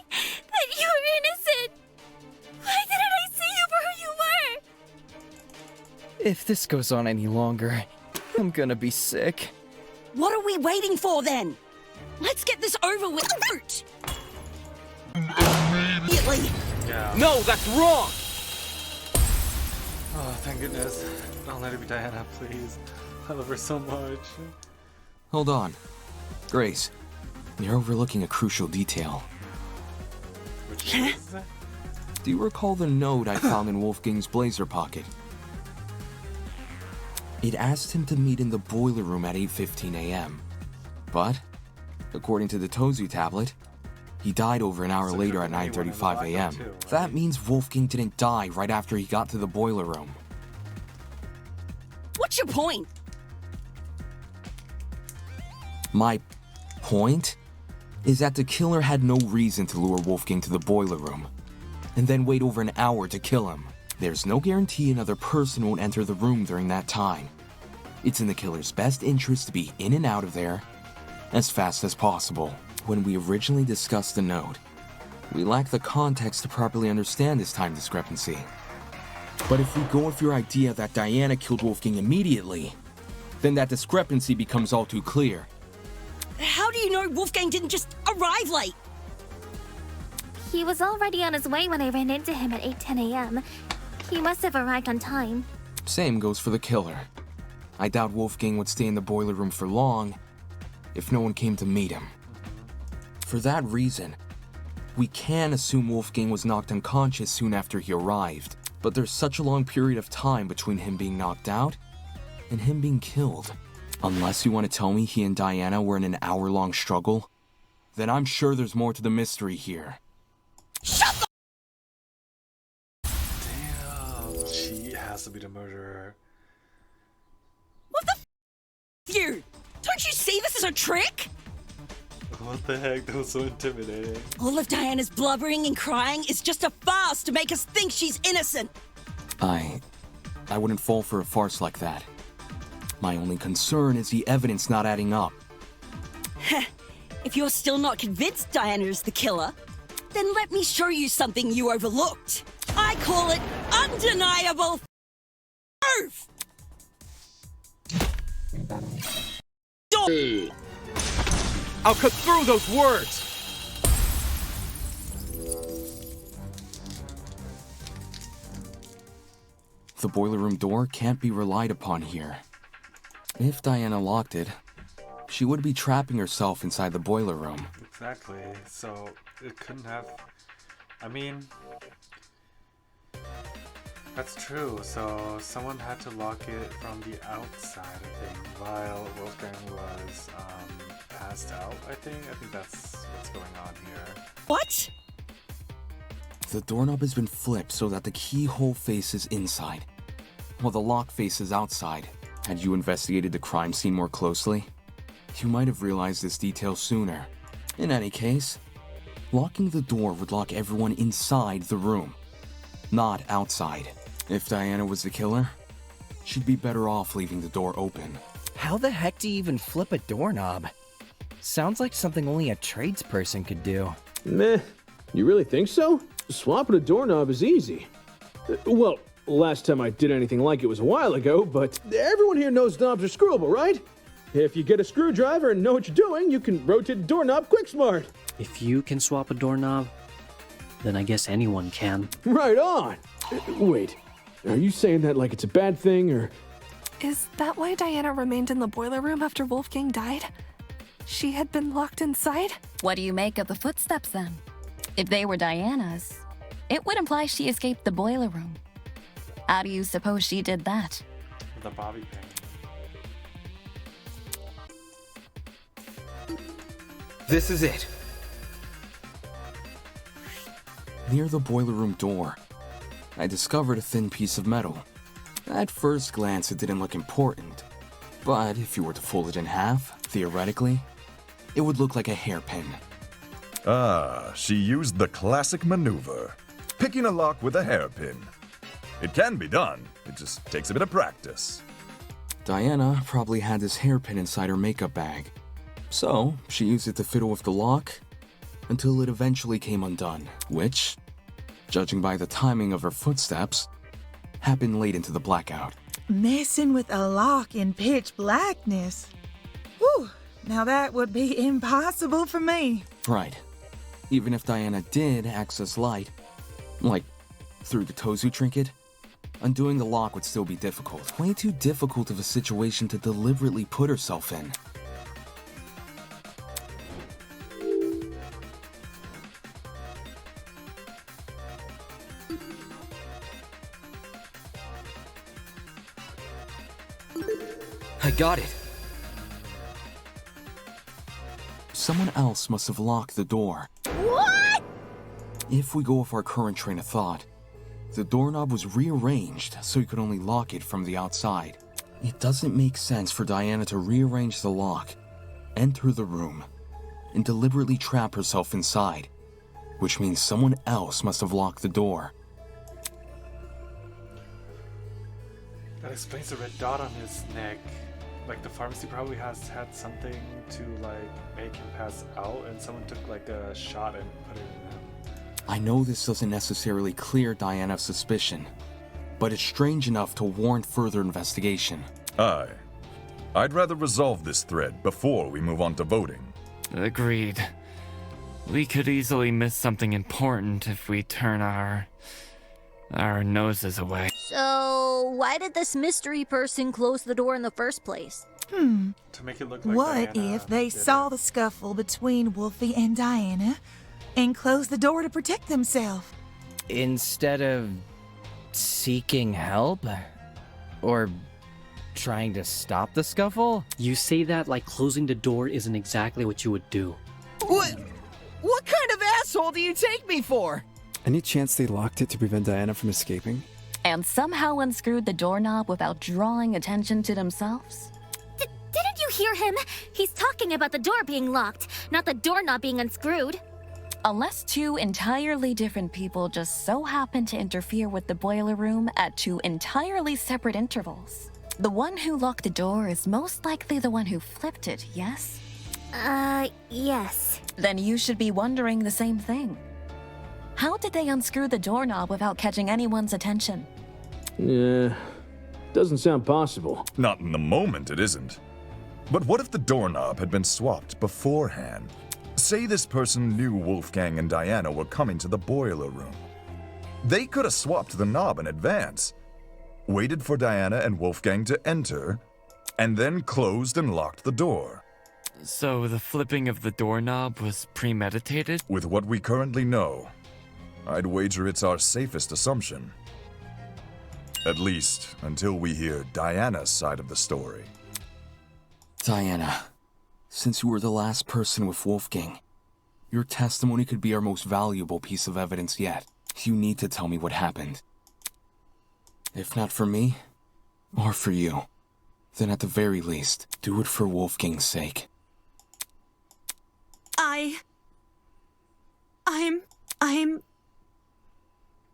that you were innocent. Why didn't I see you for who you were? If this goes on any longer, I'm gonna be sick. What are we waiting for then? Let's get this over with. Vote! Immediately. Yeah. No, that's wrong! Oh, thank goodness. Don't let it be Diana, please. I love her so much. Hold on. Grace, you're overlooking a crucial detail. Which is... Do you recall the note I found in Wolfgang's blazer pocket? It asked him to meet in the boiler room at 8:15 a.m. But, according to the Tozu tablet, he died over an hour later at 9:35 a.m. That means Wolfgang didn't die right after he got to the boiler room. What's your point? My point is that the killer had no reason to lure Wolfgang to the boiler room and then wait over an hour to kill him. There's no guarantee another person won't enter the room during that time. It's in the killer's best interest to be in and out of there as fast as possible. When we originally discussed the note, we lacked the context to properly understand this time discrepancy. But if we go with your idea that Diana killed Wolfgang immediately, then that discrepancy becomes all too clear. How do you know Wolfgang didn't just arrive late? He was already on his way when I ran into him at 8:10 a.m. He must have arrived on time. Same goes for the killer. I doubt Wolfgang would stay in the boiler room for long if no one came to meet him. For that reason, we can assume Wolfgang was knocked unconscious soon after he arrived, but there's such a long period of time between him being knocked out and him being killed. Unless you want to tell me he and Diana were in an hour-long struggle, then I'm sure there's more to the mystery here. Damn, she has to be the murderer. What the you? Don't you see this is a trick? What the heck? That was so intimidating. All of Diana's blubbering and crying is just a farce to make us think she's innocent. I wouldn't fall for a farce like that. My only concern is the evidence not adding up. If you're still not convinced Diana is the killer, then let me show you something you overlooked. I call it undeniable proof! I'll cut through those words! The boiler room door can't be relied upon here. If Diana locked it, she would be trapping herself inside the boiler room. Exactly. So it couldn't have. I mean, that's true. So someone had to lock it from the outside, I think, while Wolfgang was passed out. I think that's what's going on here. What? The doorknob has been flipped so that the keyhole faces inside, while the lock faces outside. Had you investigated the crime scene more closely, you might have realized this detail sooner. In any case, locking the door would lock everyone inside the room, not outside. If Diana was the killer, she'd be better off leaving the door open. How the heck do you even flip a doorknob? Sounds like something only a tradesperson could do. Meh. You really think so? Swapping a doorknob is easy. Well, last time I did anything like it was a while ago, but everyone here knows knobs are screwable, right? If you get a screwdriver and know what you're doing, you can rotate the doorknob quick smart. If you can swap a doorknob, then I guess anyone can. Right on! Wait, are you saying that like it's a bad thing, or...? Is that why Diana remained in the boiler room after Wolfgang died? She had been locked inside? What do you make of the footsteps then? If they were Diana's, it would imply she escaped the boiler room. How do you suppose she did that? The bobby pin. This is it. Near the boiler room door, I discovered a thin piece of metal. At first glance, it didn't look important, but if you were to fold it in half, theoretically, it would look like a hairpin. Ah, she used the classic maneuver. Picking a lock with a hairpin. It can be done, it just takes a bit of practice. Diana probably had this hairpin inside her makeup bag, so she used it to fiddle with the lock until it eventually came undone, which, judging by the timing of her footsteps, happened late into the blackout. Messing with a lock in pitch blackness. Whew, now that would be impossible for me. Right. Even if Diana did access light, like through the Tozu trinket, undoing the lock would still be difficult. Way too difficult of a situation to deliberately put herself in. I got it. Someone else must have locked the door. What? If we go with our current train of thought, the doorknob was rearranged so you could only lock it from the outside. It doesn't make sense for Diana to rearrange the lock, enter the room, and deliberately trap herself inside, which means someone else must have locked the door. That explains the red dot on his neck. Like the pharmacy probably has had something to like make him pass out, and someone took like a shot and put it in him. I know this doesn't necessarily clear Diana of suspicion, but it's strange enough to warrant further investigation. Aye. I'd rather resolve this thread before we move on to voting. Agreed. We could easily miss something important if we turn our noses away. So, why did this mystery person close the door in the first place? To make it look like What Diana if they did saw it. the scuffle between Wolfie and Diana and closed the door to protect themselves? Instead of seeking help? Or trying to stop the scuffle? You say that like closing the door isn't exactly what you would do. What kind of asshole do you take me for? Any chance they locked it to prevent Diana from escaping? And somehow unscrewed the doorknob without drawing attention to themselves? Didn't you hear him? He's talking about the door being locked, not the doorknob being unscrewed. Unless two entirely different people just so happen to interfere with the boiler room at two entirely separate intervals. The one who locked the door is most likely the one who flipped it, yes? Yes. Then you should be wondering the same thing. How did they unscrew the doorknob without catching anyone's attention? Yeah, doesn't sound possible. Not in the moment, it isn't. But what if the doorknob had been swapped beforehand? Say this person knew Wolfgang and Diana were coming to the boiler room. They could have swapped the knob in advance, waited for Diana and Wolfgang to enter, and then closed and locked the door. So the flipping of the doorknob was premeditated? With what we currently know, I'd wager it's our safest assumption. At least until we hear Diana's side of the story. Diana, since you were the last person with Wolfgang, your testimony could be our most valuable piece of evidence yet. You need to tell me what happened. If not for me, or for you, then at the very least, do it for Wolfgang's sake. I'm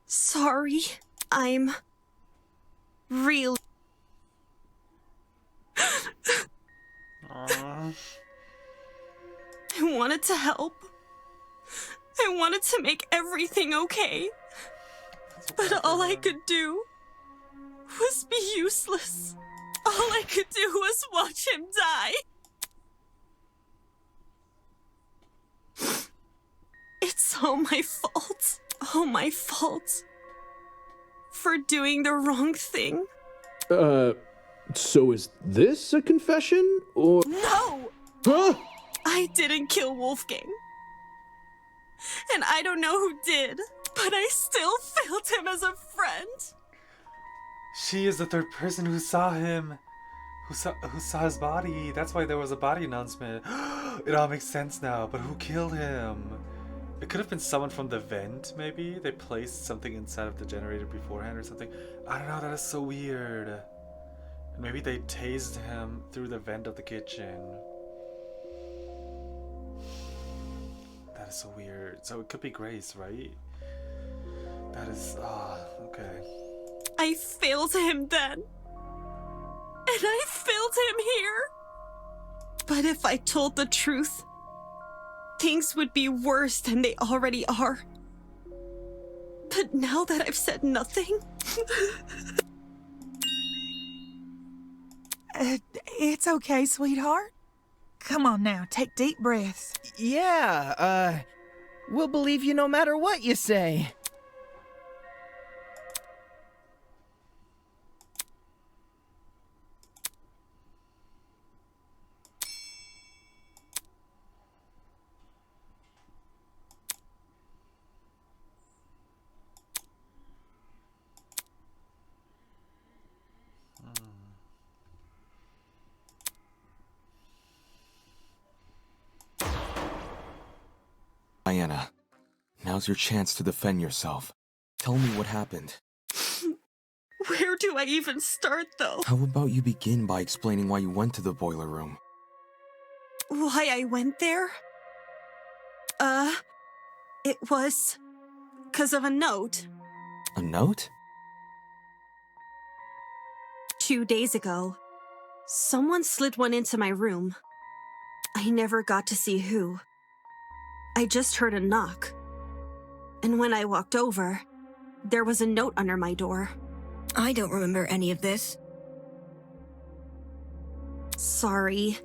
sorry. I'm really... I wanted to help. I wanted to make everything okay. But all I could do was be useless. All I could do was watch him die. It's all my fault. All my fault. For doing the wrong thing. So is this a confession, or... No! Huh? I didn't kill Wolfgang. And I don't know who did, but I still failed him as a friend. She is the third person who saw him. Who saw his body. That's why there was a body announcement. It all makes sense now, but who killed him? It could have been someone from the vent, maybe? They placed something inside of the generator beforehand or something. I don't know, that is so weird. And maybe they tased him through the vent of the kitchen. That is so weird. So it could be Grace, right? That is... okay. I failed him then. And I failed him here. But if I told the truth, things would be worse than they already are. But now that I've said nothing... It's okay, sweetheart. Come on now, take deep breaths. Yeah, we'll believe you no matter what you say. Diana, now's your chance to defend yourself. Tell me what happened. Where do I even start, though? How about you begin by explaining why you went to the boiler room? Why I went there? It was... 'cause of a note. A note? 2 days ago, someone slid one into my room. I never got to see who. I just heard a knock. And when I walked over, there was a note under my door. I don't remember any of this. Sorry.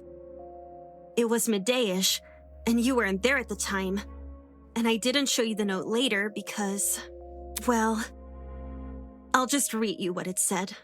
It was midday-ish, and you weren't there at the time. And I didn't show you the note later because, well, I'll just read you what it said.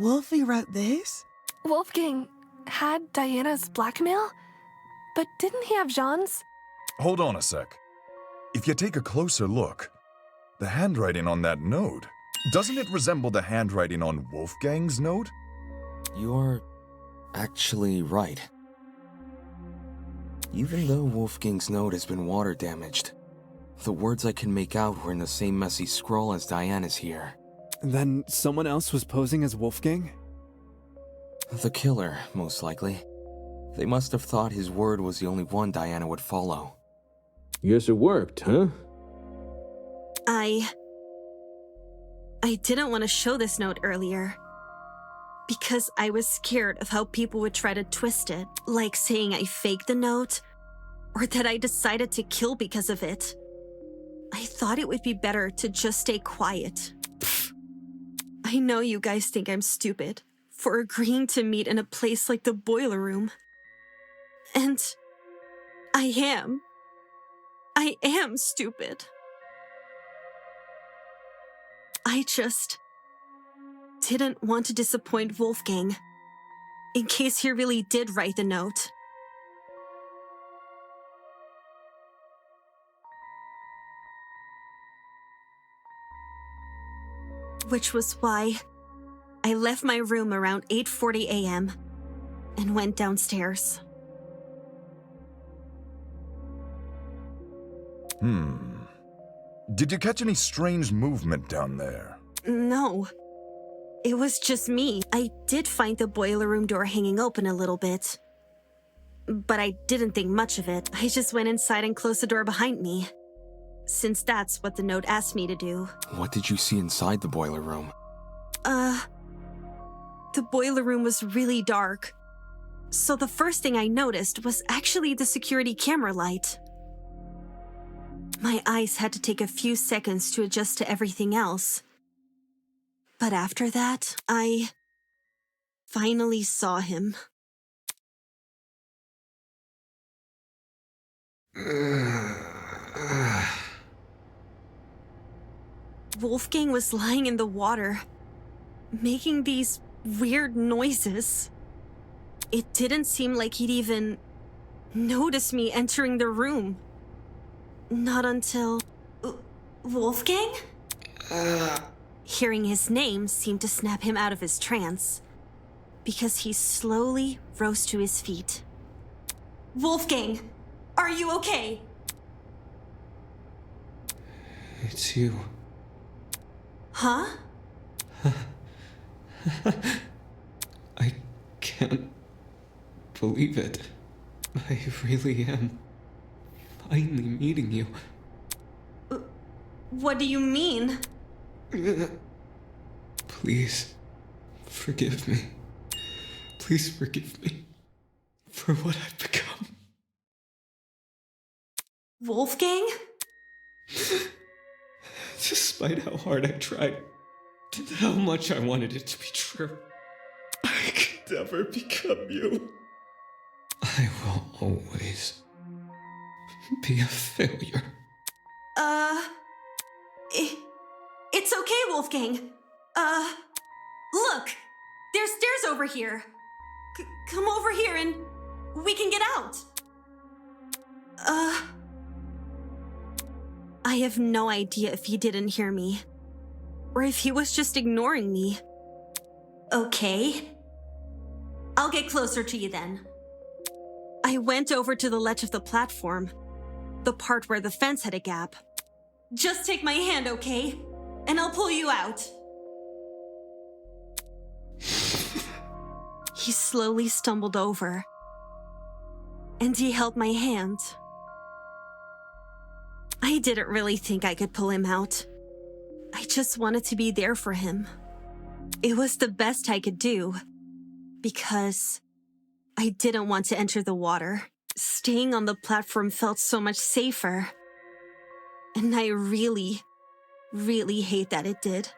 Wolfie wrote this? Wolfgang had Diana's blackmail? But didn't he have Jean's? Hold on a sec. If you take a closer look, the handwriting on that note, doesn't it resemble the handwriting on Wolfgang's note? You're actually right. Even though Wolfgang's note has been water damaged, the words I can make out were in the same messy scroll as Diana's here. Then someone else was posing as Wolfgang? The killer, most likely. They must have thought his word was the only one Diana would follow. Guess it worked, huh? I didn't want to show this note earlier. Because I was scared of how people would try to twist it. Like saying I faked the note, or that I decided to kill because of it. I thought it would be better to just stay quiet. I know you guys think I'm stupid for agreeing to meet in a place like the boiler room. And I am. I am stupid. I just didn't want to disappoint Wolfgang, in case he really did write the note. Which was why I left my room around 8:40 a.m. and went downstairs. Did you catch any strange movement down there? No. It was just me. I did find the boiler room door hanging open a little bit. But I didn't think much of it. I just went inside and closed the door behind me. Since that's what the note asked me to do. What did you see inside the boiler room? The boiler room was really dark. So the first thing I noticed was actually the security camera light. My eyes had to take a few seconds to adjust to everything else. But after that, I finally saw him. Wolfgang was lying in the water, making these weird noises. It didn't seem like he'd even noticed me entering the room. Not until... Wolfgang? Hearing his name seemed to snap him out of his trance, because he slowly rose to his feet. Wolfgang, are you okay? It's you. Huh? I can't believe it. I really am finally meeting you. What do you mean? Please, forgive me. Please forgive me for what I've become. Wolfgang? Despite how hard I tried, and how much I wanted it to be true, I could never become you. I will always be a failure. It's okay, Wolfgang. Look, there's stairs over here. Come over here and we can get out. I have no idea if he didn't hear me, or if he was just ignoring me. Okay. I'll get closer to you then. I went over to the ledge of the platform, the part where the fence had a gap. Just take my hand, okay? And I'll pull you out. He slowly stumbled over, and he held my hand. I didn't really think I could pull him out. I just wanted to be there for him. It was the best I could do, because I didn't want to enter the water. Staying on the platform felt so much safer. And I really, really hate that it did.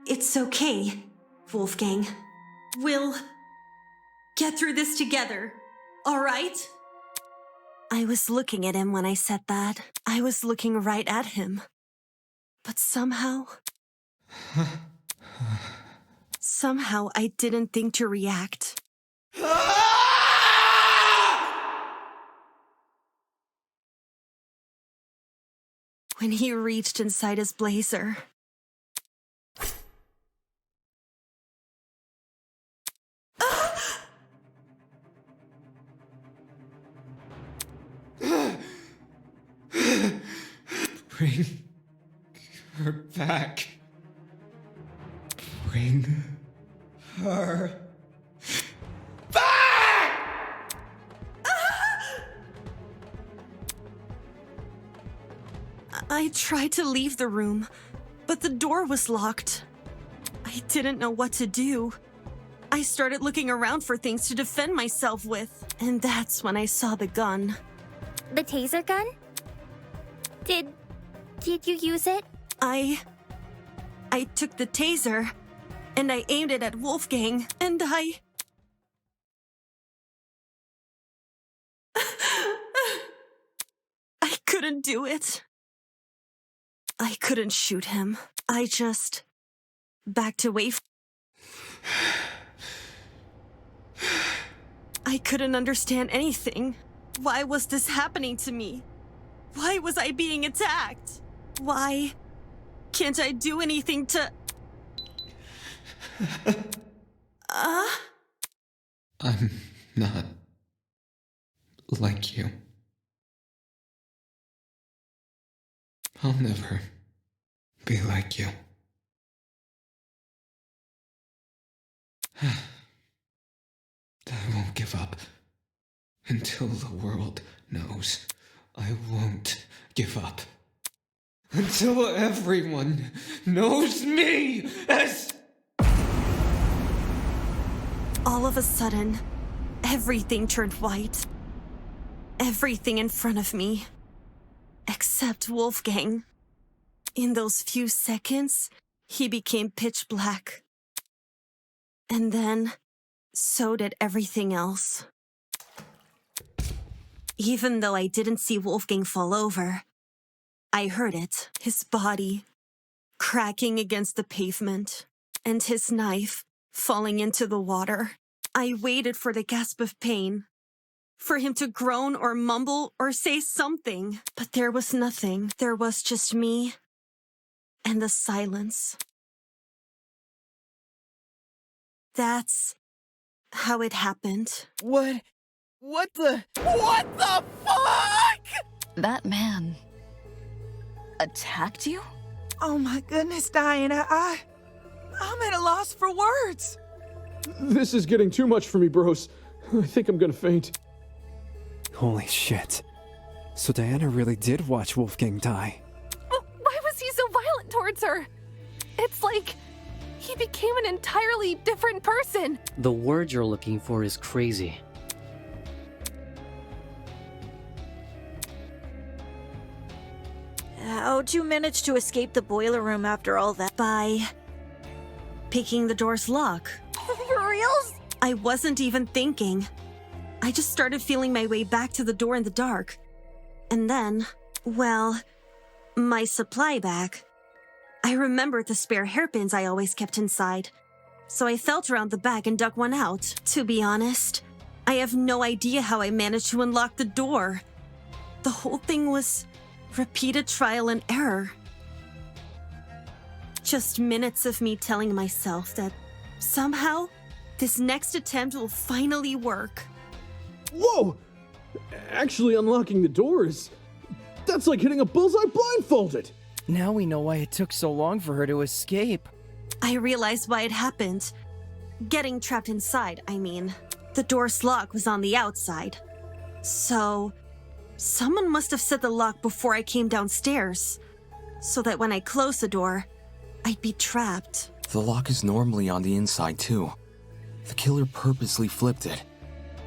It's okay, Wolfgang. We'll get through this together, all right? I was looking at him when I said that. I was looking right at him. But somehow I didn't think to react. When he reached inside his blazer, Bring her back. Bring her back! I tried to leave the room, but the door was locked. I didn't know what to do. I started looking around for things to defend myself with, and that's when I saw the gun. The taser gun? Did you use it? I took the taser, and I aimed it at Wolfgang, and I couldn't do it. I couldn't shoot him. I just backed away. I couldn't understand anything. Why was this happening to me? Why was I being attacked? Why can't I do anything to... I'm not like you. I'll never be like you. I won't give up until the world knows. I won't give up until everyone knows me as... All of a sudden, everything turned white. Everything in front of me. Except Wolfgang. In those few seconds, he became pitch black. And then, so did everything else. Even though I didn't see Wolfgang fall over, I heard it, his body cracking against the pavement, and his knife falling into the water. I waited for the gasp of pain, for him to groan or mumble or say something, but there was nothing. There was just me and the silence. That's how it happened. What the fuck? That man attacked you? Oh my goodness, Diana, I'm at a loss for words. This is getting too much for me, bros. I think I'm gonna faint. Holy shit. So Diana really did watch Wolfgang die. But why was he so violent towards her? It's like he became an entirely different person. The word you're looking for is crazy. How'd you manage to escape the boiler room after all that? By picking the door's lock. For reals? I wasn't even thinking. I just started feeling my way back to the door in the dark. And then, well, my supply bag. I remembered the spare hairpins I always kept inside. So I felt around the bag and dug one out. To be honest, I have no idea how I managed to unlock the door. The whole thing was repeated trial and error. Just minutes of me telling myself that somehow this next attempt will finally work. Whoa! Actually unlocking the doors, that's like hitting a bullseye blindfolded! Now we know why it took so long for her to escape. I realized why it happened. Getting trapped inside, I mean. The door's lock was on the outside. So, someone must have set the lock before I came downstairs, so that when I closed the door, I'd be trapped. The lock is normally on the inside, too. The killer purposely flipped it,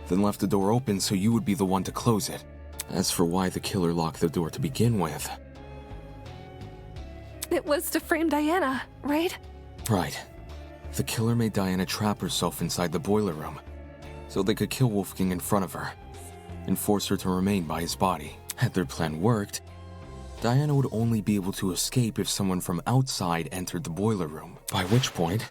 then left the door open so you would be the one to close it. As for why the killer locked the door to begin with... It was to frame Diana, right? Right. The killer made Diana trap herself inside the boiler room, so they could kill Wolfgang in front of her, and force her to remain by his body. Had their plan worked, Diana would only be able to escape if someone from outside entered the boiler room, by which point,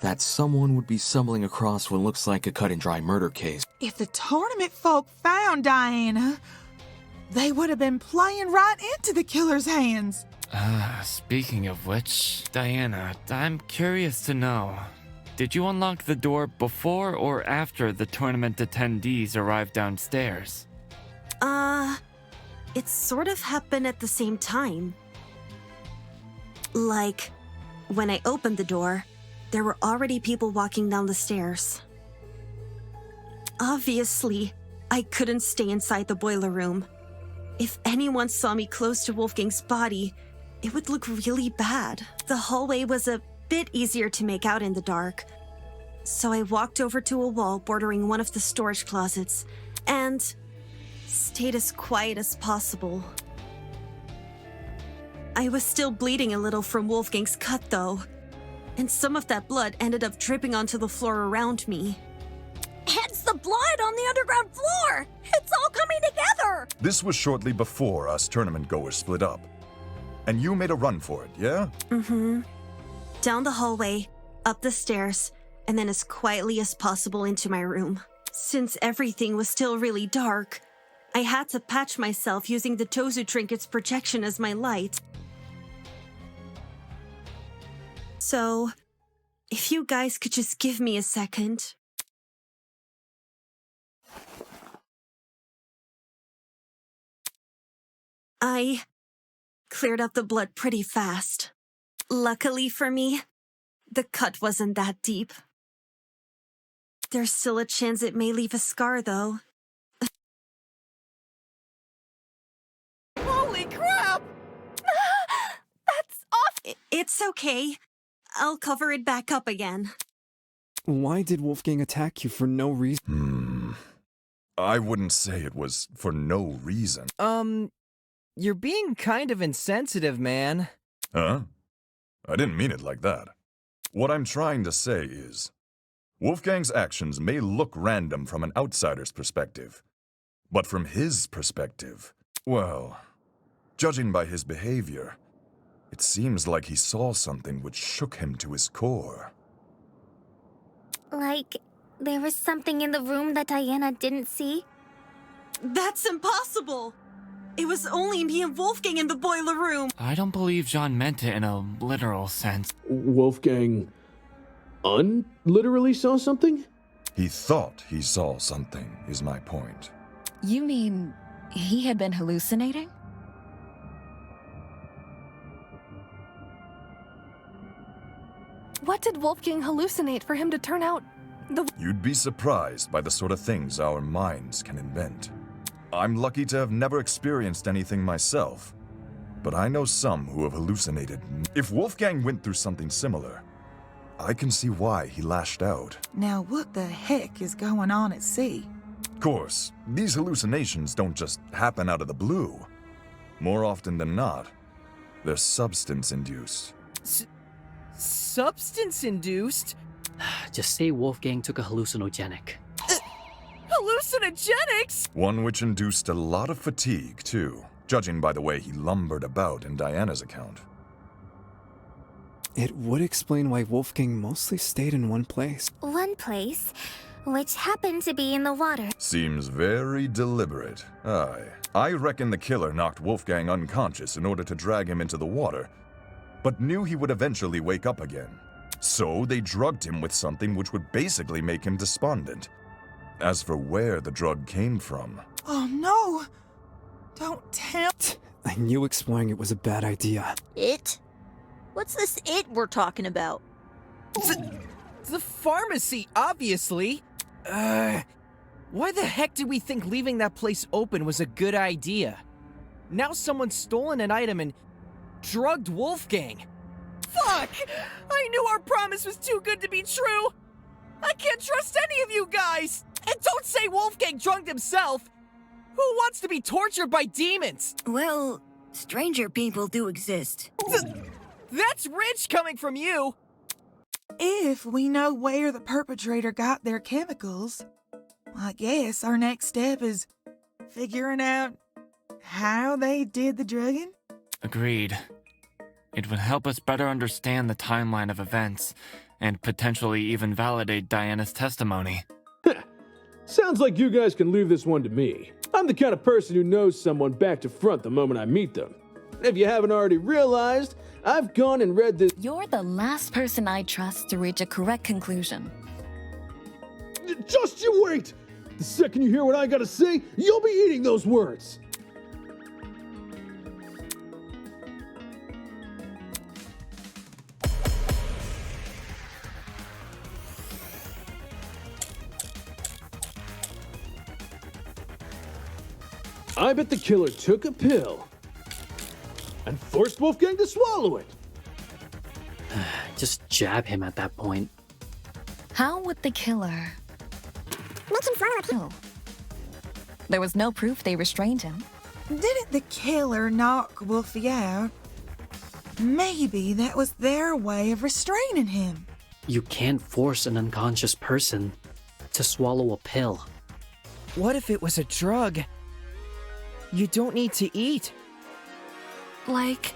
that someone would be stumbling across what looks like a cut-and-dry murder case. If the tournament folk found Diana, they would have been playing right into the killer's hands. Speaking of which, Diana, I'm curious to know, did you unlock the door before or after the tournament attendees arrived downstairs? It sort of happened at the same time. Like, when I opened the door, there were already people walking down the stairs. Obviously, I couldn't stay inside the boiler room. If anyone saw me close to Wolfgang's body, it would look really bad. The hallway was a bit easier to make out in the dark, so I walked over to a wall bordering one of the storage closets and stayed as quiet as possible. I was still bleeding a little from Wolfgang's cut, though, and some of that blood ended up dripping onto the floor around me. It's the blood on the underground floor! It's all coming together! This was shortly before us tournament goers split up. And you made a run for it, yeah? Mm-hmm. Down the hallway, up the stairs, and then as quietly as possible into my room. Since everything was still really dark, I had to patch myself using the Tozu Trinket's projection as my light. So, if you guys could just give me a second. I cleared up the blood pretty fast. Luckily for me, the cut wasn't that deep. There's still a chance it may leave a scar, though. Holy crap! That's off! It's okay. I'll cover it back up again. Why did Wolfgang attack you for no reason? I wouldn't say it was for no reason. You're being kind of insensitive, man. Huh? I didn't mean it like that. What I'm trying to say is, Wolfgang's actions may look random from an outsider's perspective, but from his perspective, well, judging by his behavior, it seems like he saw something which shook him to his core. Like, there was something in the room that Diana didn't see? That's impossible! It was only me and Wolfgang in the boiler room! I don't believe Jean meant it in a literal sense. Wolfgang unliterally saw something? He thought he saw something, is my point. You mean he had been hallucinating? What did Wolfgang hallucinate for him to turn out the... You'd be surprised by the sort of things our minds can invent. I'm lucky to have never experienced anything myself, but I know some who have hallucinated. If Wolfgang went through something similar, I can see why he lashed out. Now what the heck is going on at sea? Of course, these hallucinations don't just happen out of the blue. More often than not, they're substance-induced. Substance-induced? Just say Wolfgang took a hallucinogenic. Hallucinogenics? One which induced a lot of fatigue, too, judging by the way he lumbered about in Diana's account. It would explain why Wolfgang mostly stayed in one place. One place, which happened to be in the water. Seems very deliberate. Aye. I reckon the killer knocked Wolfgang unconscious in order to drag him into the water, but knew he would eventually wake up again. So they drugged him with something which would basically make him despondent. As for where the drug came from... Oh no! Don't tell... I I knew exploring it was a bad idea. It? What's this it we're talking about? The pharmacy, obviously. Why the heck did we think leaving that place open was a good idea? Now someone's stolen an item and drugged Wolfgang. Fuck! I knew our promise was too good to be true! I can't trust any of you guys! And don't say Wolfgang drugged himself! Who wants to be tortured by demons? Well, stranger people do exist. That's rich coming from you! If we know where the perpetrator got their chemicals, I guess our next step is figuring out how they did the drugging. Agreed. It would help us better understand the timeline of events, and potentially even validate Diana's testimony. Sounds like you guys can leave this one to me. I'm the kind of person who knows someone back to front the moment I meet them. If you haven't already realized, I've gone and read this. You're the last person I trust to reach a correct conclusion. Just you wait! The second you hear what I gotta say, you'll be eating those words! I bet the killer took a pill and forced Wolfgang to swallow it. Just jab him at that point. How would the killer make him swallow a pill? There was no proof they restrained him. Didn't the killer knock Wolfie out? Maybe that was their way of restraining him. You can't force an unconscious person to swallow a pill. What if it was a drug you don't need to eat? Like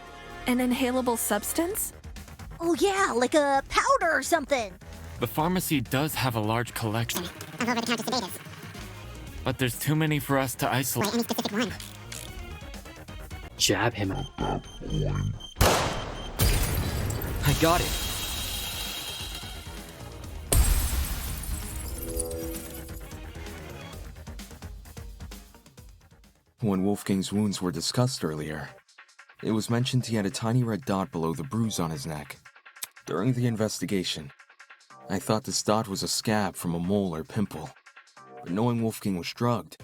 an inhalable substance? Oh yeah, like a powder or something. The pharmacy does have a large collection, Of over-the-counter sedatives. but there's too many for us to isolate. Any specific one. Jab him. I got it. When Wolfgang's wounds were discussed earlier, it was mentioned he had a tiny red dot below the bruise on his neck. During the investigation, I thought this dot was a scab from a mole or pimple. But knowing Wolfgang was drugged,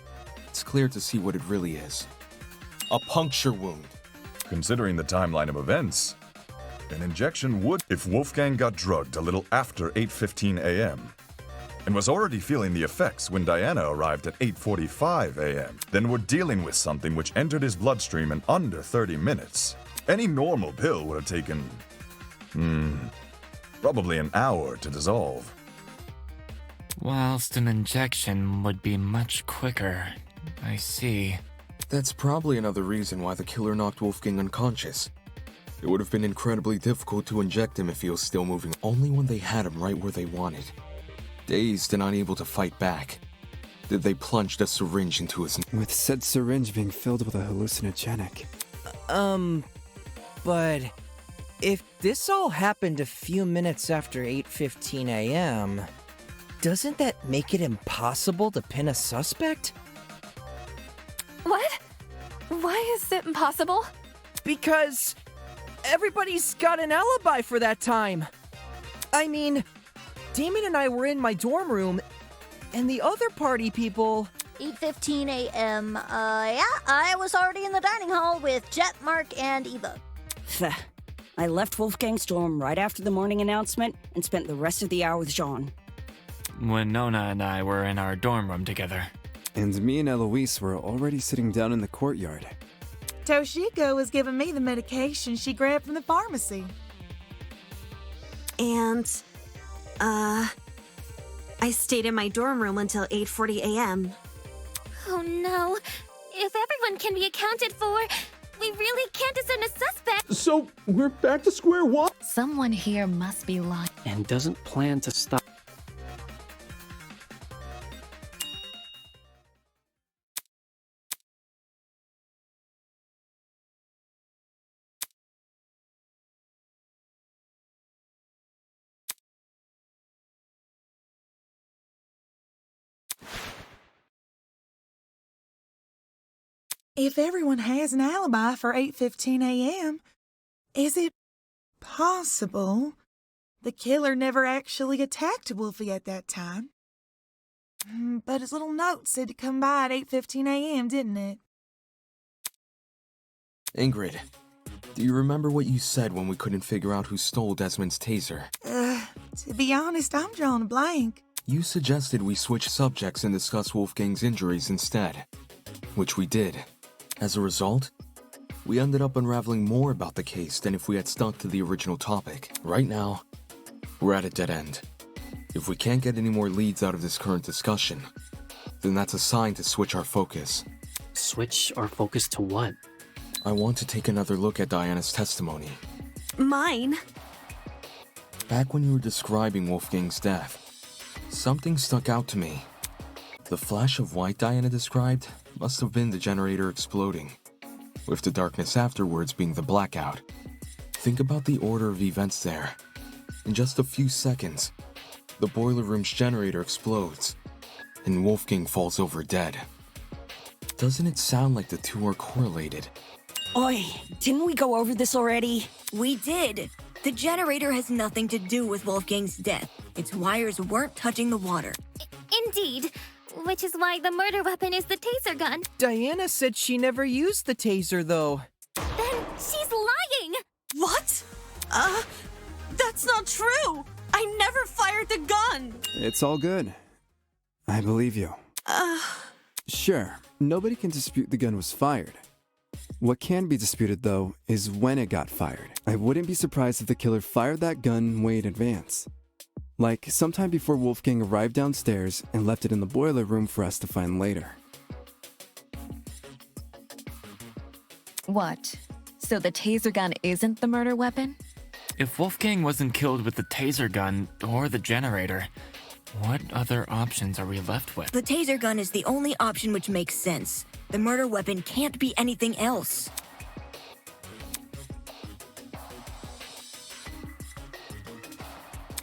it's clear to see what it really is. A puncture wound. Considering the timeline of events, an injection would if Wolfgang got drugged a little after 8:15 a.m. and was already feeling the effects when Diana arrived at 8:45 a.m. Then we're dealing with something which entered his bloodstream in under 30 minutes. Any normal pill would have taken, probably an hour to dissolve. Whilst an injection would be much quicker. I see. That's probably another reason why the killer knocked Wolfgang unconscious. It would have been incredibly difficult to inject him if he was still moving, only when they had him right where they wanted. Dazed and unable to fight back, did they plunge the syringe into his... With said syringe being filled with a hallucinogenic. But if this all happened a few minutes after 8:15 a.m., doesn't that make it impossible to pin a suspect? What? Why is it impossible? Because everybody's got an alibi for that time. I mean, Damon and I were in my dorm room, and the other party people... 8:15 a.m. Yeah, I was already in the dining hall with Jet, Mark, and Eva. I left Wolfgang's dorm right after the morning announcement and spent the rest of the hour with Jean. When Nona and I were in our dorm room together. And me and Eloise were already sitting down in the courtyard. Toshiko was giving me the medication she grabbed from the pharmacy. And, I stayed in my dorm room until 8:40 a.m. Oh no. If everyone can be accounted for, we really can't discern a suspect. So, we're back to square one? Someone here must be lying. And doesn't plan to stop. If everyone has an alibi for 8:15 a.m., is it possible the killer never actually attacked Wolfie at that time? But his little note said to come by at 8:15 a.m., didn't it? Ingrid, do you remember what you said when we couldn't figure out who stole Desmond's taser? To be honest, I'm drawing a blank. You suggested we switch subjects and discuss Wolfgang's injuries instead, which we did. As a result, we ended up unraveling more about the case than if we had stuck to the original topic. Right now, we're at a dead end. If we can't get any more leads out of this current discussion, then that's a sign to switch our focus. Switch our focus to what? I want to take another look at Diana's testimony. Mine? Back when you were describing Wolfgang's death, something stuck out to me. The flash of white Diana described must have been the generator exploding, with the darkness afterwards being the blackout. Think about the order of events there. In just a few seconds, the boiler room's generator explodes, and Wolfgang falls over dead. Doesn't it sound like the two are correlated? Oi, didn't we go over this already? We did. The generator has nothing to do with Wolfgang's death. Its wires weren't touching the water. Indeed. Which is why the murder weapon is the taser gun. Diana said she never used the taser, though. Then she's lying! What? That's not true! I never fired the gun! It's all good. I believe you. Sure, nobody can dispute the gun was fired. What can be disputed, though, is when it got fired. I wouldn't be surprised if the killer fired that gun way in advance. Like, sometime before Wolfgang arrived downstairs and left it in the boiler room for us to find later. What? So the taser gun isn't the murder weapon? If Wolfgang wasn't killed with the taser gun or the generator, what other options are we left with? The taser gun is the only option which makes sense. The murder weapon can't be anything else.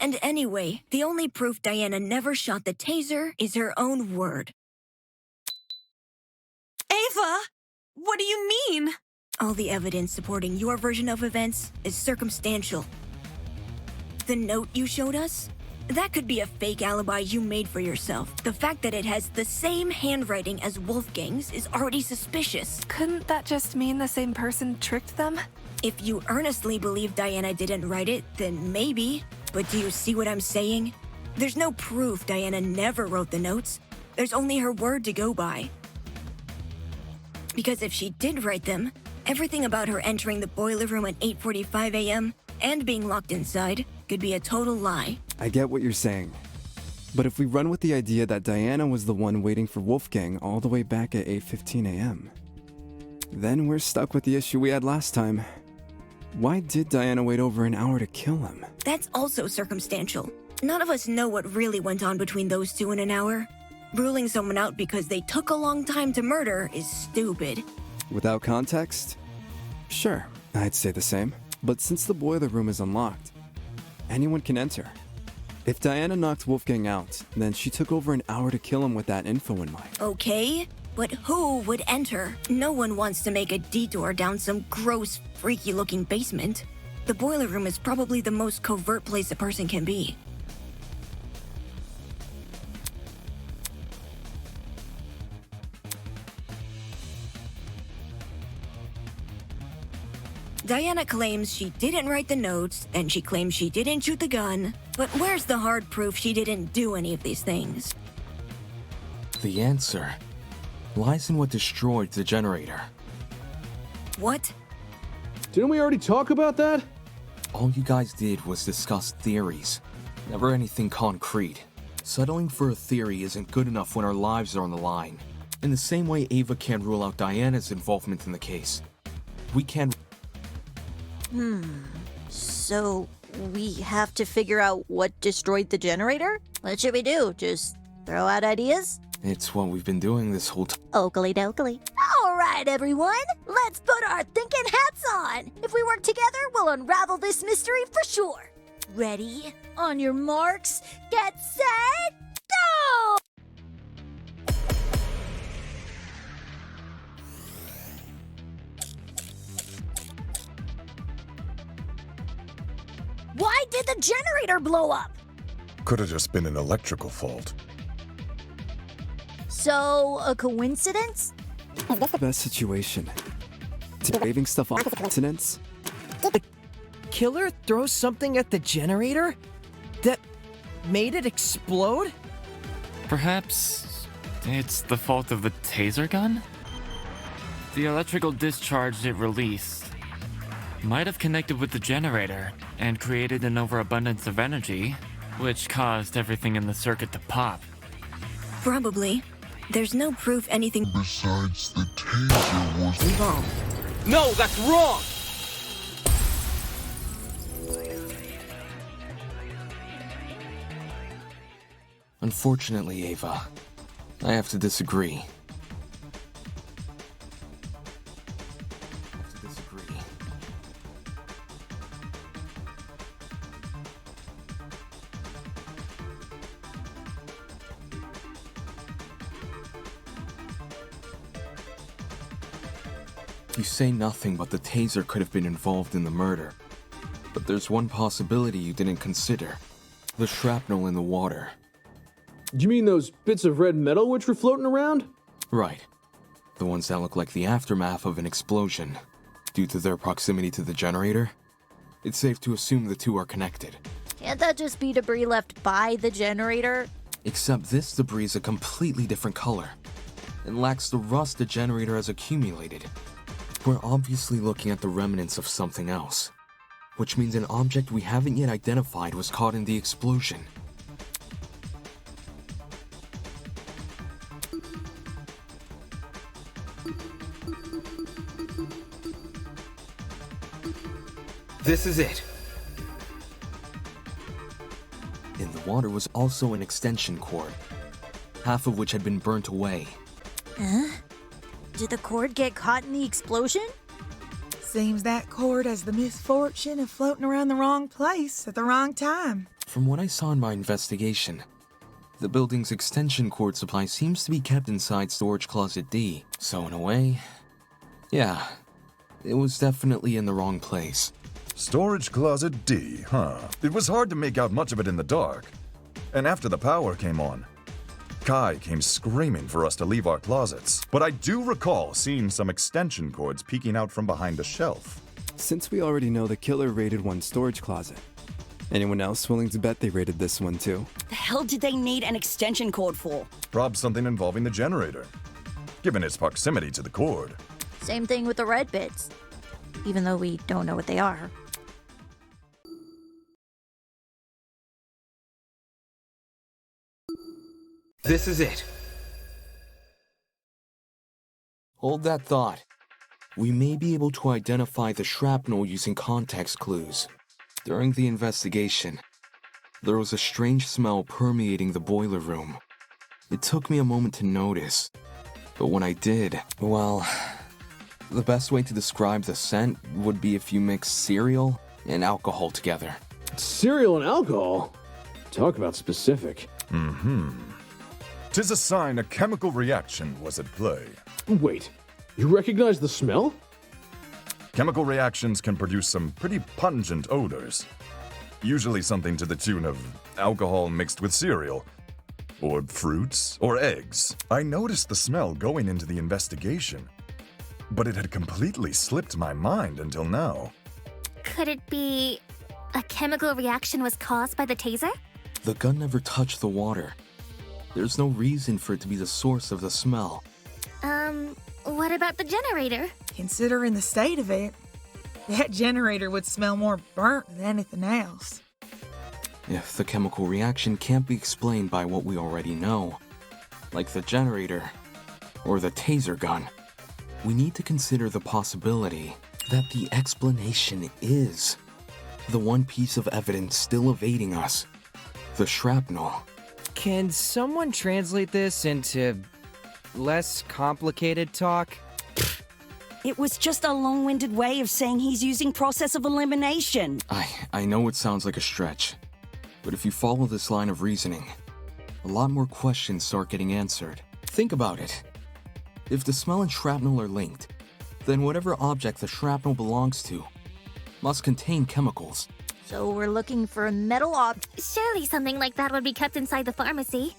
And anyway, the only proof Diana never shot the taser is her own word. Ava! What do you mean? All the evidence supporting your version of events is circumstantial. The note you showed us? That could be a fake alibi you made for yourself. The fact that it has the same handwriting as Wolfgang's is already suspicious. Couldn't that just mean the same person tricked them? If you earnestly believe Diana didn't write it, then maybe. But do you see what I'm saying? There's no proof Diana never wrote the notes. There's only her word to go by. Because if she did write them, everything about her entering the boiler room at 8:45 a.m. and being locked inside could be a total lie. I get what you're saying. But if we run with the idea that Diana was the one waiting for Wolfgang all the way back at 8:15 a.m., then we're stuck with the issue we had last time. Why did Diana wait over an hour to kill him? That's also circumstantial. None of us know what really went on between those two in an hour. Ruling someone out because they took a long time to murder is stupid. Without context? Sure, I'd say the same. But since the boiler room is unlocked, anyone can enter. If Diana knocked Wolfgang out, then she took over an hour to kill him with that info in mind. Okay, but who would enter? No one wants to make a detour down some gross, freaky-looking basement. The boiler room is probably the most covert place a person can be. Diana claims she didn't write the notes, and she claims she didn't shoot the gun. But where's the hard proof she didn't do any of these things? The answer lies in what destroyed the generator. What? Didn't we already talk about that? All you guys did was discuss theories, never anything concrete. Settling for a theory isn't good enough when our lives are on the line. In the same way Ava can't rule out Diana's involvement in the case, we can't. So we have to figure out what destroyed the generator? What should we do? Just throw out ideas? It's what we've been doing this whole time. Oakley dokley. All right, everyone. Let's put our thinking hats on. If we work together, we'll unravel this mystery for sure. Ready? On your marks, get set, go! did the generator blow up? Could have just been an electrical fault. So, a coincidence? Best situation. To waving stuff off coincidence? The killer throws something at the generator that made it explode? Perhaps it's the fault of the taser gun? The electrical discharge it released might have connected with the generator and created an overabundance of energy, which caused everything in the circuit to pop. Probably. There's no proof anything besides the taser was involved. No, that's wrong! Unfortunately, Ava, I have to disagree. You say nothing but the taser could have been involved in the murder. But there's one possibility you didn't consider. The shrapnel in the water. You mean those bits of red metal which were floating around? Right. The ones that look like the aftermath of an explosion. Due to their proximity to the generator, it's safe to assume the two are connected. Can't that just be debris left by the generator? Except this debris is a completely different color. It lacks the rust the generator has accumulated. We're obviously looking at the remnants of something else, which means an object we haven't yet identified was caught in the explosion. This is it. In the water was also an extension cord, half of which had been burnt away. Huh? Did the cord get caught in the explosion? Seems that cord has the misfortune of floating around the wrong place at the wrong time. From what I saw in my investigation, the building's extension cord supply seems to be kept inside Storage Closet D. So in a way, yeah, it was definitely in the wrong place. Storage Closet D, huh? It was hard to make out much of it in the dark. And after the power came on, Kai came screaming for us to leave our closets, but I do recall seeing some extension cords peeking out from behind a shelf. Since we already know the killer raided one storage closet, anyone else willing to bet they raided this one too? The hell did they need an extension cord for? Probably something involving the generator, given its proximity to the cord. Same thing with the red bits, even though we don't know what they are. This is it. Hold that thought. We may be able to identify the shrapnel using context clues. During the investigation, there was a strange smell permeating the boiler room. It took me a moment to notice, but when I did, well, the best way to describe the scent would be if you mix cereal and alcohol together. Cereal and alcohol? Talk about specific. Mm-hmm. 'Tis a sign a chemical reaction was at play. Wait, you recognize the smell? Chemical reactions can produce some pretty pungent odors. Usually something to the tune of alcohol mixed with cereal, or fruits, or eggs. I noticed the smell going into the investigation, but it had completely slipped my mind until now. Could it be a chemical reaction was caused by the taser? The gun never touched the water. There's no reason for it to be the source of the smell. What about the generator? Considering the state of it, that generator would smell more burnt than anything else. If the chemical reaction can't be explained by what we already know, like the generator or the taser gun, we need to consider the possibility that the explanation is the one piece of evidence still evading us, the shrapnel. Can someone translate this into less complicated talk? It was just a long-winded way of saying he's using process of elimination. I know it sounds like a stretch, but if you follow this line of reasoning, a lot more questions start getting answered. Think about it. If the smell and shrapnel are linked, then whatever object the shrapnel belongs to must contain chemicals. So we're looking for a metal object. Surely something like that would be kept inside the pharmacy.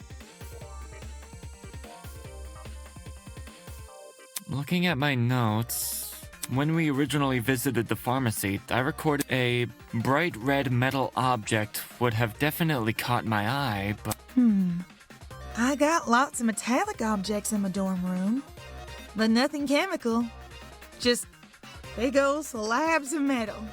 Looking at my notes, when we originally visited the pharmacy, I recorded a bright red metal object would have definitely caught my eye, but... I got lots of metallic objects in my dorm room, but nothing chemical. Just big old slabs of metal.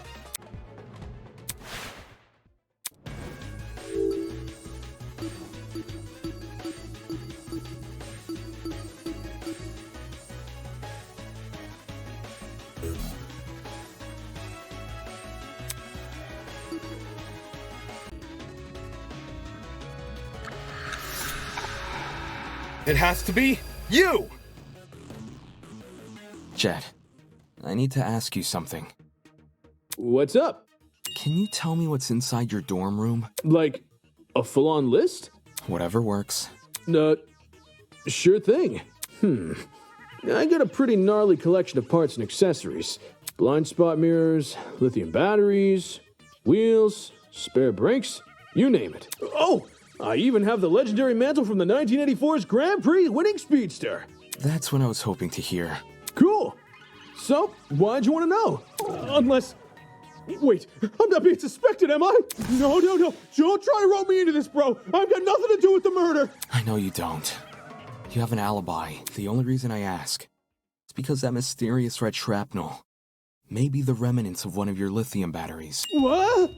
It has to be you! Jet, I need to ask you something. What's up? Can you tell me what's inside your dorm room? Like, a full-on list? Whatever works. Sure thing. I got a pretty gnarly collection of parts and accessories. Blind spot mirrors, lithium batteries, wheels, spare brakes, you name it. Oh! I even have the legendary mantle from the 1984's Grand Prix winning Speedster. That's what I was hoping to hear. Cool. So, why'd you want to know? Unless... Wait, I'm not being suspected, am I? No. Don't try to rope me into this, bro. I've got nothing to do with the murder. I know you don't. You have an alibi. The only reason I ask is because that mysterious red shrapnel may be the remnants of one of your lithium batteries. What?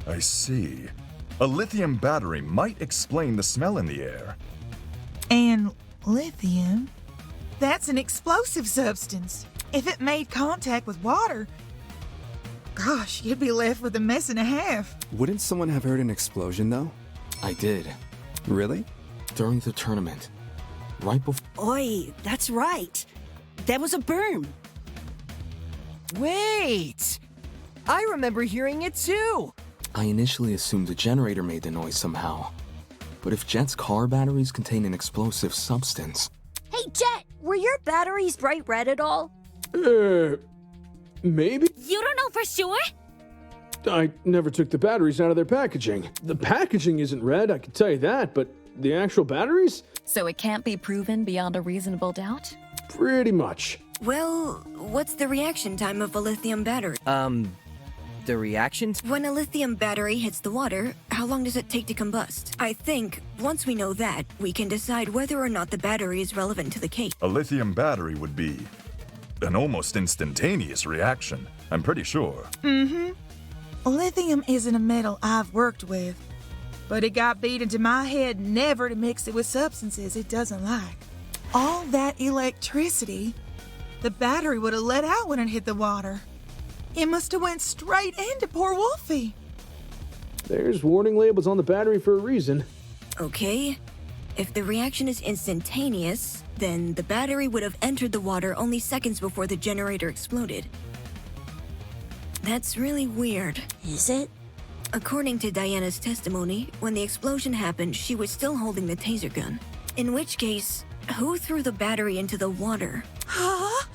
I see. A lithium battery might explain the smell in the air. And lithium? That's an explosive substance. If it made contact with water, gosh, you'd be left with a mess and a half. Wouldn't someone have heard an explosion, though? I did. Really? During the tournament. Right before... Oi, that's right. There was a boom. Wait! I remember hearing it too! I initially assumed the generator made the noise somehow. But if Jet's car batteries contain an explosive substance... Hey, Jet, were your batteries bright red at all? Maybe? You don't know for sure? I never took the batteries out of their packaging. The packaging isn't red, I can tell you that, but the actual batteries? So it can't be proven beyond a reasonable doubt? Pretty much. Well, what's the reaction time of a lithium battery? The reaction? When a lithium battery hits the water, how long does it take to combust? I think, once we know that, we can decide whether or not the battery is relevant to the case. A lithium battery would be an almost instantaneous reaction, I'm pretty sure. Lithium isn't a metal I've worked with, but it got beat into my head never to mix it with substances it doesn't like. All that electricity, the battery would have let out when it hit the water. It must have went straight into poor Wolfie. There's warning labels on the battery for a reason. Okay. If the reaction is instantaneous, then the battery would have entered the water only seconds before the generator exploded. That's really weird. Is it? According to Diana's testimony, when the explosion happened, she was still holding the taser gun. In which case, who threw the battery into the water? Huh?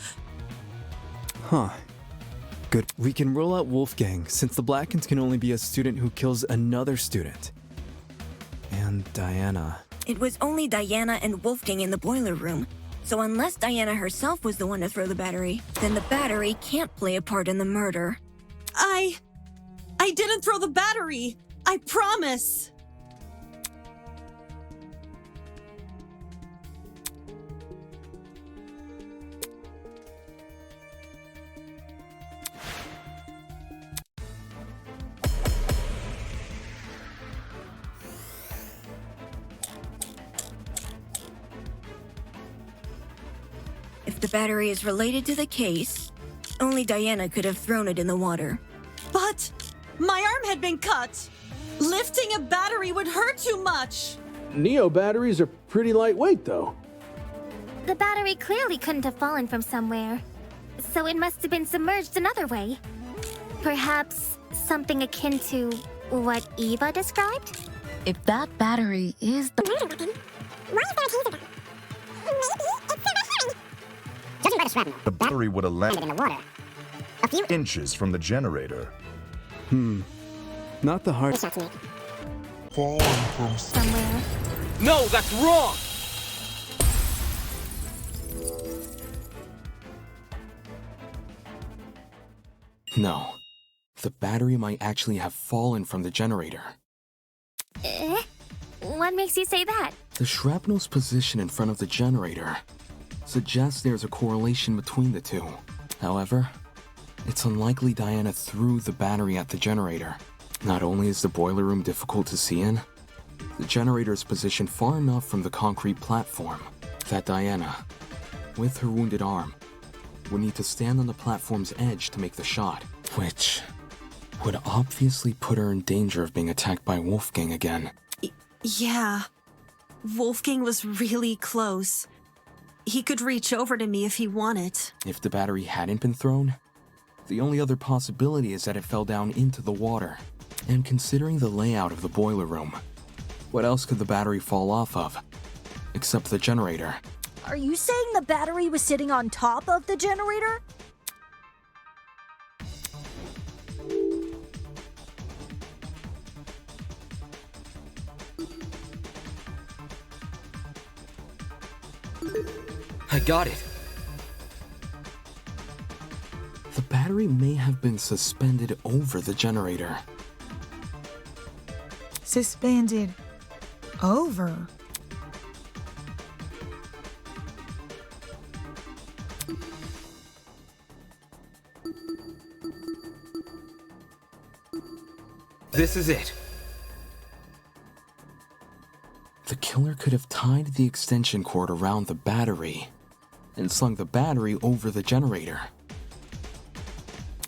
Good. We can rule out Wolfgang, since the Blackens can only be a student who kills another student. And Diana. It was only Diana and Wolfgang in the boiler room, so unless Diana herself was the one to throw the battery, then the battery can't play a part in the murder. I didn't throw the battery! I promise! If the battery is related to the case, only Diana could have thrown it in the water. But my arm had been cut! Lifting a battery would hurt too much! Neo batteries are pretty lightweight, though. The battery clearly couldn't have fallen from somewhere, so it must have been submerged another way. Perhaps something akin to what Eva described? If that battery is the... The battery would have landed in the water, a few inches from the generator. Not the hard. Falling from Somewhere. No, that's wrong! No. The battery might actually have fallen from the generator. Eh? What makes you say that? The shrapnel's position in front of the generator suggests there's a correlation between the two. However, it's unlikely Diana threw the battery at the generator. Not only is the boiler room difficult to see in, the generator is positioned far enough from the concrete platform that Diana, with her wounded arm, would need to stand on the platform's edge to make the shot, which would obviously put her in danger of being attacked by Wolfgang again. Yeah. Wolfgang was really close. He could reach over to me if he wanted. If the battery hadn't been thrown, the only other possibility is that it fell down into the water. And considering the layout of the boiler room, what else could the battery fall off of? Except the generator. Are you saying the battery was sitting on top of the generator? I got it. The battery may have been suspended over the generator. Suspended over. This is it. The killer could have tied the extension cord around the battery and slung the battery over the generator.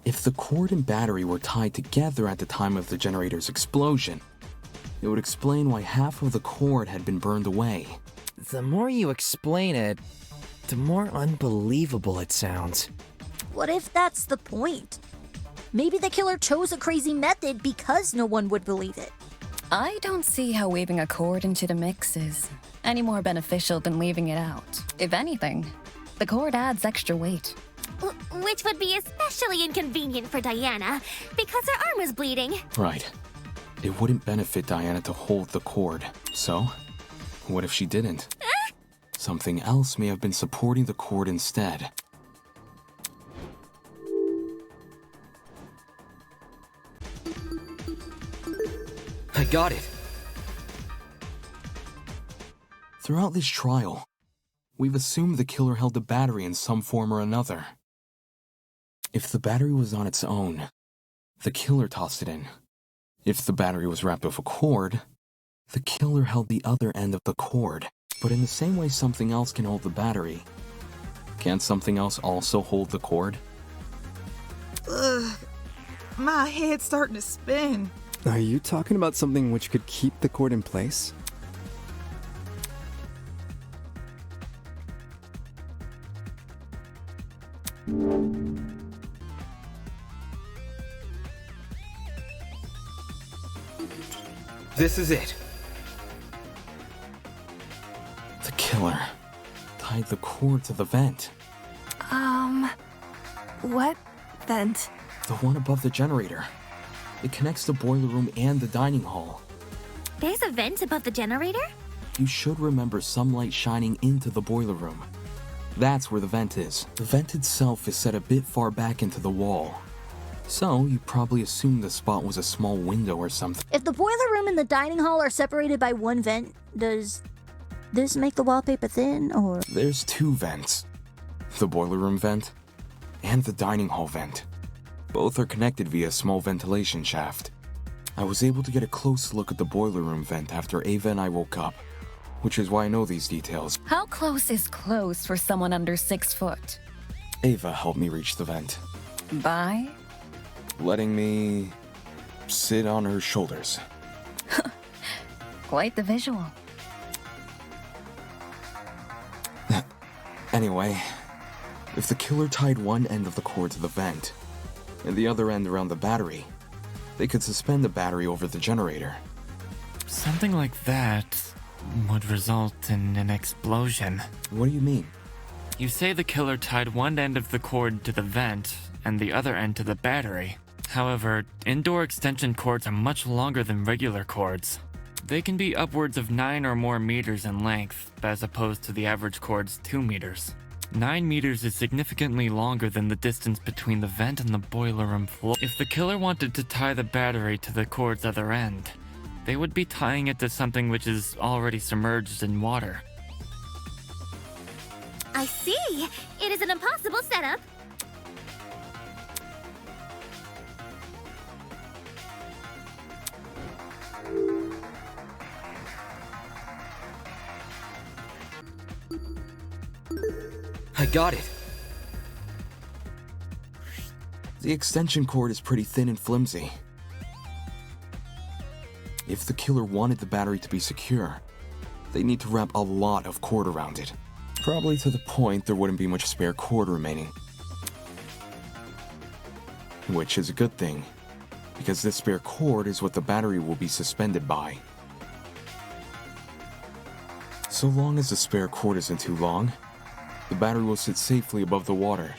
If the cord and battery were tied together at the time of the generator's explosion, it would explain why half of the cord had been burned away. The more you explain it, the more unbelievable it sounds. What if that's the point? Maybe the killer chose a crazy method because no one would believe it. I don't see how weaving a cord into the mix is any more beneficial than leaving it out. If anything, the cord adds extra weight. Which would be especially inconvenient for Diana, because her arm was bleeding. Right. It wouldn't benefit Diana to hold the cord. So, what if she didn't? Something else may have been supporting the cord instead. I got it. Throughout this trial, we've assumed the killer held the battery in some form or another. If the battery was on its own, the killer tossed it in. If the battery was wrapped with a cord, the killer held the other end of the cord. But in the same way something else can hold the battery, can't something else also hold the cord? Ugh, my head's starting to spin. Are you talking about something which could keep the cord in place? This is it. The killer tied the cord to the vent. What vent? The one above the generator. It connects the boiler room and the dining hall. There's a vent above the generator? You should remember some light shining into the boiler room. That's where the vent is. The vent itself is set a bit far back into the wall. So, you probably assumed the spot was a small window or something. If the boiler room and the dining hall are separated by one vent, does this make the wallpaper thin, or...? There's two vents. The boiler room vent and the dining hall vent. Both are connected via a small ventilation shaft. I was able to get a close look at the boiler room vent after Ava and I woke up, which is why I know these details. How close is close for someone under 6 foot? Ava helped me reach the vent, By? letting me sit on her shoulders. Quite the visual. Anyway, if the killer tied one end of the cord to the vent and the other end around the battery, they could suspend the battery over the generator. Something like that would result in an explosion. What do you mean? You say the killer tied one end of the cord to the vent and the other end to the battery. However, indoor extension cords are much longer than regular cords. They can be upwards of 9 or more meters in length, as opposed to the average cord's 2 meters. 9 meters is significantly longer than the distance between the vent and the boiler room floor. If the killer wanted to tie the battery to the cord's other end, they would be tying it to something which is already submerged in water. I see. It is an impossible setup. I got it. The extension cord is pretty thin and flimsy. If the killer wanted the battery to be secure, they need to wrap a lot of cord around it. Probably to the point there wouldn't be much spare cord remaining. Which is a good thing, because this spare cord is what the battery will be suspended by. So long as the spare cord isn't too long, the battery will sit safely above the water.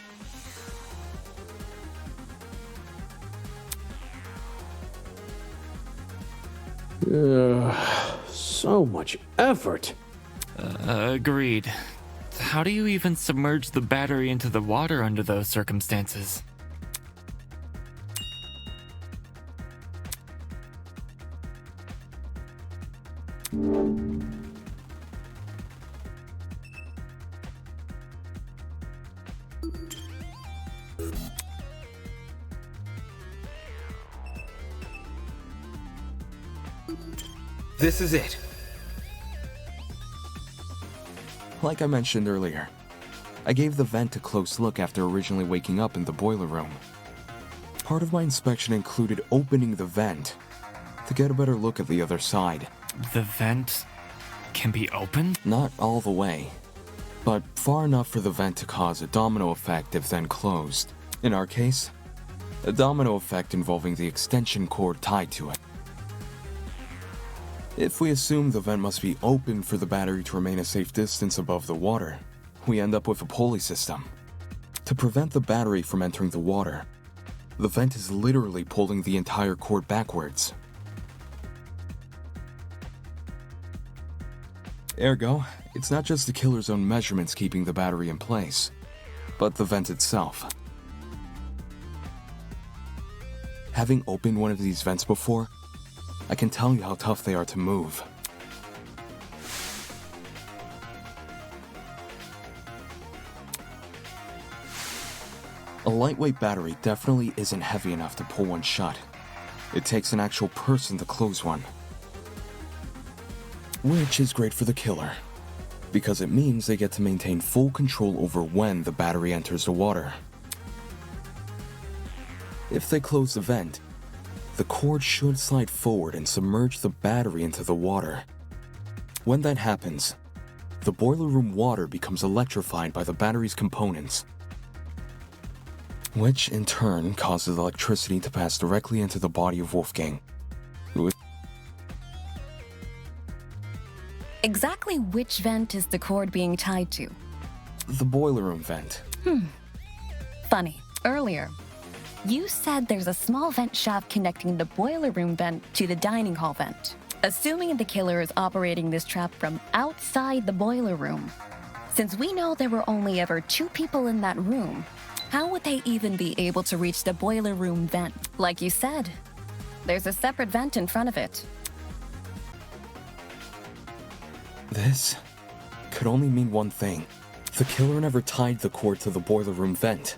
So much effort. Agreed. How do you even submerge the battery into the water under those circumstances? This is it. Like I mentioned earlier, I gave the vent a close look after originally waking up in the boiler room. Part of my inspection included opening the vent to get a better look at the other side. The vent can be opened? Not all the way, but far enough for the vent to cause a domino effect if then closed. In our case, a domino effect involving the extension cord tied to it. If we assume the vent must be open for the battery to remain a safe distance above the water, we end up with a pulley system. To prevent the battery from entering the water, the vent is literally pulling the entire cord backwards. Ergo, it's not just the killer's own measurements keeping the battery in place, but the vent itself. Having opened one of these vents before, I can tell you how tough they are to move. A lightweight battery definitely isn't heavy enough to pull one shut. It takes an actual person to close one. Which is great for the killer, because it means they get to maintain full control over when the battery enters the water. If they close the vent, the cord should slide forward and submerge the battery into the water. When that happens, the boiler room water becomes electrified by the battery's components, which in turn causes electricity to pass directly into the body of Wolfgang, who is... Exactly which vent is the cord being tied to? the boiler room vent. Funny. Earlier, you said there's a small vent shaft connecting the boiler room vent to the dining hall vent. Assuming the killer is operating this trap from outside the boiler room, since we know there were only ever 2 people in that room, how would they even be able to reach the boiler room vent? Like you said, there's a separate vent in front of it. This could only mean one thing. The killer never tied the cord to the boiler room vent.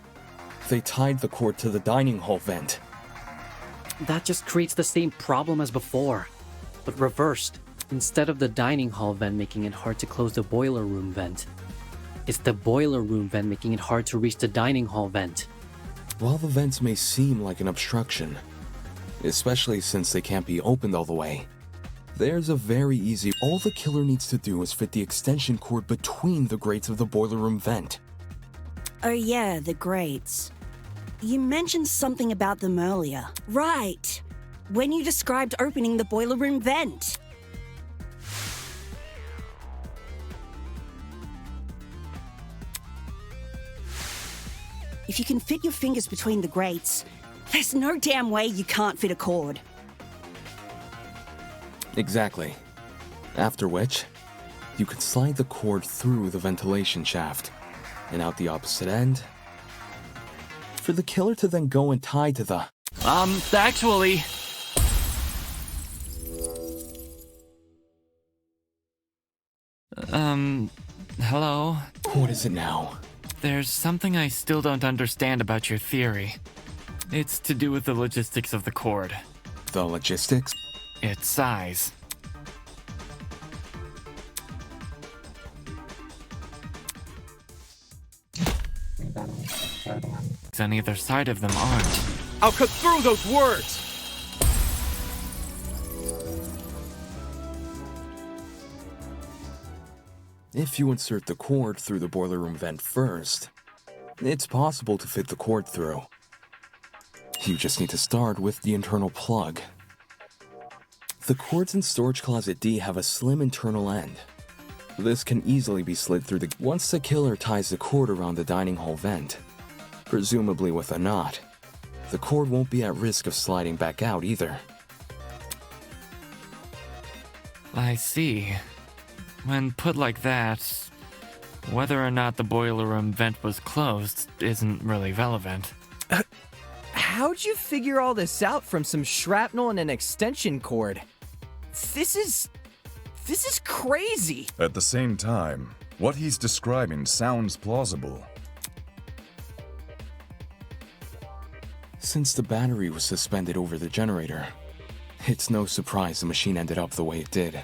They tied the cord to the dining hall vent. That just creates the same problem as before, but reversed. Instead of the dining hall vent making it hard to close the boiler room vent, it's the boiler room vent making it hard to reach the dining hall vent. While the vents may seem like an obstruction, especially since they can't be opened all the way, there's a very easy... All the killer needs to do is fit the extension cord between the grates of the boiler room vent. Oh yeah, the grates. You mentioned something about them earlier. Right. When you described opening the boiler room vent. If you can fit your fingers between the grates, There's no damn way you can't fit a cord. Exactly. After which, you could slide the cord through the ventilation shaft and out the opposite end for the killer to then go and tie to the... Actually... Hello? What is it now? There's something I still don't understand about your theory. It's to do with the logistics of the cord. The logistics? Its size. On either side of them aren't. I'll cut through those words! If you insert the cord through the boiler room vent first, it's possible to fit the cord through. You just need to start with the internal plug. The cords in Storage Closet D have a slim internal end. This can easily be slid through the... Once the killer ties the cord around the dining hall vent, presumably with a knot, the cord won't be at risk of sliding back out either. I see. When put like that, whether or not the boiler room vent was closed isn't really relevant. How'd you figure all this out from some shrapnel and an extension cord? This is crazy! At the same time, what he's describing sounds plausible. Since the battery was suspended over the generator, it's no surprise the machine ended up the way it did.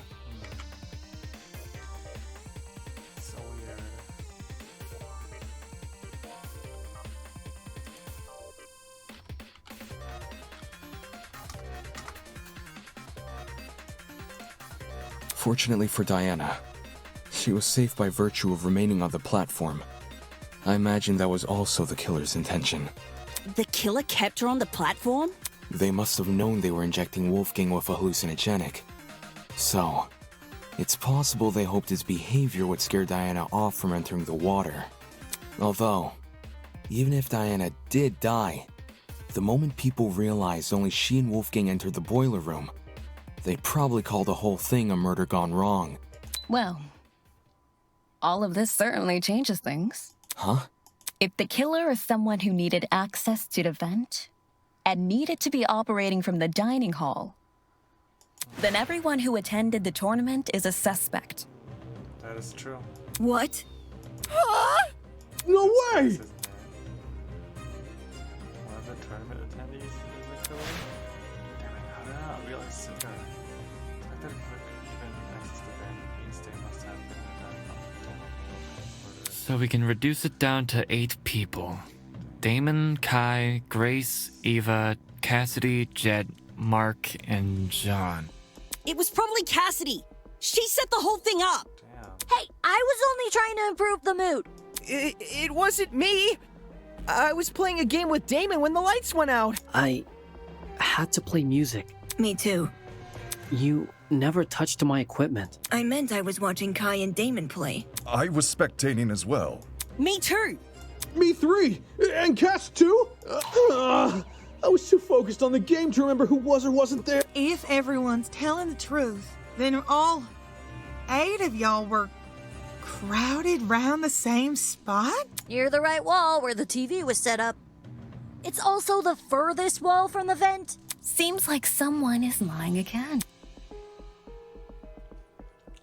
Fortunately for Diana, she was safe by virtue of remaining on the platform. I imagine that was also the killer's intention. The killer kept her on the platform? They must have known they were injecting Wolfgang with a hallucinogenic. So, it's possible they hoped his behavior would scare Diana off from entering the water. Although, even if Diana did die, the moment people realized only she and Wolfgang entered the boiler room, they'd probably call the whole thing a murder gone wrong. Well, all of this certainly changes things. Huh? If the killer is someone who needed access to the vent and needed to be operating from the dining hall, then everyone who attended the tournament is a suspect. That is true. What? No way! One of the tournament attendees is the killer? Damn it, how did I not realize sooner? The fact that quick even access the vent means they must have been in that. So we can reduce it down to 8 people. Damon, Kai, Grace, Eva, Cassidy, Jed, Mark, and John. It was probably Cassidy. She set the whole thing up. Hey, I was only trying to improve the mood. It wasn't me! I was playing a game with Damon when the lights went out. I had to play music. Me too. You never touched my equipment. I meant I was watching Kai and Damon play. I was spectating as well. Me too. Me 3! And Cass 2? I was too focused on the game to remember who was or wasn't there. If everyone's telling the truth, then all 8 of y'all were crowded round the same spot? Near the right wall where the TV was set up. It's also the furthest wall from the vent. Seems like someone is lying again.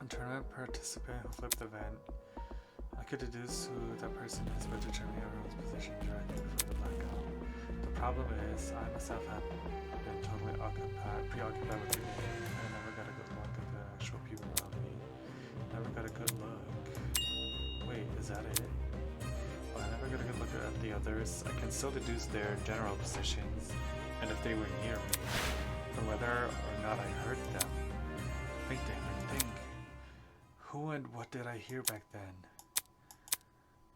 A tournament participant who flipped the vent. I could deduce who that person is by determining everyone's position directly before the blackout. The problem is, I myself have been totally preoccupied with the game. I never got a good look at the actual people around me. Never got a good look. Wait, is that it? Well, I never got a good look at the others. I can still deduce their general positions, and if they were near me, but whether or not I heard them. Think. Who and what did I hear back then?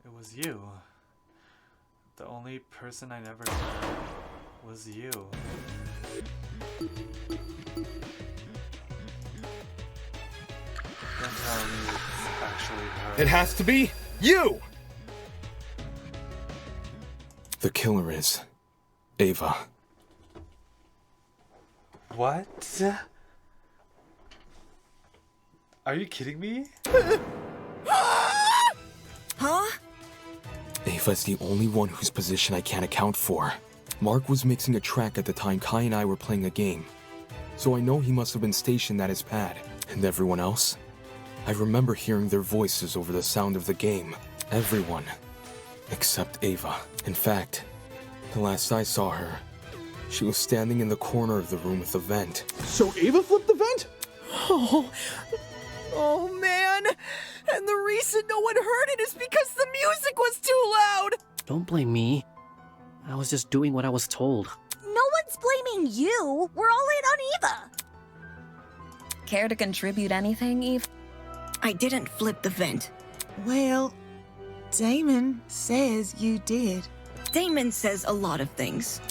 It was you. The only person I never heard was you. Don't tell me it's actually her. It has to be you! The killer is Ava. What? Are you kidding me? Huh? Ava's the only one whose position I can't account for. Mark was mixing a track at the time Kai and I were playing a game, so I know he must have been stationed at his pad. And everyone else? I remember hearing their voices over the sound of the game. Everyone. Except Ava. In fact, the last I saw her, she was standing in the corner of the room with the vent. So Ava flipped the vent? Oh man! And the reason no one heard it is because the music was too loud! Don't blame me. I was just doing what I was told. No one's blaming you. We're all in on Eva. Care to contribute anything, Eve? I didn't flip the vent. Well, Damon says you did. Damon says a lot of things.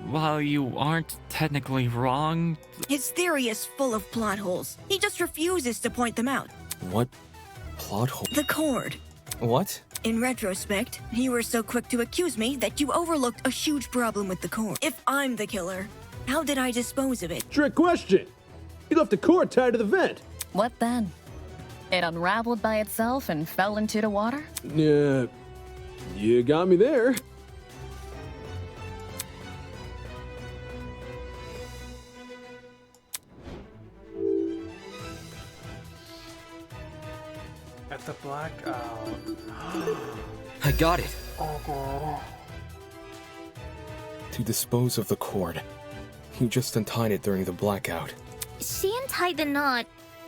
While you aren't technically wrong... His theory is full of plot holes. He just refuses to point them out. What plot hole? The cord. What? In retrospect, you were so quick to accuse me that you overlooked a huge problem with the cord. If I'm the killer, how did I dispose of it? Trick question. You left the cord tied to the vent. What then? It unraveled by itself and fell into the water? Yeah, you got me there. At the blackout. I got it. Oh god. To dispose of the cord, you just untied it during the blackout. She untied the knot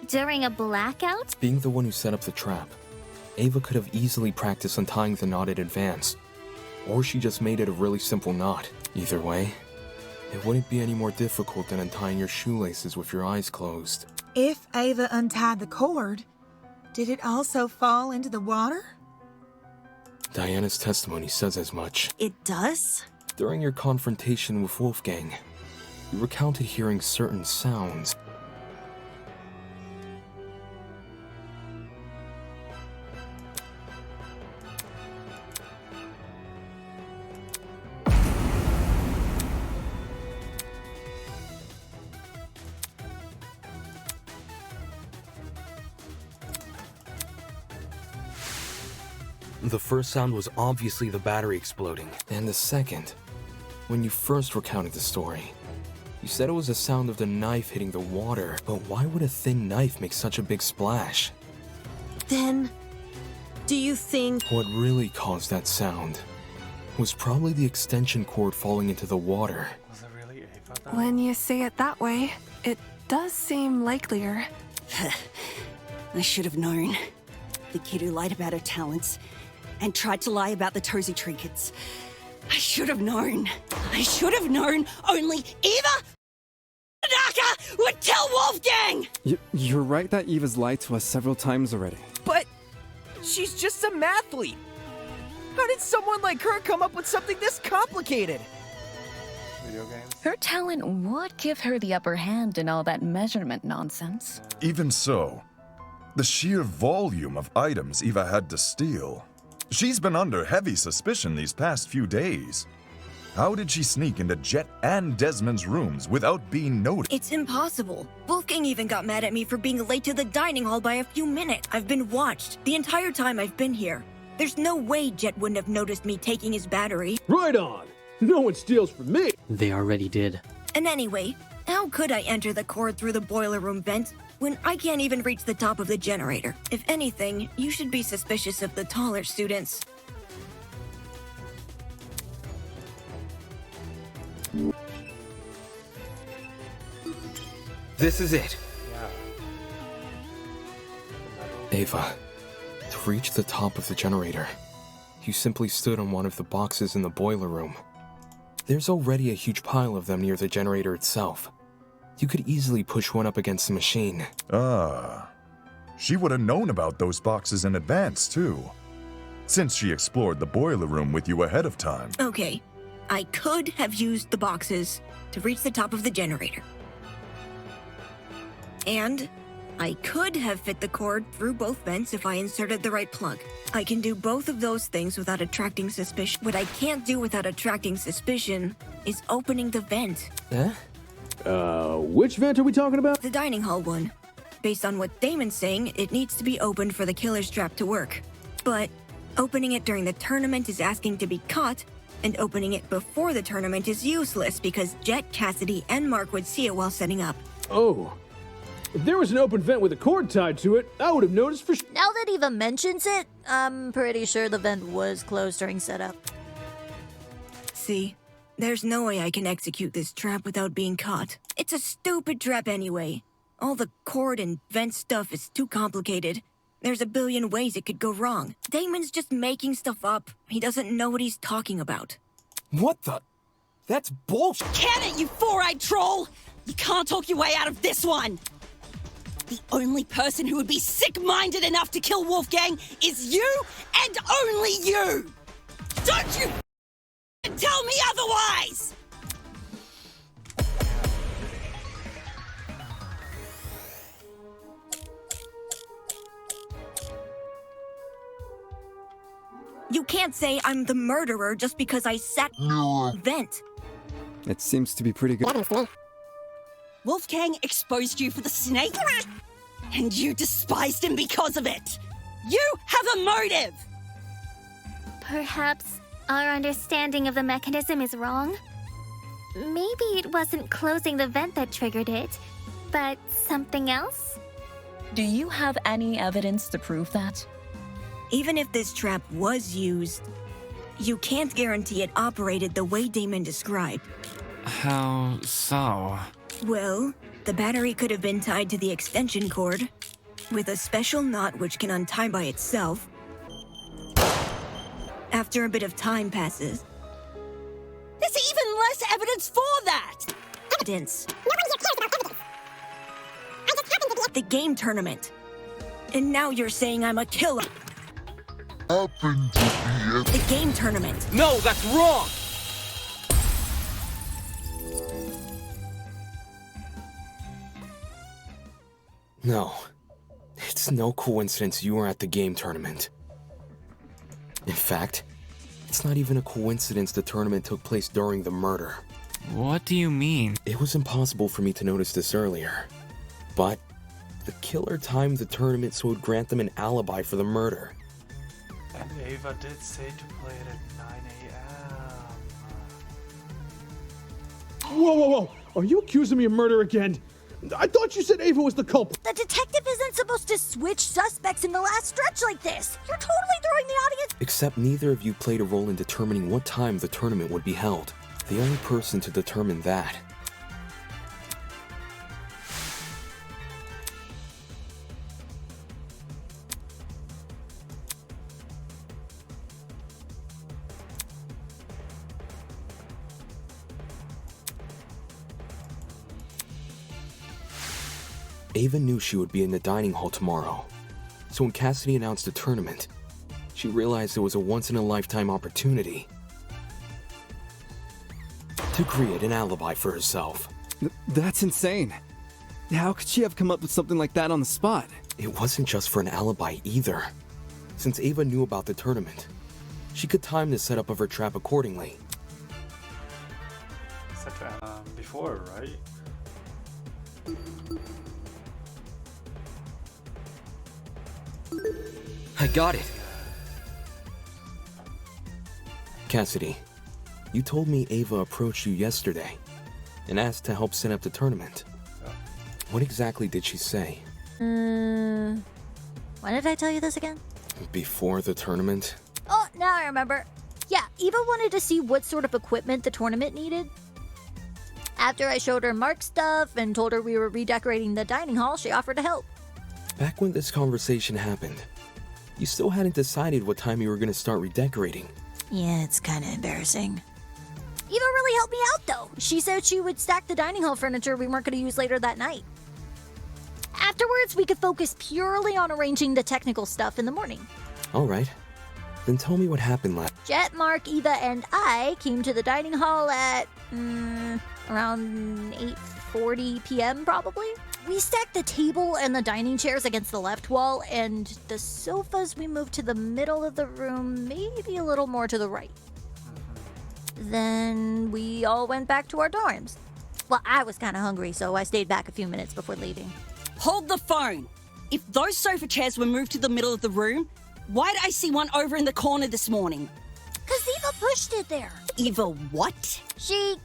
during a blackout? Being the one who set up the trap, Ava could have easily practiced untying the knot in advance. Or she just made it a really simple knot. Either way, it wouldn't be any more difficult than untying your shoelaces with your eyes closed. If Ava untied the cord, did it also fall into the water? Diana's testimony says as much. It does? During your confrontation with Wolfgang, you recounted hearing certain sounds. The first sound was obviously the battery exploding. And the second, when you first recounted the story, you said it was the sound of the knife hitting the water. But why would a thin knife make such a big splash? Then, do you think... What really caused that sound was probably the extension cord falling into the water. Was it really Ava though? When you say it that way, it does seem likelier. I should have known. The kid who lied about her talents and tried to lie about the Tozy trinkets. I should have known. I should have known only Eva Naka would tell Wolfgang! You're right that Eva's lied to us several times already. But she's just a mathlete. How did someone like her come up with something this complicated? Video games? Her talent would give her the upper hand in all that measurement nonsense. Even so, the sheer volume of items Eva had to steal. She's been under heavy suspicion these past few days. How did she sneak into Jet and Desmond's rooms without being noticed? It's impossible. Wolfgang even got mad at me for being late to the dining hall by a few minutes. I've been watched the entire time I've been here. There's no way Jet wouldn't have noticed me taking his battery. Right on. No one steals from me. They already did. And anyway, how could I enter the cord through the boiler room vent when I can't even reach the top of the generator? If anything, you should be suspicious of the taller students. This is it. Ava, to reach the top of the generator, you simply stood on one of the boxes in the boiler room. There's already a huge pile of them near the generator itself. You could easily push one up against the machine. Ah, she would have known about those boxes in advance, too, since she explored the boiler room with you ahead of time. Okay, I could have used the boxes to reach the top of the generator. And I could have fit the cord through both vents if I inserted the right plug. I can do both of those things without attracting suspicion. What I can't do without attracting suspicion is opening the vent. Which vent are we talking about? The dining hall one. Based on what Damon's saying, it needs to be opened for the killer's trap to work. But opening it during the tournament is asking to be caught, and opening it before the tournament is useless because Jet, Cassidy, and Mark would see it while setting up. Oh. If there was an open vent with a cord tied to it, I would have noticed for Now that Eva mentions it, I'm pretty sure the vent was closed during setup. See? There's no way I can execute this trap without being caught. It's a stupid trap anyway. All the cord and vent stuff is too complicated. There's a billion ways it could go wrong. Damon's just making stuff up. He doesn't know what he's talking about. What the? That's bullshit. Can it, you four-eyed troll? You can't talk your way out of this one. The only person who would be sick-minded enough to kill Wolfgang is you and only you! Don't you tell me otherwise! You can't say I'm the murderer just because I sat vent. It seems to be pretty good. Wolfgang exposed you for the snake, and you despised him because of it. You have a motive! Perhaps our understanding of the mechanism is wrong? Maybe it wasn't closing the vent that triggered it, but something else? Do you have any evidence to prove that? Even if this trap was used, you can't guarantee it operated the way Damon described. How so? Well, the battery could have been tied to the extension cord, with a special knot which can untie by itself. After a bit of time passes. There's even less evidence for that! Evidence. The game tournament. And now you're saying I'm a killer. The game tournament. No, that's wrong! No. It's no coincidence you were at the game tournament. In fact, it's not even a coincidence the tournament took place during the murder. What do you mean? It was impossible for me to notice this earlier. But the killer timed the tournament so it would grant them an alibi for the murder. And Ava did say to play it at 9 a.m. Whoa. Are you accusing me of murder again? I thought you said Ava was the culprit. The detective isn't supposed to switch suspects in the last stretch like this. You're totally throwing the audience. Except neither of you played a role in determining what time the tournament would be held. The only person to determine that. Ava knew she would be in the dining hall tomorrow, so when Cassidy announced the tournament, she realized it was a once-in-a-lifetime opportunity to create an alibi for herself. That's insane. How could she have come up with something like that on the spot? It wasn't just for an alibi either. Since Ava knew about the tournament, she could time the setup of her trap accordingly. Set before, right? I got it! Cassidy, you told me Ava approached you yesterday and asked to help set up the tournament. What exactly did she say? When did I tell you this again? Before the tournament? Oh, now I remember. Yeah, Eva wanted to see what sort of equipment the tournament needed. After I showed her Mark's stuff and told her we were redecorating the dining hall, she offered to help. Back when this conversation happened, you still hadn't decided what time you were going to start redecorating. Yeah, it's kind of embarrassing. Eva really helped me out, though. She said she would stack the dining hall furniture we weren't going to use later that night. Afterwards, we could focus purely on arranging the technical stuff in the morning. All right. Then tell me what happened last. Jet, Mark, Eva, and I came to the dining hall at around 8:40 p.m. probably. we stacked the table and the dining chairs against the left wall, and the sofas we moved to the middle of the room, maybe a little more to the right. Then we all went back to our dorms. Well, I was kind of hungry, so I stayed back a few minutes before leaving. Hold the phone. If those sofa chairs were moved to the middle of the room, why'd I see one over in the corner this morning? 'Cause Eva pushed it there. Eva what? She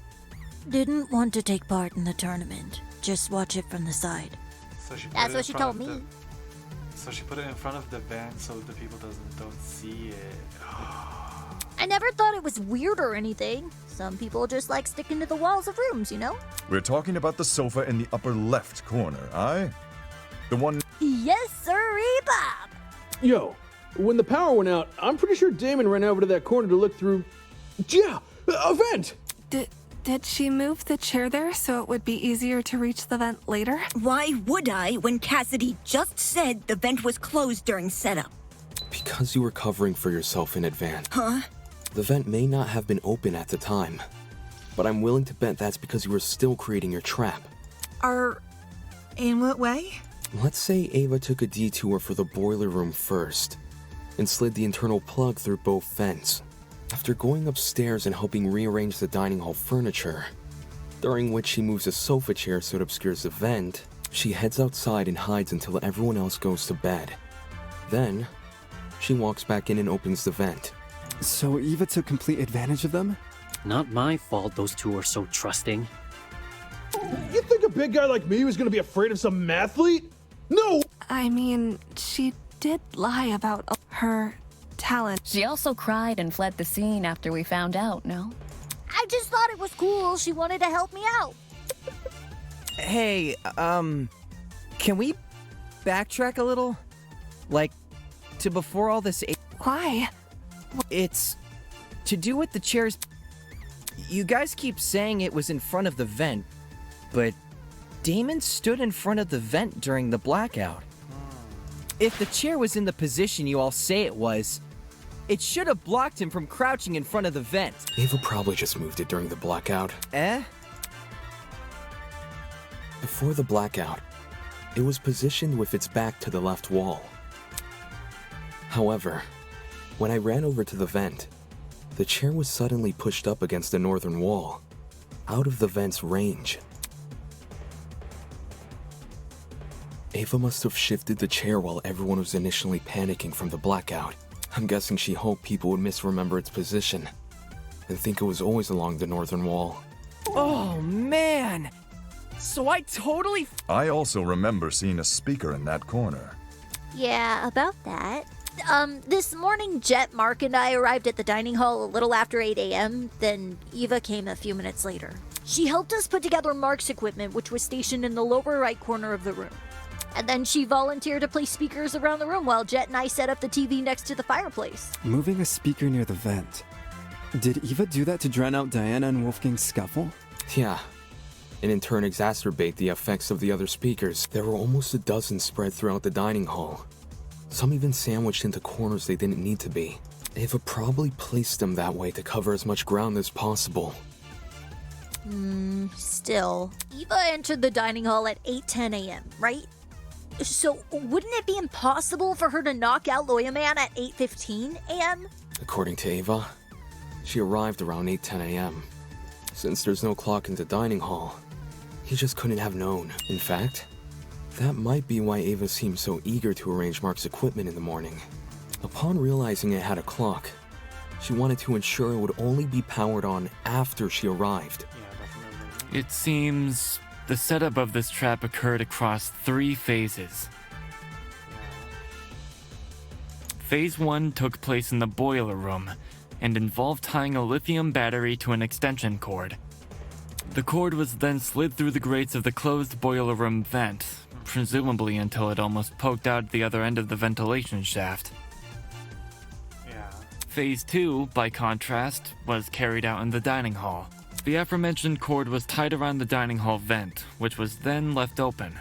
didn't want to take part in the tournament. Just watch it from the side. So she put That's it what in she front told of me. So she put it in front of the van so the people don't see it. I never thought it was weird or anything. Some people just like sticking to the walls of rooms, you know? We're talking about the sofa in the upper left corner, aye? The one... Yes, sirree, Bob. Yo, when the power went out, I'm pretty sure Damon ran over to that corner to look through... Yeah, a vent! Did she move the chair there so it would be easier to reach the vent later? Why would I when Cassidy just said the vent was closed during setup? Because you were covering for yourself in advance. Huh? The vent may not have been open at the time, but I'm willing to bet that's because you were still creating your trap. In what way? Let's say Ava took a detour for the boiler room first, and slid the internal plug through both vents. After going upstairs and helping rearrange the dining hall furniture, during which she moves a sofa chair so it obscures the vent, she heads outside and hides until everyone else goes to bed. Then, she walks back in and opens the vent. So Eva took complete advantage of them? Not my fault those two are so trusting. You think a big guy like me was gonna be afraid of some mathlete? No! I mean, she did lie about her talent. She also cried and fled the scene after we found out, no? I just thought it was cool. She wanted to help me out. Hey, can we backtrack a little? Like, to before all this... Why? It's to do with the chairs. You guys keep saying it was in front of the vent, but Damon stood in front of the vent during the blackout. If the chair was in the position you all say it was, it should have blocked him from crouching in front of the vent. Ava probably just moved it during the blackout. Before the blackout, it was positioned with its back to the left wall. However, when I ran over to the vent, the chair was suddenly pushed up against the northern wall, out of the vent's range. Ava must have shifted the chair while everyone was initially panicking from the blackout. I'm guessing she hoped people would misremember its position and think it was always along the northern wall. Oh, man! So I also remember seeing a speaker in that corner. Yeah, about that. This morning, Jet, Mark, and I arrived at the dining hall a little after 8 a.m., then Eva came a few minutes later. She helped us put together Mark's equipment, which was stationed in the lower right corner of the room. And then she volunteered to place speakers around the room while Jet and I set up the TV next to the fireplace. Moving a speaker near the vent. Did Eva do that to drown out Diana and Wolfgang's scuffle? Yeah, and in turn exacerbate the effects of the other speakers. There were almost a dozen spread throughout the dining hall. Some even sandwiched into corners they didn't need to be. Ava probably placed them that way to cover as much ground as possible. Still. Eva entered the dining hall at 8:10 a.m., right? So wouldn't it be impossible for her to knock out Lawyer Man at 8:15 a.m.? According to Ava, she arrived around 8:10 a.m. Since there's no clock in the dining hall, he just couldn't have known. In fact, that might be why Ava seemed so eager to arrange Mark's equipment in the morning. Upon realizing it had a clock, she wanted to ensure it would only be powered on after she arrived. It seems the setup of this trap occurred across 3 phases. Phase 1 took place in the boiler room and involved tying a lithium battery to an extension cord. The cord was then slid through the grates of the closed boiler room vent, presumably until it almost poked out the other end of the ventilation shaft. Phase 2, by contrast, was carried out in the dining hall. The aforementioned cord was tied around the dining hall vent, which was then left open.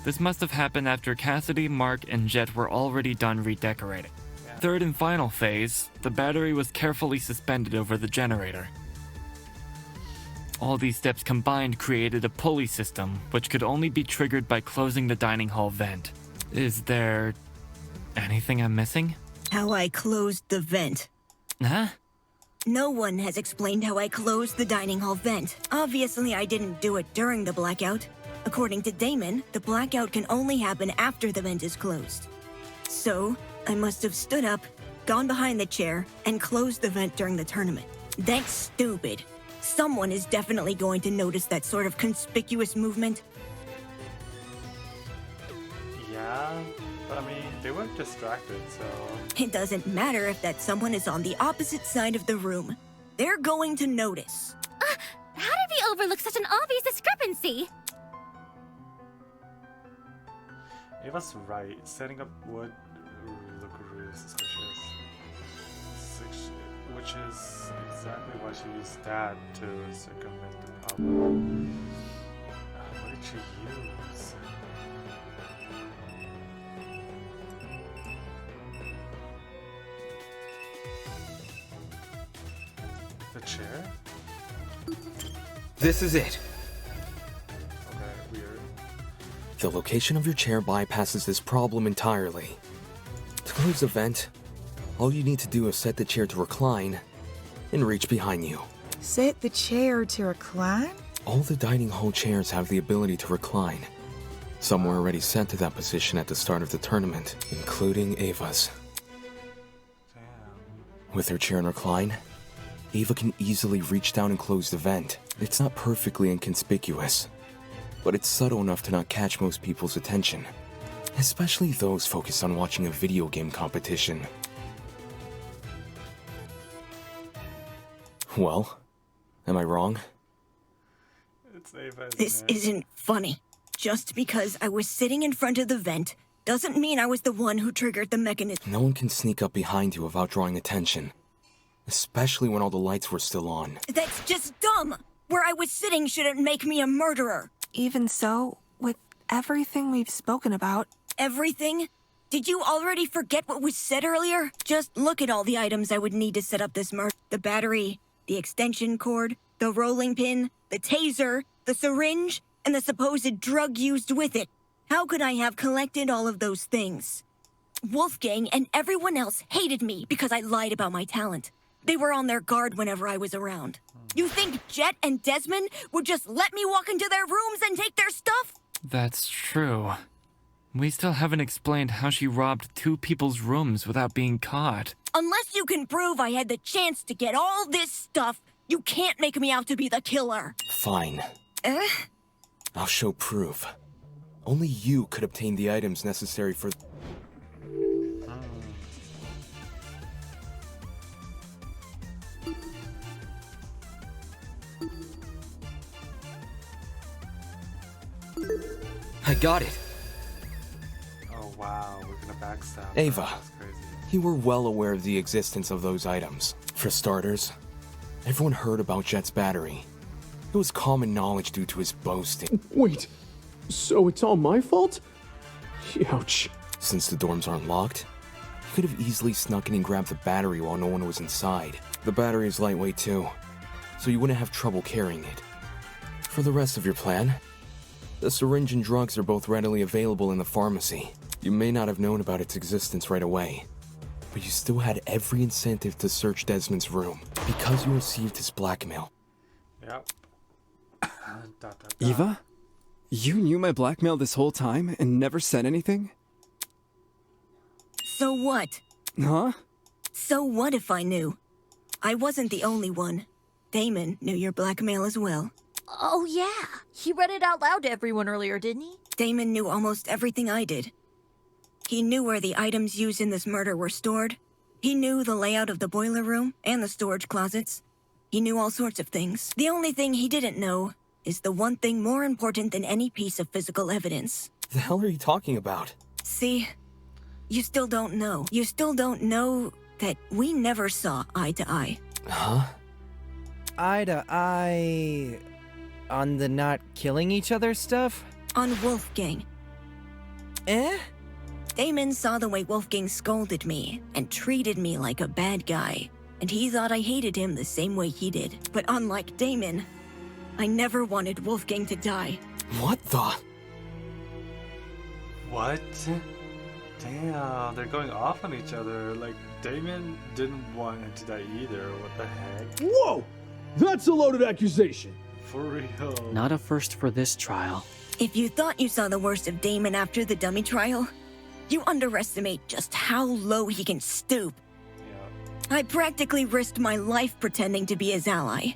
This must have happened after Cassidy, Mark, and Jet were already done redecorating. Third and final phase, the battery was carefully suspended over the generator. All these steps combined created a pulley system, which could only be triggered by closing the dining hall vent. Is there anything I'm missing? How I closed the vent. Huh? No one has explained how I closed the dining hall vent. Obviously, I didn't do it during the blackout. According to Damon, the blackout can only happen after the vent is closed. So, I must have stood up, gone behind the chair, and closed the vent during the tournament. That's stupid. Someone is definitely going to notice that sort of conspicuous movement. Yeah, but I mean, they weren't distracted, so... It doesn't matter if that someone is on the opposite side of the room. They're going to notice. How did we overlook such an obvious discrepancy? Ava's right. Setting up would look really suspicious. Which is exactly why she used that to circumvent the problem. What did she use? The chair? This is it. Okay, weird. The location of your chair bypasses this problem entirely. To close the vent, all you need to do is set the chair to recline and reach behind you. Set the chair to recline? All the dining hall chairs have the ability to recline. Some were already set to that position at the start of the tournament, including Ava's. With her chair in recline, Ava can easily reach down and close the vent. It's not perfectly inconspicuous, but it's subtle enough to not catch most people's attention, especially those focused on watching a video game competition. Well, am I wrong? It's Ava, This isn't funny. Just because I was sitting in front of the vent doesn't mean I was the one who triggered the mechanism. No one can sneak up behind you without drawing attention, especially when all the lights were still on. That's just dumb! Where I was sitting shouldn't make me a murderer. Even so, with everything we've spoken about... Everything? Did you already forget what was said earlier? Just look at all the items I would need to set up this murder. The battery, the extension cord, the rolling pin, the taser, the syringe, and the supposed drug used with it. How could I have collected all of those things? Wolfgang and everyone else hated me because I lied about my talent. They were on their guard whenever I was around. You think Jet and Desmond would just let me walk into their rooms and take their stuff? That's true. We still haven't explained how she robbed 2 people's rooms without being caught. Unless you can prove I had the chance to get all this stuff, you can't make me out to be the killer. Fine. I'll show proof. Only you could obtain the items necessary for... I got it. Oh wow, we're gonna backstab. Ava, That's crazy. you were well aware of the existence of those items. For starters, everyone heard about Jet's battery. It was common knowledge due to his boasting. Wait, so it's all my fault? Ouch. Since the dorms aren't locked, you could have easily snuck in and grabbed the battery while no one was inside. The battery is lightweight too, so you wouldn't have trouble carrying it. For the rest of your plan, the syringe and drugs are both readily available in the pharmacy. You may not have known about its existence right away, but you still had every incentive to search Desmond's room because you received his blackmail. Yep. Eva? You knew my blackmail this whole time and never said anything? So what? Huh? So what if I knew? I wasn't the only one. Damon knew your blackmail as well. Oh, yeah. He read it out loud to everyone earlier, didn't he? Damon knew almost everything I did. He knew where the items used in this murder were stored. He knew the layout of the boiler room and the storage closets. He knew all sorts of things. The only thing he didn't know is the one thing more important than any piece of physical evidence. The hell are you talking about? See, you still don't know. You still don't know that we never saw eye to eye. Huh? Eye to eye... on the not killing each other stuff? On Wolfgang. Damon saw the way Wolfgang scolded me and treated me like a bad guy, and he thought I hated him the same way he did. But unlike Damon, I never wanted Wolfgang to die. What the? What? Damn, they're going off on each other. Like, Damon didn't want him to die either. What the heck? Whoa! That's a loaded accusation. For real. Not a first for this trial. If you thought you saw the worst of Damon after the dummy trial, you underestimate just how low he can stoop. I practically risked my life pretending to be his ally.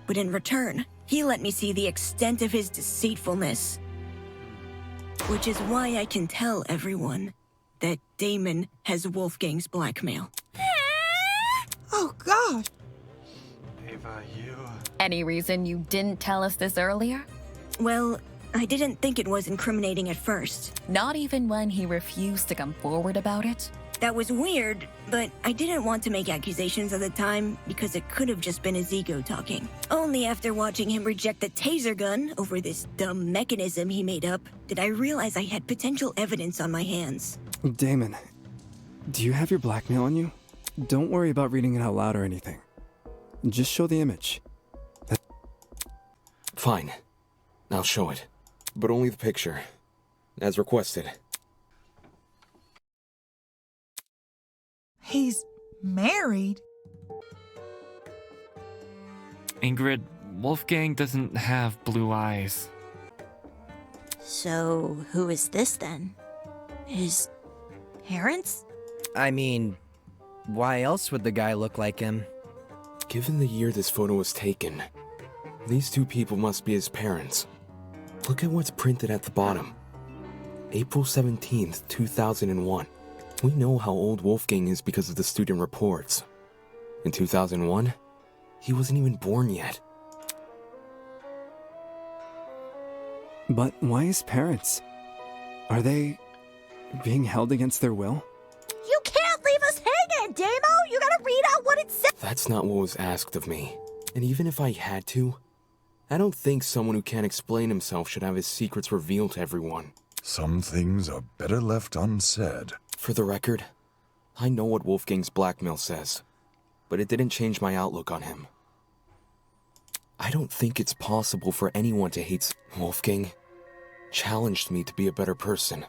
But in return, he let me see the extent of his deceitfulness. Which is why I can tell everyone that Damon has Wolfgang's blackmail. Oh, God. Ava, you... Any reason you didn't tell us this earlier? Well, I didn't think it was incriminating at first. Not even when he refused to come forward about it? That was weird, but I didn't want to make accusations at the time because it could have just been his ego talking. Only after watching him reject the taser gun over this dumb mechanism he made up did I realize I had potential evidence on my hands. Damon, do you have your blackmail on you? Don't worry about reading it out loud or anything. Just show the image. Fine. I'll show it. But only the picture. As requested. He's married? Ingrid, Wolfgang doesn't have blue eyes. So, who is this then? His parents? I mean, why else would the guy look like him? Given the year this photo was taken, these two people must be his parents. Look at what's printed at the bottom. April 17th, 2001. We know how old Wolfgang is because of the student reports. In 2001, he wasn't even born yet. But why his parents? Are they being held against their will? You can't leave us hanging, Damo! You gotta read out what it says! That's not what was asked of me. And even if I had to, I don't think someone who can't explain himself should have his secrets revealed to everyone. Some things are better left unsaid. For the record, I know what Wolfgang's blackmail says, but it didn't change my outlook on him. I don't think it's possible for anyone to hate Wolfgang. Challenged me to be a better person.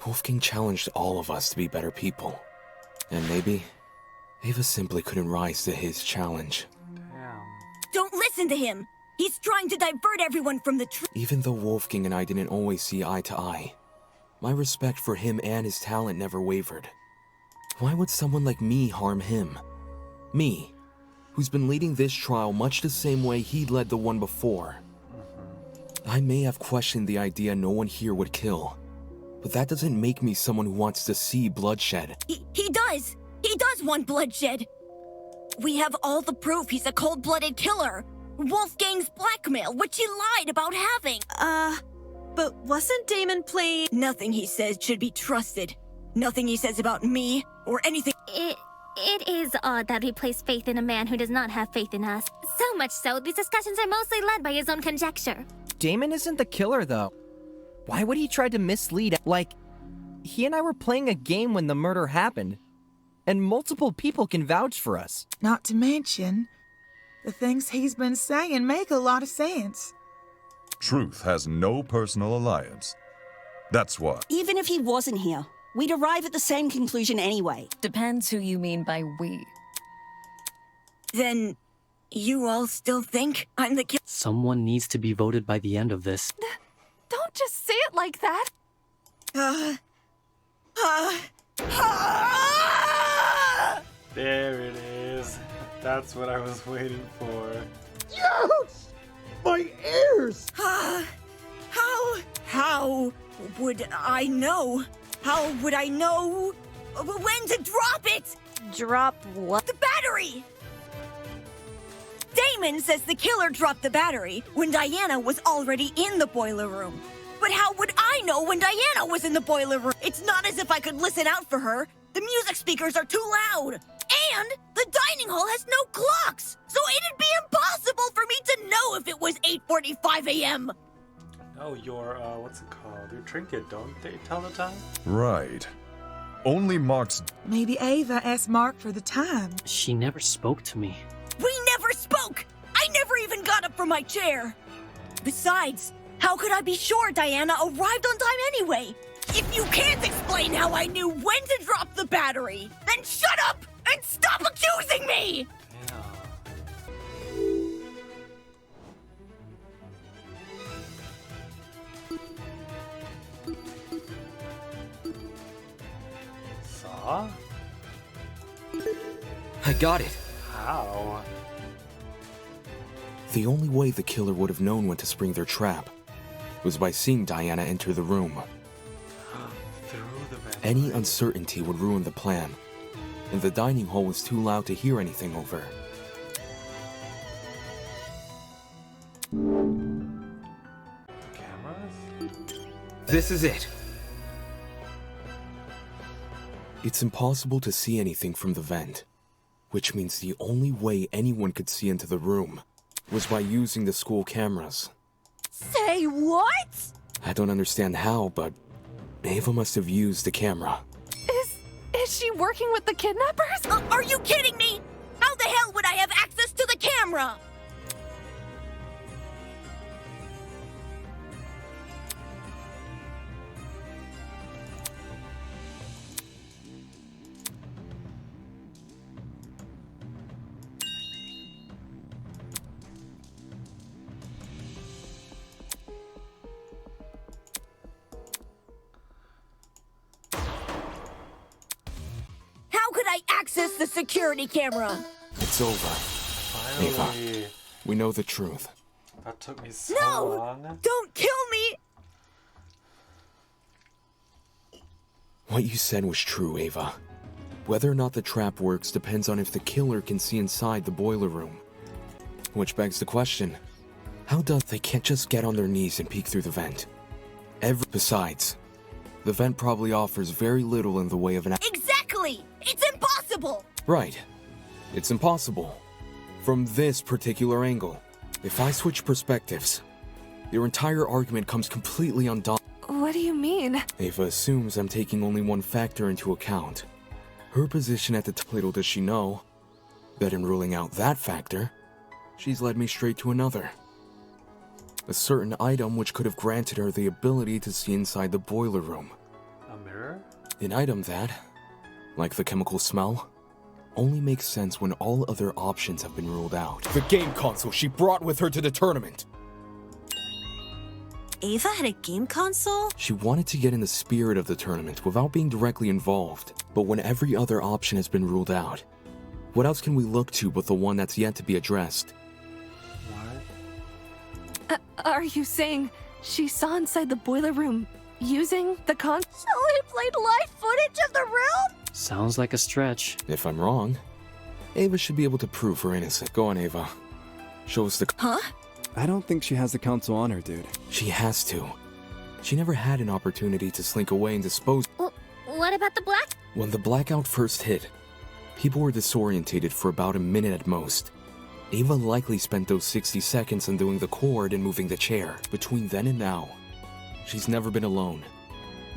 Wolfgang challenged all of us to be better people. And maybe Ava simply couldn't rise to his challenge. Don't listen to him! He's trying to divert everyone from the truth. Even though Wolfgang and I didn't always see eye to eye, my respect for him and his talent never wavered. Why would someone like me harm him? Me, who's been leading this trial much the same way he led the one before. I may have questioned the idea no one here would kill, but that doesn't make me someone who wants to see bloodshed. He does! He does want bloodshed! We have all the proof he's a cold-blooded killer! Wolfgang's blackmail, which he lied about having! But wasn't Damon playing? Nothing he says should be trusted. Nothing he says about me, or anything. It is odd that we place faith in a man who does not have faith in us. So much so, these discussions are mostly led by his own conjecture. Damon isn't the killer, though. Why would he try to mislead? Like, he and I were playing a game when the murder happened, and multiple people can vouch for us. Not to mention, the things he's been saying make a lot of sense. Truth has no personal alliance. That's what. Even if he wasn't here, we'd arrive at the same conclusion anyway. Depends who you mean by we. Then, you all still think I'm the killer? Someone needs to be voted by the end of this. Don't just say it like that! There it is. That's what I was waiting for. Yes! My ears! How would I know? How would I know when to drop it? Drop what? The battery! Damon says the killer dropped the battery when Diana was already in the boiler room. But how would I know when Diana was in the boiler room? It's not as if I could listen out for her. The music speakers are too loud. And the dining hall has no clocks. So it'd be impossible for me to know if it was 8:45 a.m. Oh, your, what's it called? Your trinket, don't they tell the time? Right. Only Mark's... Maybe Ava asked Mark for the time. She never spoke to me. We never spoke! I never even got up from my chair! Besides, how could I be sure Diana arrived on time anyway? If you can't explain how I knew when to drop the battery, then shut up and stop accusing me! Saw? I got it. How? The only way the killer would have known when to spring their trap was by seeing Diana enter the room. Through the vent. Any uncertainty would ruin the plan, and the dining hall was too loud to hear anything over. Cameras? This is it. It's impossible to see anything from the vent, which means the only way anyone could see into the room was by using the school cameras. Say what? I don't understand how, but Ava must have used the camera. Is she working with the kidnappers? Are you kidding me? How the hell would I have access to the camera? How could I access the security camera? It's over. Finally. Ava, we know the truth. That took me so No! long. Don't kill me! What you said was true, Ava. Whether or not the trap works depends on if the killer can see inside the boiler room. Which begs the question, how does they can't just get on their knees and peek through the vent? Besides, the vent probably offers very little in the way of an Exactly! It's impossible! Right. It's impossible. From this particular angle. If I switch perspectives, your entire argument comes completely undone. What do you mean? Ava assumes I'm taking only one factor into account. Her position at the little does she know that in ruling out that factor, she's led me straight to another. A certain item which could have granted her the ability to see inside the boiler room. A mirror? An item that, like the chemical smell, only makes sense when all other options have been ruled out. The game console she brought with her to the tournament! Ava had a game console? She wanted to get in the spirit of the tournament without being directly involved, but when every other option has been ruled out, what else can we look to but the one that's yet to be addressed? Are you saying she saw inside the boiler room using the console? So it played live footage of the room? Sounds like a stretch. If I'm wrong, Ava should be able to prove her innocence. Go on, Ava. Show us the... Huh? I don't think she has the console on her, dude. She has to. She never had an opportunity to slink away and dispose... What about the black? When the blackout first hit, people were disorientated for about a minute at most. Ava likely spent those 60 seconds undoing the cord and moving the chair. Between then and now, she's never been alone.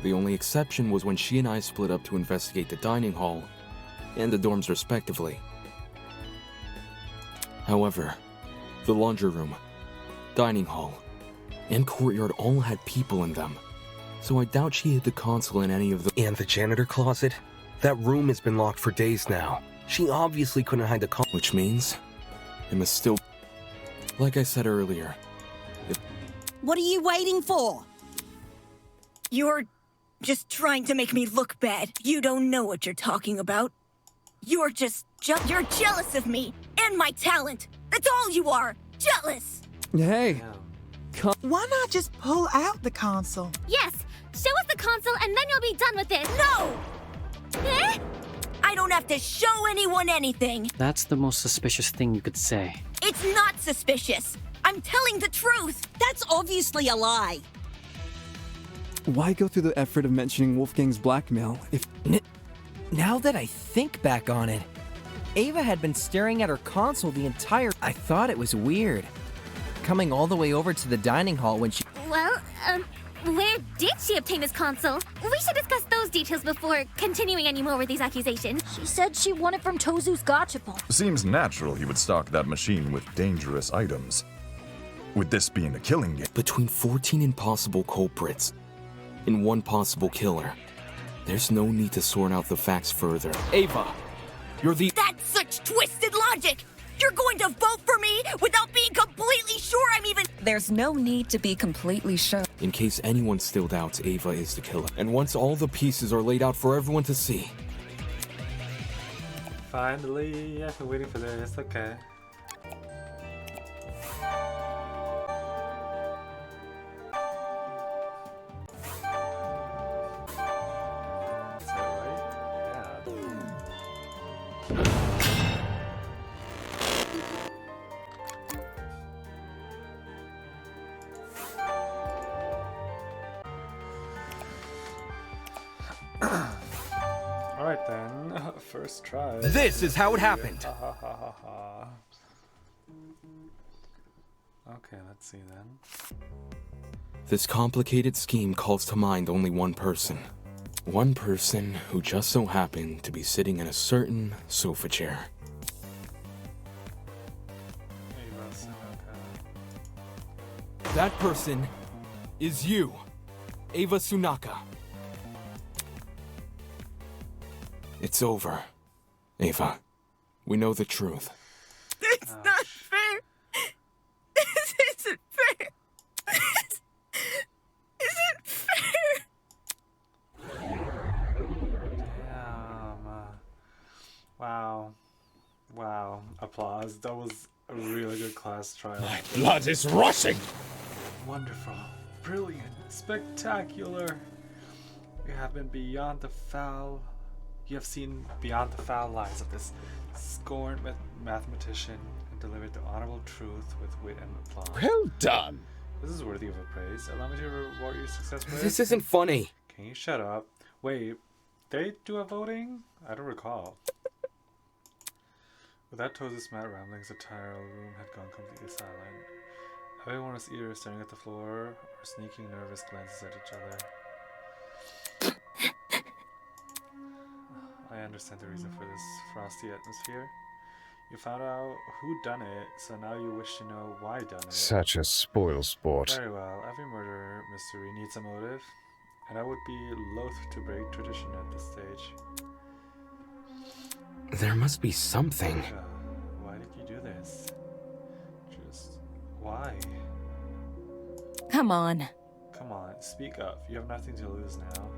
The only exception was when she and I split up to investigate the dining hall and the dorms respectively. However, the laundry room, dining hall, and courtyard all had people in them, so I doubt she hid the console in any of the— And the janitor closet? That room has been locked for days now. She obviously couldn't hide the console. Which means, it must still— Like I said earlier, What are you waiting for? You're just trying to make me look bad. You don't know what you're talking about. You're just you're jealous of me and my talent. That's all you are. Jealous. Hey. Why not just pull out the console? Yes, show us the console and then you'll be done with it. No! Eh? I don't have to show anyone anything. That's the most suspicious thing you could say. It's not suspicious. I'm telling the truth. That's obviously a lie. Why go through the effort of mentioning Wolfgang's blackmail if... Now that I think back on it, Ava had been staring at her console the entire— I thought it was weird. Coming all the way over to the dining hall when she— Well, where did she obtain this console? We should discuss those details before continuing any more with these accusations. She said she won it from Tozu's gachapon. Seems natural he would stock that machine with dangerous items. with this being a killing game. Between 14 impossible culprits and one possible killer, there's no need to sort out the facts further. Ava, you're the— That's such twisted logic! You're going to vote for me without being completely sure I'm even— There's no need to be completely sure. In case anyone still doubts, Ava is the killer. And once all the pieces are laid out for everyone to see— Finally, I've been waiting for this. Okay. Is that right? Yeah. Alright then, first try. This is how it happened. Okay, let's see then. this complicated scheme calls to mind only one person. One person who just so happened to be sitting in a certain sofa chair. That person is you, Ava Tsunaka. It's over, Ava. We know the truth. It's not fair. This isn't fair. This isn't fair. Wow. Wow. Applause. That was a really good class trial. My blood is rushing! Wonderful. Brilliant. Spectacular. You have been beyond the foul. You have seen beyond the foul lies of this scorned mathematician and delivered the honorable truth with wit and applause. Well done. This is worthy of a praise. Allow me to reward your success with— This isn't funny. Can you shut up? Wait, they do a voting? I don't recall. Without Tozu's mad ramblings, the entire room had gone completely silent. Everyone was either staring at the floor or sneaking nervous glances at each other. I understand the reason for this frosty atmosphere. You found out who done it, so now you wish to know why done it. Such a spoil sport. Very well. Every murder mystery needs a motive, and I would be loath to break tradition at this stage. There must be something. Why did you do this? Just why? Come on. Come on, speak up. You have nothing to lose now.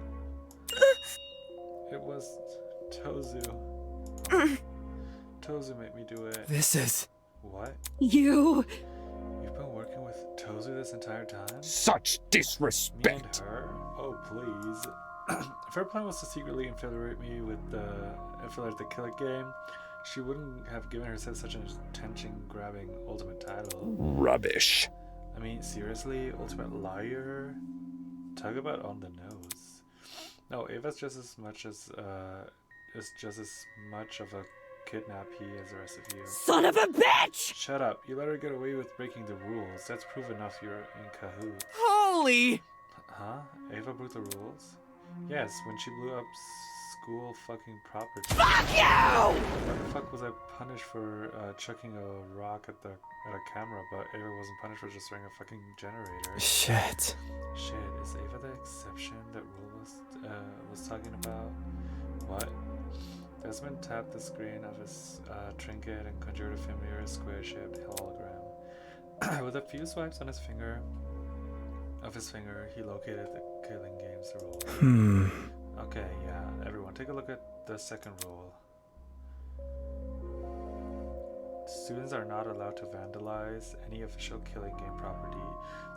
It was Tozu. Tozu made me do it. This is... What? You... You've been working with Tozu this entire time? Such disrespect! Me and her? Oh, please. If her plan was to secretly infiltrate me with the Kill It game, she wouldn't have given herself such an attention-grabbing ultimate title. Rubbish. I mean, seriously? Ultimate liar? Talk about on the nose. No, Ava's just as much of a kidnappee as the rest of you. Son of a bitch! Shut up. You let her get away with breaking the rules. That's proof enough you're in cahoots. Holy! Huh? Ava broke the rules? Yes, when she blew up school fucking property. Fuck you! Why the fuck was I punished for chucking a rock at a camera, but Ava wasn't punished for just throwing a fucking generator? Shit. Shit, is Ava the exception that Rule was talking about? What? Desmond tapped the screen of his trinket and conjured a familiar square-shaped hologram. With a few swipes on his finger, he located the killing game's rule. Okay, yeah, everyone, take a look at the second rule. Students are not allowed to vandalize any official killing game property,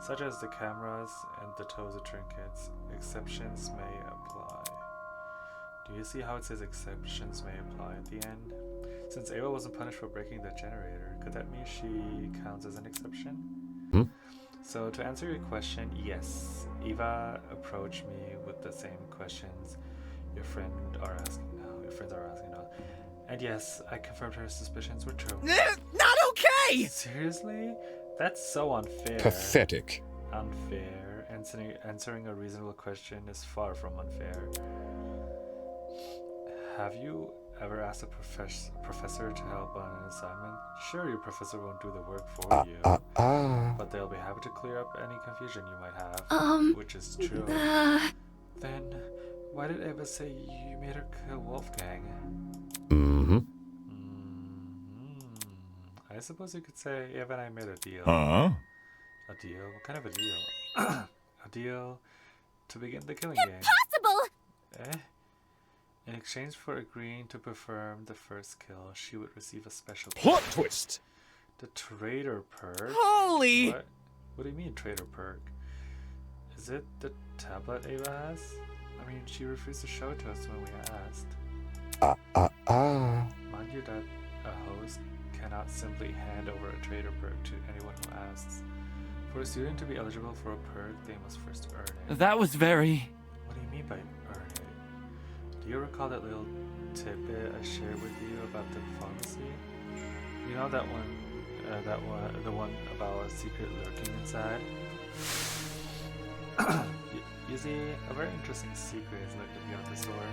such as the cameras and the Tozu trinkets. Exceptions may apply. Do you see how it says exceptions may apply at the end? Since Ava wasn't punished for breaking the generator, could that mean she counts as an exception? So to answer your question, yes, Eva approached me with the same questions your friends are asking now. And yes, I confirmed her suspicions were true. Not okay! Seriously? That's so unfair. Pathetic. Unfair. Answering a reasonable question is far from unfair. Have you ever asked a professor to help on an assignment? Sure, your professor won't do the work for you, but they'll be happy to clear up any confusion you might have, which is true. Then, why did Eva say you made her kill Wolfgang? I suppose you could say Eva and I made a deal. A deal? What kind of a deal? A deal to begin the killing game. Impossible! In exchange for agreeing to perform the first kill, she would receive a special plot twist. The traitor perk. Holy! What do you mean traitor perk? Is it the tablet Ava has? I mean, she refused to show it to us when we asked. Mind you that a host cannot simply hand over a traitor perk to anyone who asks. For a student to be eligible for a perk, they must first earn it. That was very... What do you mean by earn it? Do you recall that little tidbit I shared with you about the pharmacy? You know that one, the one about a secret lurking inside? You see, a very interesting secret is lurking beyond this door.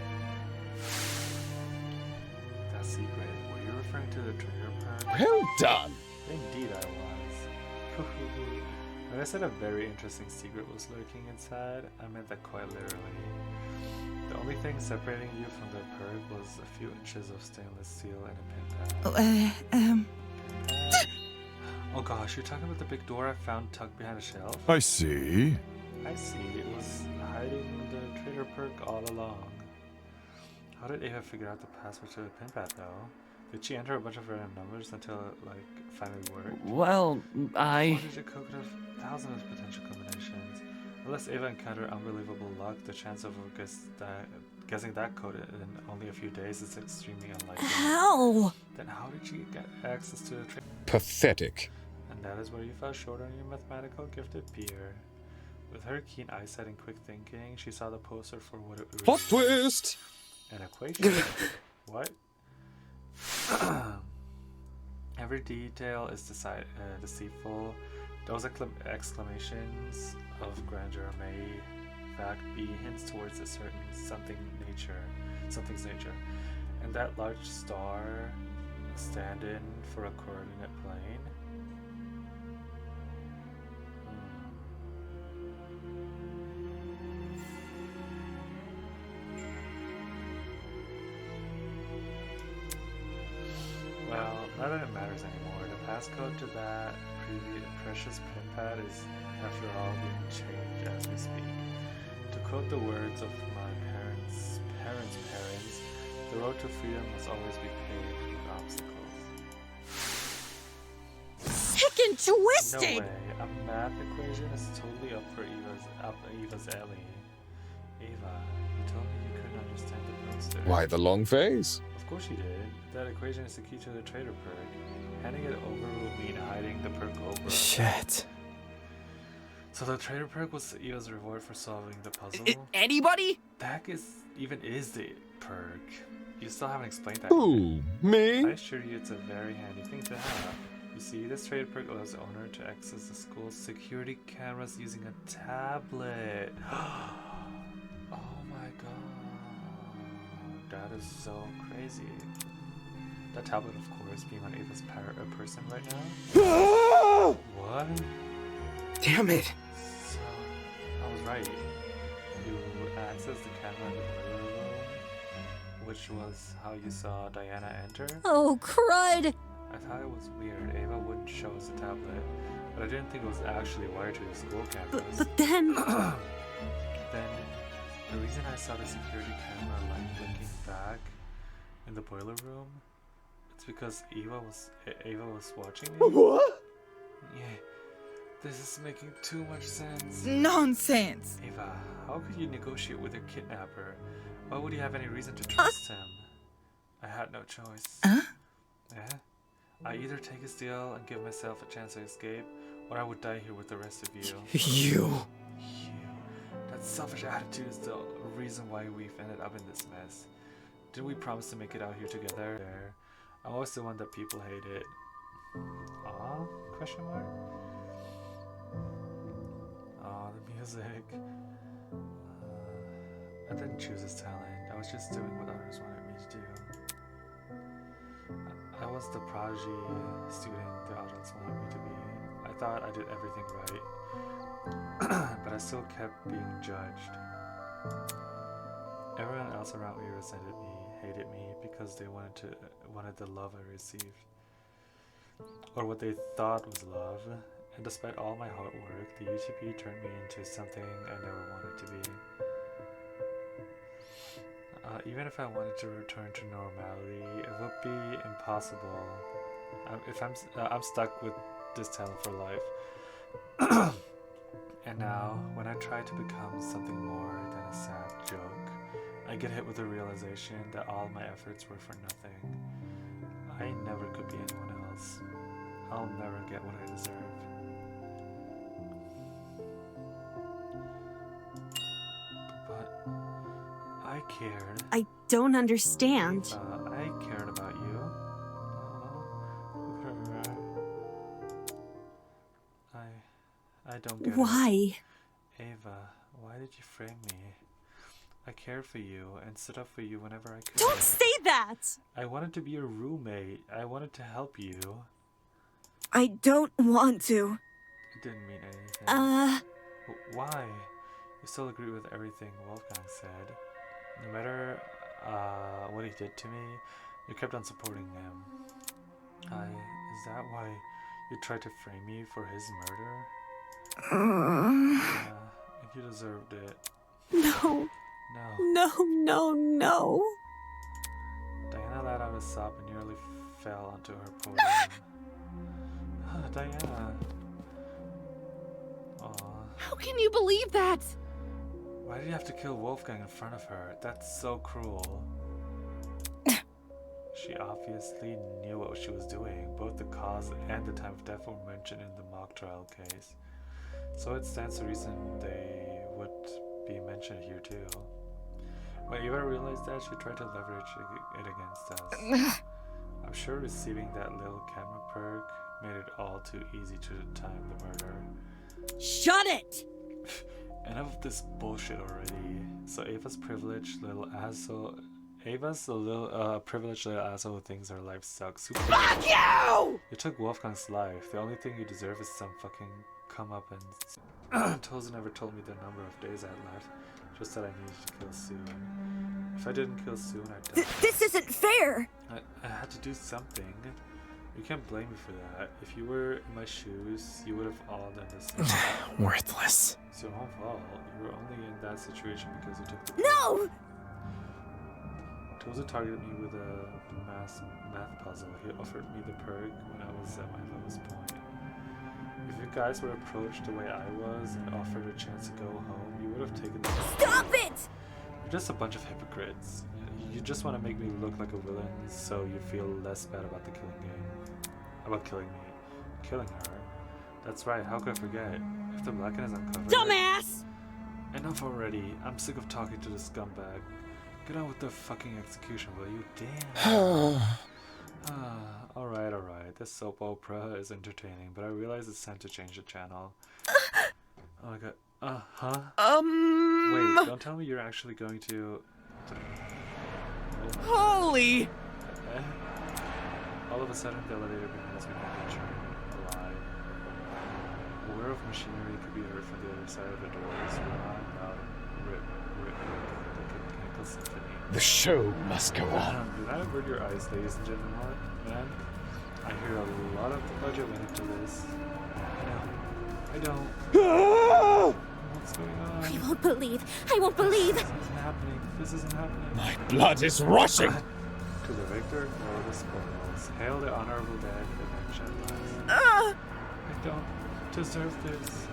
That secret, were you referring to the traitor perk? Well done! Indeed I was. When I said a very interesting secret was lurking inside, I meant that quite literally. The only thing separating you from the perk was a few inches of stainless steel and a pin pad. Oh gosh, you're talking about the big door I found tucked behind a shelf? I see. I see, it was hiding the traitor perk all along. How did Ava figure out the password to the pin pad though? Did she enter a bunch of random numbers until it, like, finally worked? Well, I... Four-digit code could have thousands of potential combinations. Unless Ava encountered unbelievable luck, the chance of guessing that code in only a few days is extremely unlikely. How? Then how did she get access to the traitor? Pathetic. And that is where you fell short on your mathematical gifted peer. With her keen eyesight and quick thinking, she saw the poster for what it was. Plot twist! An equation? What? Every detail is deceitful. Those exclamations of grandeur may, in fact, be hints towards a certain something's nature. And that large star stand in for a coordinate plane. Well, not that it matters anymore. The passcode to that precious pin pad is, after all, being changed as we speak. To quote the words of my parents' the road to freedom must always be paved with obstacles. Sick and twisted! No way. A math equation is totally up Eva's alley. Eva, you told me you couldn't understand the poster. Why the long face? Of course you did. That equation is the key to the traitor perk. Handing it over would mean hiding the perk over. Shit. So the traitor perk was Eva's reward for solving the puzzle? Anybody? The heck is the perk? You still haven't explained that. Who? Me? I assure you it's a very handy thing to have. You see, this traitor perk allows the owner to access the school's security cameras using a tablet. Oh my god. That is so crazy. That tablet, of course, being on Ava's person right now. What? Damn it! So, I was right. You accessed the camera in the boiler room, which was how you saw Diana enter. Oh, crud! I thought it was weird. Ava wouldn't show us the tablet, but I didn't think it was actually wired to the school cameras. But then... Then, the reason I saw the security camera light blinking back in the boiler room, it's because Ava was watching me. What? Yeah, this is making too much sense. Nonsense! Ava, how could you negotiate with your kidnapper? Why would you have any reason to trust him? I had no choice. Huh? Yeah? I either take his deal and give myself a chance to escape, or I would die here with the rest of you. You. That selfish attitude is the reason why we've ended up in this mess. Didn't we promise to make it out here together? I'm always the one that people hated. Aw? Question mark? Aw, the music. I didn't choose this talent. I was just doing what others wanted me to do. was the prodigy student the adults wanted me to be. I thought I did everything right, but I still kept being judged. Everyone else around me resented me, hated me because they wanted the love I received, or what they thought was love. And despite all my hard work, the UTP turned me into something I never wanted to be. Even if I wanted to return to normality, it would be impossible. I'm stuck with this talent for life. And now, when I try to become something more than a sad joke, I get hit with the realization that all my efforts were for nothing. I never could be anyone else. I'll never get what I deserve. But I cared. I don't understand. I cared about you. Look at her. I don't get Why? it. Ava, why did you frame me? I cared for you and stood up for you whenever I could. Don't say that! I wanted to be your roommate. I wanted to help you. I don't want to. It didn't mean anything. Why? You still agree with everything Wolfgang said. No matter what he did to me, you kept on supporting him. Is that why you tried to frame me for his murder? Yeah, you deserved it. No. No. Diana let out a sob and nearly fell onto her podium. Diana. Aww. How can you believe that? Why did you have to kill Wolfgang in front of her? That's so cruel. She obviously knew what she was doing. Both the cause and the time of death were mentioned in the mock trial case. So it stands to reason they would be mentioned here too. When Eva realized that, she tried to leverage it against us. I'm sure receiving that little camera perk made it all too easy to time the murder. Shut it! Enough of this bullshit already. So Ava's privileged little asshole who thinks her life sucks. Fuck you! You took Wolfgang's life. The only thing you deserve is some fucking comeuppance. Toza never told me the number of days I had left, just that I needed to kill soon. If I didn't kill soon, I'd die. This isn't fair! I had to do something. You can't blame me for that. If you were in my shoes, you would have all done the same. Worthless. It's your own fault. You were only in that situation because you took the No! Toza targeted me with a math puzzle. He offered me the perk when I was at my lowest point. If you guys were approached the way I was and offered a chance to go home, you would have taken the Stop it! You're just a bunch of hypocrites. You just want to make me look like a villain so you feel less bad about the killing game. About killing me. Killing her. That's right, how could I forget? If the Blacken is uncovered... Dumbass! Enough already. I'm sick of talking to this scumbag. Get on with the fucking execution, will you? Damn. Alright. This soap opera is entertaining, but I realize it's time to change the channel. Oh my god. Wait, don't tell me you're actually going to... Holy! All of a sudden, the elevator begins with a turn alive. A whir of machinery could be heard from the other side of the doors. Rip, the symphony. The show must go on. Did I avert your eyes, ladies and gentlemen? Man, I hear a lot of the budget went into this. I don't. What's going on? I won't believe. This isn't happening. My blood is rushing. To the victor, no the spoils. Hail the honorable dead, the shed lies. Ah! I don't deserve this.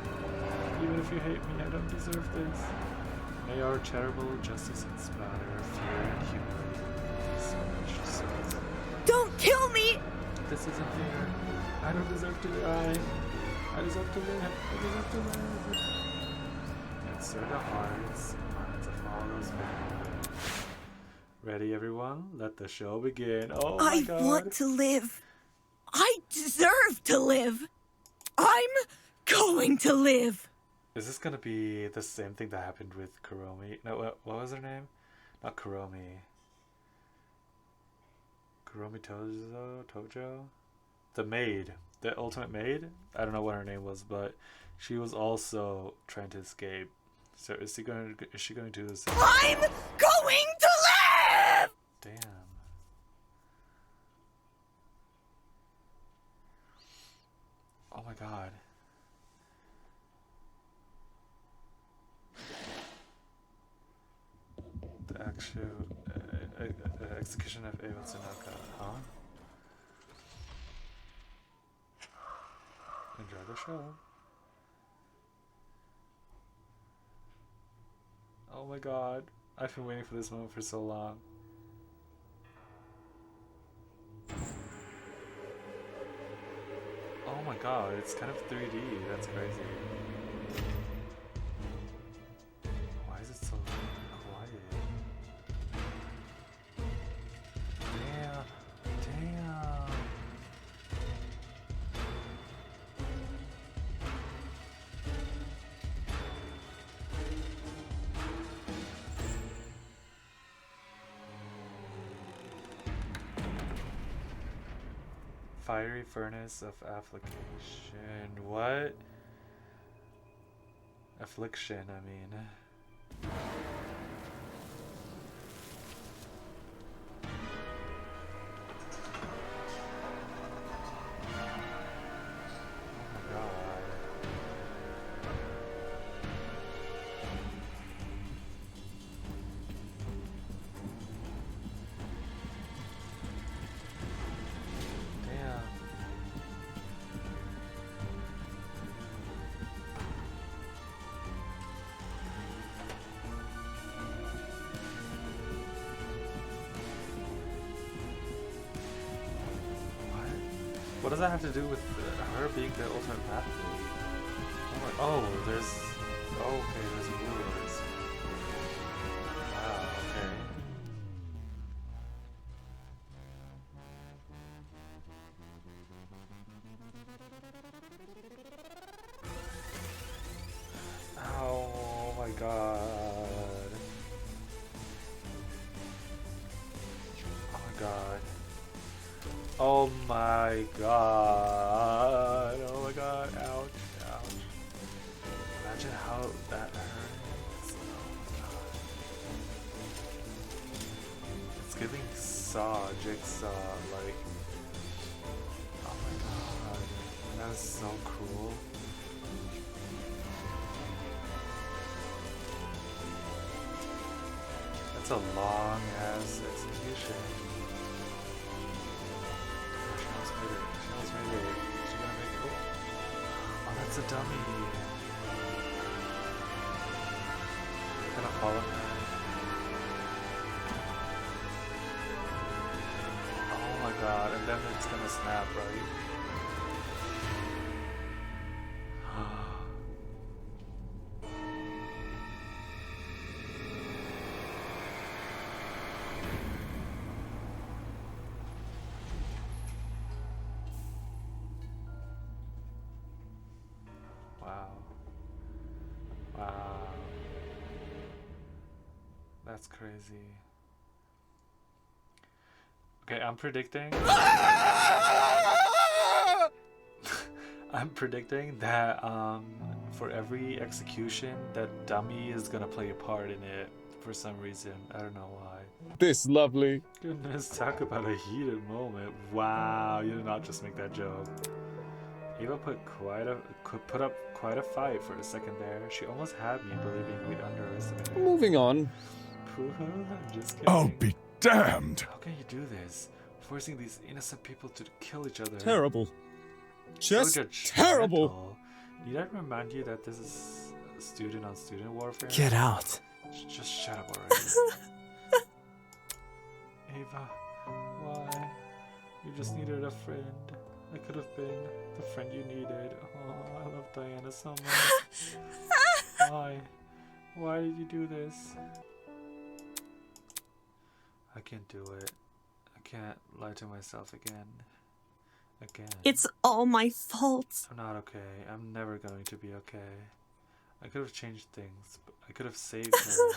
Even if you hate me, I don't deserve this. May our charitable justice inspire fear and humility in these wretched souls. Don't kill me! This isn't fair. I don't deserve to die. I deserve to live. And stir the hearts and minds of all those men. Ready, everyone? Let the show begin. Oh my god. I want to live. I deserve to live. I'm going to live. Is this gonna be the same thing that happened with Kuromi? No, what was her name? Not Kuromi. Kuromi Tojo? The maid. The ultimate maid? I don't know what her name was, but she was also trying to escape. So is she going to do this? I'm going to live! Damn. Oh my god. The actual execution of Eva Tsunaka, huh? Enjoy the show. Oh my god. I've been waiting for this moment for so long. Oh my god, it's kind of 3D. That's crazy. Why is it so quiet? Damn. Damn. Fiery furnace of application. What? Affliction, I mean. What does that have to do with her being the ultimate path lady? Oh, there's... okay, there's rulers. Wow, okay. Oh my god. Oh my god. Oh my god. Oh my god. Ouch. Ouch. Imagine how that hurts. Oh my god. It's giving Saw, Jigsaw, like. Oh my god. That is so cool. That's a long ass execution. Oh, that's a dummy. Gonna follow her. Oh my god, and then it's gonna snap, right? That's crazy. Okay, I'm predicting. I'm predicting that for every execution, that dummy is gonna play a part in it for some reason. I don't know why. This lovely. Goodness, talk about a heated moment. Wow, you did not just make that joke. Eva put up quite a fight for a second there. She almost had me believing we'd underestimated her. Moving on. I'm just kidding. I'll be damned! How can you do this? Forcing these innocent people to kill each other. Terrible. Just So terrible. Need I remind you that this is student on student warfare? Get out. Just shut up already. Ava, why? You just needed a friend. I could have been the friend you needed. Oh, I love Diana so much. Why? Why did you do this? I can't do it. I can't lie to myself again. It's all my fault. I'm not okay. I'm never going to be okay. I could have changed things. But I could have saved her.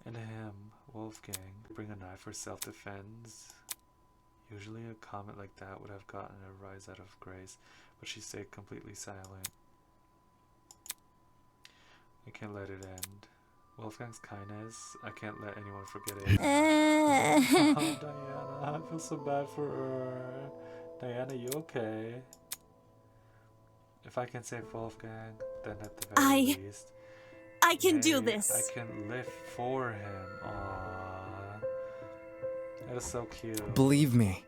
And him, Wolfgang. Bring a knife for self-defense. Usually a comment like that would have gotten a rise out of Grace, but she stayed completely silent. I can't let it end. Wolfgang's kindness, I can't let anyone forget it. Oh, Diana, I feel so bad for her. Diana, you okay? If I can save Wolfgang, then at the very least, I can do this. I can live for him. Aww. That is so cute. Believe me.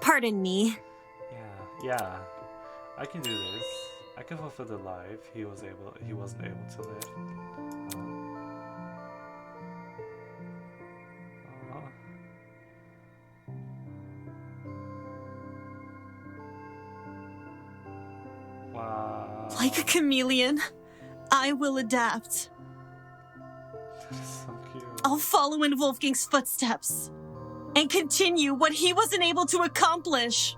Pardon me. Yeah. I can do this. I can fulfill the life he wasn't able to live. Wow. Like a chameleon, I will adapt. That is so cute. I'll follow in Wolfgang's footsteps and continue what he wasn't able to accomplish.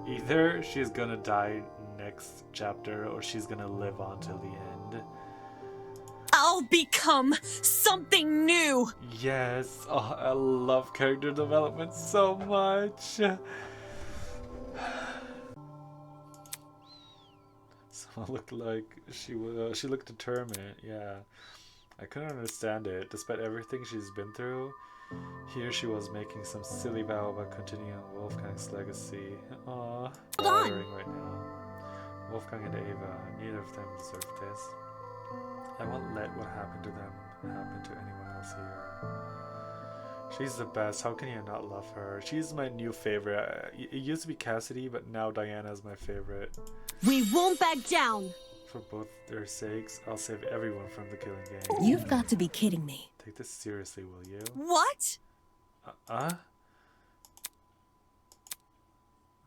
Either she's gonna die next chapter or she's gonna live on till the end. I'll become something new. Yes. Oh, I love character development so much. Someone looked like she looked determined. Yeah. I couldn't understand it. Despite everything she's been through, here she was making some silly vow about continuing Wolfgang's legacy. Aww. Bothering right now. Wolfgang and Ava, neither of them deserve this. I won't let what happened to them happen to anyone else here. She's the best. How can you not love her? She's my new favorite. It used to be Cassidy, but now Diana's my favorite. We won't back down. For both their sakes, I'll save everyone from the killing game. You've got to be kidding me. Take this seriously, will you? What?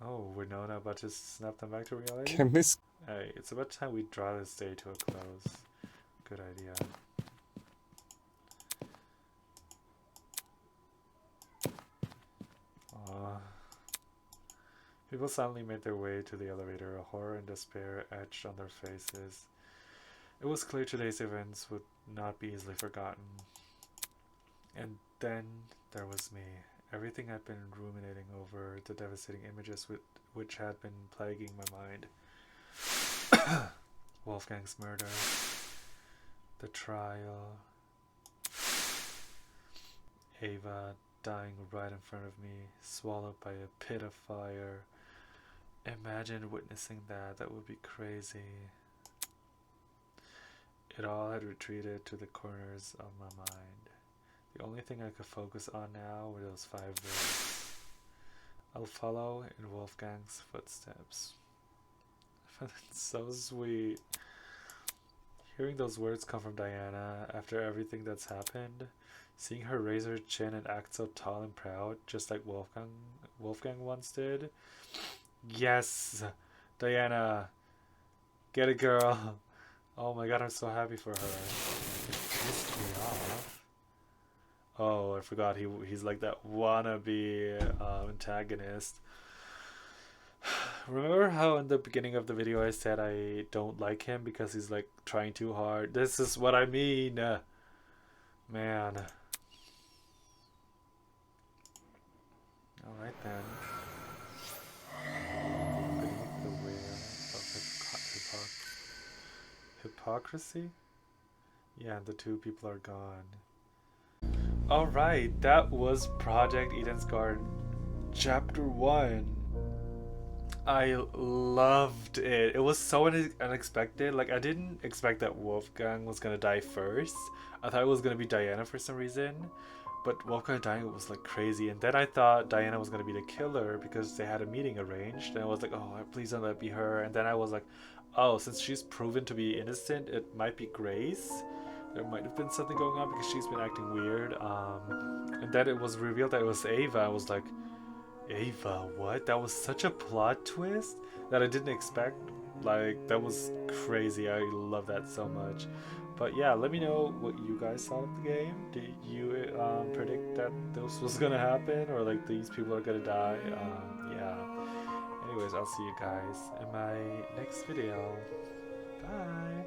Oh, we're now about to snap them back to reality? Can this... Hey, it's about time we draw this day to a close. Good idea. People suddenly made their way to the elevator, horror and despair etched on their faces. It was clear today's events would not be easily forgotten. And then there was me. Everything I'd been ruminating over, the devastating images which had been plaguing my mind. Wolfgang's murder, the trial, Ava dying right in front of me, swallowed by a pit of fire. Imagine witnessing that. That would be crazy. It all had retreated to the corners of my mind. The only thing I could focus on now were those 5 words. I'll follow in Wolfgang's footsteps. I found it so sweet. Hearing those words come from Diana after everything that's happened, seeing her raise her chin and act so tall and proud, just like Wolfgang once did. Yes, Diana, get it, girl. Oh my god, I'm so happy for her. It pissed me off. Oh, I forgot he's like that wannabe antagonist. Remember how in the beginning of the video I said I don't like him because he's like trying too hard? This is what I mean. Man. Alright then. Beneath the veil of hypocrisy? Yeah, the 2 people are gone. Alright, that was Project Eden's Garden Chapter 1. I loved it. It was so unexpected. Like, I didn't expect that Wolfgang was gonna die first. I thought it was gonna be Diana for some reason. But Wolfgang dying was like crazy. And then I thought Diana was gonna be the killer because they had a meeting arranged. And I was like, oh, please don't let it be her. And then I was like, oh, since she's proven to be innocent, it might be Grace. There might have been something going on because she's been acting weird. And then it was revealed that it was Ava. I was like, Ava, what? That was such a plot twist that I didn't expect. Like, that was crazy. I love that so much. But yeah, let me know what you guys thought of the game. Did you predict that this was gonna happen, or like these people are gonna die? Yeah. Anyways, I'll see you guys in my next video. Bye.